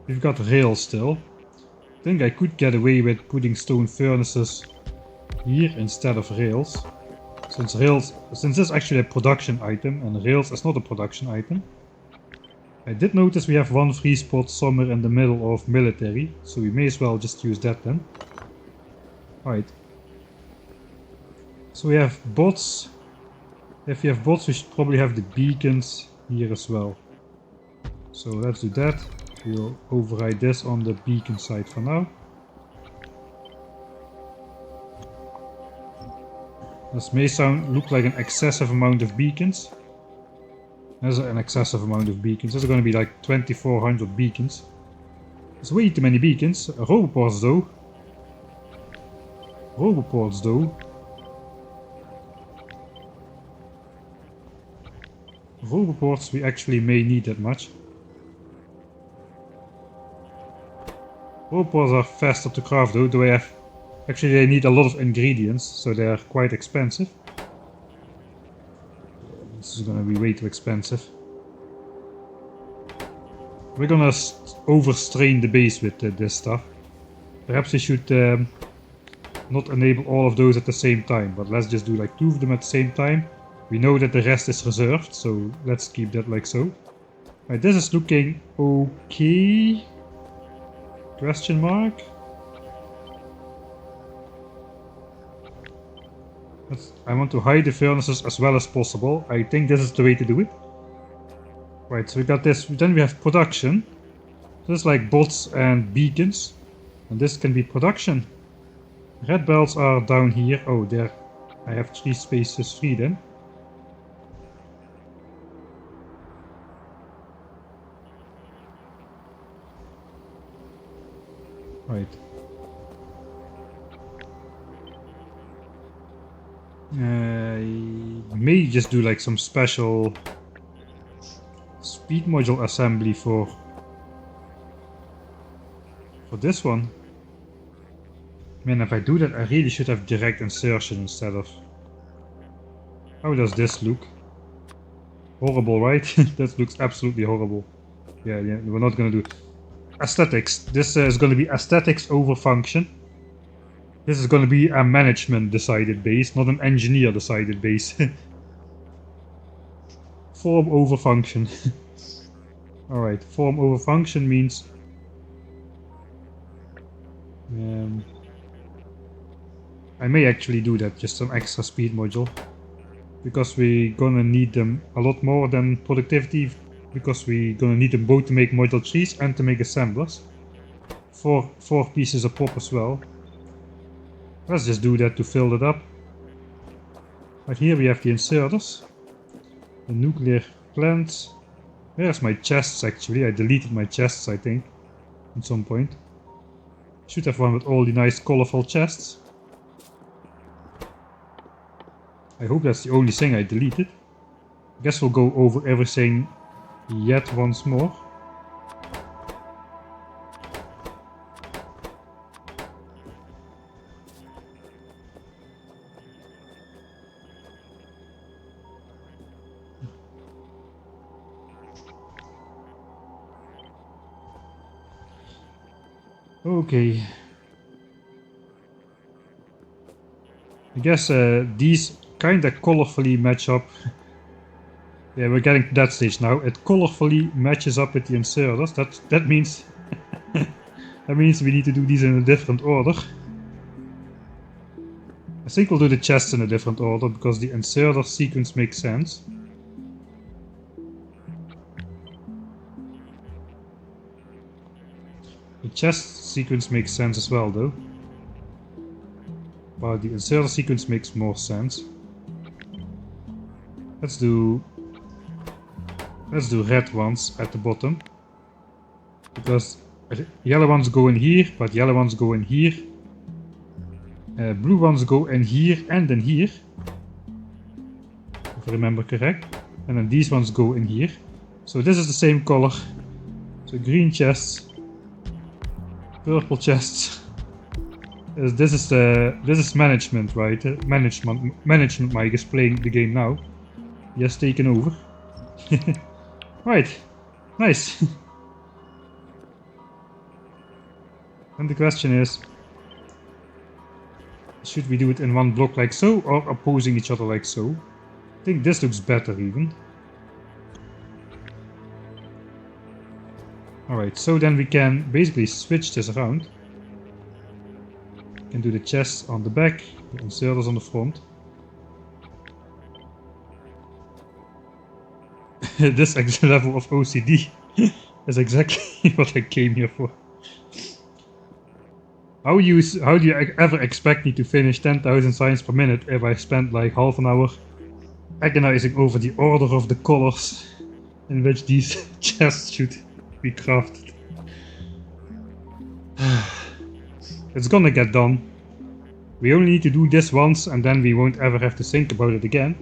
We've got rails still. I think I could get away with putting stone furnaces here instead of rails. Since this is actually a production item and rails is not a production item. I did notice we have one free spot somewhere in the middle of military, so we may as well just use that then. Alright. So we have bots. If we have bots, we should probably have the beacons here as well. So let's do that. We'll override this on the beacon side for now. This may look like an excessive amount of beacons. There's an excessive amount of beacons. There's going to be like 2400 beacons. It's way too many beacons. Roboports though. Roboports we actually may need that much. Roboports are faster to craft though. Actually they need a lot of ingredients, so they are quite expensive. This is gonna be way too expensive. We're gonna overstrain the base with this stuff. Perhaps we should not enable all of those at the same time, but let's just do like 2 of them at the same time. We know that the rest is reserved, so let's keep that like so. Right, this is looking okay. Question mark? I want to hide the furnaces as well as possible. I think this is the way to do it. Right, so we got this. Then we have production. This is like bots and beacons. And this can be production. Red belts are down here. Oh, there. I have 3 spaces free then. Right. I may just do like some special speed module assembly for this one. Man, if I do that, I really should have direct insertion instead of... How does this look? Horrible, right? That looks absolutely horrible. Yeah, we're not gonna do aesthetics. This is gonna be aesthetics over function. This is going to be a management decided base, not an engineer decided base. Form over function. Alright, form over function means I may actually do that, just some extra speed module, because we're gonna need them a lot more than productivity, because we're gonna need them both to make module 3s and to make assemblers. Four pieces of pop as well. Let's just do that to fill it up. Right here we have the inserters, the nuclear plants. There's my chests actually, I deleted my chests I think, at some point. Should have one with all the nice colorful chests. I hope that's the only thing I deleted. I guess we'll go over everything yet once more. Okay. I guess these kinda colorfully match up. Yeah, we're getting to that stage now. It colorfully matches up with the inserters. That means that means we need to do these in a different order. I think we'll do the chests in a different order because the inserter sequence makes sense. The chest sequence makes sense as well though. But the inserter sequence makes more sense. Let's do red ones at the bottom. Because yellow ones go in here, but yellow ones go in here. Blue ones go in here and in here. If I remember correct. And then these ones go in here. So this is the same color. So green chests. Purple chests. This is management, right? Management Mike is playing the game now. He has taken over. Right, nice. And the question is, should we do it in one block like so, or opposing each other like so? I think this looks better even. Alright, so then we can basically switch this around. We can do the chests on the back, the inserters on the front. This level of OCD is exactly what I came here for. How do you ever expect me to finish 10,000 signs per minute if I spend like half an hour agonizing over the order of the colors in which these chests should be crafted? It's gonna get done. We only need to do this once and then we won't ever have to think about it again.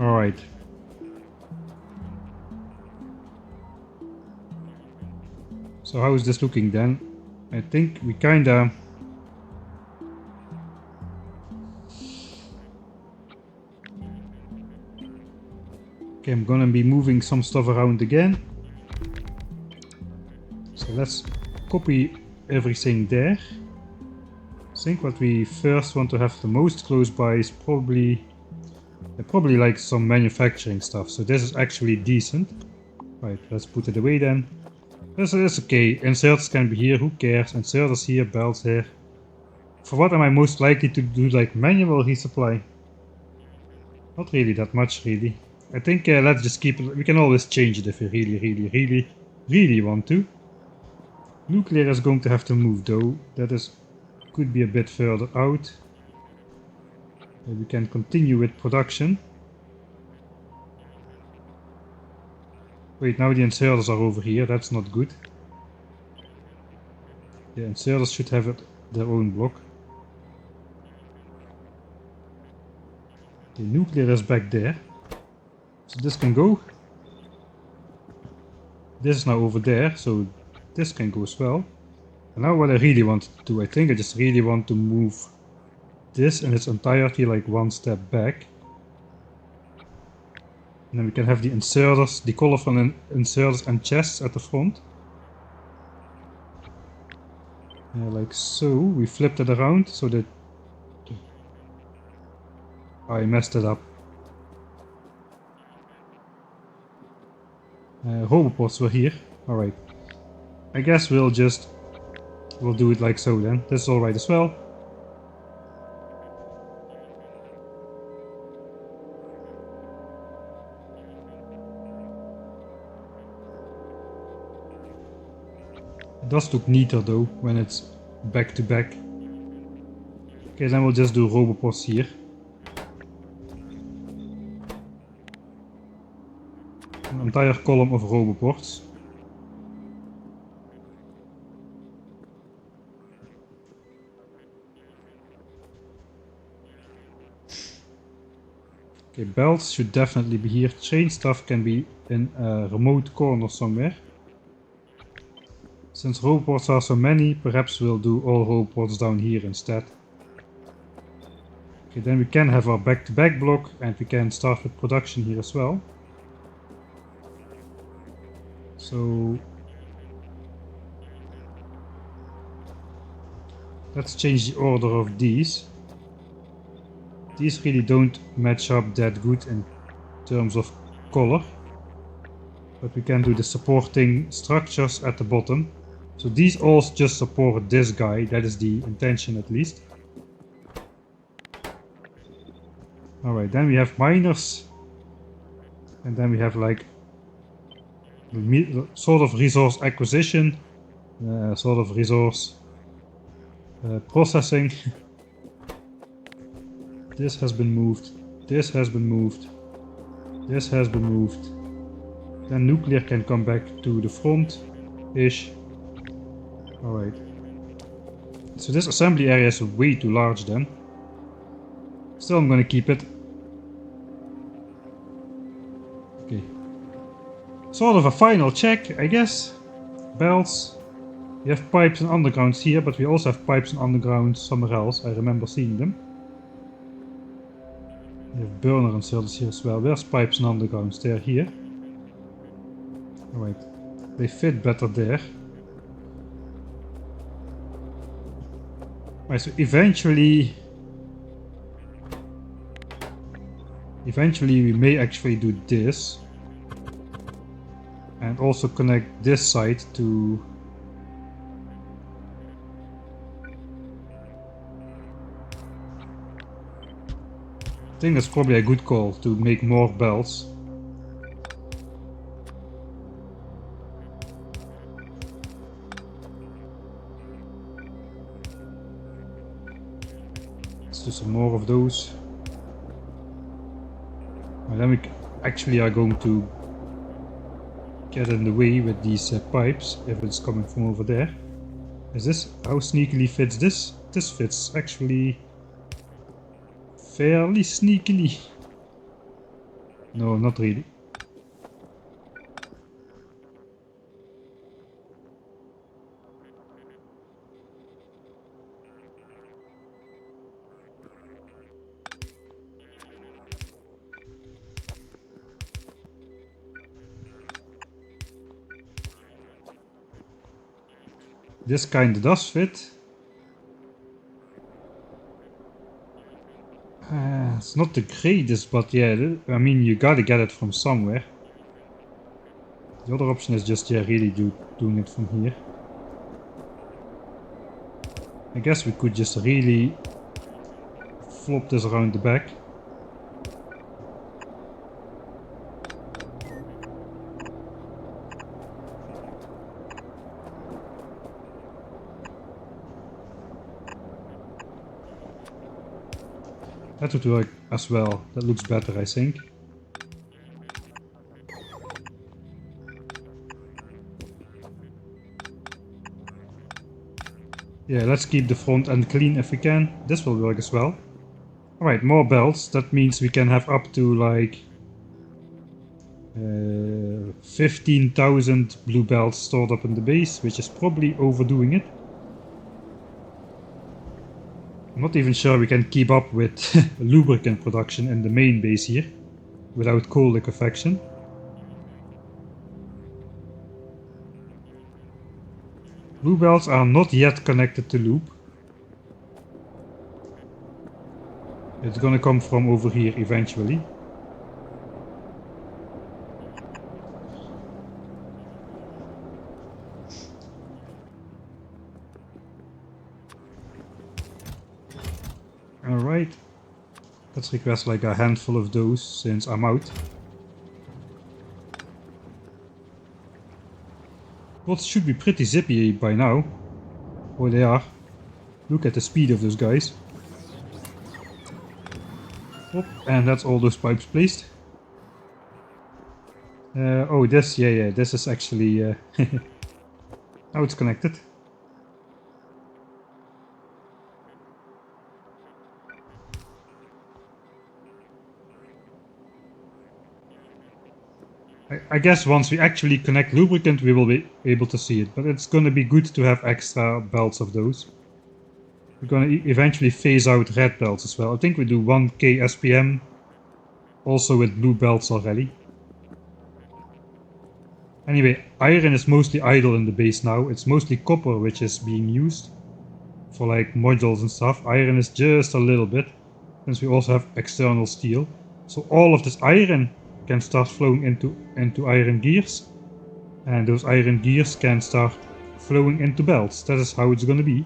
Alright. So how is this looking then? I think we kinda... Okay, I'm gonna be moving some stuff around again. So let's copy everything there. I think what we first want to have the most close by is probably like some manufacturing stuff. So this is actually decent. Right, let's put it away then. This is okay. Inserts can be here, who cares? Inserters here, belts here. For what am I most likely to do, like manual resupply? Not really that much really. I think let's just keep it. We can always change it if we really want to. Nuclear is going to have to move though. That could be a bit further out. We can continue with production. Wait, now the inserters are over here. That's not good. The inserters should have their own block. The nuclear is back there. So this can go. This is now over there, so this can go as well. And now what I really want to do, I think I just really want to move this in its entirety like one step back. And then we can have the inserters, the colorful inserters and chests at the front. Like so. We flipped it around so that... I messed it up. Robopods were here. Alright. I guess we'll do it like so then. This is alright as well. It does look neater though when it's back to back. Okay, then we'll just do Robopods here. An entire column of Robopods. Okay, belts should definitely be here. Chain stuff can be in a remote corner somewhere. Since Robopods are so many, perhaps we'll do all Robopods down here instead. Okay, then we can have our back-to-back block and we can start with production here as well. So let's change the order of these. These really don't match up that good in terms of color. But we can do the supporting structures at the bottom. So these all just support this guy, that is the intention at least. Alright, then we have miners. And then we have like sort of resource acquisition, sort of resource processing. This has been moved, this has been moved, this has been moved. Then nuclear can come back to the front-ish. Alright. So this assembly area is way too large then. Still I'm gonna keep it. Okay. Sort of a final check, I guess. Belts. We have pipes and undergrounds here, but we also have pipes and undergrounds somewhere else. I remember seeing them. We have burner inserters here as well. Where's pipes and undergrounds? They're here. Alright. They fit better there. Right, so eventually we may actually do this. And also connect this side to... I think that's probably a good call to make more belts. Let's do some more of those. And then we actually are going to get in the way with these pipes if it's coming from over there. Is this how sneakily fits this? This fits actually fairly sneakily. No, not really. This kinda does fit. It's not the greatest, but yeah, I mean, you gotta get it from somewhere. The other option is just, yeah, really doing it from here. I guess we could just really flop this around the back. That would work as well. That looks better, I think. Yeah, let's keep the front end clean if we can. This will work as well. Alright, more belts. That means we can have up to like 15,000 blue belts stored up in the base, which is probably overdoing it. I'm not even sure we can keep up with lubricant production in the main base here. without coal liquefaction. Blue belts are not yet connected to loop. It's gonna come from over here eventually. Alright. Let's request like a handful of those since I'm out. Bots should be pretty zippy by now. Oh, they are. Look at the speed of those guys. Oh, and that's all those pipes placed. Oh, this, yeah, this is actually... now it's connected. I guess once we actually connect lubricant we will be able to see it, but it's gonna be good to have extra belts of those. We're gonna eventually phase out red belts as well. I think we do 1k SPM also with blue belts already. Anyway, iron is mostly idle in the base now. It's mostly copper which is being used for like modules and stuff. Iron is just a little bit, since we also have external steel. So all of this iron can start flowing into iron gears, and those iron gears can start flowing into belts. That is how it's gonna be,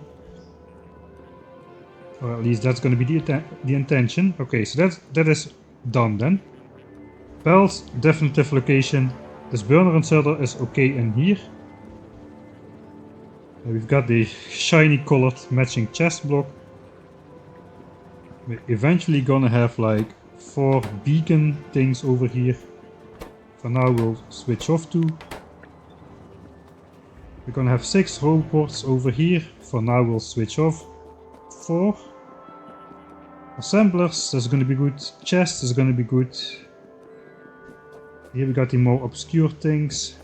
or at least that's gonna be the intention. Okay, so that is done then. Belts, definitive location. This burner inserter is okay in here. We've got the shiny colored matching chest block. We're eventually gonna have like 4 beacon things over here. For now we'll switch off 2. We're gonna have 6 robots over here. For now we'll switch off 4. Assemblers, that's gonna be good. Chests is gonna be good. Here we got the more obscure things.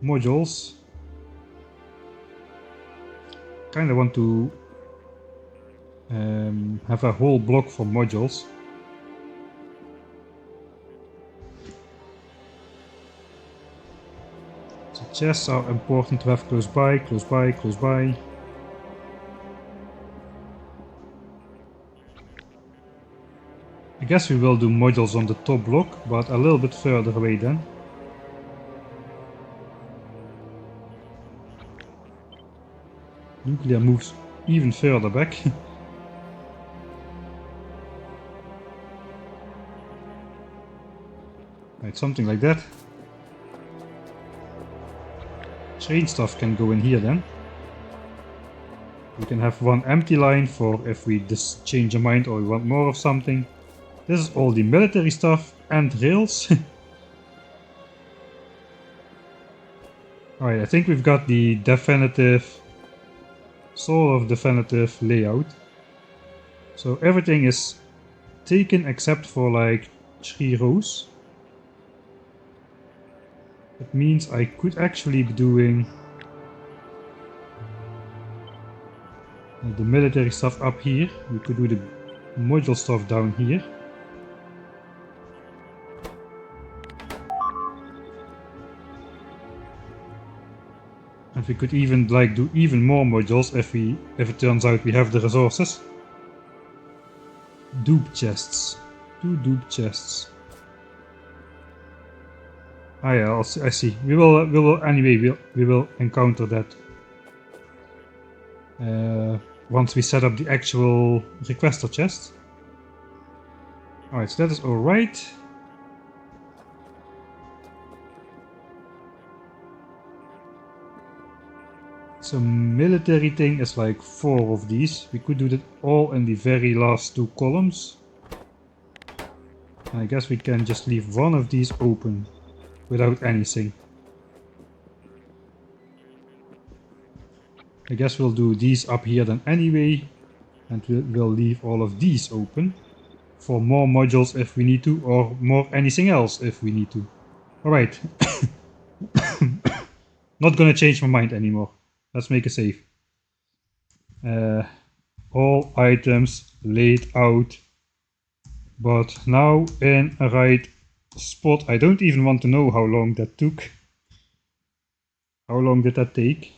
Modules. Kinda want to have a whole block for modules. So chests are important to have close by, close by, close by. I guess we will do modules on the top block, but a little bit further away then. Nuclear moves even further back. Right, something like that. Train stuff can go in here then. We can have one empty line for if we just change our mind or we want more of something. This is all the military stuff and rails. Alright, I think we've got the sort of definitive layout. So everything is taken except for like 3 rows. It means I could actually be doing the military stuff up here. We could do the module stuff down here. And we could even like do even more modules if it turns out we have the resources. Dupe chests. 2 dupe chests. Ah yeah, I see. We will anyway. We will encounter that once we set up the actual requester chest. All right, so that is all right. So military thing is like 4 of these. We could do that all in the very last 2 columns. And I guess we can just leave one of these open without anything. I guess we'll do these up here then anyway, and we'll leave all of these open for more modules if we need to, or more anything else if we need to. Alright. Not gonna change my mind anymore. Let's make a save. All items laid out but now in a right spot. I don't even want to know how long that took. How long did that take?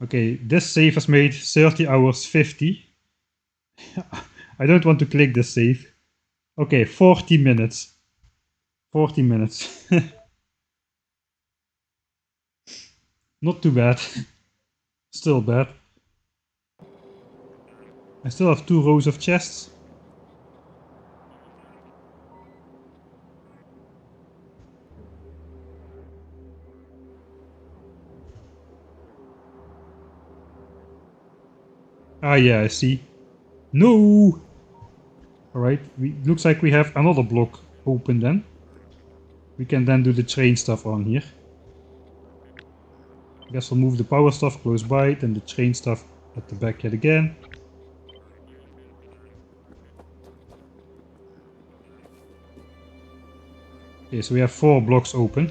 Okay, this save has made 30 hours 50. I don't want to click this save. Okay, 40 minutes. 40 minutes. Not too bad. Still bad. I still have 2 rows of chests. Ah yeah, I see. No! Alright, looks like we have another block open then. We can then do the train stuff on here. I guess we'll move the power stuff close by, then the train stuff at the back yet again. Okay, so we have 4 blocks open.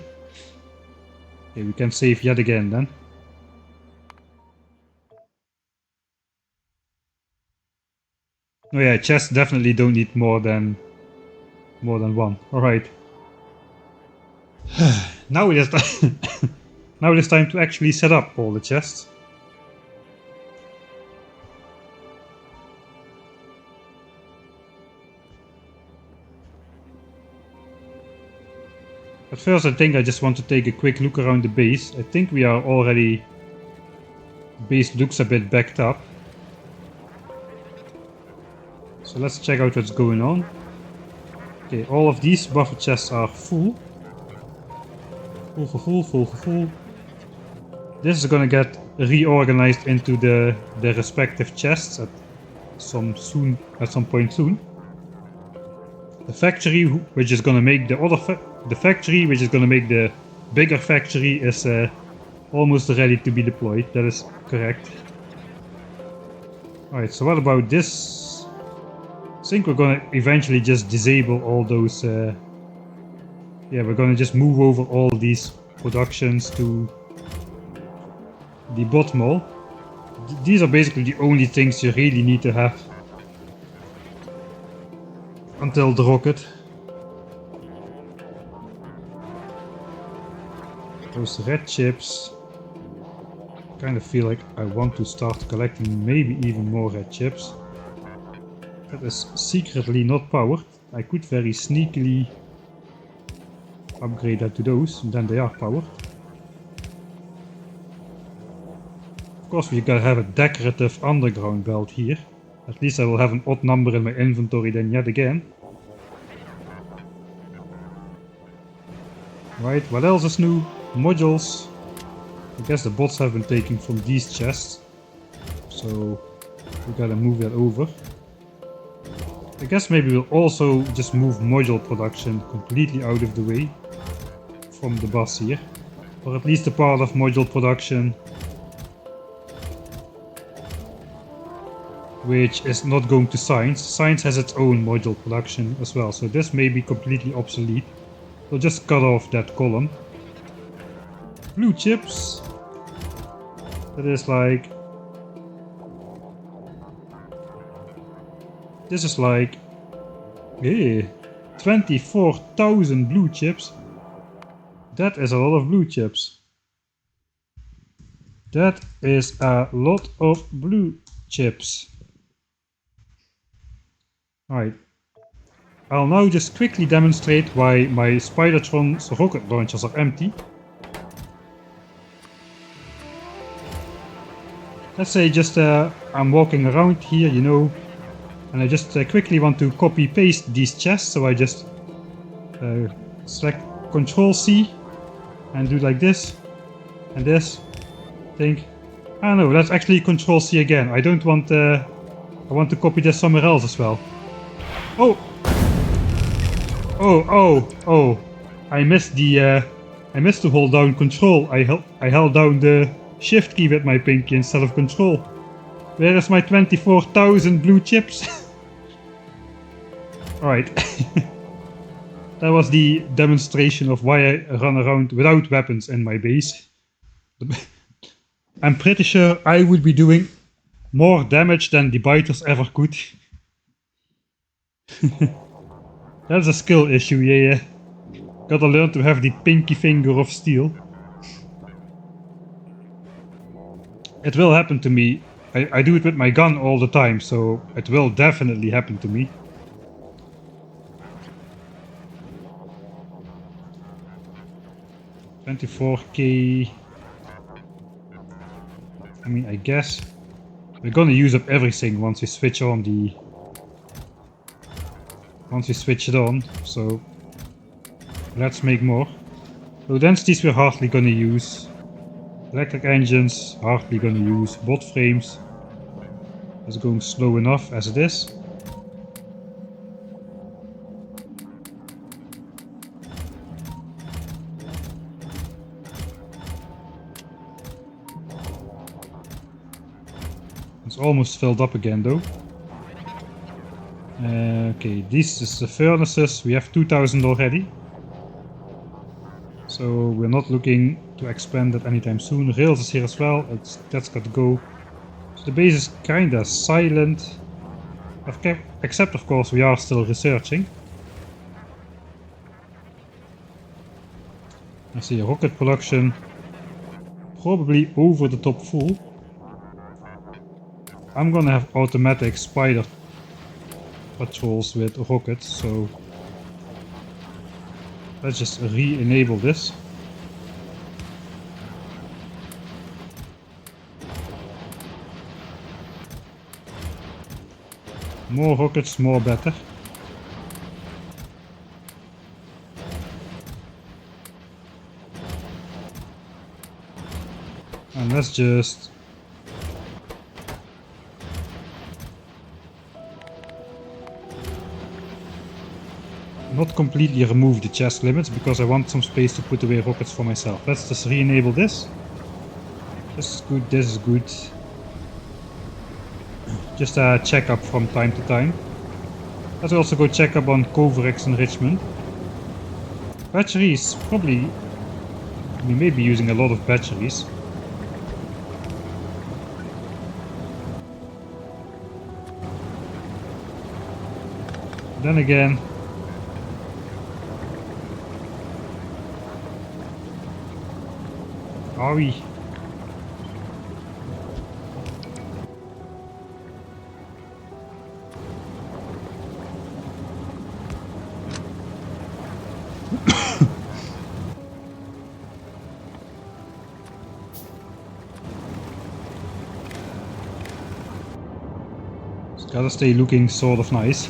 Okay, we can save yet again then. Oh yeah, chests definitely don't need more than one. Alright. Now it is now it is time to actually set up all the chests. At first I think I just want to take a quick look around the base. I think we are already... The base looks a bit backed up. So let's check out what's going on. Okay, all of these buffer chests are full. Full. This is gonna get reorganized into the respective chests at some point soon. The factory which is gonna make the factory which is gonna make the bigger factory is almost ready to be deployed. That is correct. Alright, so what about this? I think we're gonna eventually just disable all those yeah, we're gonna just move over all these productions to the bot mall. These are basically the only things you really need to have until the rocket. Those red chips. I kind of feel like I want to start collecting maybe even more red chips. That is secretly not powered. I could very sneakily upgrade that to those, and then they are powered. Of course we gotta have a decorative underground belt here. At least I will have an odd number in my inventory then yet again. Right, what else is new? Modules. I guess the bots have been taken from these chests. So we gotta move that over. I guess maybe we'll also just move module production completely out of the way from the bus here. Or at least a part of module production which is not going to science. Science has its own module production as well, so this may be completely obsolete. We'll just cut off that column. Blue chips. That is like... This is like... Hey, 24,000 blue chips. That is a lot of blue chips. That is a lot of blue chips. Alright. I'll now just quickly demonstrate why my Spidertron's rocket launchers are empty. Let's say just I'm walking around here, you know, and I just quickly want to copy paste these chests, so I just select Control C and do like this and this. Think, ah no, that's actually Control C again. I don't want I want to copy this somewhere else as well. Oh! Oh! I missed to hold down Control. I held down the Shift key with my pinky instead of Control. Where is my 24,000 blue chips? Alright. That was the demonstration of why I run around without weapons in my base. I'm pretty sure I would be doing more damage than the biters ever could. That's a skill issue, yeah. Gotta learn to have the pinky finger of steel. It will happen to me. I do it with my gun all the time, so it will definitely happen to me. $24K. I mean, I guess we're gonna use up everything once we switch on the... Once we switch it on, so let's make more. Low densities we're hardly gonna use. Electric engines, hardly gonna use. Bot frames. It's going slow enough as it is. It's almost filled up again though. Okay, this is the furnaces. We have 2000 already. So we're not looking to expand that anytime soon. Rails is here as well. That's got to go. So the base is kinda silent. Okay, except of course we are still researching. I see a rocket production. Probably over the top full. I'm gonna have automatic spider patrols with rockets, so let's just re-enable this. More rockets, more better. And let's just not completely remove the chest limits because I want some space to put away rockets for myself. Let's just re-enable this. This is good, this is good. Just a check-up from time to time. Let's also go check up on Coverx enrichment. Batteries, probably... We may be using a lot of batteries. Then again... Are we? It's gotta stay looking sort of nice.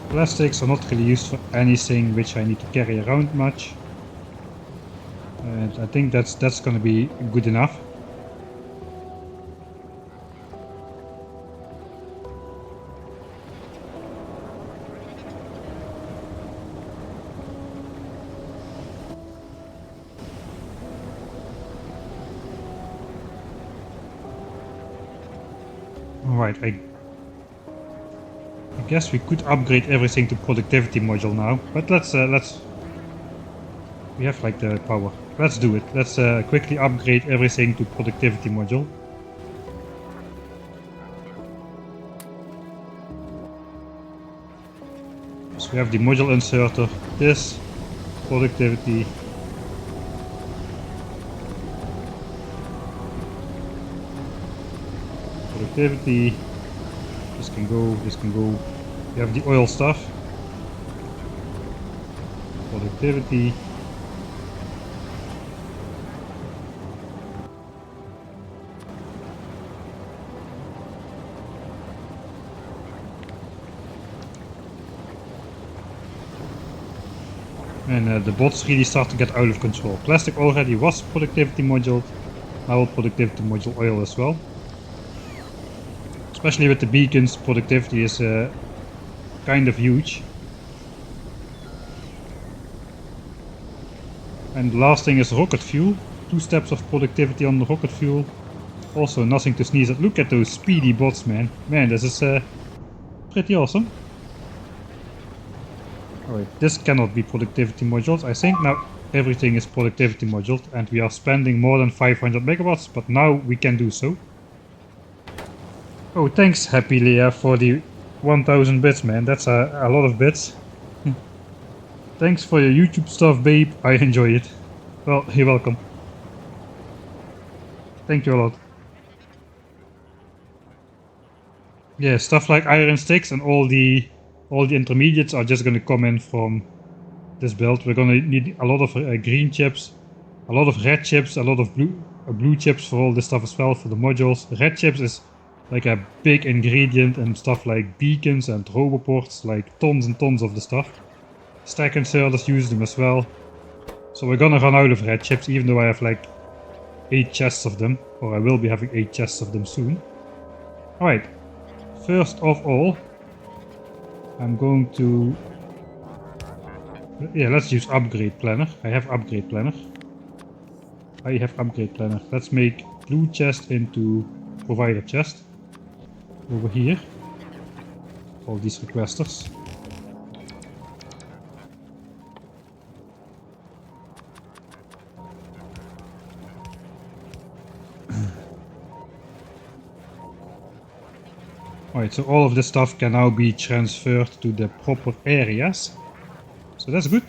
Plastics are not really used for anything which I need to carry around much. And I think that's gonna be good enough. Alright, I guess we could upgrade everything to productivity module now, but let's we have like the power. Let's do it. Let's quickly upgrade everything to productivity module. So we have the module inserter, this, productivity. Productivity. This can go, this can go. We have the oil stuff. Productivity. And the bots really start to get out of control. Plastic already was productivity module, now productivity module oil as well. Especially with the beacons, productivity is kind of huge. And the last thing is rocket fuel. 2 steps of productivity on the rocket fuel. Also nothing to sneeze at. Look at those speedy bots, man. Man, this is pretty awesome. Alright, this cannot be productivity modules. I think now everything is productivity modules and we are spending more than 500 megawatts, but now we can do so. Oh, thanks, Happy Leah, for the 1000 bits, man. That's a lot of bits. Thanks for your YouTube stuff, babe. I enjoy it. Well, you're welcome. Thank you a lot. Yeah, stuff like iron sticks and all the intermediates are just gonna come in from this build. We're gonna need a lot of green chips, a lot of red chips, a lot of blue chips for all this stuff as well for the modules. Red chips is like a big ingredient and stuff like beacons and roboports, like tons and tons of the stuff. Stack and Sailors use them as well. So we're gonna run out of red chips, even though I have like 8 chests of them, or I will be having 8 chests of them soon. Alright, first of all, I'm going to... Yeah, let's use Upgrade Planner. I have Upgrade Planner. Let's make blue chest into provider chest. Over here. All these requesters. Alright, so all of this stuff can now be transferred to the proper areas. So that's good.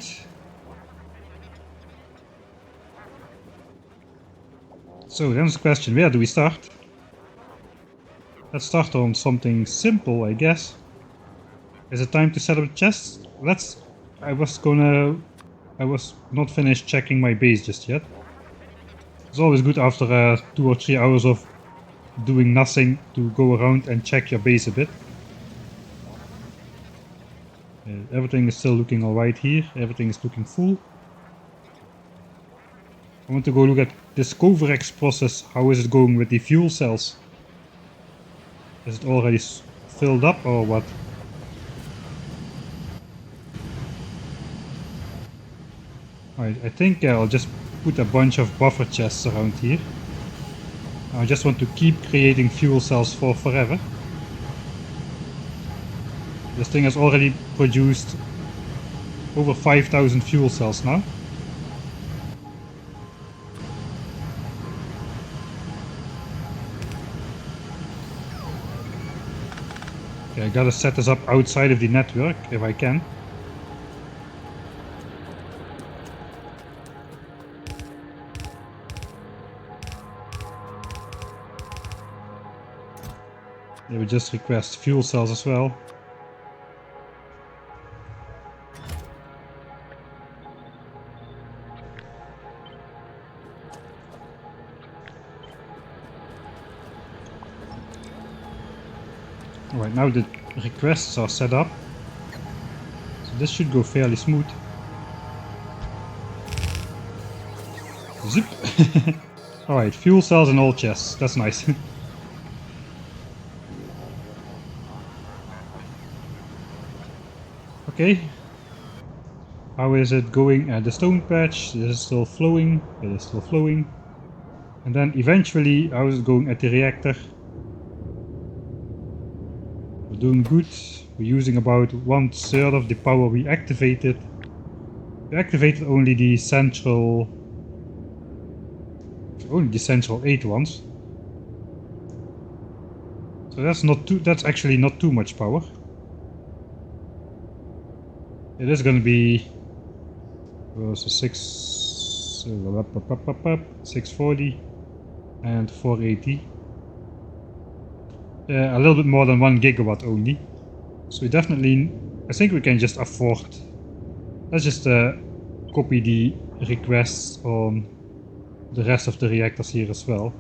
So then the question, where do we start? Let's start on something simple, I guess. Is it time to set up the chests? I was not finished checking my base just yet. It's always good after 2 or 3 hours of doing nothing to go around and check your base a bit. Everything is still looking alright here. Everything is looking full. I want to go look at this Coverex process. How is it going with the fuel cells? Is it already filled up or what? Alright, I think I'll just put a bunch of buffer chests around here. I just want to keep creating fuel cells for forever. This thing has already produced over 5,000 fuel cells now. Okay, I gotta set this up outside of the network if I can. They would just request fuel cells as well. Alright, now the requests are set up. So this should go fairly smooth. Zip! Alright, fuel cells in all chests. That's nice. Okay. How is it going at the stone patch? This is still flowing. It is still flowing. And then eventually, how is it going at the reactor? We're doing good. We're using about 1/3 of the power we activated. We activated only the central 8 ones. So that's actually not too much power. It is going to be so 640 and 480. A little bit more than 1 gigawatt only. So definitely, I think we can just afford. Let's just copy the requests on the rest of the reactors here as well.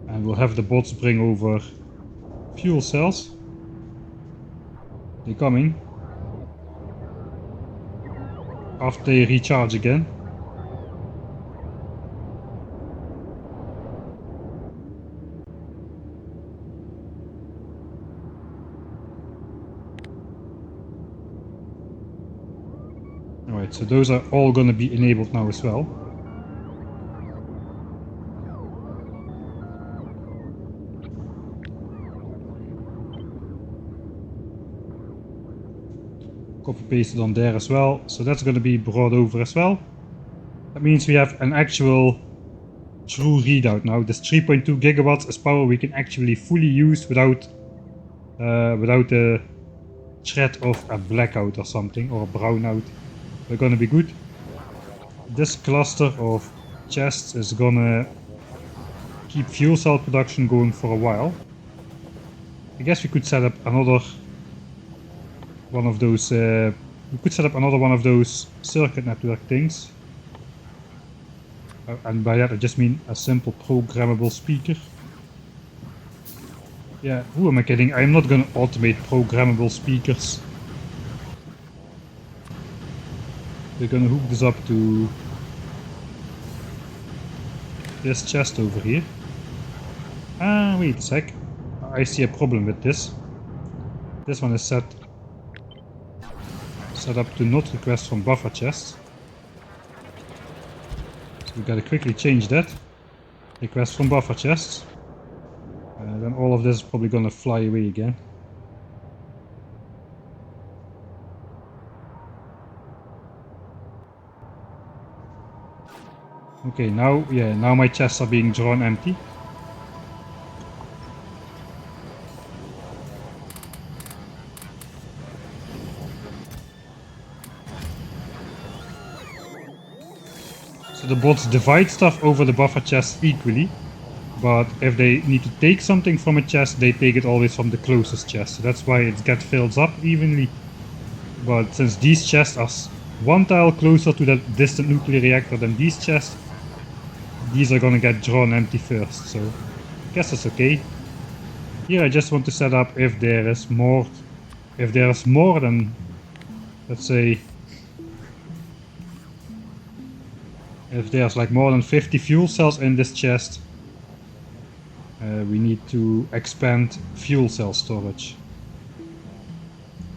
And we'll have the bots bring over fuel cells. They're coming. After they recharge again. Alright, so those are all going to be enabled now as well. Copy pasted on there as well, so that's going to be brought over as well. That means we have an actual true readout now. This 3.2 gigawatts is power we can actually fully use without the threat of a blackout or something, or a brownout. We're gonna be good. This cluster of chests is gonna keep fuel cell production going for a while. I guess we could set up another one of those circuit network things. And by that I just mean a simple programmable speaker. Yeah, who am I kidding? I'm not gonna automate programmable speakers. We're gonna hook this up to this chest over here. Ah, wait a sec. I see a problem with this. This one is set up to not request from buffer chests. So we gotta quickly change that. Request from buffer chests. Then all of this is probably gonna fly away again. Okay, now my chests are being drawn empty. So the bots divide stuff over the buffer chests equally, but if they need to take something from a chest, they take it always from the closest chest. So that's why it gets filled up evenly. But since these chests are one tile closer to that distant nuclear reactor than these chests, these are gonna get drawn empty first, so I guess it's okay. Here I just want to set up if there is more than, let's say, if there's like more than 50 fuel cells in this chest, we need to expand fuel cell storage.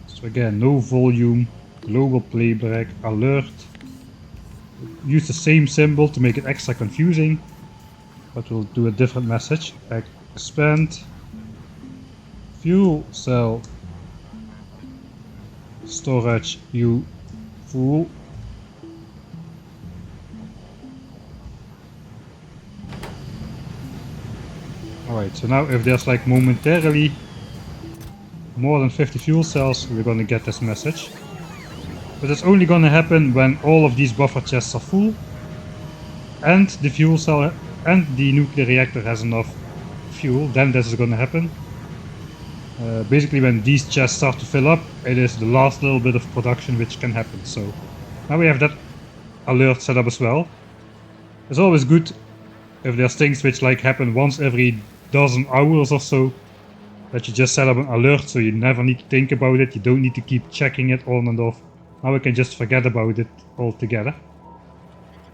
So again, no volume, global playback, alert. Use the same symbol to make it extra confusing, but we'll do a different message. Expand fuel cell storage, you fool. Alright, so now if there's like momentarily more than 50 fuel cells, we're gonna get this message. But it's only gonna happen when all of these buffer chests are full and the fuel cell and the nuclear reactor has enough fuel, then this is gonna happen. Basically when these chests start to fill up, it is the last little bit of production which can happen. So now we have that alert set up as well. It's always good if there's things which like happen once every dozen hours or so, that you just set up an alert so you never need to think about it, you don't need to keep checking it on and off. Now we can just forget about it altogether.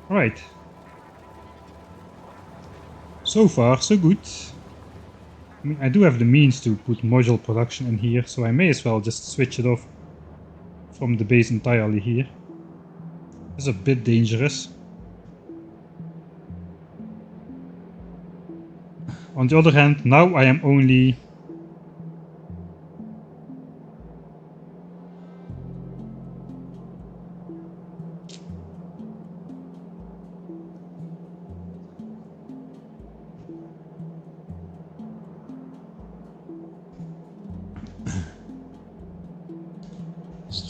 Alright. So far so good. I mean, I do have the means to put module production in here, so I may as well just switch it off from the base entirely here. It's a bit dangerous. On the other hand, now I am only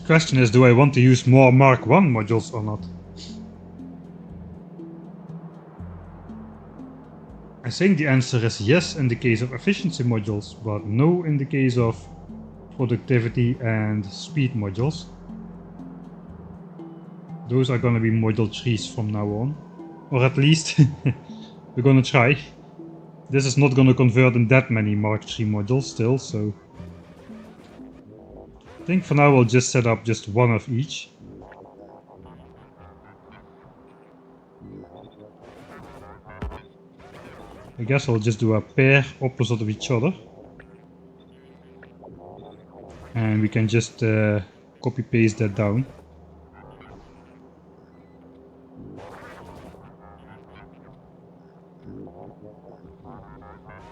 the question is, do I want to use more Mark I modules or not? I think the answer is yes in the case of efficiency modules, but no in the case of productivity and speed modules. Those are gonna be module trees from now on. Or at least, we're gonna try. This is not gonna convert in that many Mark III modules still, so I think for now I'll just set up just one of each. I guess I'll just do a pair opposite of each other. And we can just copy paste that down.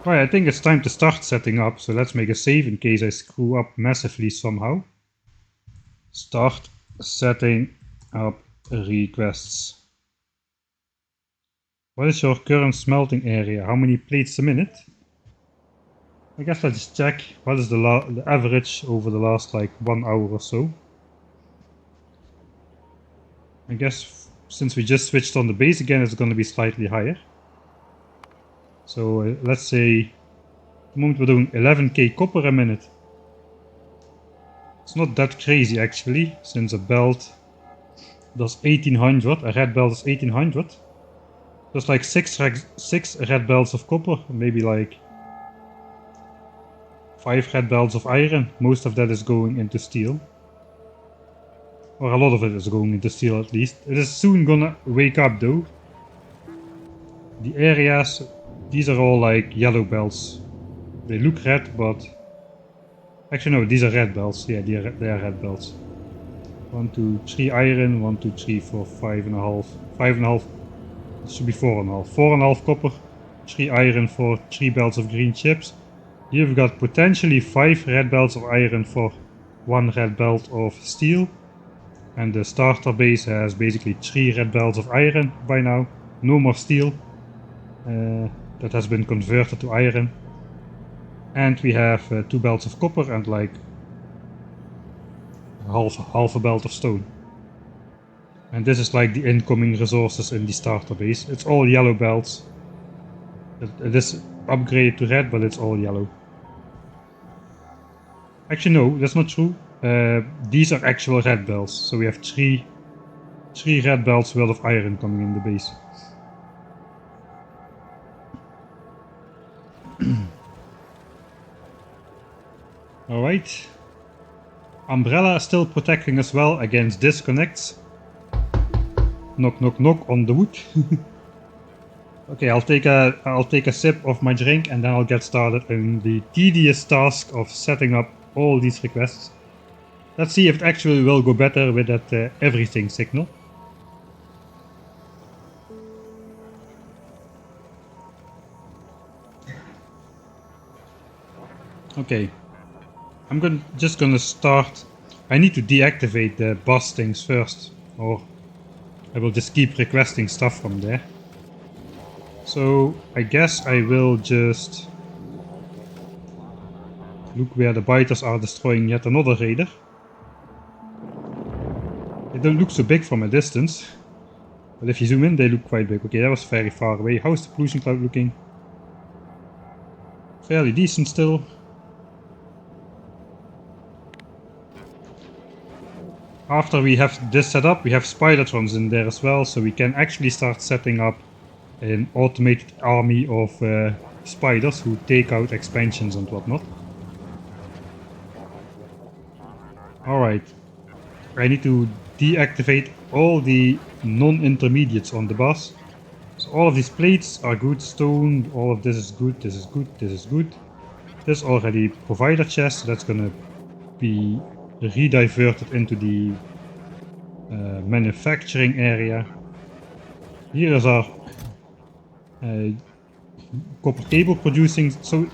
Alright, I think it's time to start setting up, so let's make a save in case I screw up massively somehow. Start setting up requests. What is your current smelting area? How many plates a minute? I guess let's check what is the average over the last like 1 hour or so. I guess since we just switched on the base again, it's going to be slightly higher. So let's say at the moment we're doing 11k copper a minute. It's not that crazy actually, since a belt does 1800, a red belt is 1800. There's like 6 red belts of copper, maybe like 5 red belts of iron. Most of that is going into steel. Or a lot of it is going into steel at least. It is soon gonna wake up though. The areas, these are all like yellow belts. They look red, but actually no, these are red belts. Yeah, they are red belts. 1, 2, 3 iron, 1, 2, 3, 4, 5.5. 5.5. It should be 4.5. 4.5 copper, 3 iron for 3 belts of green chips. Here we've got potentially 5 red belts of iron for 1 red belt of steel. And the starter base has basically 3 red belts of iron by now. No more steel. That has been converted to iron. And we have 2 belts of copper and like half a belt of stone. And this is like the incoming resources in the starter base. It's all yellow belts. It is upgraded to red, but it's all yellow. Actually no, that's not true. These are actual red belts. So we have 3 red belts worth of iron coming in the base. Alright. Umbrella is still protecting us well against disconnects. Knock knock knock on the wood. Okay, I'll take a sip of my drink and then I'll get started in the tedious task of setting up all these requests. Let's see if it actually will go better with that everything signal. Okay, I'm just gonna start. I need to deactivate the bus things first, or I will just keep requesting stuff from there. So I guess I will just look where the biters are destroying yet another raider. They don't look so big from a distance, but if you zoom in they look quite big. Okay, that was very far away. How's the pollution cloud looking? Fairly decent still. After we have this set up, we have spidertrons in there as well, so we can actually start setting up an automated army of spiders who take out expansions and whatnot. Alright, I need to deactivate all the non-intermediates on the bus. So all of these plates are good, stone, all of this is good, this is good, this is good. This already provider chest, so that's gonna be rediverted into the manufacturing area. Here is our copper cable producing. So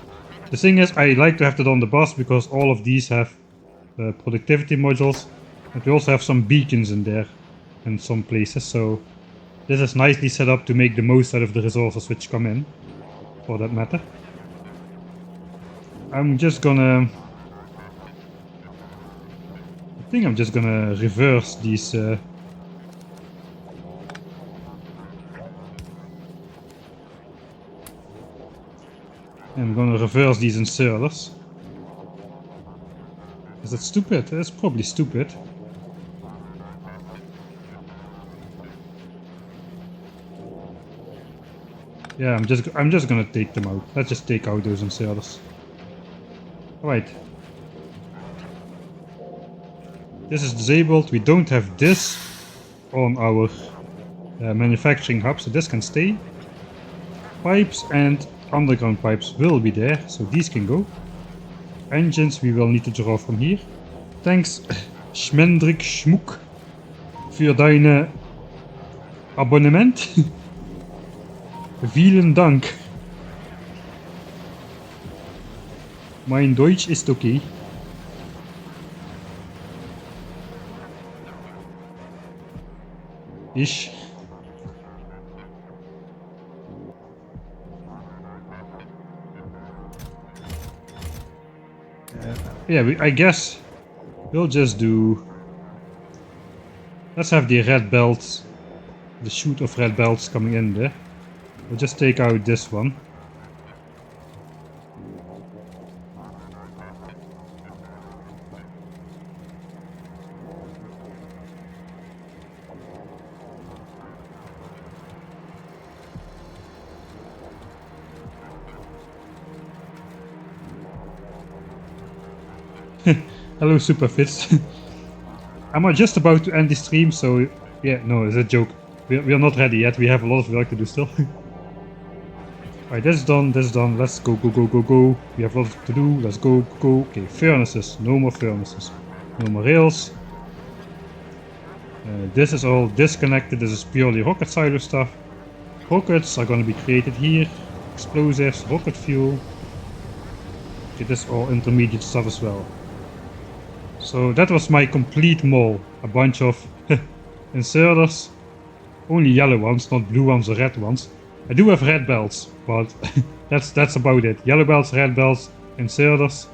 the thing is, I like to have that on the bus because all of these have productivity modules, and we also have some beacons in there in some places, so this is nicely set up to make the most out of the resources which come in, for that matter. I think I'm just gonna reverse these I'm gonna reverse these inserters. Is that stupid? That's probably stupid. Yeah, I'm just gonna take them out. Let's just take out those inserters. Alright. This is disabled. We don't have this on our manufacturing hub, so this can stay. Pipes and underground pipes will be there, so these can go. Engines we will need to draw from here. Thanks, Schmendrik Schmuck, für deine Abonnement. Vielen Dank. Mein Deutsch ist okay. Yeah, I guess we'll just do... Let's have the red belts, the chute of red belts coming in there. We'll just take out this one. Hello, Superfist. I'm just about to end the stream, so yeah, no, it's a joke. We're not ready yet. We have a lot of work to do still. Alright, that's done, that's done. Let's go, go, go, go, go. We have a lot to do. Let's go, go. Okay, furnaces. No more furnaces. No more rails. This is all disconnected. This is purely rocket silo stuff. Rockets are going to be created here. Explosives, rocket fuel. Okay, this is all intermediate stuff as well. So that was my complete mall. A bunch of inserters. Only yellow ones, not blue ones or red ones. I do have red belts, but that's about it. Yellow belts, red belts, inserters.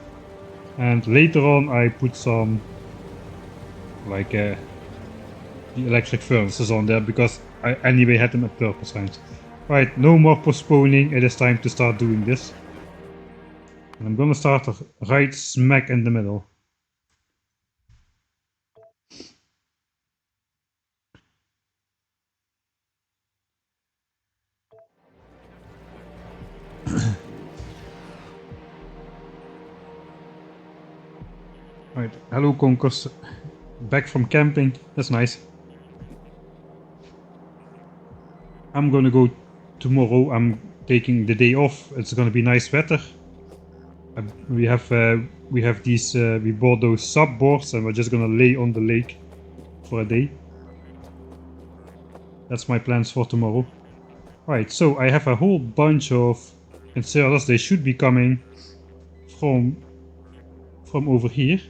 And later on I put some like the electric furnaces on there because I anyway had them at purpose range. Right, no more postponing. It is time to start doing this. And I'm gonna start right smack in the middle. Right, hello Conkers. Back from camping, that's nice. I'm gonna go tomorrow. I'm taking the day off. It's gonna be nice weather. We have these. We bought those sub boards, and we're just gonna lay on the lake for a day. That's my plans for tomorrow. Right, so I have a whole bunch of inserters. They should be coming from over here.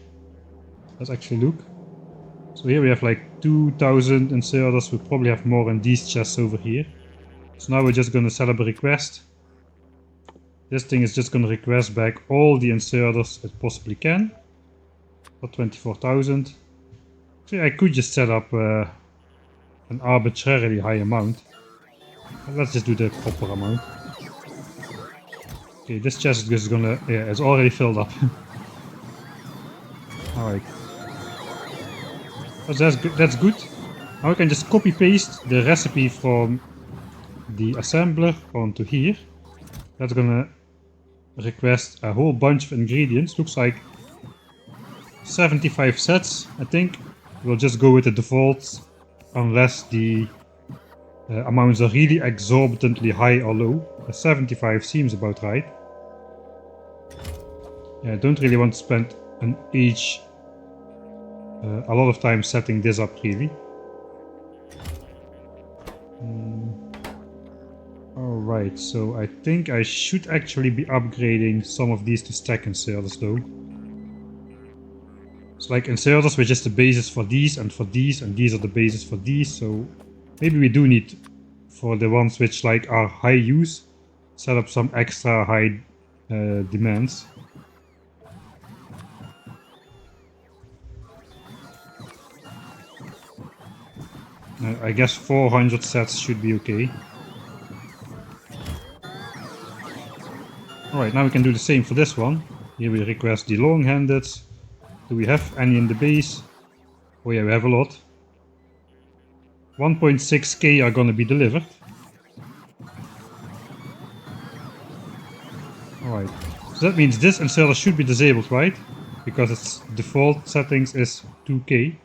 Let's actually look. So here we have like 2000 inserters. We'll probably have more in these chests over here. So now we're just gonna set up a request. This thing is just gonna request back all the inserters it possibly can for 24,000. So I could just set up an arbitrarily high amount. Let's just do the proper amount. Okay, this chest is gonna, yeah, it's already filled up. Alright. So that's good. Now we can just copy paste the recipe from the assembler onto here. That's gonna request a whole bunch of ingredients. Looks like 75 sets, I think. We'll just go with the defaults unless the amounts are really exorbitantly high or low. 75 seems about right. Yeah, I don't really want to spend a lot of time setting this up really. Alright, so I think I should actually be upgrading some of these to stack inserters though. So like inserters were just the basis for these and these are the basis for these, so maybe we do need, for the ones which like are high use, set up some extra high demands. I guess 400 sets should be okay. Alright, now we can do the same for this one. Here we request the long-handed. Do we have any in the base? Oh yeah, we have a lot. 1.6k are gonna be delivered. Alright, so that means this inserter should be disabled, right? Because its default settings is 2k.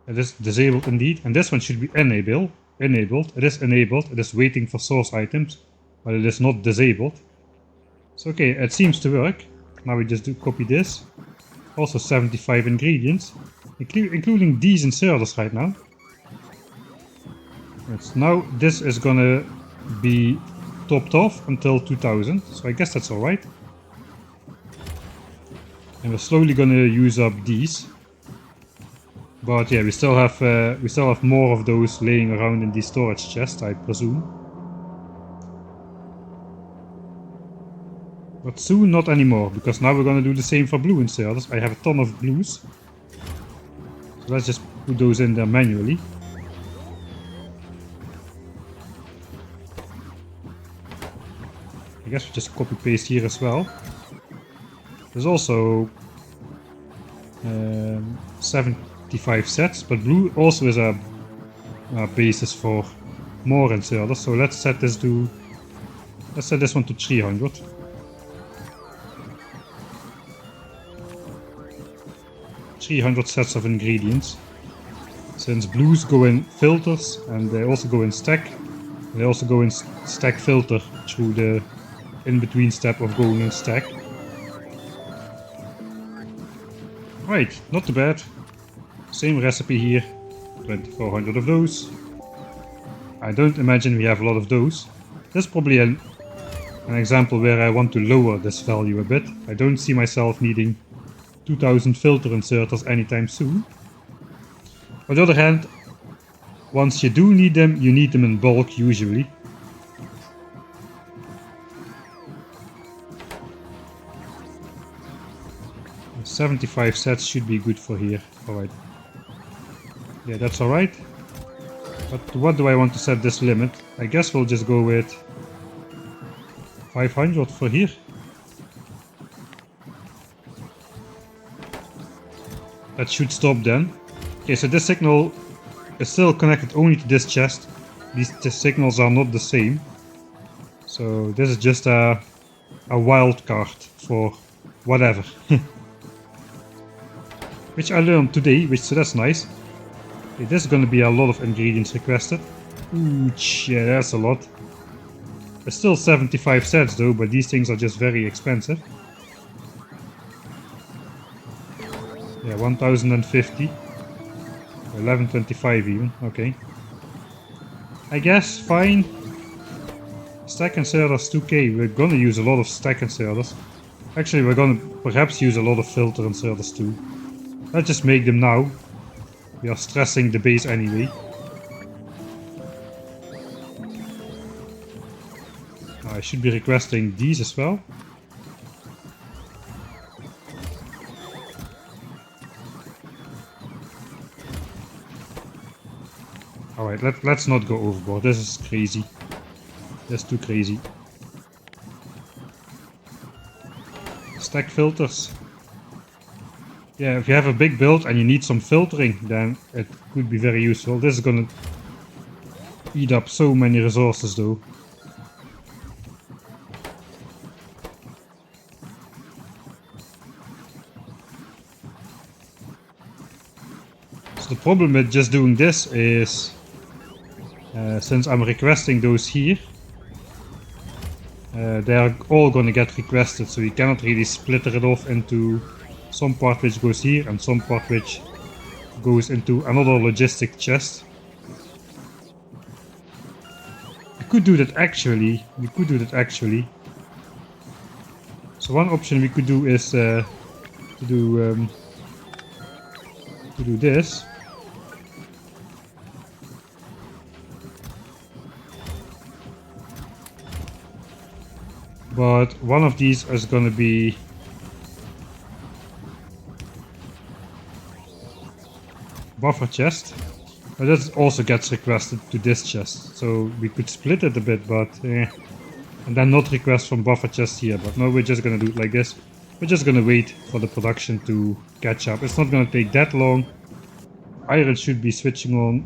It is disabled indeed, and this one should be enabled. It is enabled, it is waiting for source items, but it is not disabled. So okay, it seems to work. Now we just do copy this. Also 75 ingredients, including these inserters right now. Right, now this is gonna be topped off until 2000, so I guess that's alright. And we're slowly gonna use up these. But yeah, we still have more of those laying around in the storage chest, I presume. But soon not anymore, because now we're gonna do the same for blue inserters. I have a ton of blues. So let's just put those in there manually. I guess we just copy paste here as well. There's also 75 sets, but blue also is a basis for more inserters. So let's set this to, let's set this one to 300. Sets of ingredients. Since blues go in filters and they also go in stack, they also go in stack filter through the in-between step of going in stack. Right, not too bad. Same recipe here, 2400 of those. I don't imagine we have a lot of those. This is probably an example where I want to lower this value a bit. I don't see myself needing 2000 filter inserters anytime soon. On the other hand, once you do need them, you need them in bulk usually. And 75 sets should be good for here. Alright. Yeah, that's alright. But what do I want to set this limit? I guess we'll just go with 500 for here. That should stop then. Okay, so this signal is still connected only to this chest. These signals are not the same. So this is just a wild card for whatever. Which I learned today, so that's nice. Okay, there's gonna be a lot of ingredients requested. Ooh, yeah, that's a lot. There's still 75 sets though, but these things are just very expensive. Yeah, 1050. 1125 even, okay. I guess, fine. Stack inserters 2k, we're gonna use a lot of stack inserters. Actually, we're gonna perhaps use a lot of filter inserters too. Let's just make them now. We are stressing the base anyway. I should be requesting these as well. Alright, let's not go overboard. This is crazy. That's too crazy. Stack filters. Yeah, if you have a big build and you need some filtering, then it could be very useful. This is gonna eat up so many resources though. So the problem with just doing this is, since I'm requesting those here, they are all gonna get requested, so you cannot really split it off into some part which goes here and some part which goes into another logistic chest. We could do that actually. So one option we could do is to do this. But one of these is gonna be buffer chest, but that also gets requested to this chest, so we could split it a bit, but and then not request from buffer chest here. But no, we're just gonna do it like this. We're just gonna wait for the production to catch up. It's not gonna take that long. Iron should be switching on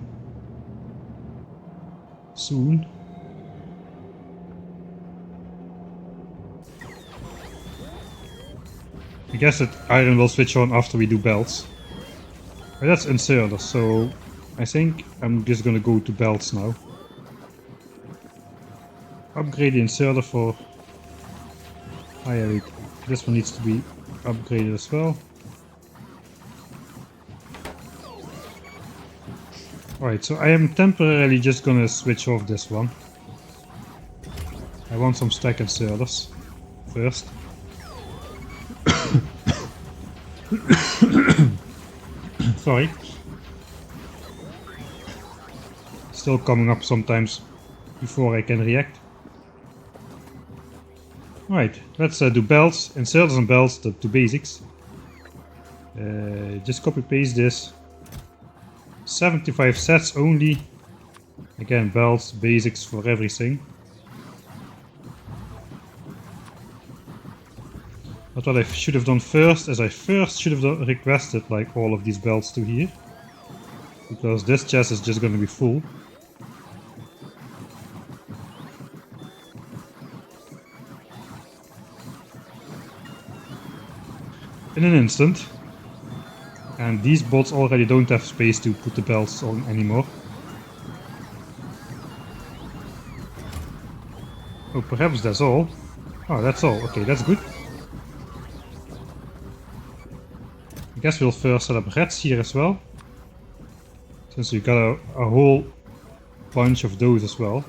soon. I guess that iron will switch on after we do belts. But that's inserters, so I think I'm just gonna go to belts now. Upgrade the inserter for... Oh yeah, wait. This one needs to be upgraded as well. Alright, so I am temporarily just gonna switch off this one. I want some stack inserters first. Sorry. Still coming up sometimes before I can react. Alright, let's do belts, inserters and belts, the two basics. Just copy paste this. 75 sets only. Again, belts, basics for everything. But what I should have done first is I first should have requested like all of these belts to here. Because this chest is just going to be full. In an instant. And these bots already don't have space to put the belts on anymore. Oh, perhaps that's all. Oh, that's all. Okay, that's good. I guess we'll first set up reds here as well. Since we got a whole bunch of those as well.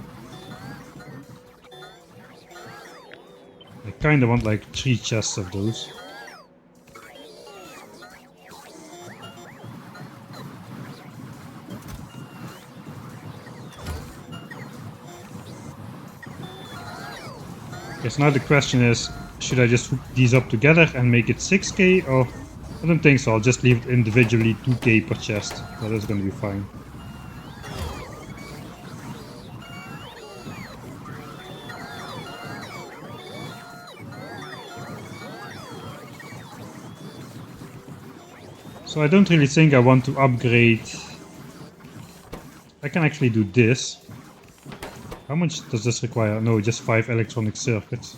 I kinda want like 3 chests of those. Okay, so now the question is, should I just hook these up together and make it 6k, or I don't think so, I'll just leave it individually 2k per chest. That is going to be fine. So I don't really think I want to upgrade. I can actually do this. How much does this require? No, just 5 electronic circuits.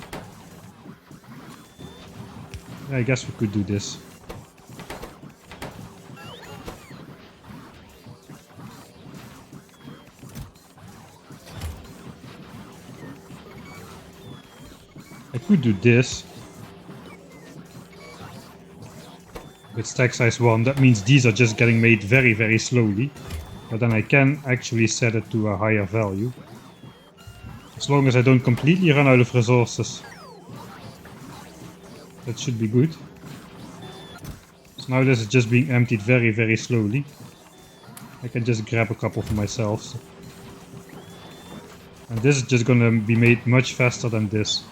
Yeah, I guess we could do this. I could do this. With stack size 1, that means these are just getting made very, very slowly. But then I can actually set it to a higher value. As long as I don't completely run out of resources. That should be good. So now this is just being emptied very, very slowly. I can just grab a couple for myself. So. And this is just gonna be made much faster than this.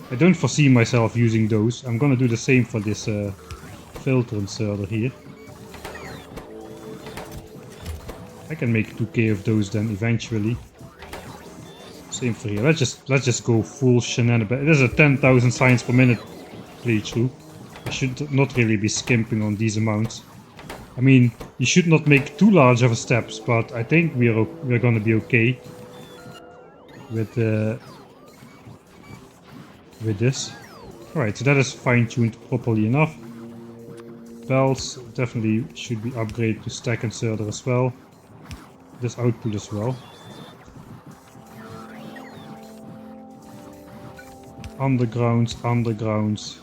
I don't foresee myself using those. I'm gonna do the same for this filter inserter here. I can make 2k of those then eventually. Same for here. Let's just go full shenanigan. It is a 10,000 signs per minute playthrough. I should not really be skimping on these amounts. I mean, you should not make too large of a steps, but I think we're gonna be okay with this. Alright, so that is fine-tuned properly enough. Belts definitely should be upgraded to stack inserter as well. This output as well. Undergrounds.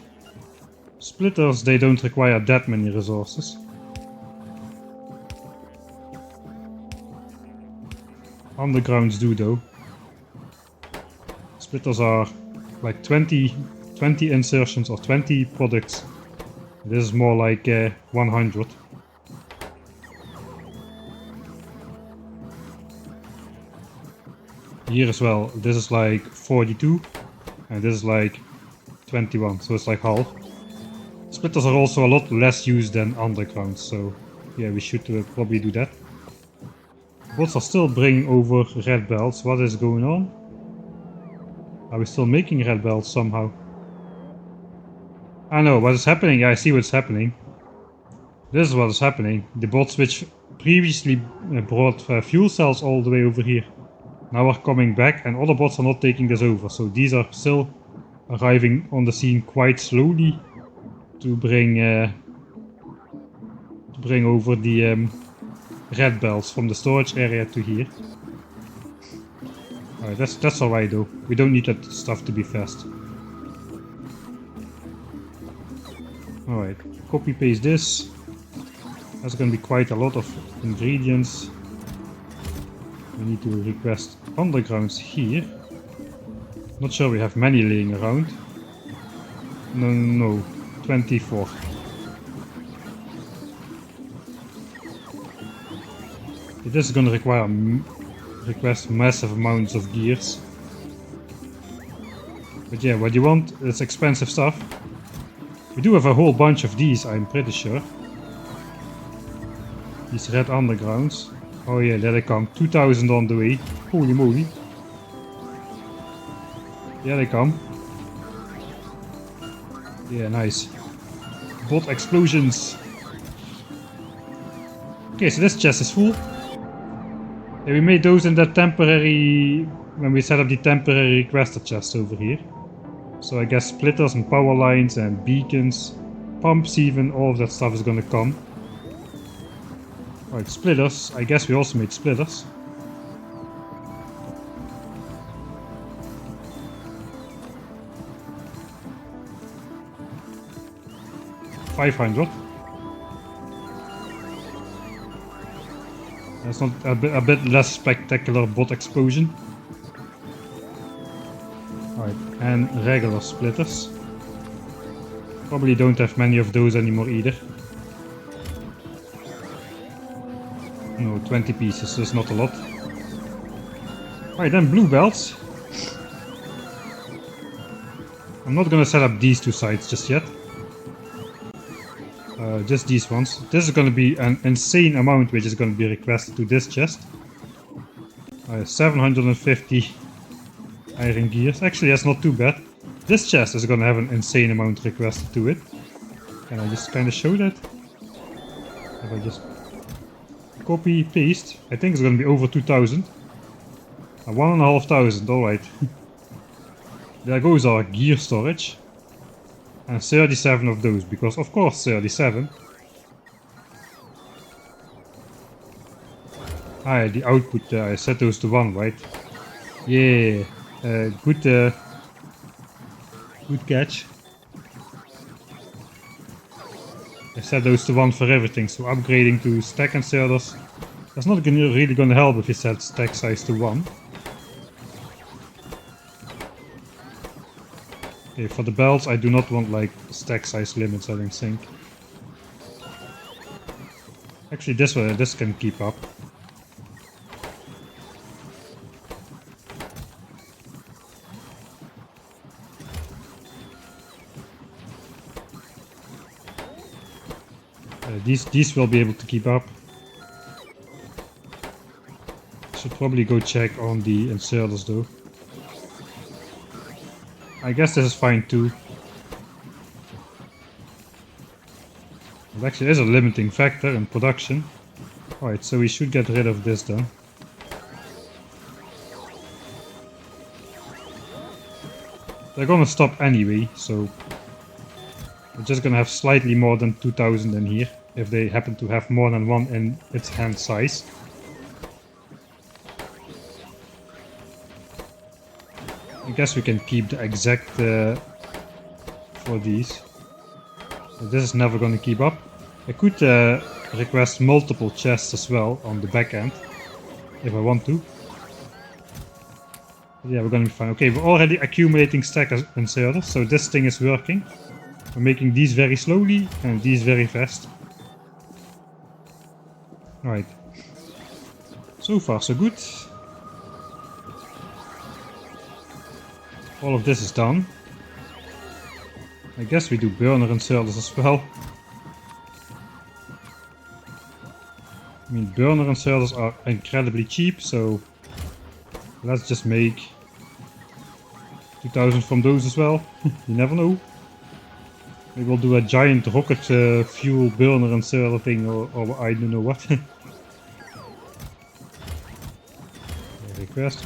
Splitters, they don't require that many resources. Undergrounds do though. Splitters are like 20 insertions or 20 products. This is more like 100. Here as well, this is like 42 and this is like 21, so it's like half. Splitters are also a lot less used than underground, so yeah, we should probably do that. Bots are still bringing over red belts. What is going on? Are we still making red belts somehow? I know what is happening. Yeah, I see what's happening. This is what is happening. The bots which previously brought fuel cells all the way over here now are coming back, and other bots are not taking this over. So these are still arriving on the scene quite slowly to bring over the red belts from the storage area to here. Alright, that's alright though. We don't need that stuff to be fast. Alright, copy paste this. That's gonna be quite a lot of ingredients. We need to request undergrounds here. Not sure we have many laying around. No, 24. This is gonna request massive amounts of gears. But yeah, what you want is expensive stuff. We do have a whole bunch of these, I'm pretty sure. These red undergrounds. Oh yeah, there they come. 2000 on the way. Holy moly. There they come. Yeah, nice. Bot explosions. Okay, so this chest is full. Yeah, we made those in that temporary... when we set up the temporary requester chest over here. So I guess splitters and power lines and beacons, pumps even, all of that stuff is gonna come. Alright, splitters. I guess we also made splitters. $500. That's not a bit less spectacular bot explosion. Alright, and regular splitters. Probably don't have many of those anymore either. No, 20 pieces, that's not a lot. Alright, then blue belts. I'm not gonna set up these two sides just yet. Just these ones. This is gonna be an insane amount which is gonna be requested to this chest. 750 iron gears. Actually, that's not too bad. This chest is gonna have an insane amount requested to it. Can I just kind of show that? If I just copy, paste, I think it's gonna be over 2000. 1500, alright. There goes our gear storage. And 37 of those, because of course 37. Ah, the output, I set those to 1, right? Yeah, good catch. I set those to 1 for everything, so upgrading to stack inserters. That's not really gonna help if you set stack size to 1. Okay, for the belts I do not want like stack size limits, I don't think. Actually this can keep up. These will be able to keep up. Should probably go check on the inserters though. I guess this is fine too. It actually is a limiting factor in production. Alright, so we should get rid of this then. They're gonna stop anyway, so we're just gonna have slightly more than 2000 in here, if they happen to have more than one in its hand size. I guess we can keep the exact for these. But this is never gonna keep up. I could request multiple chests as well on the back end, if I want to. But yeah, we're gonna be fine. Okay, we're already accumulating stack inserters, so this thing is working. We're making these very slowly and these very fast. Alright. So far so good. All of this is done. I guess we do burner inserters as well. I mean, burner inserters are incredibly cheap, so let's just make 2000 from those as well. You never know. Maybe we'll do a giant rocket fuel burner inserter thing, or I don't know what. Request.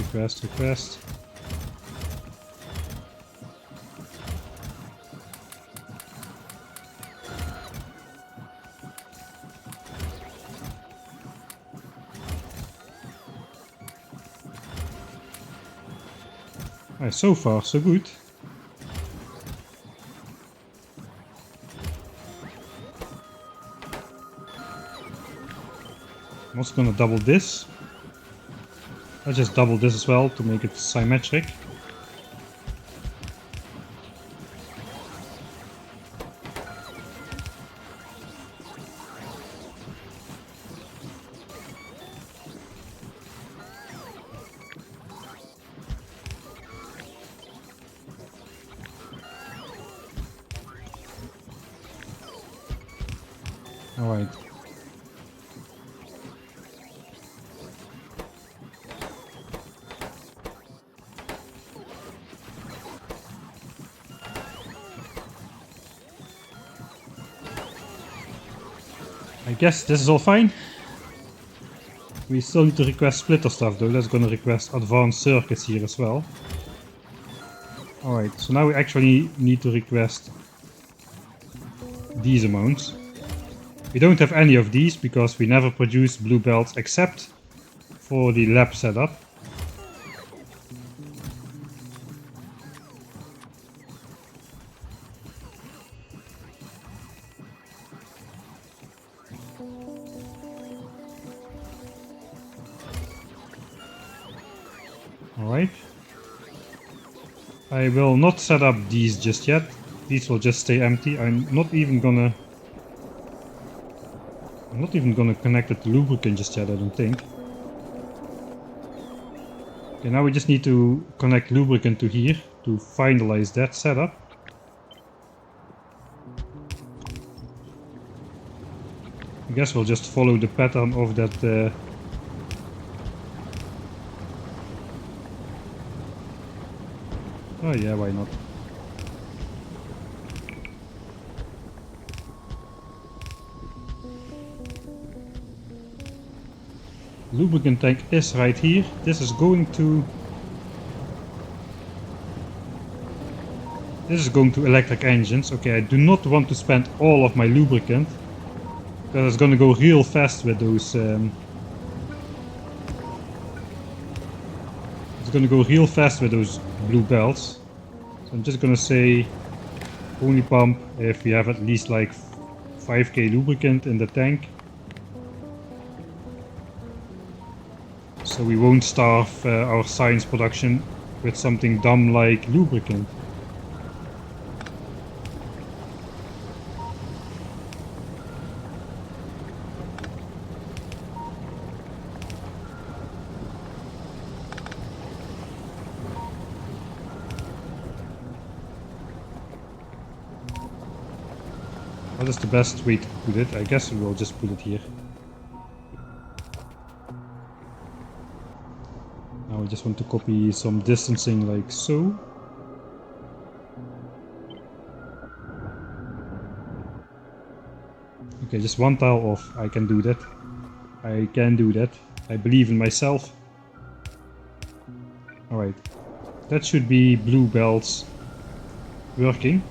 Alright, so far so good. I'm also gonna double this. I'll just double this as well to make it symmetric. Alright. I guess this is all fine. We still need to request splitter stuff though. That's gonna request advanced circuits here as well. Alright, so now we actually need to request these amounts. We don't have any of these because we never produce blue belts except for the lab setup. Alright. I will not set up these just yet. These will just stay empty. I'm not even gonna connect it to lubricant just yet, I don't think. Okay, now we just need to connect lubricant to here to finalize that setup. I guess we'll just follow the pattern of that oh yeah, why not? Lubricant tank is right here. This is going to electric engines. Okay, I do not want to spend all of my lubricant because it's gonna go real fast with those blue belts. So I'm just gonna say only pump if we have at least like 5k lubricant in the tank. So we won't starve our science production with something dumb like lubricant. What is the best way to put it? I guess we will just put it here. Now I just want to copy some distancing like so. Okay, just one tile off. I can do that. I can do that. I believe in myself. Alright. That should be blue belts working.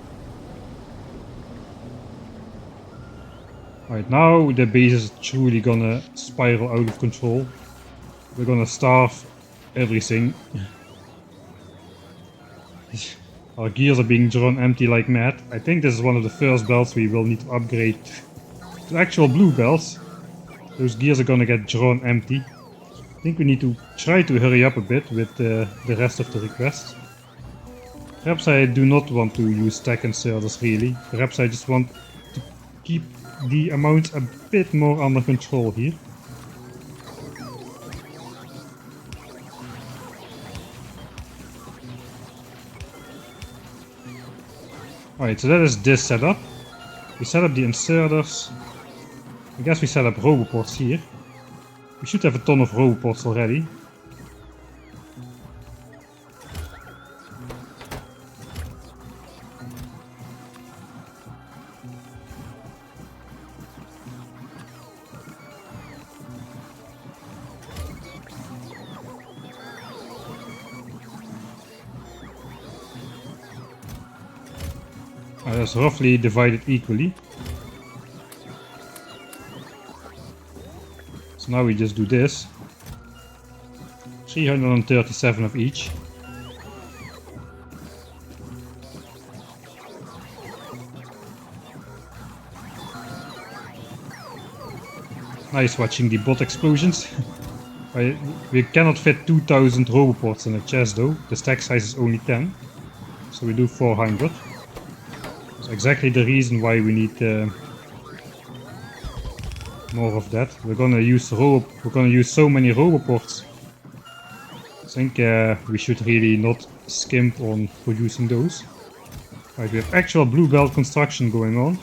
Alright, now the base is truly gonna spiral out of control. We're gonna starve everything. Our gears are being drawn empty like mad. I think this is one of the first belts we will need to upgrade to actual blue belts. Those gears are gonna get drawn empty. I think we need to try to hurry up a bit with the rest of the requests. Perhaps I do not want to use stack inserters really. Perhaps I just want to keep the amount a bit more under control here. Alright, so that is this setup. We set up the inserters. I guess we set up roboports here. We should have a ton of roboports already. That's roughly divided equally. So now we just do this. 337 of each. Nice watching the bot explosions. We cannot fit 2000 roboports in a chest though. The stack size is only 10. So we do 400. That's exactly the reason why we need more of that. We're gonna use so many roboports. I think we should really not skimp on producing those. Right, we have actual blue belt construction going on.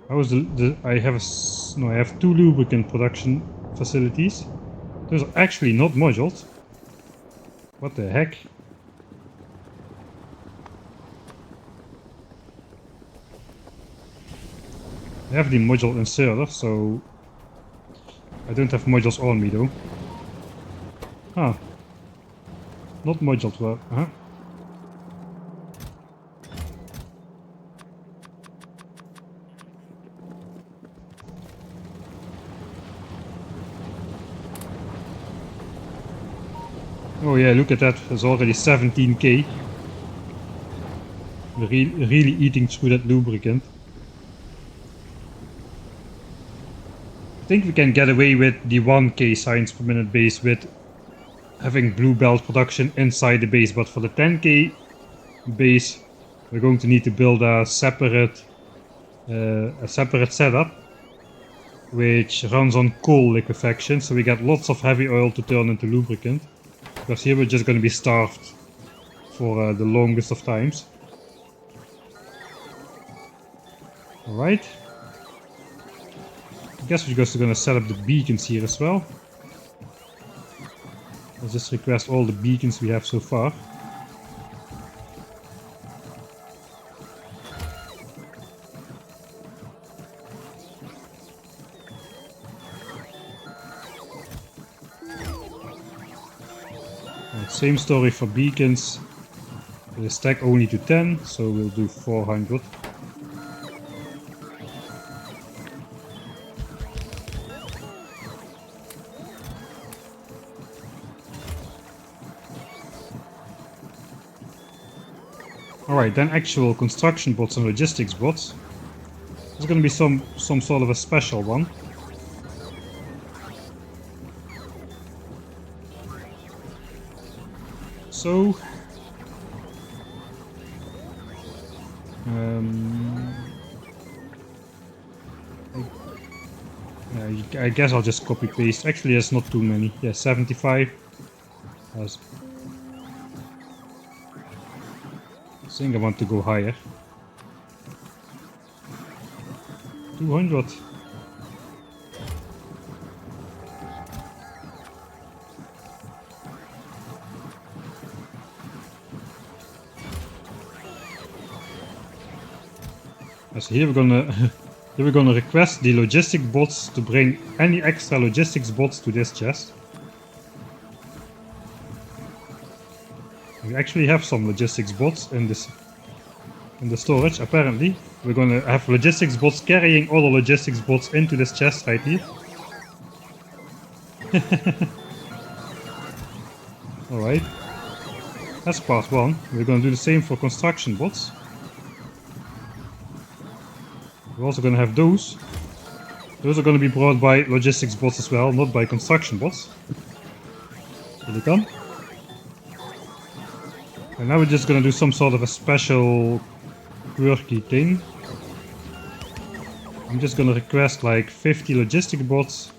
How is I have no, I have 2 lubricant production facilities. Those are actually not modules. What the heck? I have the module inserter, so I don't have modules on me though. Huh. Not module 12, huh? Oh yeah, look at that, it's already 17k. We're really eating through that lubricant. I think we can get away with the 1k signs per minute base with having blue belt production inside the base, but for the 10k base we're going to need to build a separate setup which runs on coal liquefaction, so we get lots of heavy oil to turn into lubricant, because here we're just going to be starved for the longest of times. Alright. I guess we're just going to set up the beacons here as well. Let's just request all the beacons we have so far. Same story for beacons. They stack only to 10, so we'll do 400. Alright, then actual construction bots and logistics bots. There's gonna be some sort of a special one. So I guess I'll just copy paste. Actually, there's not too many. Yeah, 75. I think I want to go higher. 200. So here we're gonna request the logistic bots to bring any extra logistics bots to this chest. We actually have some logistics bots in the storage. Apparently, we're gonna have logistics bots carrying all the logistics bots into this chest right here. All right, that's part 1. We're gonna do the same for construction bots. We're also going to have those. Those are going to be brought by logistics bots as well, not by construction bots. Here they come. And now we're just going to do some sort of a special quirky thing. I'm just going to request like 50 logistic bots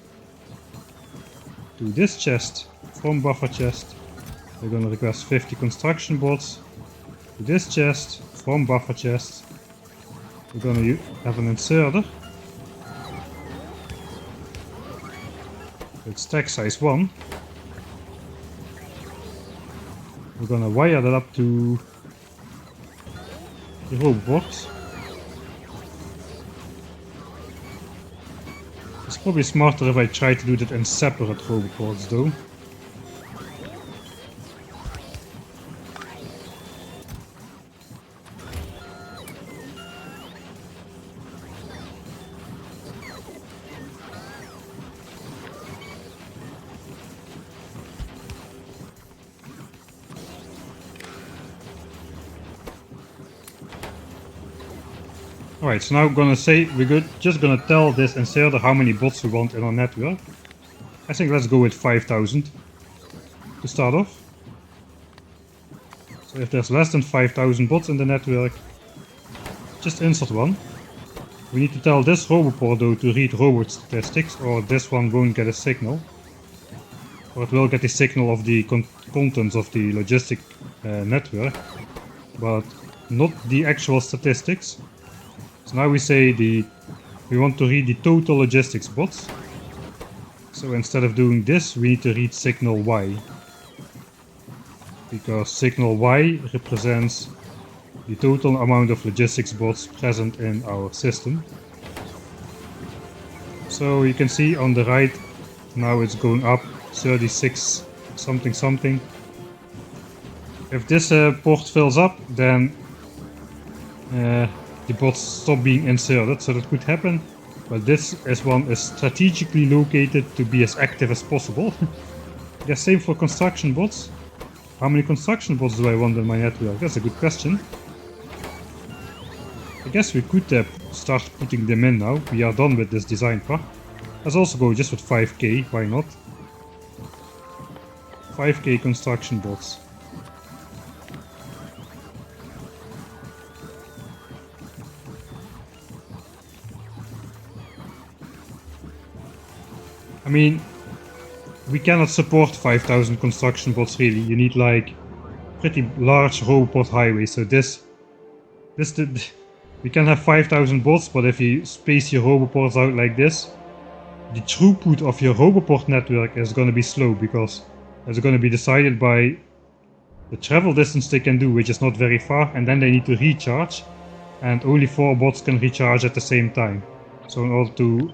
to this chest from buffer chest. We're going to request 50 construction bots to this chest from buffer chest. We're going to have an inserter. It's stack size 1. We're going to wire that up to the robot. It's probably smarter if I try to do that in separate robots though. Alright, so now we're just gonna tell this inserter how many bots we want in our network. I think let's go with 5,000 to start off. So if there's less than 5,000 bots in the network, just insert one. We need to tell this roboport though to read robot statistics, or this one won't get a signal. Or it will get the signal of the contents of the logistic network, but not the actual statistics. So now we say the we want to read the total logistics bots. So instead of doing this, we need to read signal Y. Because signal Y represents the total amount of logistics bots present in our system. So you can see on the right, now it's going up 36 something something. If this port fills up, then the bots stop being inserted, so that could happen. But this S1 is strategically located to be as active as possible. Yeah, same for construction bots. How many construction bots do I want in my network? That's a good question. I guess we could start putting them in now. We are done with this design part. Let's also go just with 5k, why not? 5k construction bots. I mean, we cannot support 5,000 construction bots really. You need like pretty large robot highways. So we can have 5,000 bots, but if you space your roboports out like this, the throughput of your roboport network is going to be slow because it's going to be decided by the travel distance they can do, which is not very far, and then they need to recharge, and only 4 bots can recharge at the same time. So in order to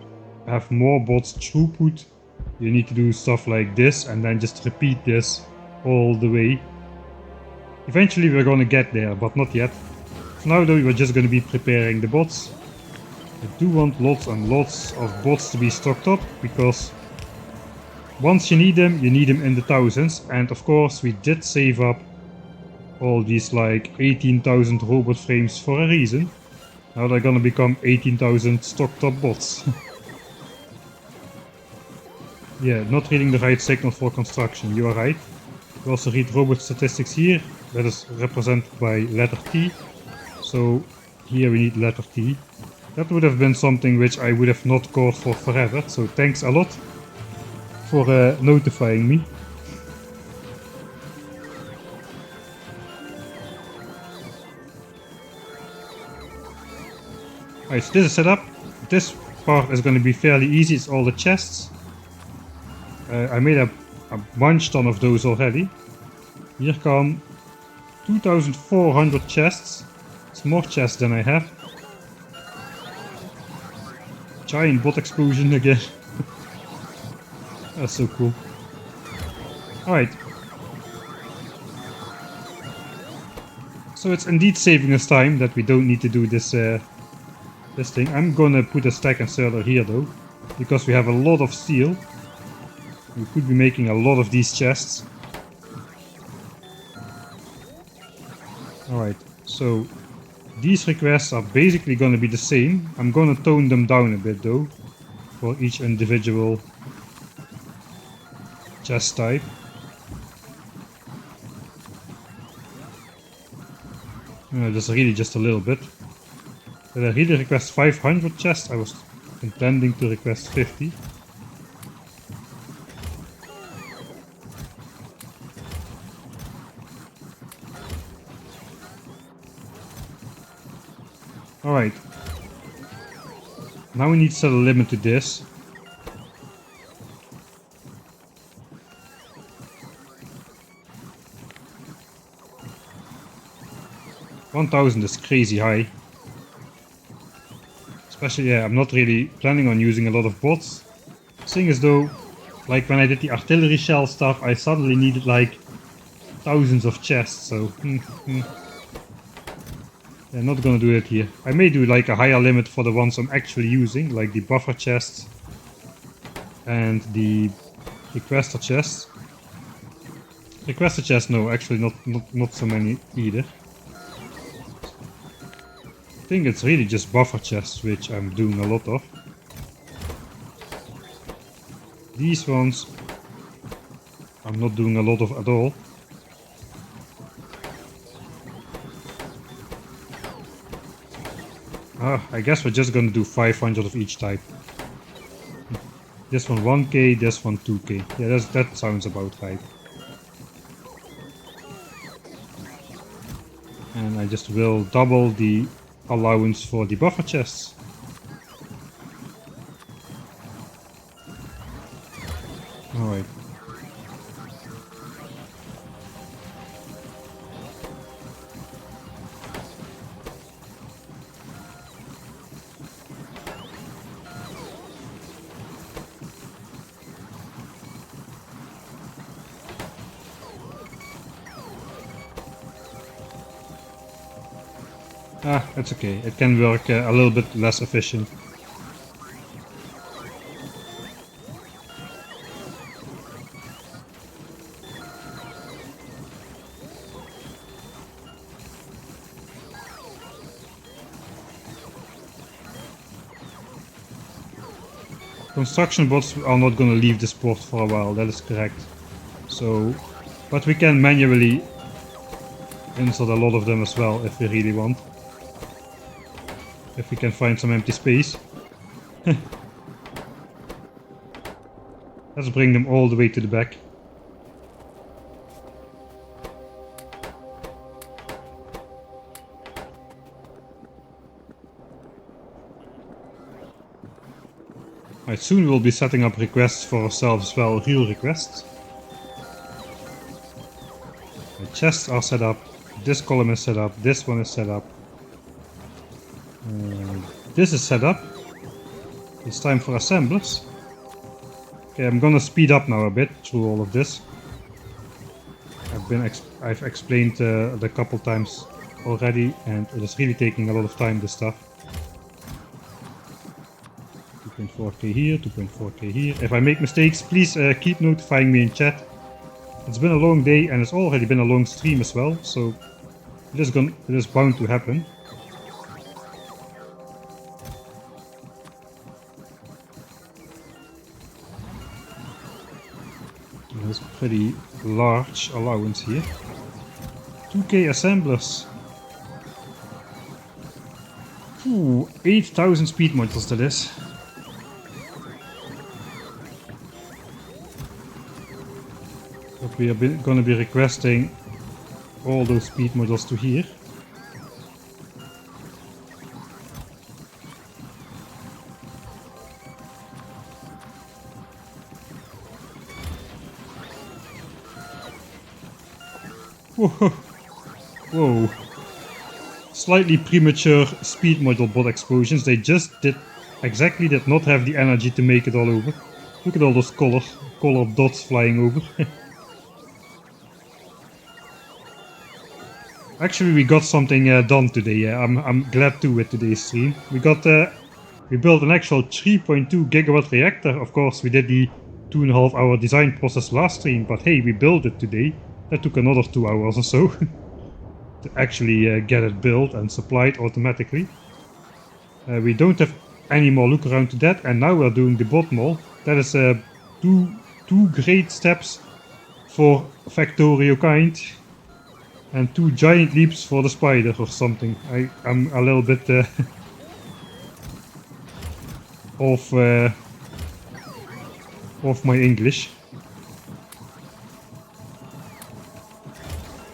have more bots throughput, you need to do stuff like this and then just repeat this all the way. Eventually we're going to get there, but not yet. For now though, we're just going to be preparing the bots. I do want lots and lots of bots to be stocked up, because once you need them in the thousands. And of course we did save up all these like 18,000 robot frames for a reason. Now they're gonna become 18,000 stocked up bots. Yeah, not reading the right signal for construction, you are right. We also read robot statistics here, that is represented by letter T. So here we need letter T. That would have been something which I would have not caught for forever, so thanks a lot for notifying me. Alright, so this is set up. This part is going to be fairly easy, it's all the chests. I made a bunch ton of those already. Here come 2,400 chests. It's more chests than I have. Giant bot explosion again. That's so cool. Alright. So it's indeed saving us time that we don't need to do this this thing. I'm gonna put a stack inserter here though, because we have a lot of steel. We could be making a lot of these chests. Alright, so these requests are basically gonna be the same. I'm gonna tone them down a bit though, for each individual chest type. Just really just a little bit. Did I really request 500 chests? I was intending to request 50. Alright. Now we need to set a limit to this. $1,000 is crazy high. Especially, yeah, I'm not really planning on using a lot of bots. Seeing as though, like when I did the artillery shell stuff, I suddenly needed like thousands of chests, so yeah, not gonna do it here. I may do like a higher limit for the ones I'm actually using, like the buffer chests and the requester chests. Requester chests, no, actually not so many either. I think it's really just buffer chests which I'm doing a lot of. These ones I'm not doing a lot of at all. I guess we're just gonna do 500 of each type. This one 1k, this one 2k. Yeah, that sounds about right. And I just will double the allowance for the buffer chests. Alright. Ah, that's okay. It can work a little bit less efficient. Construction bots are not gonna leave this port for a while, that is correct. So, but we can manually insert a lot of them as well if we really want. If we can find some empty space. Let's bring them all the way to the back. Right, soon we'll be setting up requests for ourselves as well, real requests. The chests are set up, this column is set up, this one is set up. This is set up. It's time for assemblers. Okay, I'm gonna speed up now a bit through all of this. I've explained it a couple times already, and it is really taking a lot of time, this stuff. 2.4k here, 2.4k here. If I make mistakes, please keep notifying me in chat. It's been a long day and it's already been a long stream as well, so it is bound to happen. There's a pretty large allowance here. 2k assemblers. Ooh, 8,000 speed modules that is. But we are gonna be requesting all those speed modules to here. Whoa. Whoa. Slightly premature speed module bot explosions. They just did not have the energy to make it all over. Look at all those color dots flying over. Actually, we got something done today. Yeah, I'm glad to with today's stream. We built an actual 3.2 gigawatt reactor. Of course, we did the 2.5 hour design process last stream, but hey, we built it today. That took another 2 hours or so to actually get it built and supplied automatically. We don't have any more look around to that, and now we're doing the bot mall. That is two great steps for Factorio kind, and 2 giant leaps for the spider or something. I'm a little bit off my English.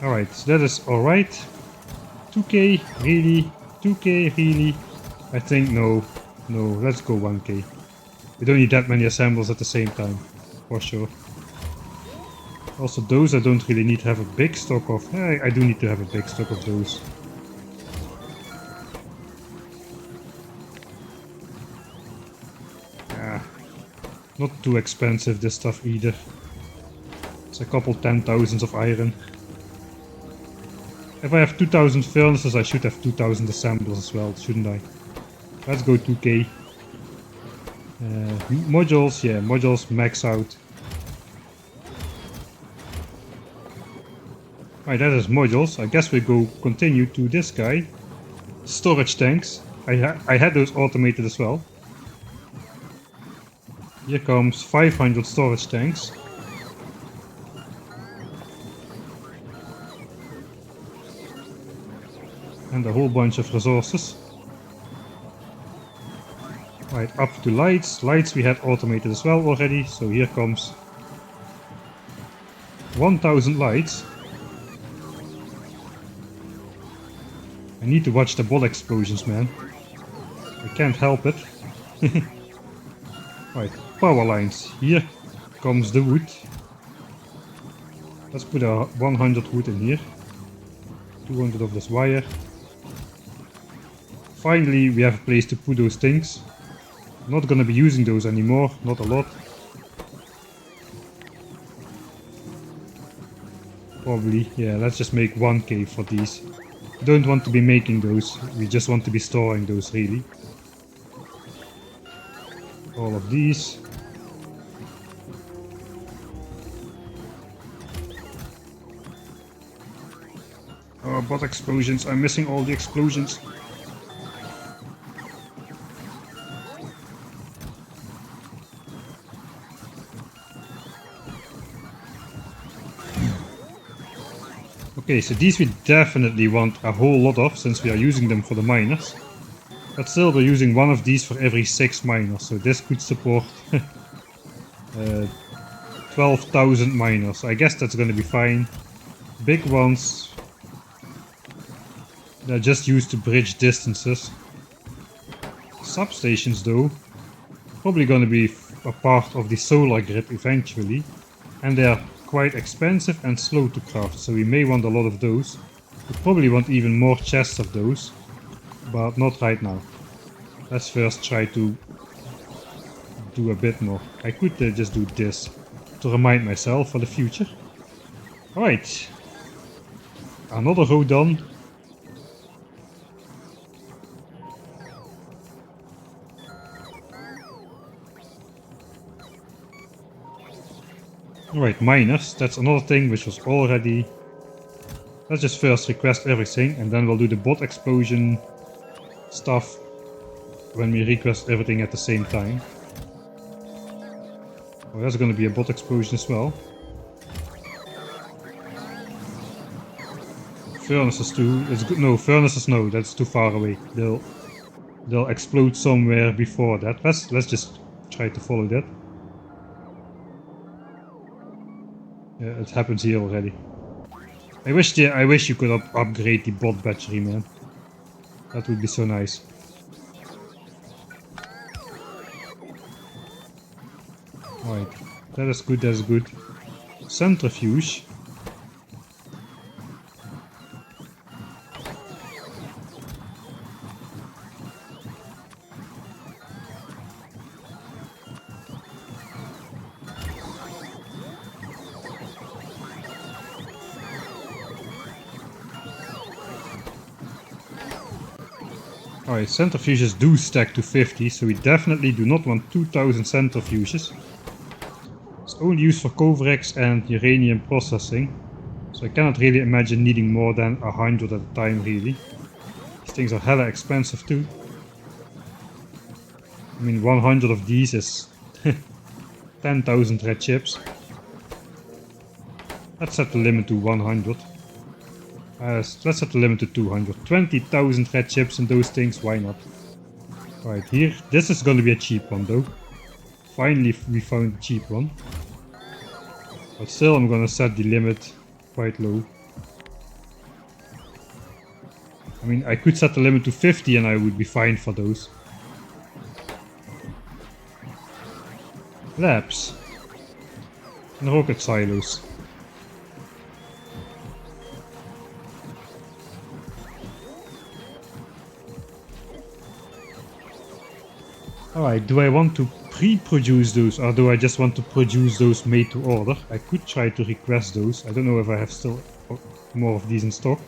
Alright, so that is alright. 2k, really? 2k, really? I think no, let's go 1k. We don't need that many assembles at the same time, for sure. Also, those I don't really need to have a big stock of. I do need to have a big stock of those. Not too expensive, this stuff either. It's a couple 10,000s of iron. If I have 2,000 furnaces, I should have 2,000 assemblers as well, shouldn't I? Let's go 2k. Modules, yeah, modules max out. Right, that is modules. I guess we go continue to this guy. Storage tanks. I had those automated as well. Here comes 500 storage tanks. And a whole bunch of resources. Right, up to lights. Lights we had automated as well already, so here comes 1000 lights. I need to watch the ball explosions, man. I can't help it. Right, power lines here. comes the wood. Let's put 100 wood in here. 200 of this wire. Finally, we have a place to put those things. Not gonna be using those anymore, not a lot. Probably, yeah, let's just make one cave for these. We don't want to be making those, we just want to be storing those really. All of these. Oh, bot explosions, I'm missing all the explosions. Okay, so these we definitely want a whole lot of, since we are using them for the miners. But still, we're using one of these for every 6 miners, so this could support 12,000 miners. I guess that's gonna be fine. Big ones, they're just used to bridge distances. Substations though, probably gonna be a part of the solar grid eventually. And they are quite expensive and slow to craft, so we may want a lot of those. We probably want even more chests of those, but not right now. Let's first try to do a bit more. I could just do this to remind myself for the future. Alright, another row done. Alright, miners, that's another thing which was already... Let's just first request everything and then we'll do the bot explosion stuff when we request everything at the same time. Oh, there's gonna be a bot explosion as well. Furnaces too, it's good. No, furnaces no, that's too far away. They'll explode somewhere before that. Let's just try to follow that. Yeah, it happens here already. I wish you could upgrade the bot battery, man. That would be so nice. Alright, that is good, that's good. Centrifuge. Alright, centrifuges do stack to 50, so we definitely do not want 2000 centrifuges. It's only used for Covarex and uranium processing, so I cannot really imagine needing more than 100 at a time really. These things are hella expensive too. I mean, 100 of these is 10,000 red chips. Let's set the limit to 100. Let's set the limit to 200. 20,000 red chips in those things, why not? Right here, this is gonna be a cheap one though. Finally we found a cheap one. But still I'm gonna set the limit quite low. I mean, I could set the limit to 50 and I would be fine for those. Labs. And rocket silos. Alright, do I want to pre-produce those or do I just want to produce those made to order? I could try to request those. I don't know if I have still more of these in stock.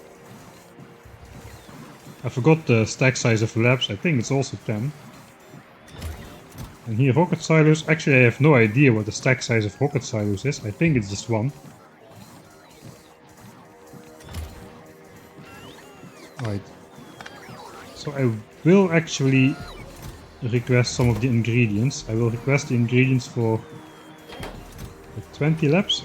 I forgot the stack size of labs. I think it's also 10. And here rocket silos. Actually, I have no idea what the stack size of rocket silos is. I think it's just 1. Right. So I will actually request some of the ingredients. I will request the ingredients for 20 labs.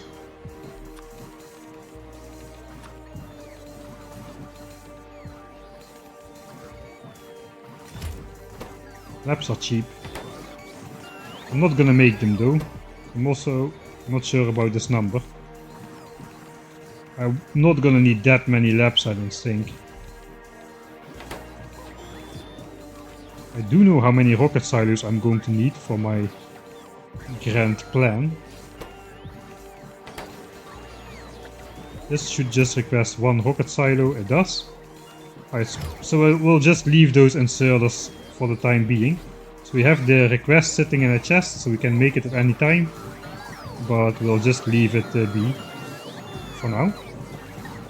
Labs are cheap. I'm not gonna make them though. I'm also not sure about this number. I'm not gonna need that many labs, I don't think. I do know how many rocket silos I'm going to need for my grand plan. This should just request one rocket silo, it does. Alright, so we'll just leave those inserters for the time being. So we have the request sitting in a chest, so we can make it at any time. But we'll just leave it be for now.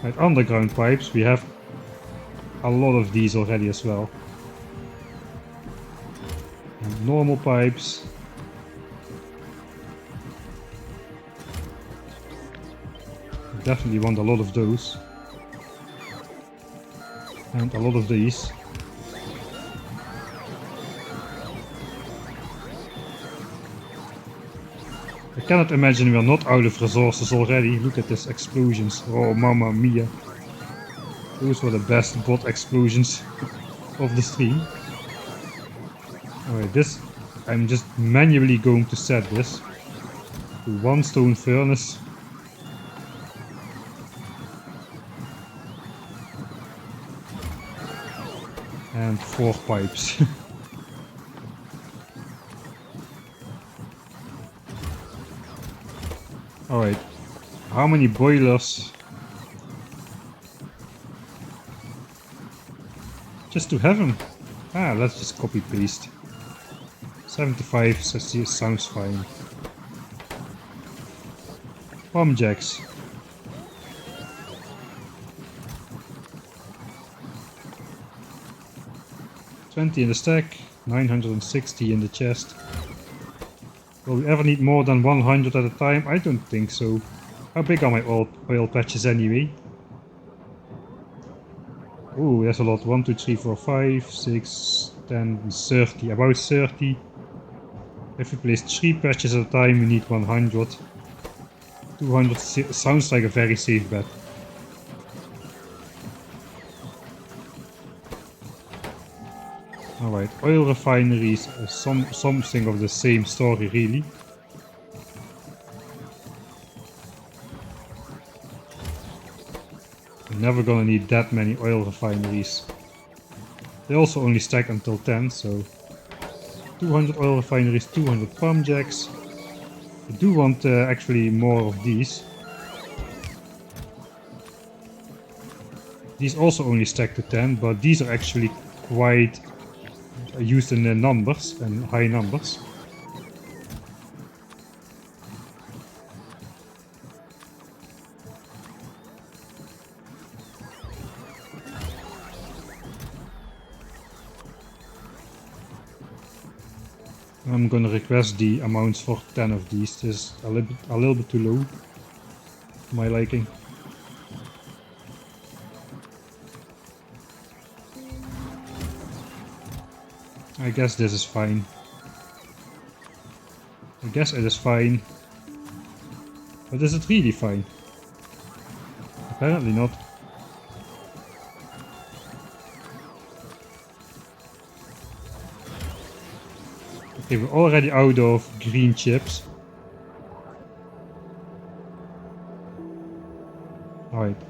Right, underground pipes, we have a lot of these already as well. And normal pipes. Definitely want a lot of those. And a lot of these. I cannot imagine we are not out of resources already. Look at these explosions. Oh, mamma mia. Those were the best bot explosions of the stream. Alright, this... I'm just manually going to set this to one stone furnace. And 4 pipes. Alright, how many boilers? Just to have them. Ah, let's just copy paste. 75 sounds fine. Bomb jacks. 20 in the stack, 960 in the chest. Will we ever need more than 100 at a time? I don't think so. How big are my oil patches anyway? Oh, that's a lot. 1, 2, 3, 4, 5, 6, 10, 30. About 30. If we place 3 patches at a time, we need 100. 200 sounds like a very safe bet. Alright, oil refineries are something of the same story really. We're never gonna need that many oil refineries. They also only stack until 10, so 200 oil refineries, 200 pump jacks. I do want actually more of these. These also only stack to 10, but these are actually quite used in the numbers and high numbers. I'm gonna request the amounts for 10 of these. This is a little bit too low for my liking. I guess this is fine. I guess it is fine. But is it really fine? Apparently not. Okay, we're already out of green chips. Alright.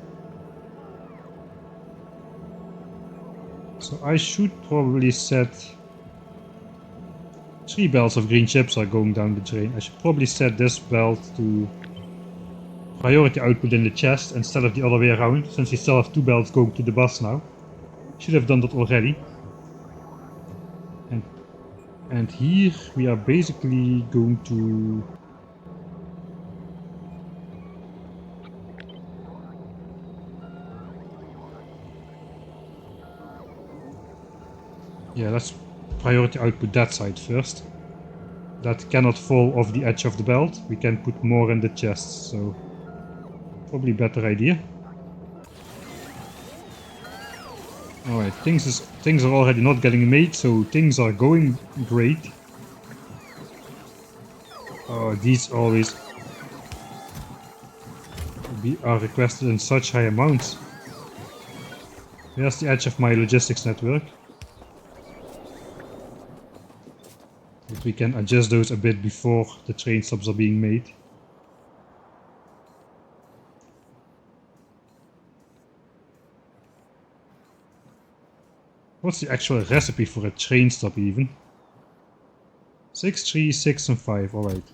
So I should probably set... 3 belts of green chips are going down the drain. I should probably set this belt to priority output in the chest instead of the other way around, since we still have 2 belts going to the bus now. Should have done that already. And here we are basically going to... Yeah, let's priority output that side first. That cannot fall off the edge of the belt. We can put more in the chests, so probably better idea. Alright, things are already not getting made, so things are going great. Oh, these always are requested in such high amounts. Here's the edge of my logistics network. But we can adjust those a bit before the train stops are being made. What's the actual recipe for a train stop even? 6, 3, 6 and 5, alright.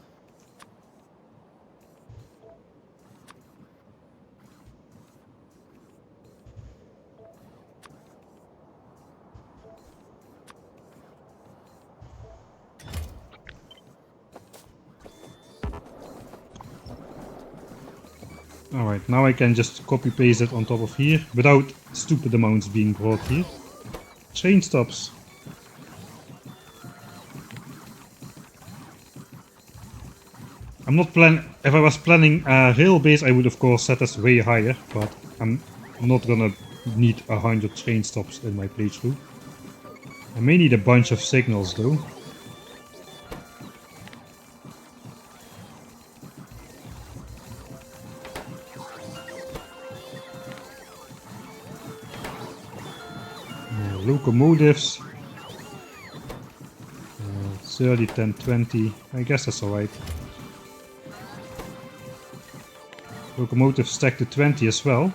Alright, now I can just copy paste it on top of here without stupid amounts being brought here. Train stops. I'm not if I was planning a rail base, I would of course set this way higher, but I'm not gonna need 100 train stops in my playthrough. I may need a bunch of signals though. Locomotives. 30, 10, 20. I guess that's alright. Locomotives stack to 20 as well.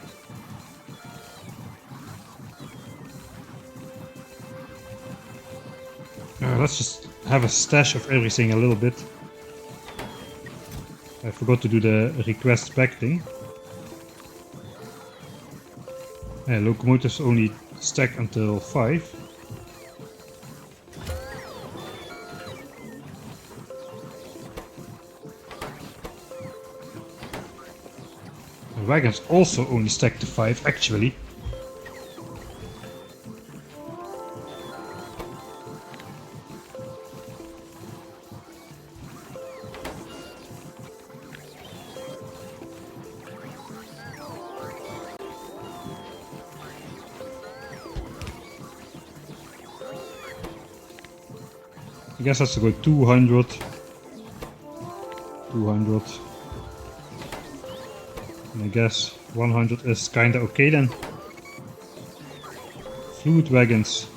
Let's just have a stash of everything a little bit. I forgot to do the request back thing. Yeah, locomotives only stack until 5. The wagons also only stack to 5 actually. I guess that's a good 200. 200. And I guess 100 is kinda okay then. Fluid wagons.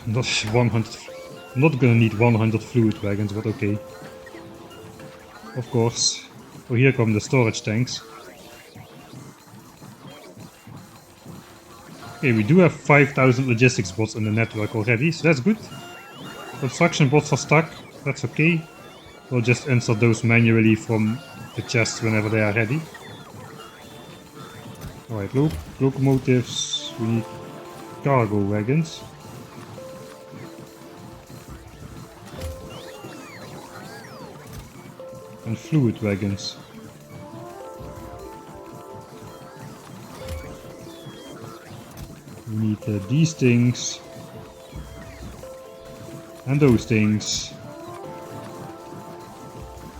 Not 100. I'm not gonna need 100 fluid wagons, but okay. Of course. Oh, here come the storage tanks. Okay, we do have 5,000 logistics bots in the network already, so that's good. Construction bots are stuck, that's okay. We'll just insert those manually from the chests whenever they are ready. Alright, locomotives, we need cargo wagons. And fluid wagons. We need these things. And those things.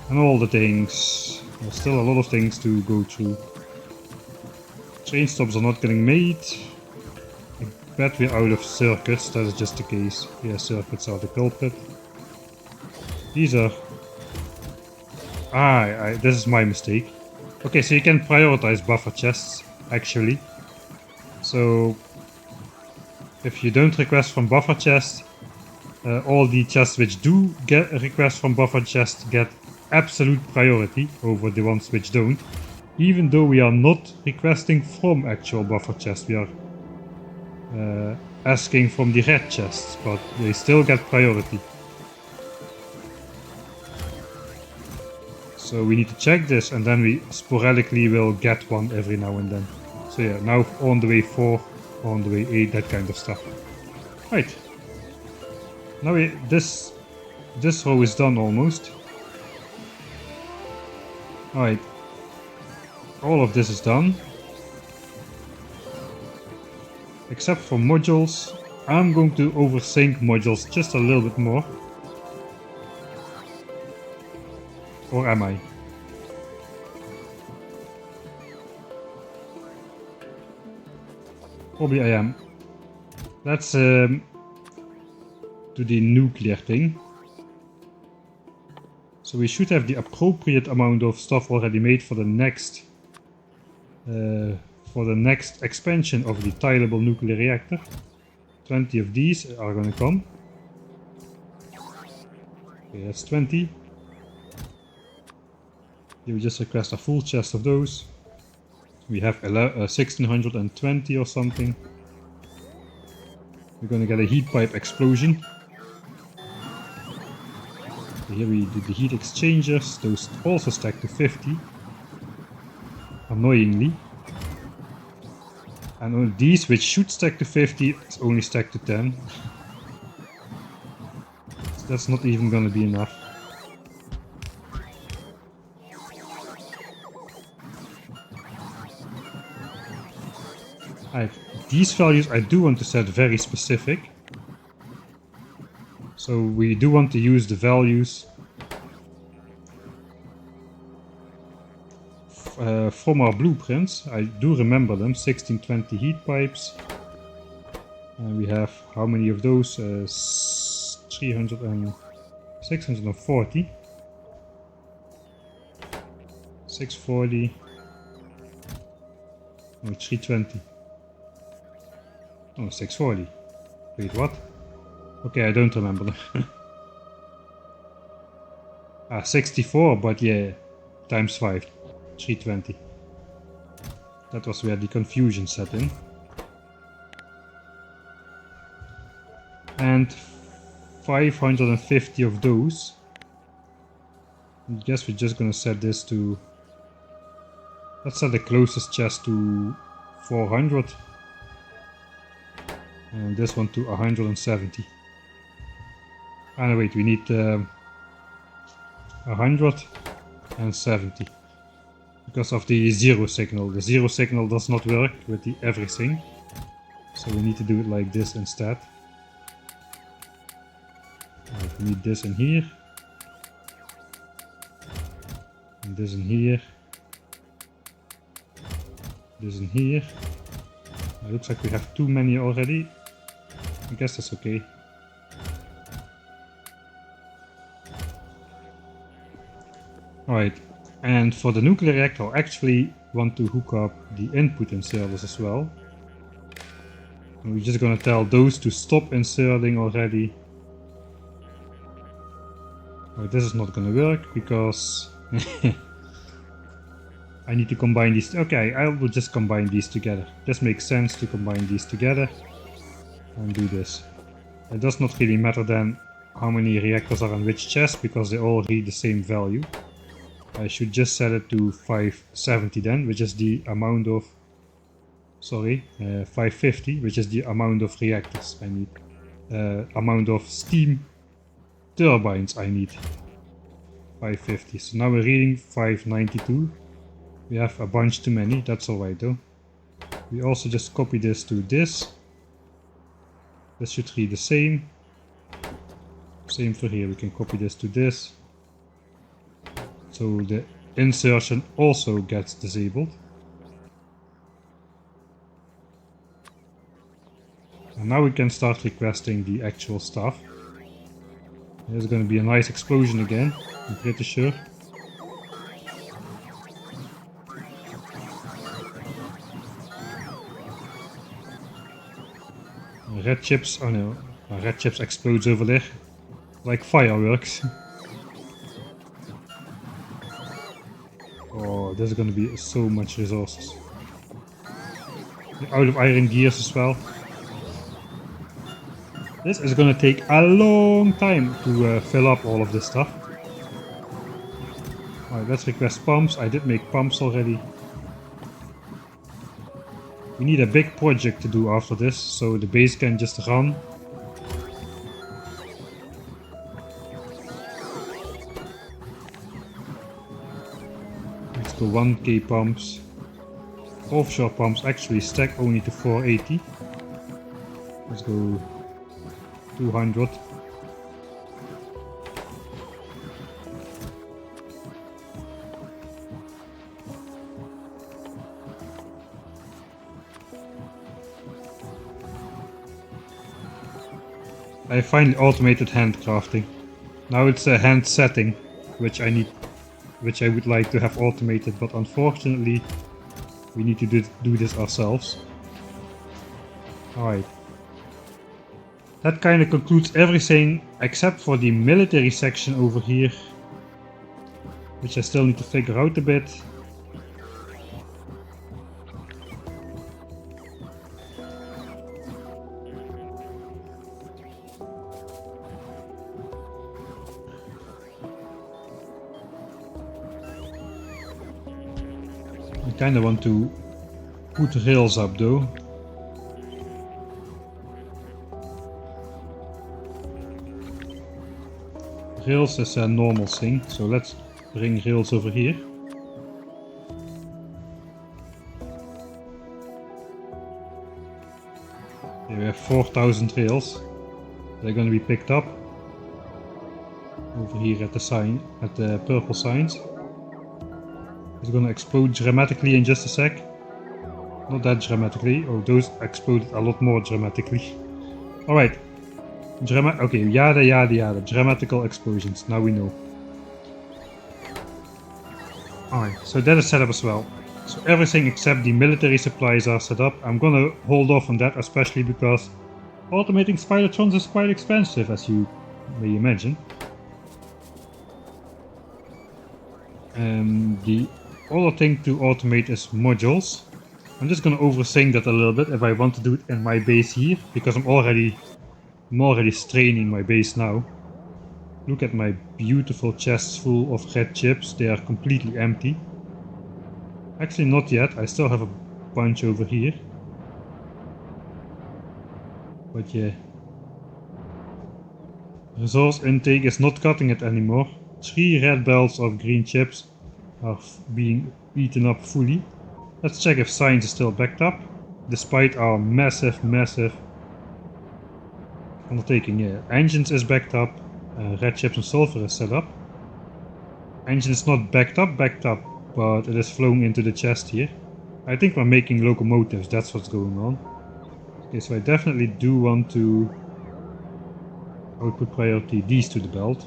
And all the things. There's still a lot of things to go through. Train stops are not getting made. I bet we're out of circuits, that is just the case. Yeah, circuits are the culprit. These are... this is my mistake. Okay, so you can prioritize buffer chests, actually. So... if you don't request from buffer chests, all the chests which do get a request from buffer chests get absolute priority over the ones which don't. Even though we are not requesting from actual buffer chests, we are asking from the red chests, but they still get priority. So we need to check this, and then we sporadically will get one every now and then. So yeah, now on the way 4, on the way 8, that kind of stuff. Right. Now this row is done almost. Alright. All of this is done. Except for modules. I'm going to overthink modules just a little bit more. Or am I? Probably I am. Let's do the nuclear thing. So we should have the appropriate amount of stuff already made for the next expansion of the tileable nuclear reactor. 20 of these are gonna come. Okay, that's 20. You will just request a full chest of those. We have 1620 or something. We're gonna get a heat pipe explosion. Here we do the heat exchangers. Those also stack to 50. Annoyingly. And on these, which should stack to 50, it's only stacked to 10. So that's not even gonna be enough. These values I do want to set very specific. So we do want to use the values from our blueprints. I do remember them, 1620 heat pipes. And we have how many of those? 300 and 640. 640. No, 320. Oh, 640. Wait, what? Okay, I don't remember them. 64, but yeah, times 5. 320. That was where the confusion set in. And 550 of those. I guess we're just gonna set this to... Let's set the closest chest to 400. And this one to 170. And wait, we need 170. Because of the zero signal. The zero signal does not work with the everything. So we need to do it like this instead. We need this in here. And this in here. This in here. It looks like we have too many already. I guess that's okay. Alright, and for the nuclear reactor I actually want to hook up the input inserters as well. And we're just gonna tell those to stop inserting already. Oh, this is not gonna work because I need to combine these. Okay, I will just combine these together. This makes sense to combine these together and do this. It does not really matter then how many reactors are on which chest because they all read the same value. I should just set it to 570 then, which is the amount of... Sorry, 550, which is the amount of reactors I need. Amount of steam turbines I need. 550. So now we're reading 592. We have a bunch too many, that's alright though. We also just copy this to this. This should read the same. Same for here, we can copy this to this. So the insertion also gets disabled. And now we can start requesting the actual stuff. There's going to be a nice explosion again, I'm pretty sure. Red chips, oh no, red chips explodes over there, like fireworks. Oh, there's gonna be so much resources. We're out of iron gears as well. This is gonna take a long time to fill up all of this stuff. Alright, let's request pumps. I did make pumps already. We need a big project to do after this, so the base can just run. Let's go 1k pumps. Offshore pumps actually stack only to 480. Let's go 200. I finally automated handcrafting. Now it's a hand setting, which I would like to have automated, but unfortunately we need to do this ourselves. Alright. That kind of concludes everything except for the military section over here, which I still need to figure out a bit. I kinda want to put rails up though. Rails is a normal thing, so let's bring rails over here. have 4,000 rails. They're gonna be picked up. Over here at the sign, at the purple signs. It's gonna explode dramatically in just a sec. Not that dramatically. Oh, those exploded a lot more dramatically. Alright. Okay, yada yada yada. Dramatical explosions. Now we know. Alright, so that is set up as well. So everything except the military supplies are set up. I'm gonna hold off on that, especially because automating Spidertrons is quite expensive, as you may imagine. The other thing to automate is modules. I'm just gonna overthink that a little bit if I want to do it in my base here, because I'm already straining my base now. Look at my beautiful chests full of red chips, they are completely empty. Actually not yet, I still have a bunch over here. But yeah. Resource intake is not cutting it anymore. 3 red belts of green chips are being eaten up fully. Let's check if science is still backed up, despite our massive undertaking. Yeah, engines is backed up, red chips and sulfur is set up. Engine is not backed up, but it is flowing into the chest here. I think we're making locomotives, that's what's going on. Okay, so I definitely do want to output priority these to the belt.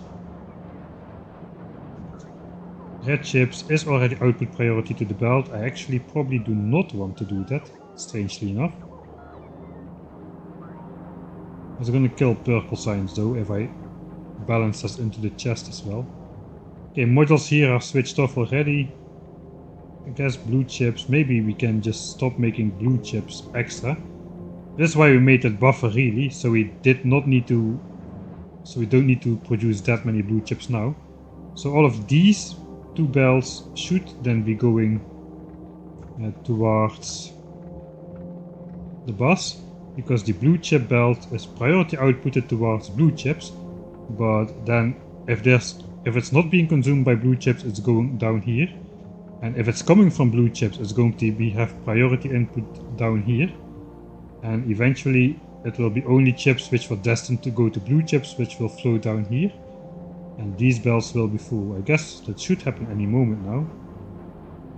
Red chips is already output priority to the belt. I actually probably do not want to do that, strangely enough. I was gonna kill purple signs though if I balance us into the chest as well. Okay, modules here are switched off already. I guess blue chips, maybe we can just stop making blue chips extra. This is why we made that buffer really, so we don't need to produce that many blue chips now. So all of these 2 belts should then be going towards the bus, because the blue chip belt is priority outputted towards blue chips, but then if it's not being consumed by blue chips, it's going down here, and if it's coming from blue chips, it's going to have priority input down here, and eventually it will be only chips which were destined to go to blue chips which will flow down here, and these belts will be full. I guess that should happen any moment now,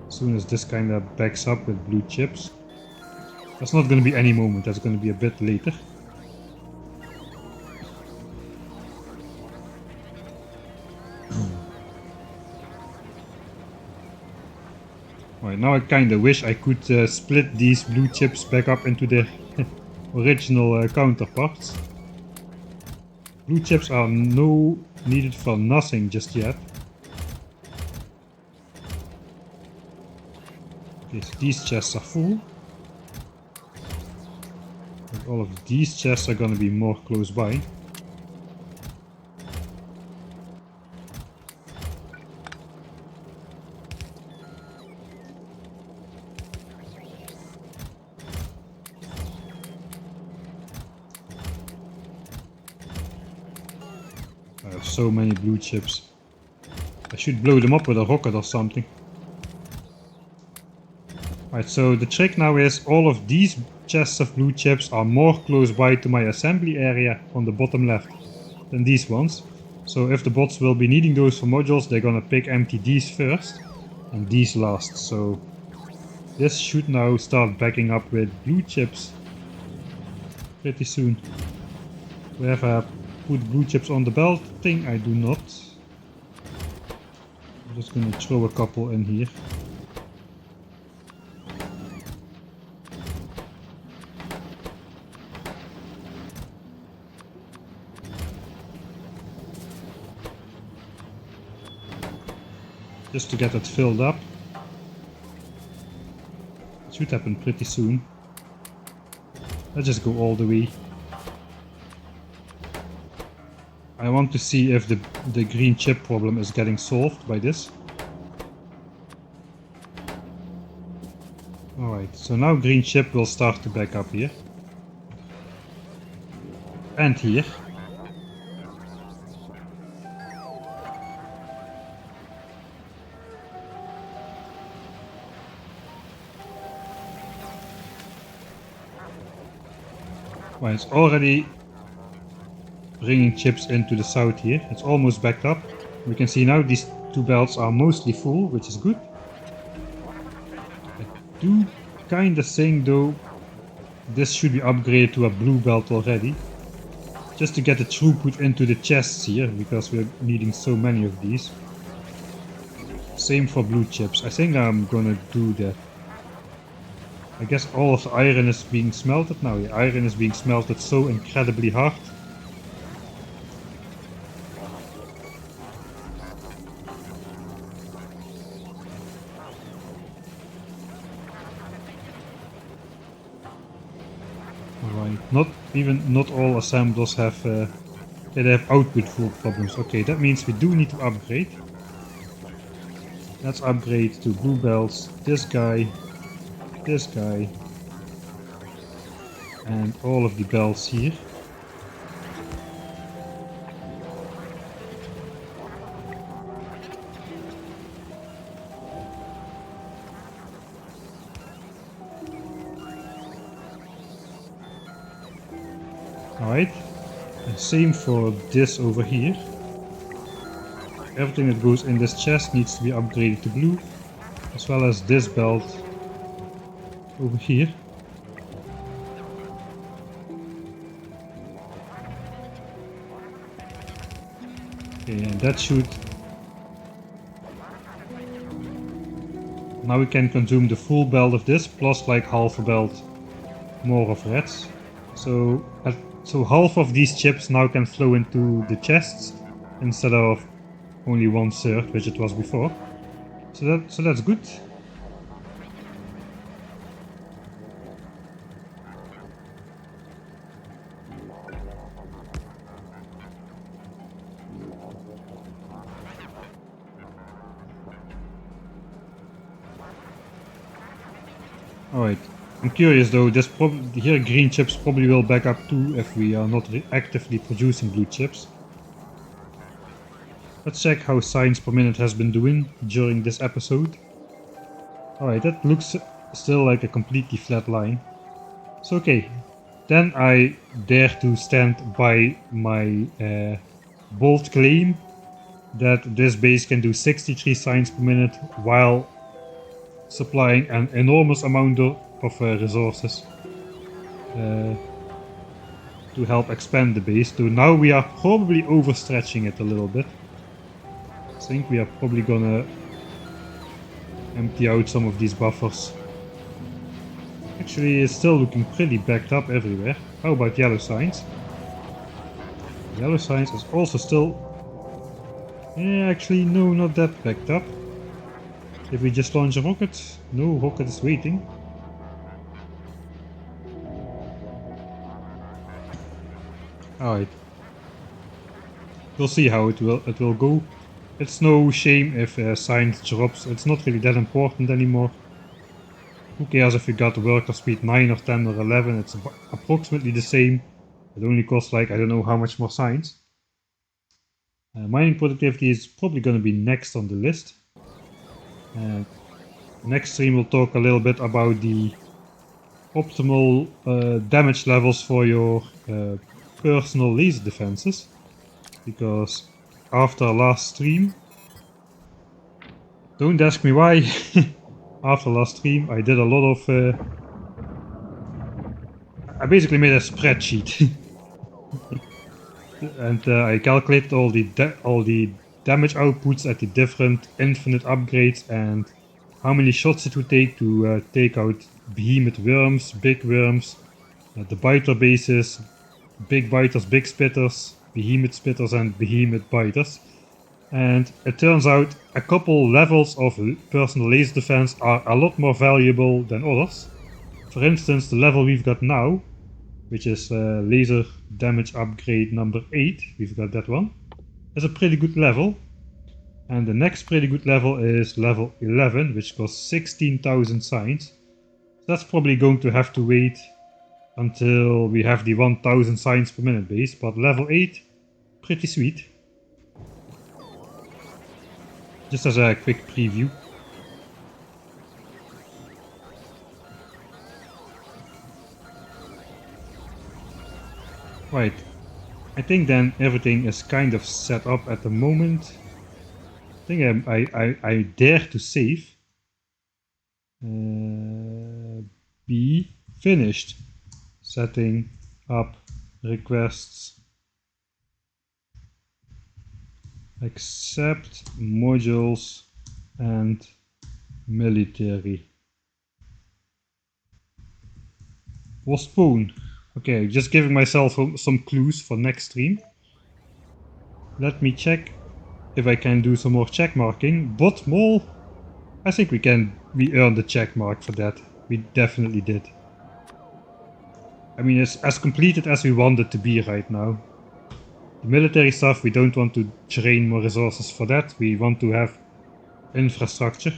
as soon as this kind of backs up with blue chips. That's not going to be any moment, that's going to be a bit later. Alright, now I kinda wish I could split these blue chips back up into their original counterparts. Blue chips are needed for nothing just yet. Okay, so these chests are full. And all of these chests are gonna be more close by. I have so many blue chips. I should blow them up with a rocket or something. Right, so the trick now is all of these chests of blue chips are more close by to my assembly area on the bottom left than these ones. So if the bots will be needing those for modules, they're gonna pick empty these first and these last. So this should now start backing up with blue chips pretty soon. We have a put blue chips on the belt thing. I do not. I'm just gonna throw a couple in here. Just to get it filled up. It should happen pretty soon. Let's just go all the way. I want to see if the green chip problem is getting solved by this. Alright, so now green chip will start to back up here. And here. Well, it's already bringing chips into the south here. It's almost backed up. We can see now these two belts are mostly full, which is good. I do kinda think though this should be upgraded to a blue belt already. Just to get the throughput into the chests here, because we're needing so many of these. Same for blue chips. I think I'm gonna do that. I guess all of the iron is being smelted now. The iron is being smelted so incredibly hard. Alright, not all assemblers have they have output full problems. Okay, that means we do need to upgrade. Let's upgrade to blue belts, this guy, and all of the belts here. Alright, and same for this over here. Everything that goes in this chest needs to be upgraded to blue, as well as this belt over here. Okay, and that should... Now we can consume the full belt of this, plus like half a belt more of reds. So half of these chips now can flow into the chests, instead of only 1/3, which it was before. So that's good. Alright, I'm curious though, here green chips probably will back up too if we are not actively producing blue chips. Let's check how signs per minute has been doing during this episode. Alright, that looks still like a completely flat line. So okay, then I dare to stand by my bold claim that this base can do 63 signs per minute while supplying an enormous amount of resources to help expand the base. So now we are probably overstretching it a little bit. I think we are probably gonna empty out some of these buffers. Actually, it's still looking pretty backed up everywhere. How about yellow signs? Yellow signs is also still... Yeah, actually, no, not that backed up. If we just launch a rocket? No, rocket is waiting. Alright. We'll see how it will go. It's no shame if science drops. It's not really that important anymore. Who cares if you got worker speed 9 or 10 or 11? It's approximately the same. It only costs like I don't know how much more science. Mining productivity is probably going to be next on the list. Next stream we'll talk a little bit about the optimal damage levels for your personal laser defenses. Because after last stream, don't ask me why, after last stream I did a lot of... I basically made a spreadsheet. And I calculated all the damage outputs at the different infinite upgrades and how many shots it would take to take out behemoth worms, big worms, the biter bases, big biters, big spitters, behemoth spitters and behemoth biters. And it turns out a couple levels of personal laser defense are a lot more valuable than others. For instance, the level we've got now, which is laser damage upgrade number 8, we've got that one. That's a pretty good level. And the next pretty good level is level 11, which costs 16,000 signs. That's probably going to have to wait until we have the 1000 signs per minute base, but level 8, pretty sweet. Just as a quick preview. Right. I think then everything is kind of set up at the moment. I think I dare to save. B finished. Setting up requests. Accept modules and military. Postpone. Okay, just giving myself some clues for next stream. Let me check if I can do some more check marking. Bot mall. I think we earned the check mark for that. We definitely did. I mean, it's as completed as we want it to be right now. The military stuff, we don't want to drain more resources for that. We want to have infrastructure.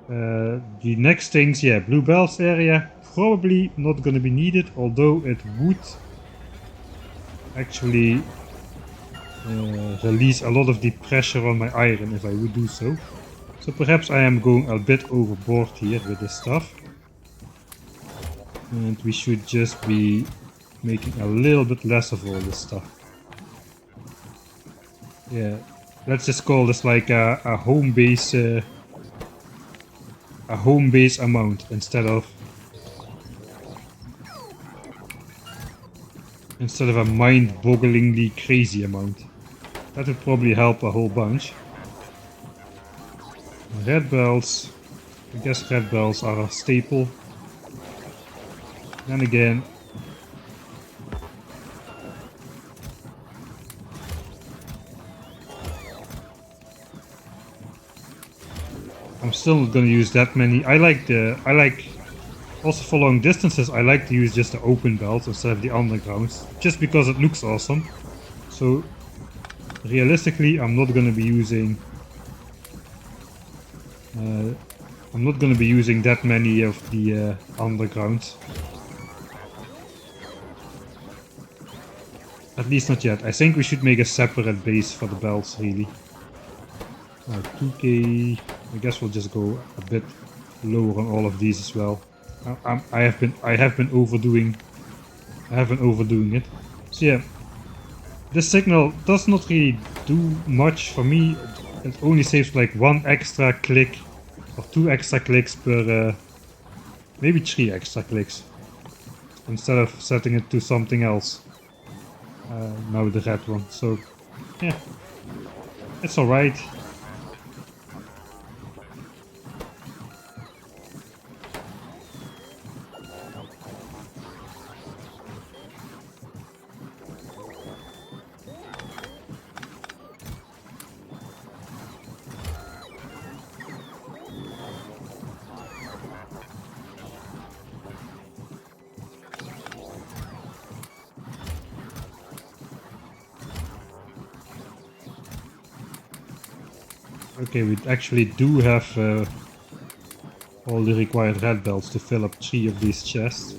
The next things, yeah, Blue Belts area, probably not gonna be needed, although it would actually release a lot of the pressure on my iron if I would do so. So perhaps I am going a bit overboard here with this stuff. And we should just be making a little bit less of all this stuff. Yeah, let's just call this like a home base amount instead of a mind-bogglingly crazy amount. That would probably help a whole bunch. Red bells. I guess red bells are a staple. Then again, I'm still not gonna use that many. I like also for long distances. I like to use just the open belts instead of the undergrounds, just because it looks awesome. So realistically, I'm not gonna be using. I'm not gonna be using that many of the undergrounds. At least not yet. I think we should make a separate base for the belts, really. 2k. I guess we'll just go a bit lower on all of these as well. I have been overdoing it. So yeah, this signal does not really do much for me. It only saves like one extra click or 2 extra clicks per maybe 3 extra clicks instead of setting it to something else. Now the red one. So yeah, it's alright. Okay, we actually do have all the required red belts to fill up 3 of these chests.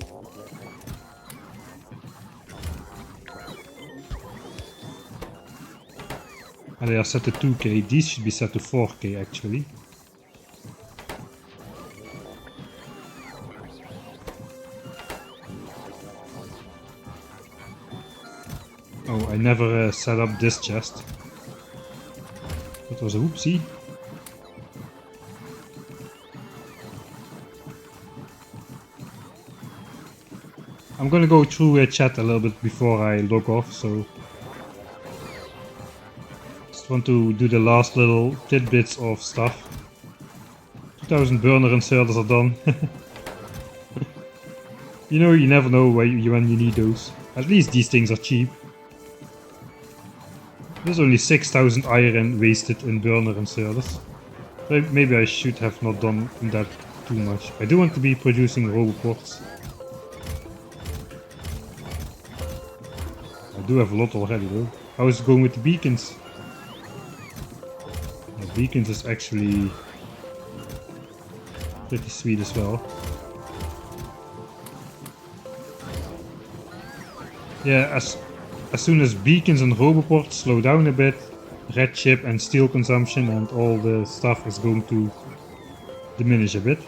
And they are set to 2k, these should be set to 4k actually. Oh, I never set up this chest. That was a whoopsie. I'm gonna go through chat a little bit before I log off, so just want to do the last little tidbits of stuff. 2000 burner inserters are done. You know, you never know when you need those. At least these things are cheap. There's only 6000 iron wasted in burner inserters. Maybe I should have not done that too much. I do want to be producing roboports. I do have a lot already though. How is it going with the beacons? The beacons is actually pretty sweet as well. Yeah, as soon as beacons and roboports slow down a bit, red chip and steel consumption and all the stuff is going to diminish a bit.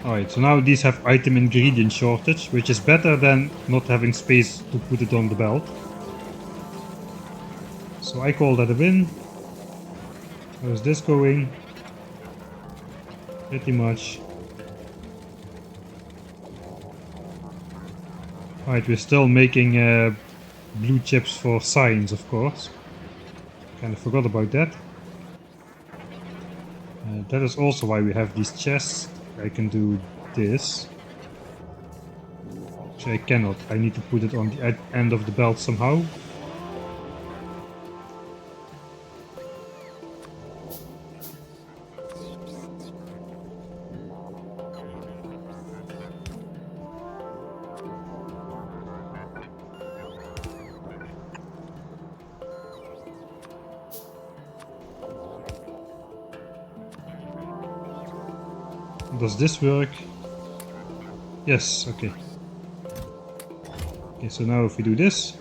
Alright, so now these have item ingredient shortage, which is better than not having space to put it on the belt. So I call that a win. How's this going? Pretty much. Alright, we're still making blue chips for science, of course. Kind of forgot about that. That is also why we have these chests. I can do this. Actually, I cannot. I need to put it on the end of the belt somehow. Does this work? Yes, okay. Okay, so now if we do this.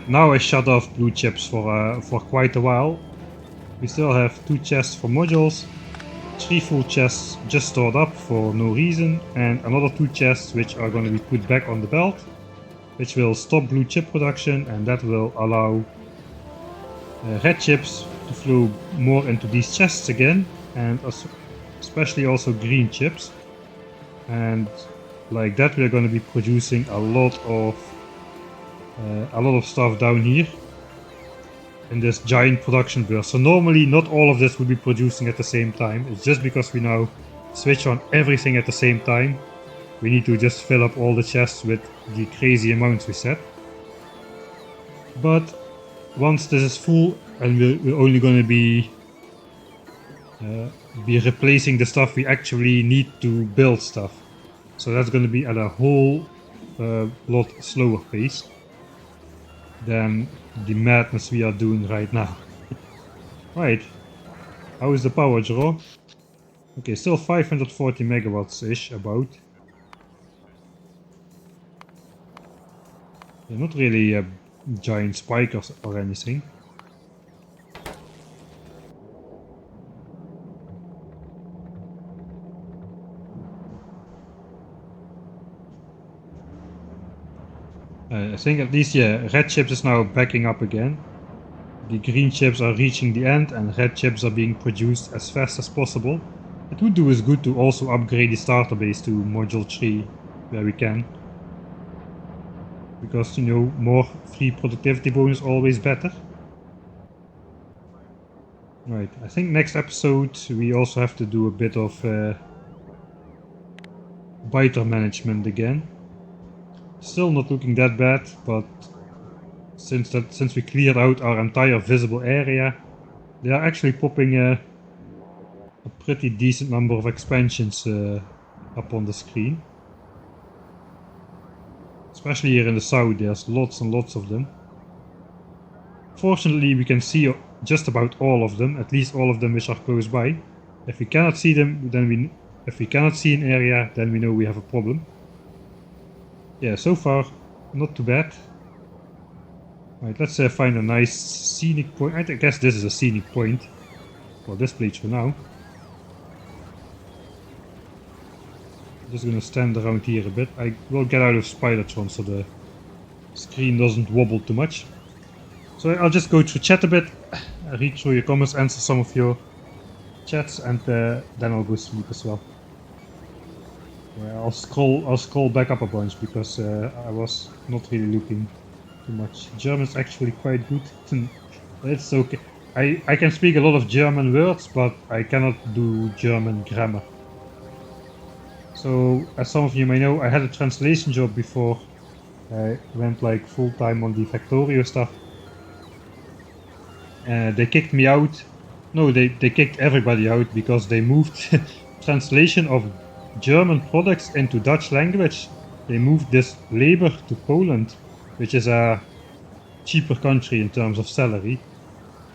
Now I shut off blue chips for quite a while. We still have 2 chests for modules, 3 full chests just stored up for no reason, and another 2 chests which are going to be put back on the belt, which will stop blue chip production, and that will allow red chips to flow more into these chests again, and especially also green chips. And like that we're going to be producing a lot of stuff down here in this giant production burst. So normally not all of this would be producing at the same time. It's just because we now switch on everything at the same time. We need to just fill up all the chests with the crazy amounts we set. But once this is full and we're only going to be replacing the stuff we actually need to build stuff. So that's going to be at a whole lot slower pace than the madness we are doing right now. Right, how is the power draw? Okay, still 540 megawatts-ish about. They're not really a giant spike or anything. I think at least, yeah, red chips is now backing up again. The green chips are reaching the end and red chips are being produced as fast as possible. It would do us good to also upgrade the starter base to module 3 where we can. Because, you know, more free productivity bonus always better. Right, I think next episode we also have to do a bit of biter management again. Still not looking that bad, but since we cleared out our entire visible area, they are actually popping a pretty decent number of expansions up on the screen. Especially here in the south, there's lots and lots of them. Fortunately, we can see just about all of them, at least all of them which are close by. If we cannot see them, then if we cannot see an area, then we know we have a problem. Yeah, so far, not too bad. Right, let's find a nice scenic point. I guess this is a scenic point for this place for now. Just gonna stand around here a bit. I will get out of Spidertron so the screen doesn't wobble too much. So I'll just go through chat a bit, read through your comments, answer some of your chats, and then I'll go sleep as well. Yeah, I'll scroll back up a bunch because I was not really looking too much. German's actually quite good. It's okay. I can speak a lot of German words, but I cannot do German grammar. So, as some of you may know, I had a translation job before I went like full time on the Factorio stuff. They kicked me out. No, they kicked everybody out because they moved translation of German products into Dutch language they moved this labor to Poland, which is a cheaper country in terms of salary.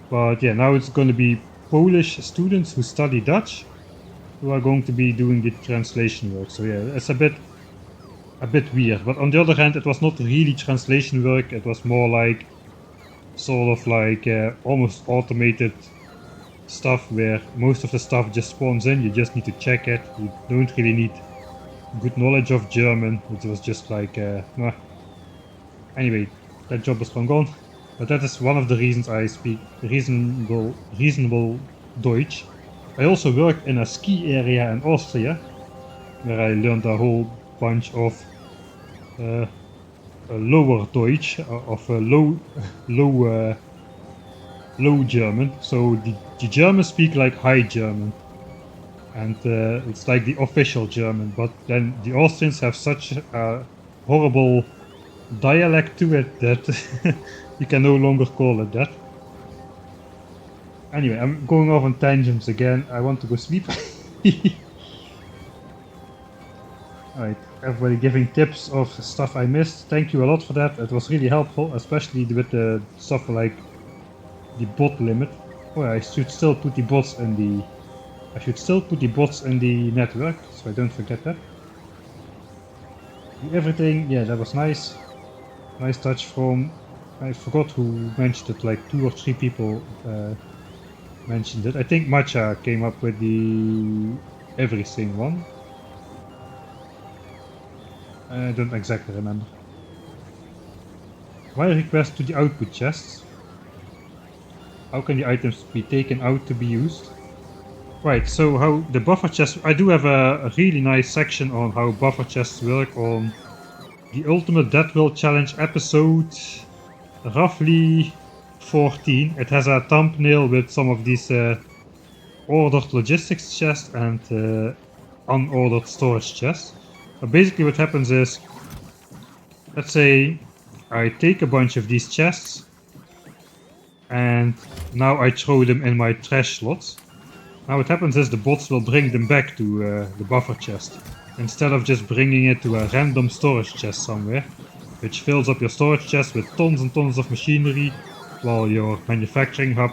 But yeah, now it's going to be Polish students who study Dutch who are going to be doing the translation work. So yeah, it's a bit weird. But on the other hand, it was not really translation work. It was more like sort of like almost automated stuff where most of the stuff just spawns in. You just need to check it. You don't really need good knowledge of German. It was just like nah. Anyway, that job is long gone. But that is one of the reasons I speak reasonable Deutsch. I also worked in a ski area in Austria, where I learned a whole bunch of lower Deutsch, of low German. So the Germans speak like High German, and it's like the official German. But then the Austrians have such a horrible dialect to it that you can no longer call it that. Anyway, I'm going off on tangents again. I want to go sleep. Alright, everybody giving tips of stuff I missed. Thank you a lot for that. It was really helpful, especially with the stuff like the bot limit. Oh yeah, I should still put the bots in the network, so I don't forget that. Everything, yeah, that was nice. Nice touch from, I forgot who mentioned it, like 2 or 3 people mentioned it. I think Matcha came up with the everything one. I don't exactly remember. Why request to the output chests? How can the items be taken out to be used? Right, so how the buffer chests... I do have a really nice section on how buffer chests work on the Ultimate Death Will Challenge episode roughly 14. It has a thumbnail with some of these ordered logistics chests and unordered storage chests. But basically what happens is, let's say I take a bunch of these chests and now I throw them in my trash slots. Now what happens is the bots will bring them back to the buffer chest, instead of just bringing it to a random storage chest somewhere, which fills up your storage chest with tons and tons of machinery, while your manufacturing hub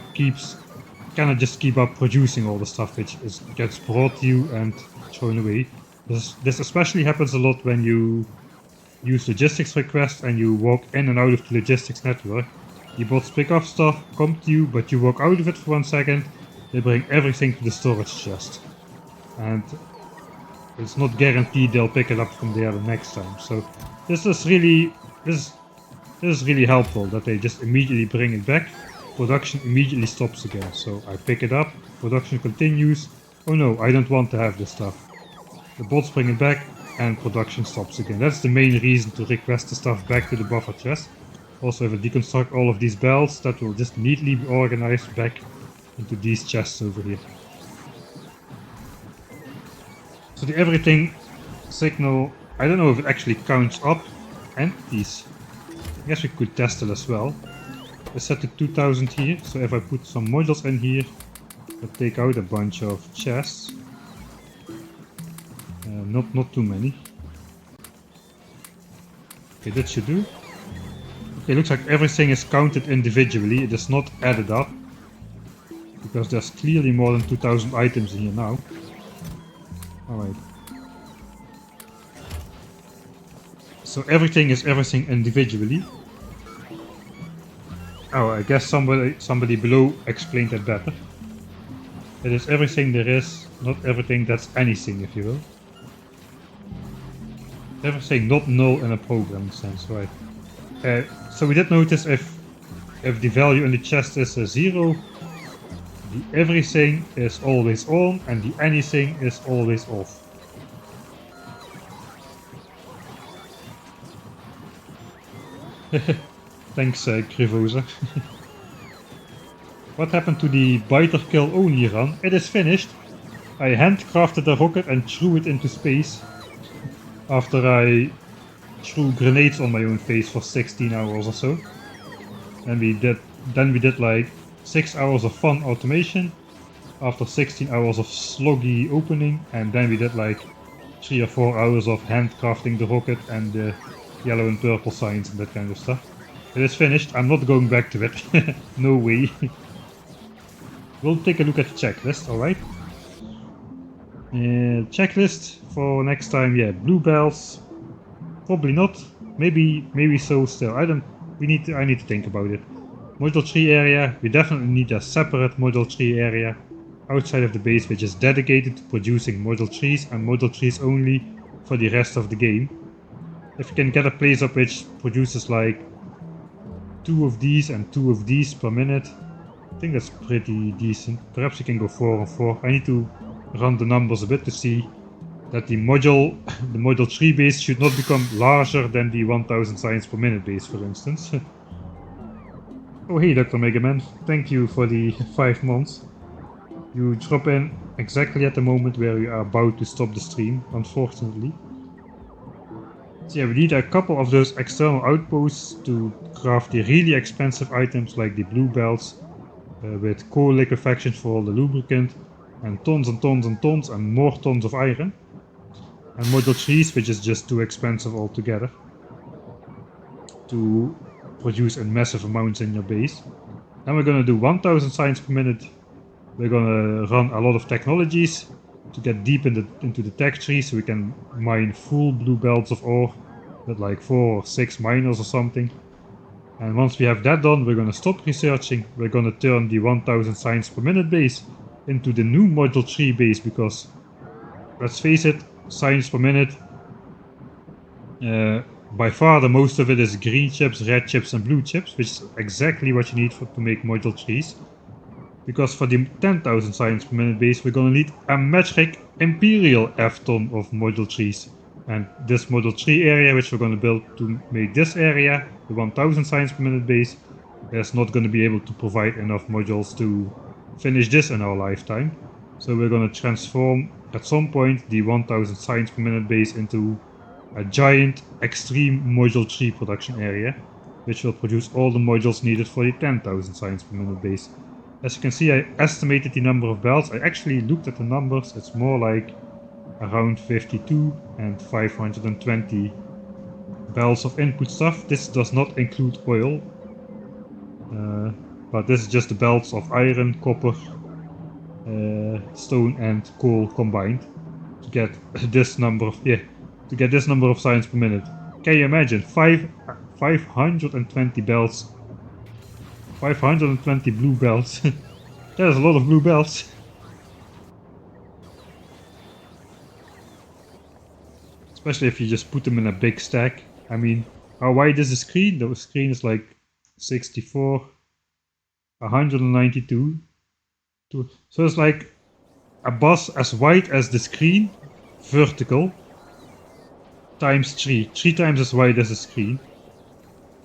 cannot just keep up producing all the stuff which gets brought to you and thrown away. This especially happens a lot when you use logistics requests and you walk in and out of the logistics network. The bots pick up stuff, come to you, but you walk out of it for 1 second, they bring everything to the storage chest. And it's not guaranteed they'll pick it up from there the next time. So this is really helpful that they just immediately bring it back. Production immediately stops again. So I pick it up, production continues. Oh no, I don't want to have this stuff. The bots bring it back and production stops again. That's the main reason to request the stuff back to the buffer chest. Also, if I deconstruct all of these belts, that will just neatly be organized back into these chests over here. So the everything signal, I don't know if it actually counts up entities. I guess we could test it as well. It's set to 2000 here, so if I put some modules in here, I'll take out a bunch of chests. Not too many. Okay, that should do. Okay, looks like everything is counted individually, it is not added up. Because there's clearly more than 2000 items in here now. Alright. So everything is everything individually. Oh, I guess somebody below explained that better. It is everything there is, not everything that's anything, if you will. Everything not null in a programming sense, right. So we did notice if the value in the chest is 0, the everything is always on and the anything is always off. Thanks, Grivosa. What happened to the biter kill only run? It is finished. I handcrafted a rocket and threw it into space. After I threw grenades on my own face for 16 hours or so. And then we did like 6 hours of fun automation. After 16 hours of sloggy opening. And then we did like 3 or 4 hours of handcrafting the rocket and the yellow and purple signs and that kind of stuff. It is finished. I'm not going back to it. No way. We'll take a look at the checklist, alright? Checklist for next time, yeah, blue bells. Probably not. Maybe so still. I need to think about it. Module 3 area, we definitely need a separate Module 3 area outside of the base which is dedicated to producing Module 3s and Module 3s only for the rest of the game. If you can get a place up which produces like 2 of these and 2 of these per minute, I think that's pretty decent. Perhaps you can go 4 and 4. I need to run the numbers a bit to see that the Module 3 base should not become larger than the 1000 science per minute base, for instance. Oh hey Dr. Mega Man, thank you for the 5 months. You drop in exactly at the moment where you are about to stop the stream, unfortunately. So yeah, we need a couple of those external outposts to craft the really expensive items like the blue belts with coal liquefaction for all the lubricant and tons and tons and tons and more tons of iron. And Module 3s, which is just too expensive altogether to produce in massive amounts in your base. Then we're gonna do 1000 science per minute. We're gonna run a lot of technologies to get deep into the tech tree so we can mine full blue belts of ore with like 4 or 6 miners or something. And once we have that done, we're gonna stop researching. We're gonna turn the 1000 science per minute base into the new Module 3 base because, let's face it, science per minute, by far the most of it is green chips, red chips and blue chips, which is exactly what you need to make Module 3s. Because for the 10,000 science per minute base we're gonna need a metric imperial F-ton of Module 3s. And this Module 3 area which we're gonna build to make this area, the 1000 science per minute base, is not gonna be able to provide enough modules to finish this in our lifetime. So we're gonna transform at some point the 1000 science per minute base into a giant extreme Module 3 production area, which will produce all the modules needed for the 10,000 science per minute base. As you can see, I estimated the number of belts. I actually looked at the numbers. It's more like around 52 and 520 belts of input stuff. This does not include oil, but this is just the belts of iron, copper, stone and coal combined to get this number of science per minute. Can you imagine 520 belts, 520 blue belts? That is a lot of blue belts. Especially if you just put them in a big stack. I mean, how wide is the screen? The screen is like 64, 192. So it's like a bus as wide as the screen, vertical, times 3 times as wide as the screen.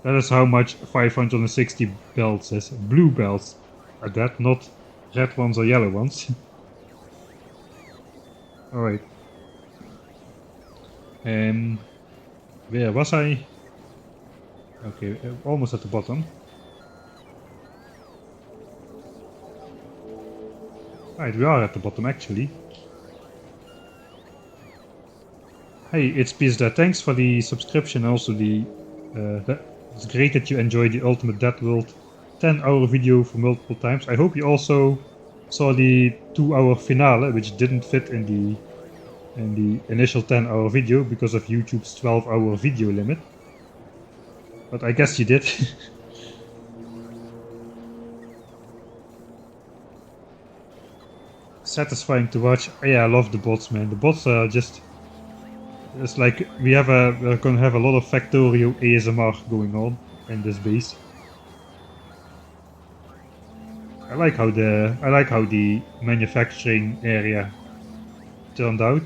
That is how much 560 belts is. Blue belts at that, not red ones or yellow ones. Alright. Where was I? Okay, almost at the bottom. Right, we are at the bottom actually. Hey, it's Pizda. Thanks for the subscription. Also, it's great that you enjoyed the Ultimate Dead World 10-hour video for multiple times. I hope you also saw the 2-hour finale, which didn't fit in the initial 10-hour video because of YouTube's 12-hour video limit. But I guess you did. Satisfying to watch. Yeah, I love the bots, man. The bots are just... It's like we're gonna have a lot of Factorio ASMR going on in this base. I like how the manufacturing area turned out.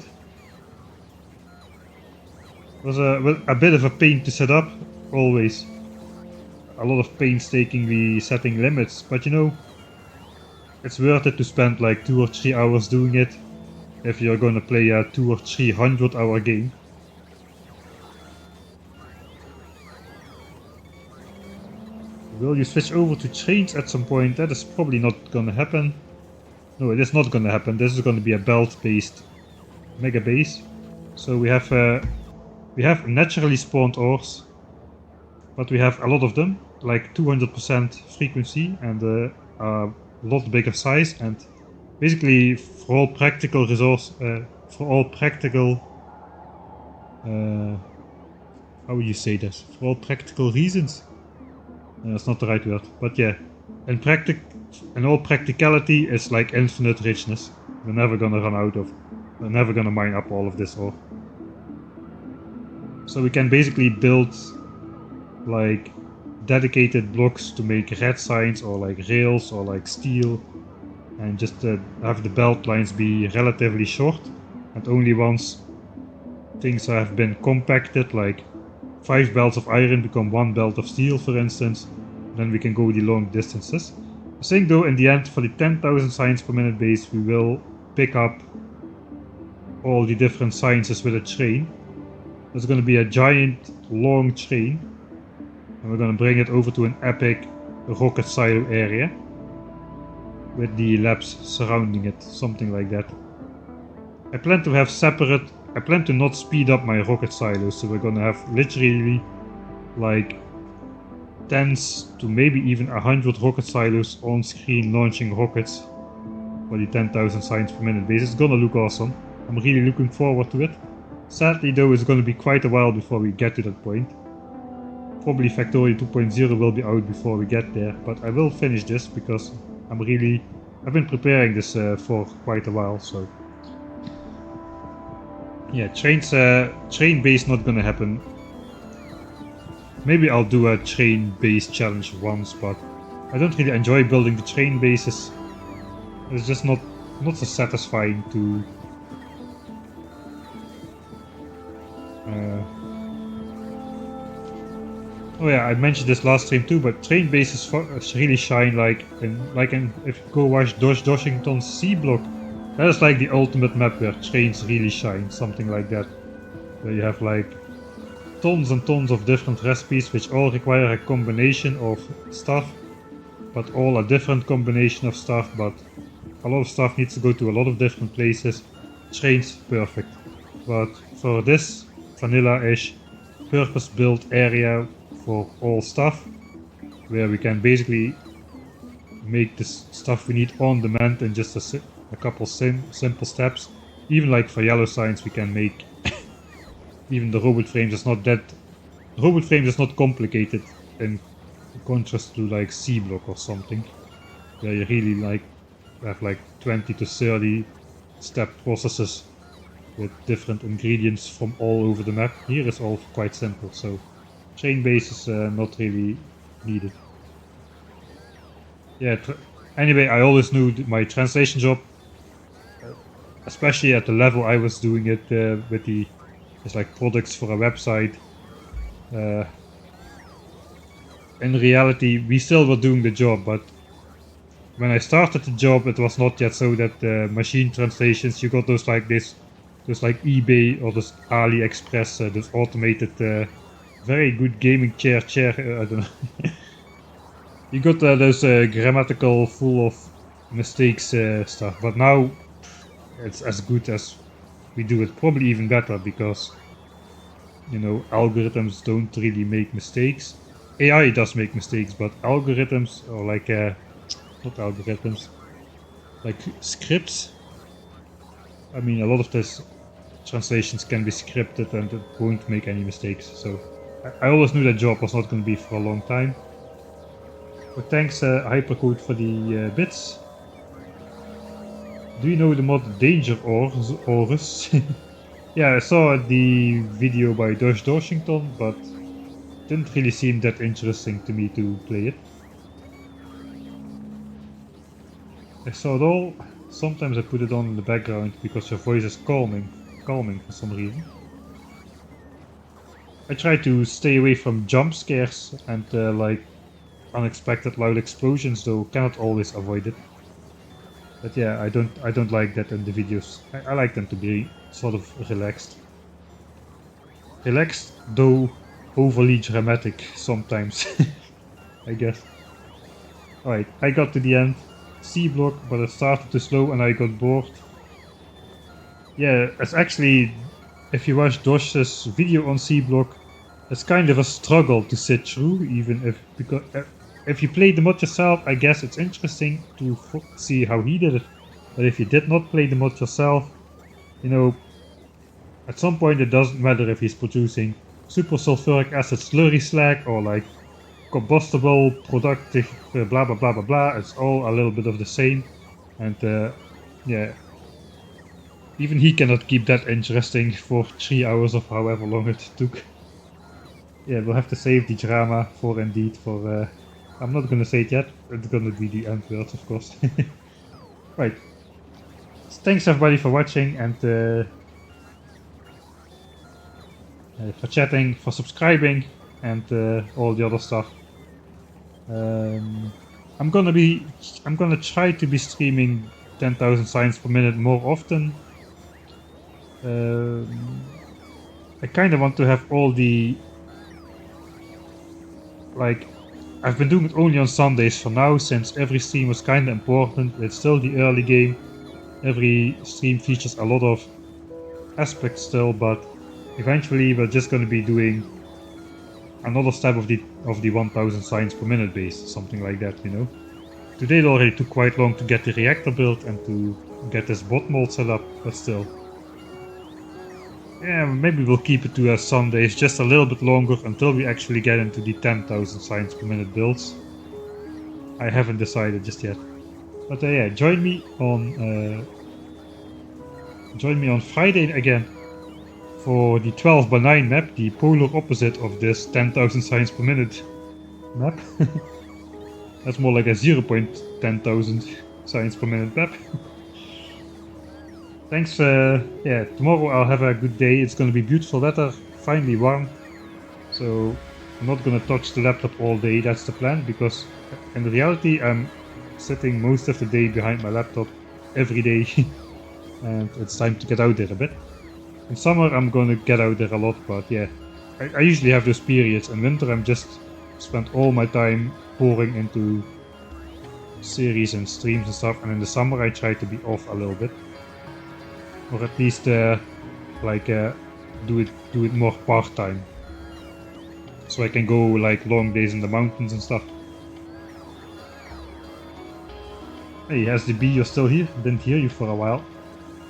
It was a bit of a pain to set up, always. A lot of painstakingly setting limits, but you know, it's worth it to spend like 2 or 3 hours doing it if you're gonna play a 200 or 300 hour game. Will you switch over to trains at some point? That is probably not gonna happen. No, it is not gonna happen. This is gonna be a belt based mega base. So we have naturally spawned ores, but we have a lot of them, like 200% frequency and a lot bigger size, and basically for all practical how would you say this? For all practical reasons? That's not the right word, but yeah. In all practicality, it's like infinite richness. We're never gonna run out of. We're never gonna mine up all of this ore. So we can basically build like dedicated blocks to make red signs or like rails or like steel, and just have the belt lines be relatively short, and only once things have been compacted, like 5 belts of iron become 1 belt of steel, for instance, then we can go the long distances. I think though in the end, for the 10,000 signs per minute base, we will pick up all the different sciences with a train. There's going to be a giant long train, and we're going to bring it over to an epic rocket silo area with the labs surrounding it, something like that. I plan to not speed up my rocket silos, so we're gonna have literally like tens to maybe even 100 rocket silos on screen launching rockets for the 10,000 signs per minute base. It's gonna look awesome. I'm really looking forward to it. Sadly though, it's gonna be quite a while before we get to that point. Probably Factorio 2.0 will be out before we get there, but I will finish this because I've been preparing this for quite a while, so. Yeah, train base not gonna happen. Maybe I'll do a train base challenge once, but I don't really enjoy building the train bases. It's just not so satisfying to oh yeah, I mentioned this last stream too, but train bases really shine if you go watch Doshington's C block. That is like the ultimate map where trains really shine, something like that. Where you have like tons and tons of different recipes which all require a combination of stuff, but all a different combination of stuff, but a lot of stuff needs to go to a lot of different places. Trains, perfect. But for this vanilla-ish purpose-built area for all stuff, where we can basically make this stuff we need on demand in just a couple simple steps. Even like for yellow signs we can make even the robot frames is not that robot frames is not complicated in contrast to like C block or something, where you really like have like 20 to 30 step processes with different ingredients from all over the map. Here is all quite simple, so train base is not really needed. Yeah, anyway, I always knew my translation job, especially at the level I was doing it with it's like products for a website. In reality, we still were doing the job, but when I started the job, it was not yet so that machine translations, you got those like eBay or those AliExpress, those automated, very good gaming chair, I don't know. You got those grammatical full of mistakes stuff, but now it's as good as we do it, probably even better, because you know, algorithms don't really make mistakes. AI does make mistakes, but algorithms, or like not algorithms, like scripts, I mean, a lot of these translations can be scripted and it won't make any mistakes, so I always knew that job was not going to be for a long time. But thanks Hypercode for the bits. Do you know the mod Danger Ores? Yeah, I saw the video by Doshington, but didn't really seem that interesting to me to play it. I saw it all. Sometimes I put it on in the background because your voice is calming for some reason. I try to stay away from jump scares and like unexpected loud explosions, though cannot always avoid it. But yeah, I don't like that in the videos. I like them to be sort of relaxed. Relaxed, though overly dramatic sometimes, I guess. Alright, I got to the end. C block, but it started too slow and I got bored. Yeah, it's actually if you watch Dosh's video on C block, it's kind of a struggle to sit through, even because if you play the mod yourself, I guess it's interesting to see how he did it. But if you did not play the mod yourself, you know, at some point it doesn't matter if he's producing super sulfuric acid slurry slag or like combustible productive blah blah blah blah blah. It's all a little bit of the same, and yeah, even he cannot keep that interesting for 3 hours of however long it took. Yeah, we'll have to save the drama for indeed for I'm not gonna say it yet, it's gonna be the end words of course. Right, thanks everybody for watching and for chatting, for subscribing, and all the other stuff. I'm gonna try to be streaming 10,000 signs per minute more often. I kind of want to have all the, like, I've been doing it only on Sundays for now, since every stream was kind of important. It's still the early game. Every stream features a lot of aspects still, but eventually we're just going to be doing another step of the 1000 signs per minute base, something like that, you know. Today it already took quite long to get the reactor built and to get this bot mold set up, but still. Yeah, maybe we'll keep it to Sundays just a little bit longer until we actually get into the 10,000 signs per minute builds. I haven't decided just yet. But yeah, join me on Friday again for the 12x9 map, the polar opposite of this 10,000 signs per minute map. That's more like a 0.10,000 signs per minute map. Thanks, yeah, tomorrow I'll have a good day. It's gonna be beautiful weather, finally warm. So I'm not gonna touch the laptop all day, that's the plan, because in reality I'm sitting most of the day behind my laptop every day. And it's time to get out there a bit. In summer I'm gonna get out there a lot, but yeah, I usually have those periods. In winter I'm just spend all my time pouring into series and streams and stuff, and in the summer I try to be off a little bit. Or at least like do it more part-time, so I can go like long days in the mountains and stuff. Hey SDB, you're still here? Didn't hear you for a while.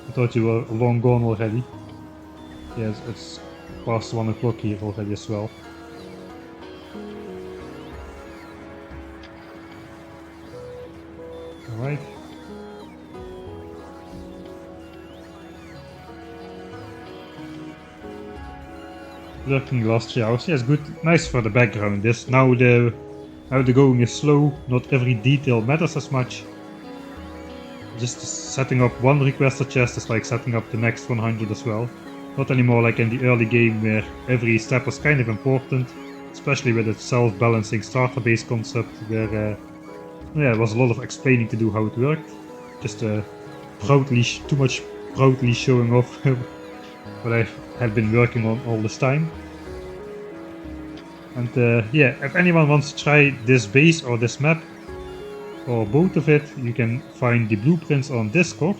I thought you were long gone already. Yes, it's past 1 o'clock here already as well. Alright. Lurking the last 3 hours. Yes, good. Nice for the background. This now the going is slow. Not every detail matters as much. Just setting up one requester chest is like setting up the next 100 as well. Not anymore like in the early game where every step was kind of important, especially with the self-balancing starter base concept where yeah, there was a lot of explaining to do how it worked. Just too much proudly showing off what I had been working on all this time. And yeah, if anyone wants to try this base or this map, or both of it, you can find the blueprints on Discord.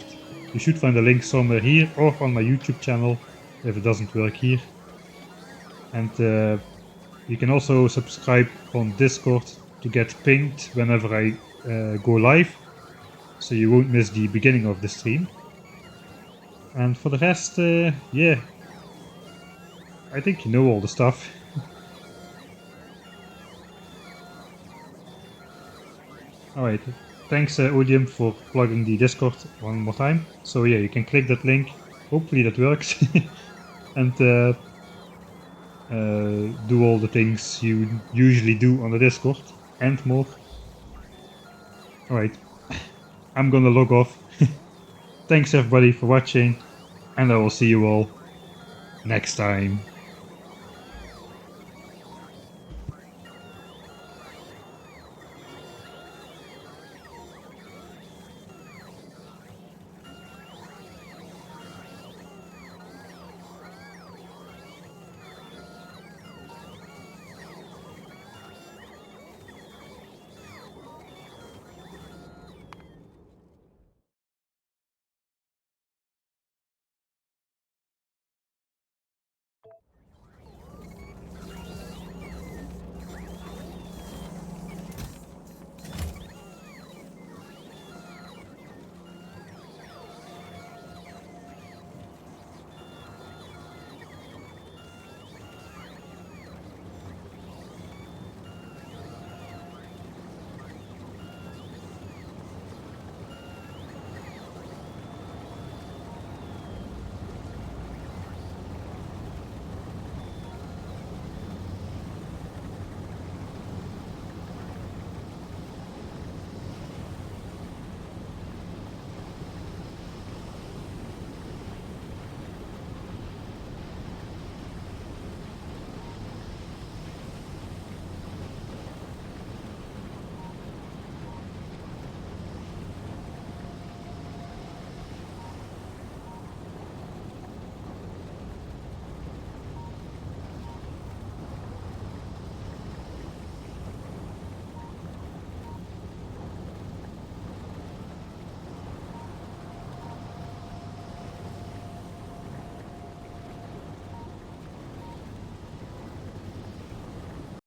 You should find a link somewhere here or on my YouTube channel if it doesn't work here. And you can also subscribe on Discord to get pinged whenever I go live, so you won't miss the beginning of the stream. And for the rest, yeah, I think you know all the stuff. Alright, thanks Odium for plugging the Discord one more time. So yeah, you can click that link, hopefully that works, and do all the things you usually do on the Discord, and more. Alright, I'm gonna log off. Thanks everybody for watching, and I will see you all next time.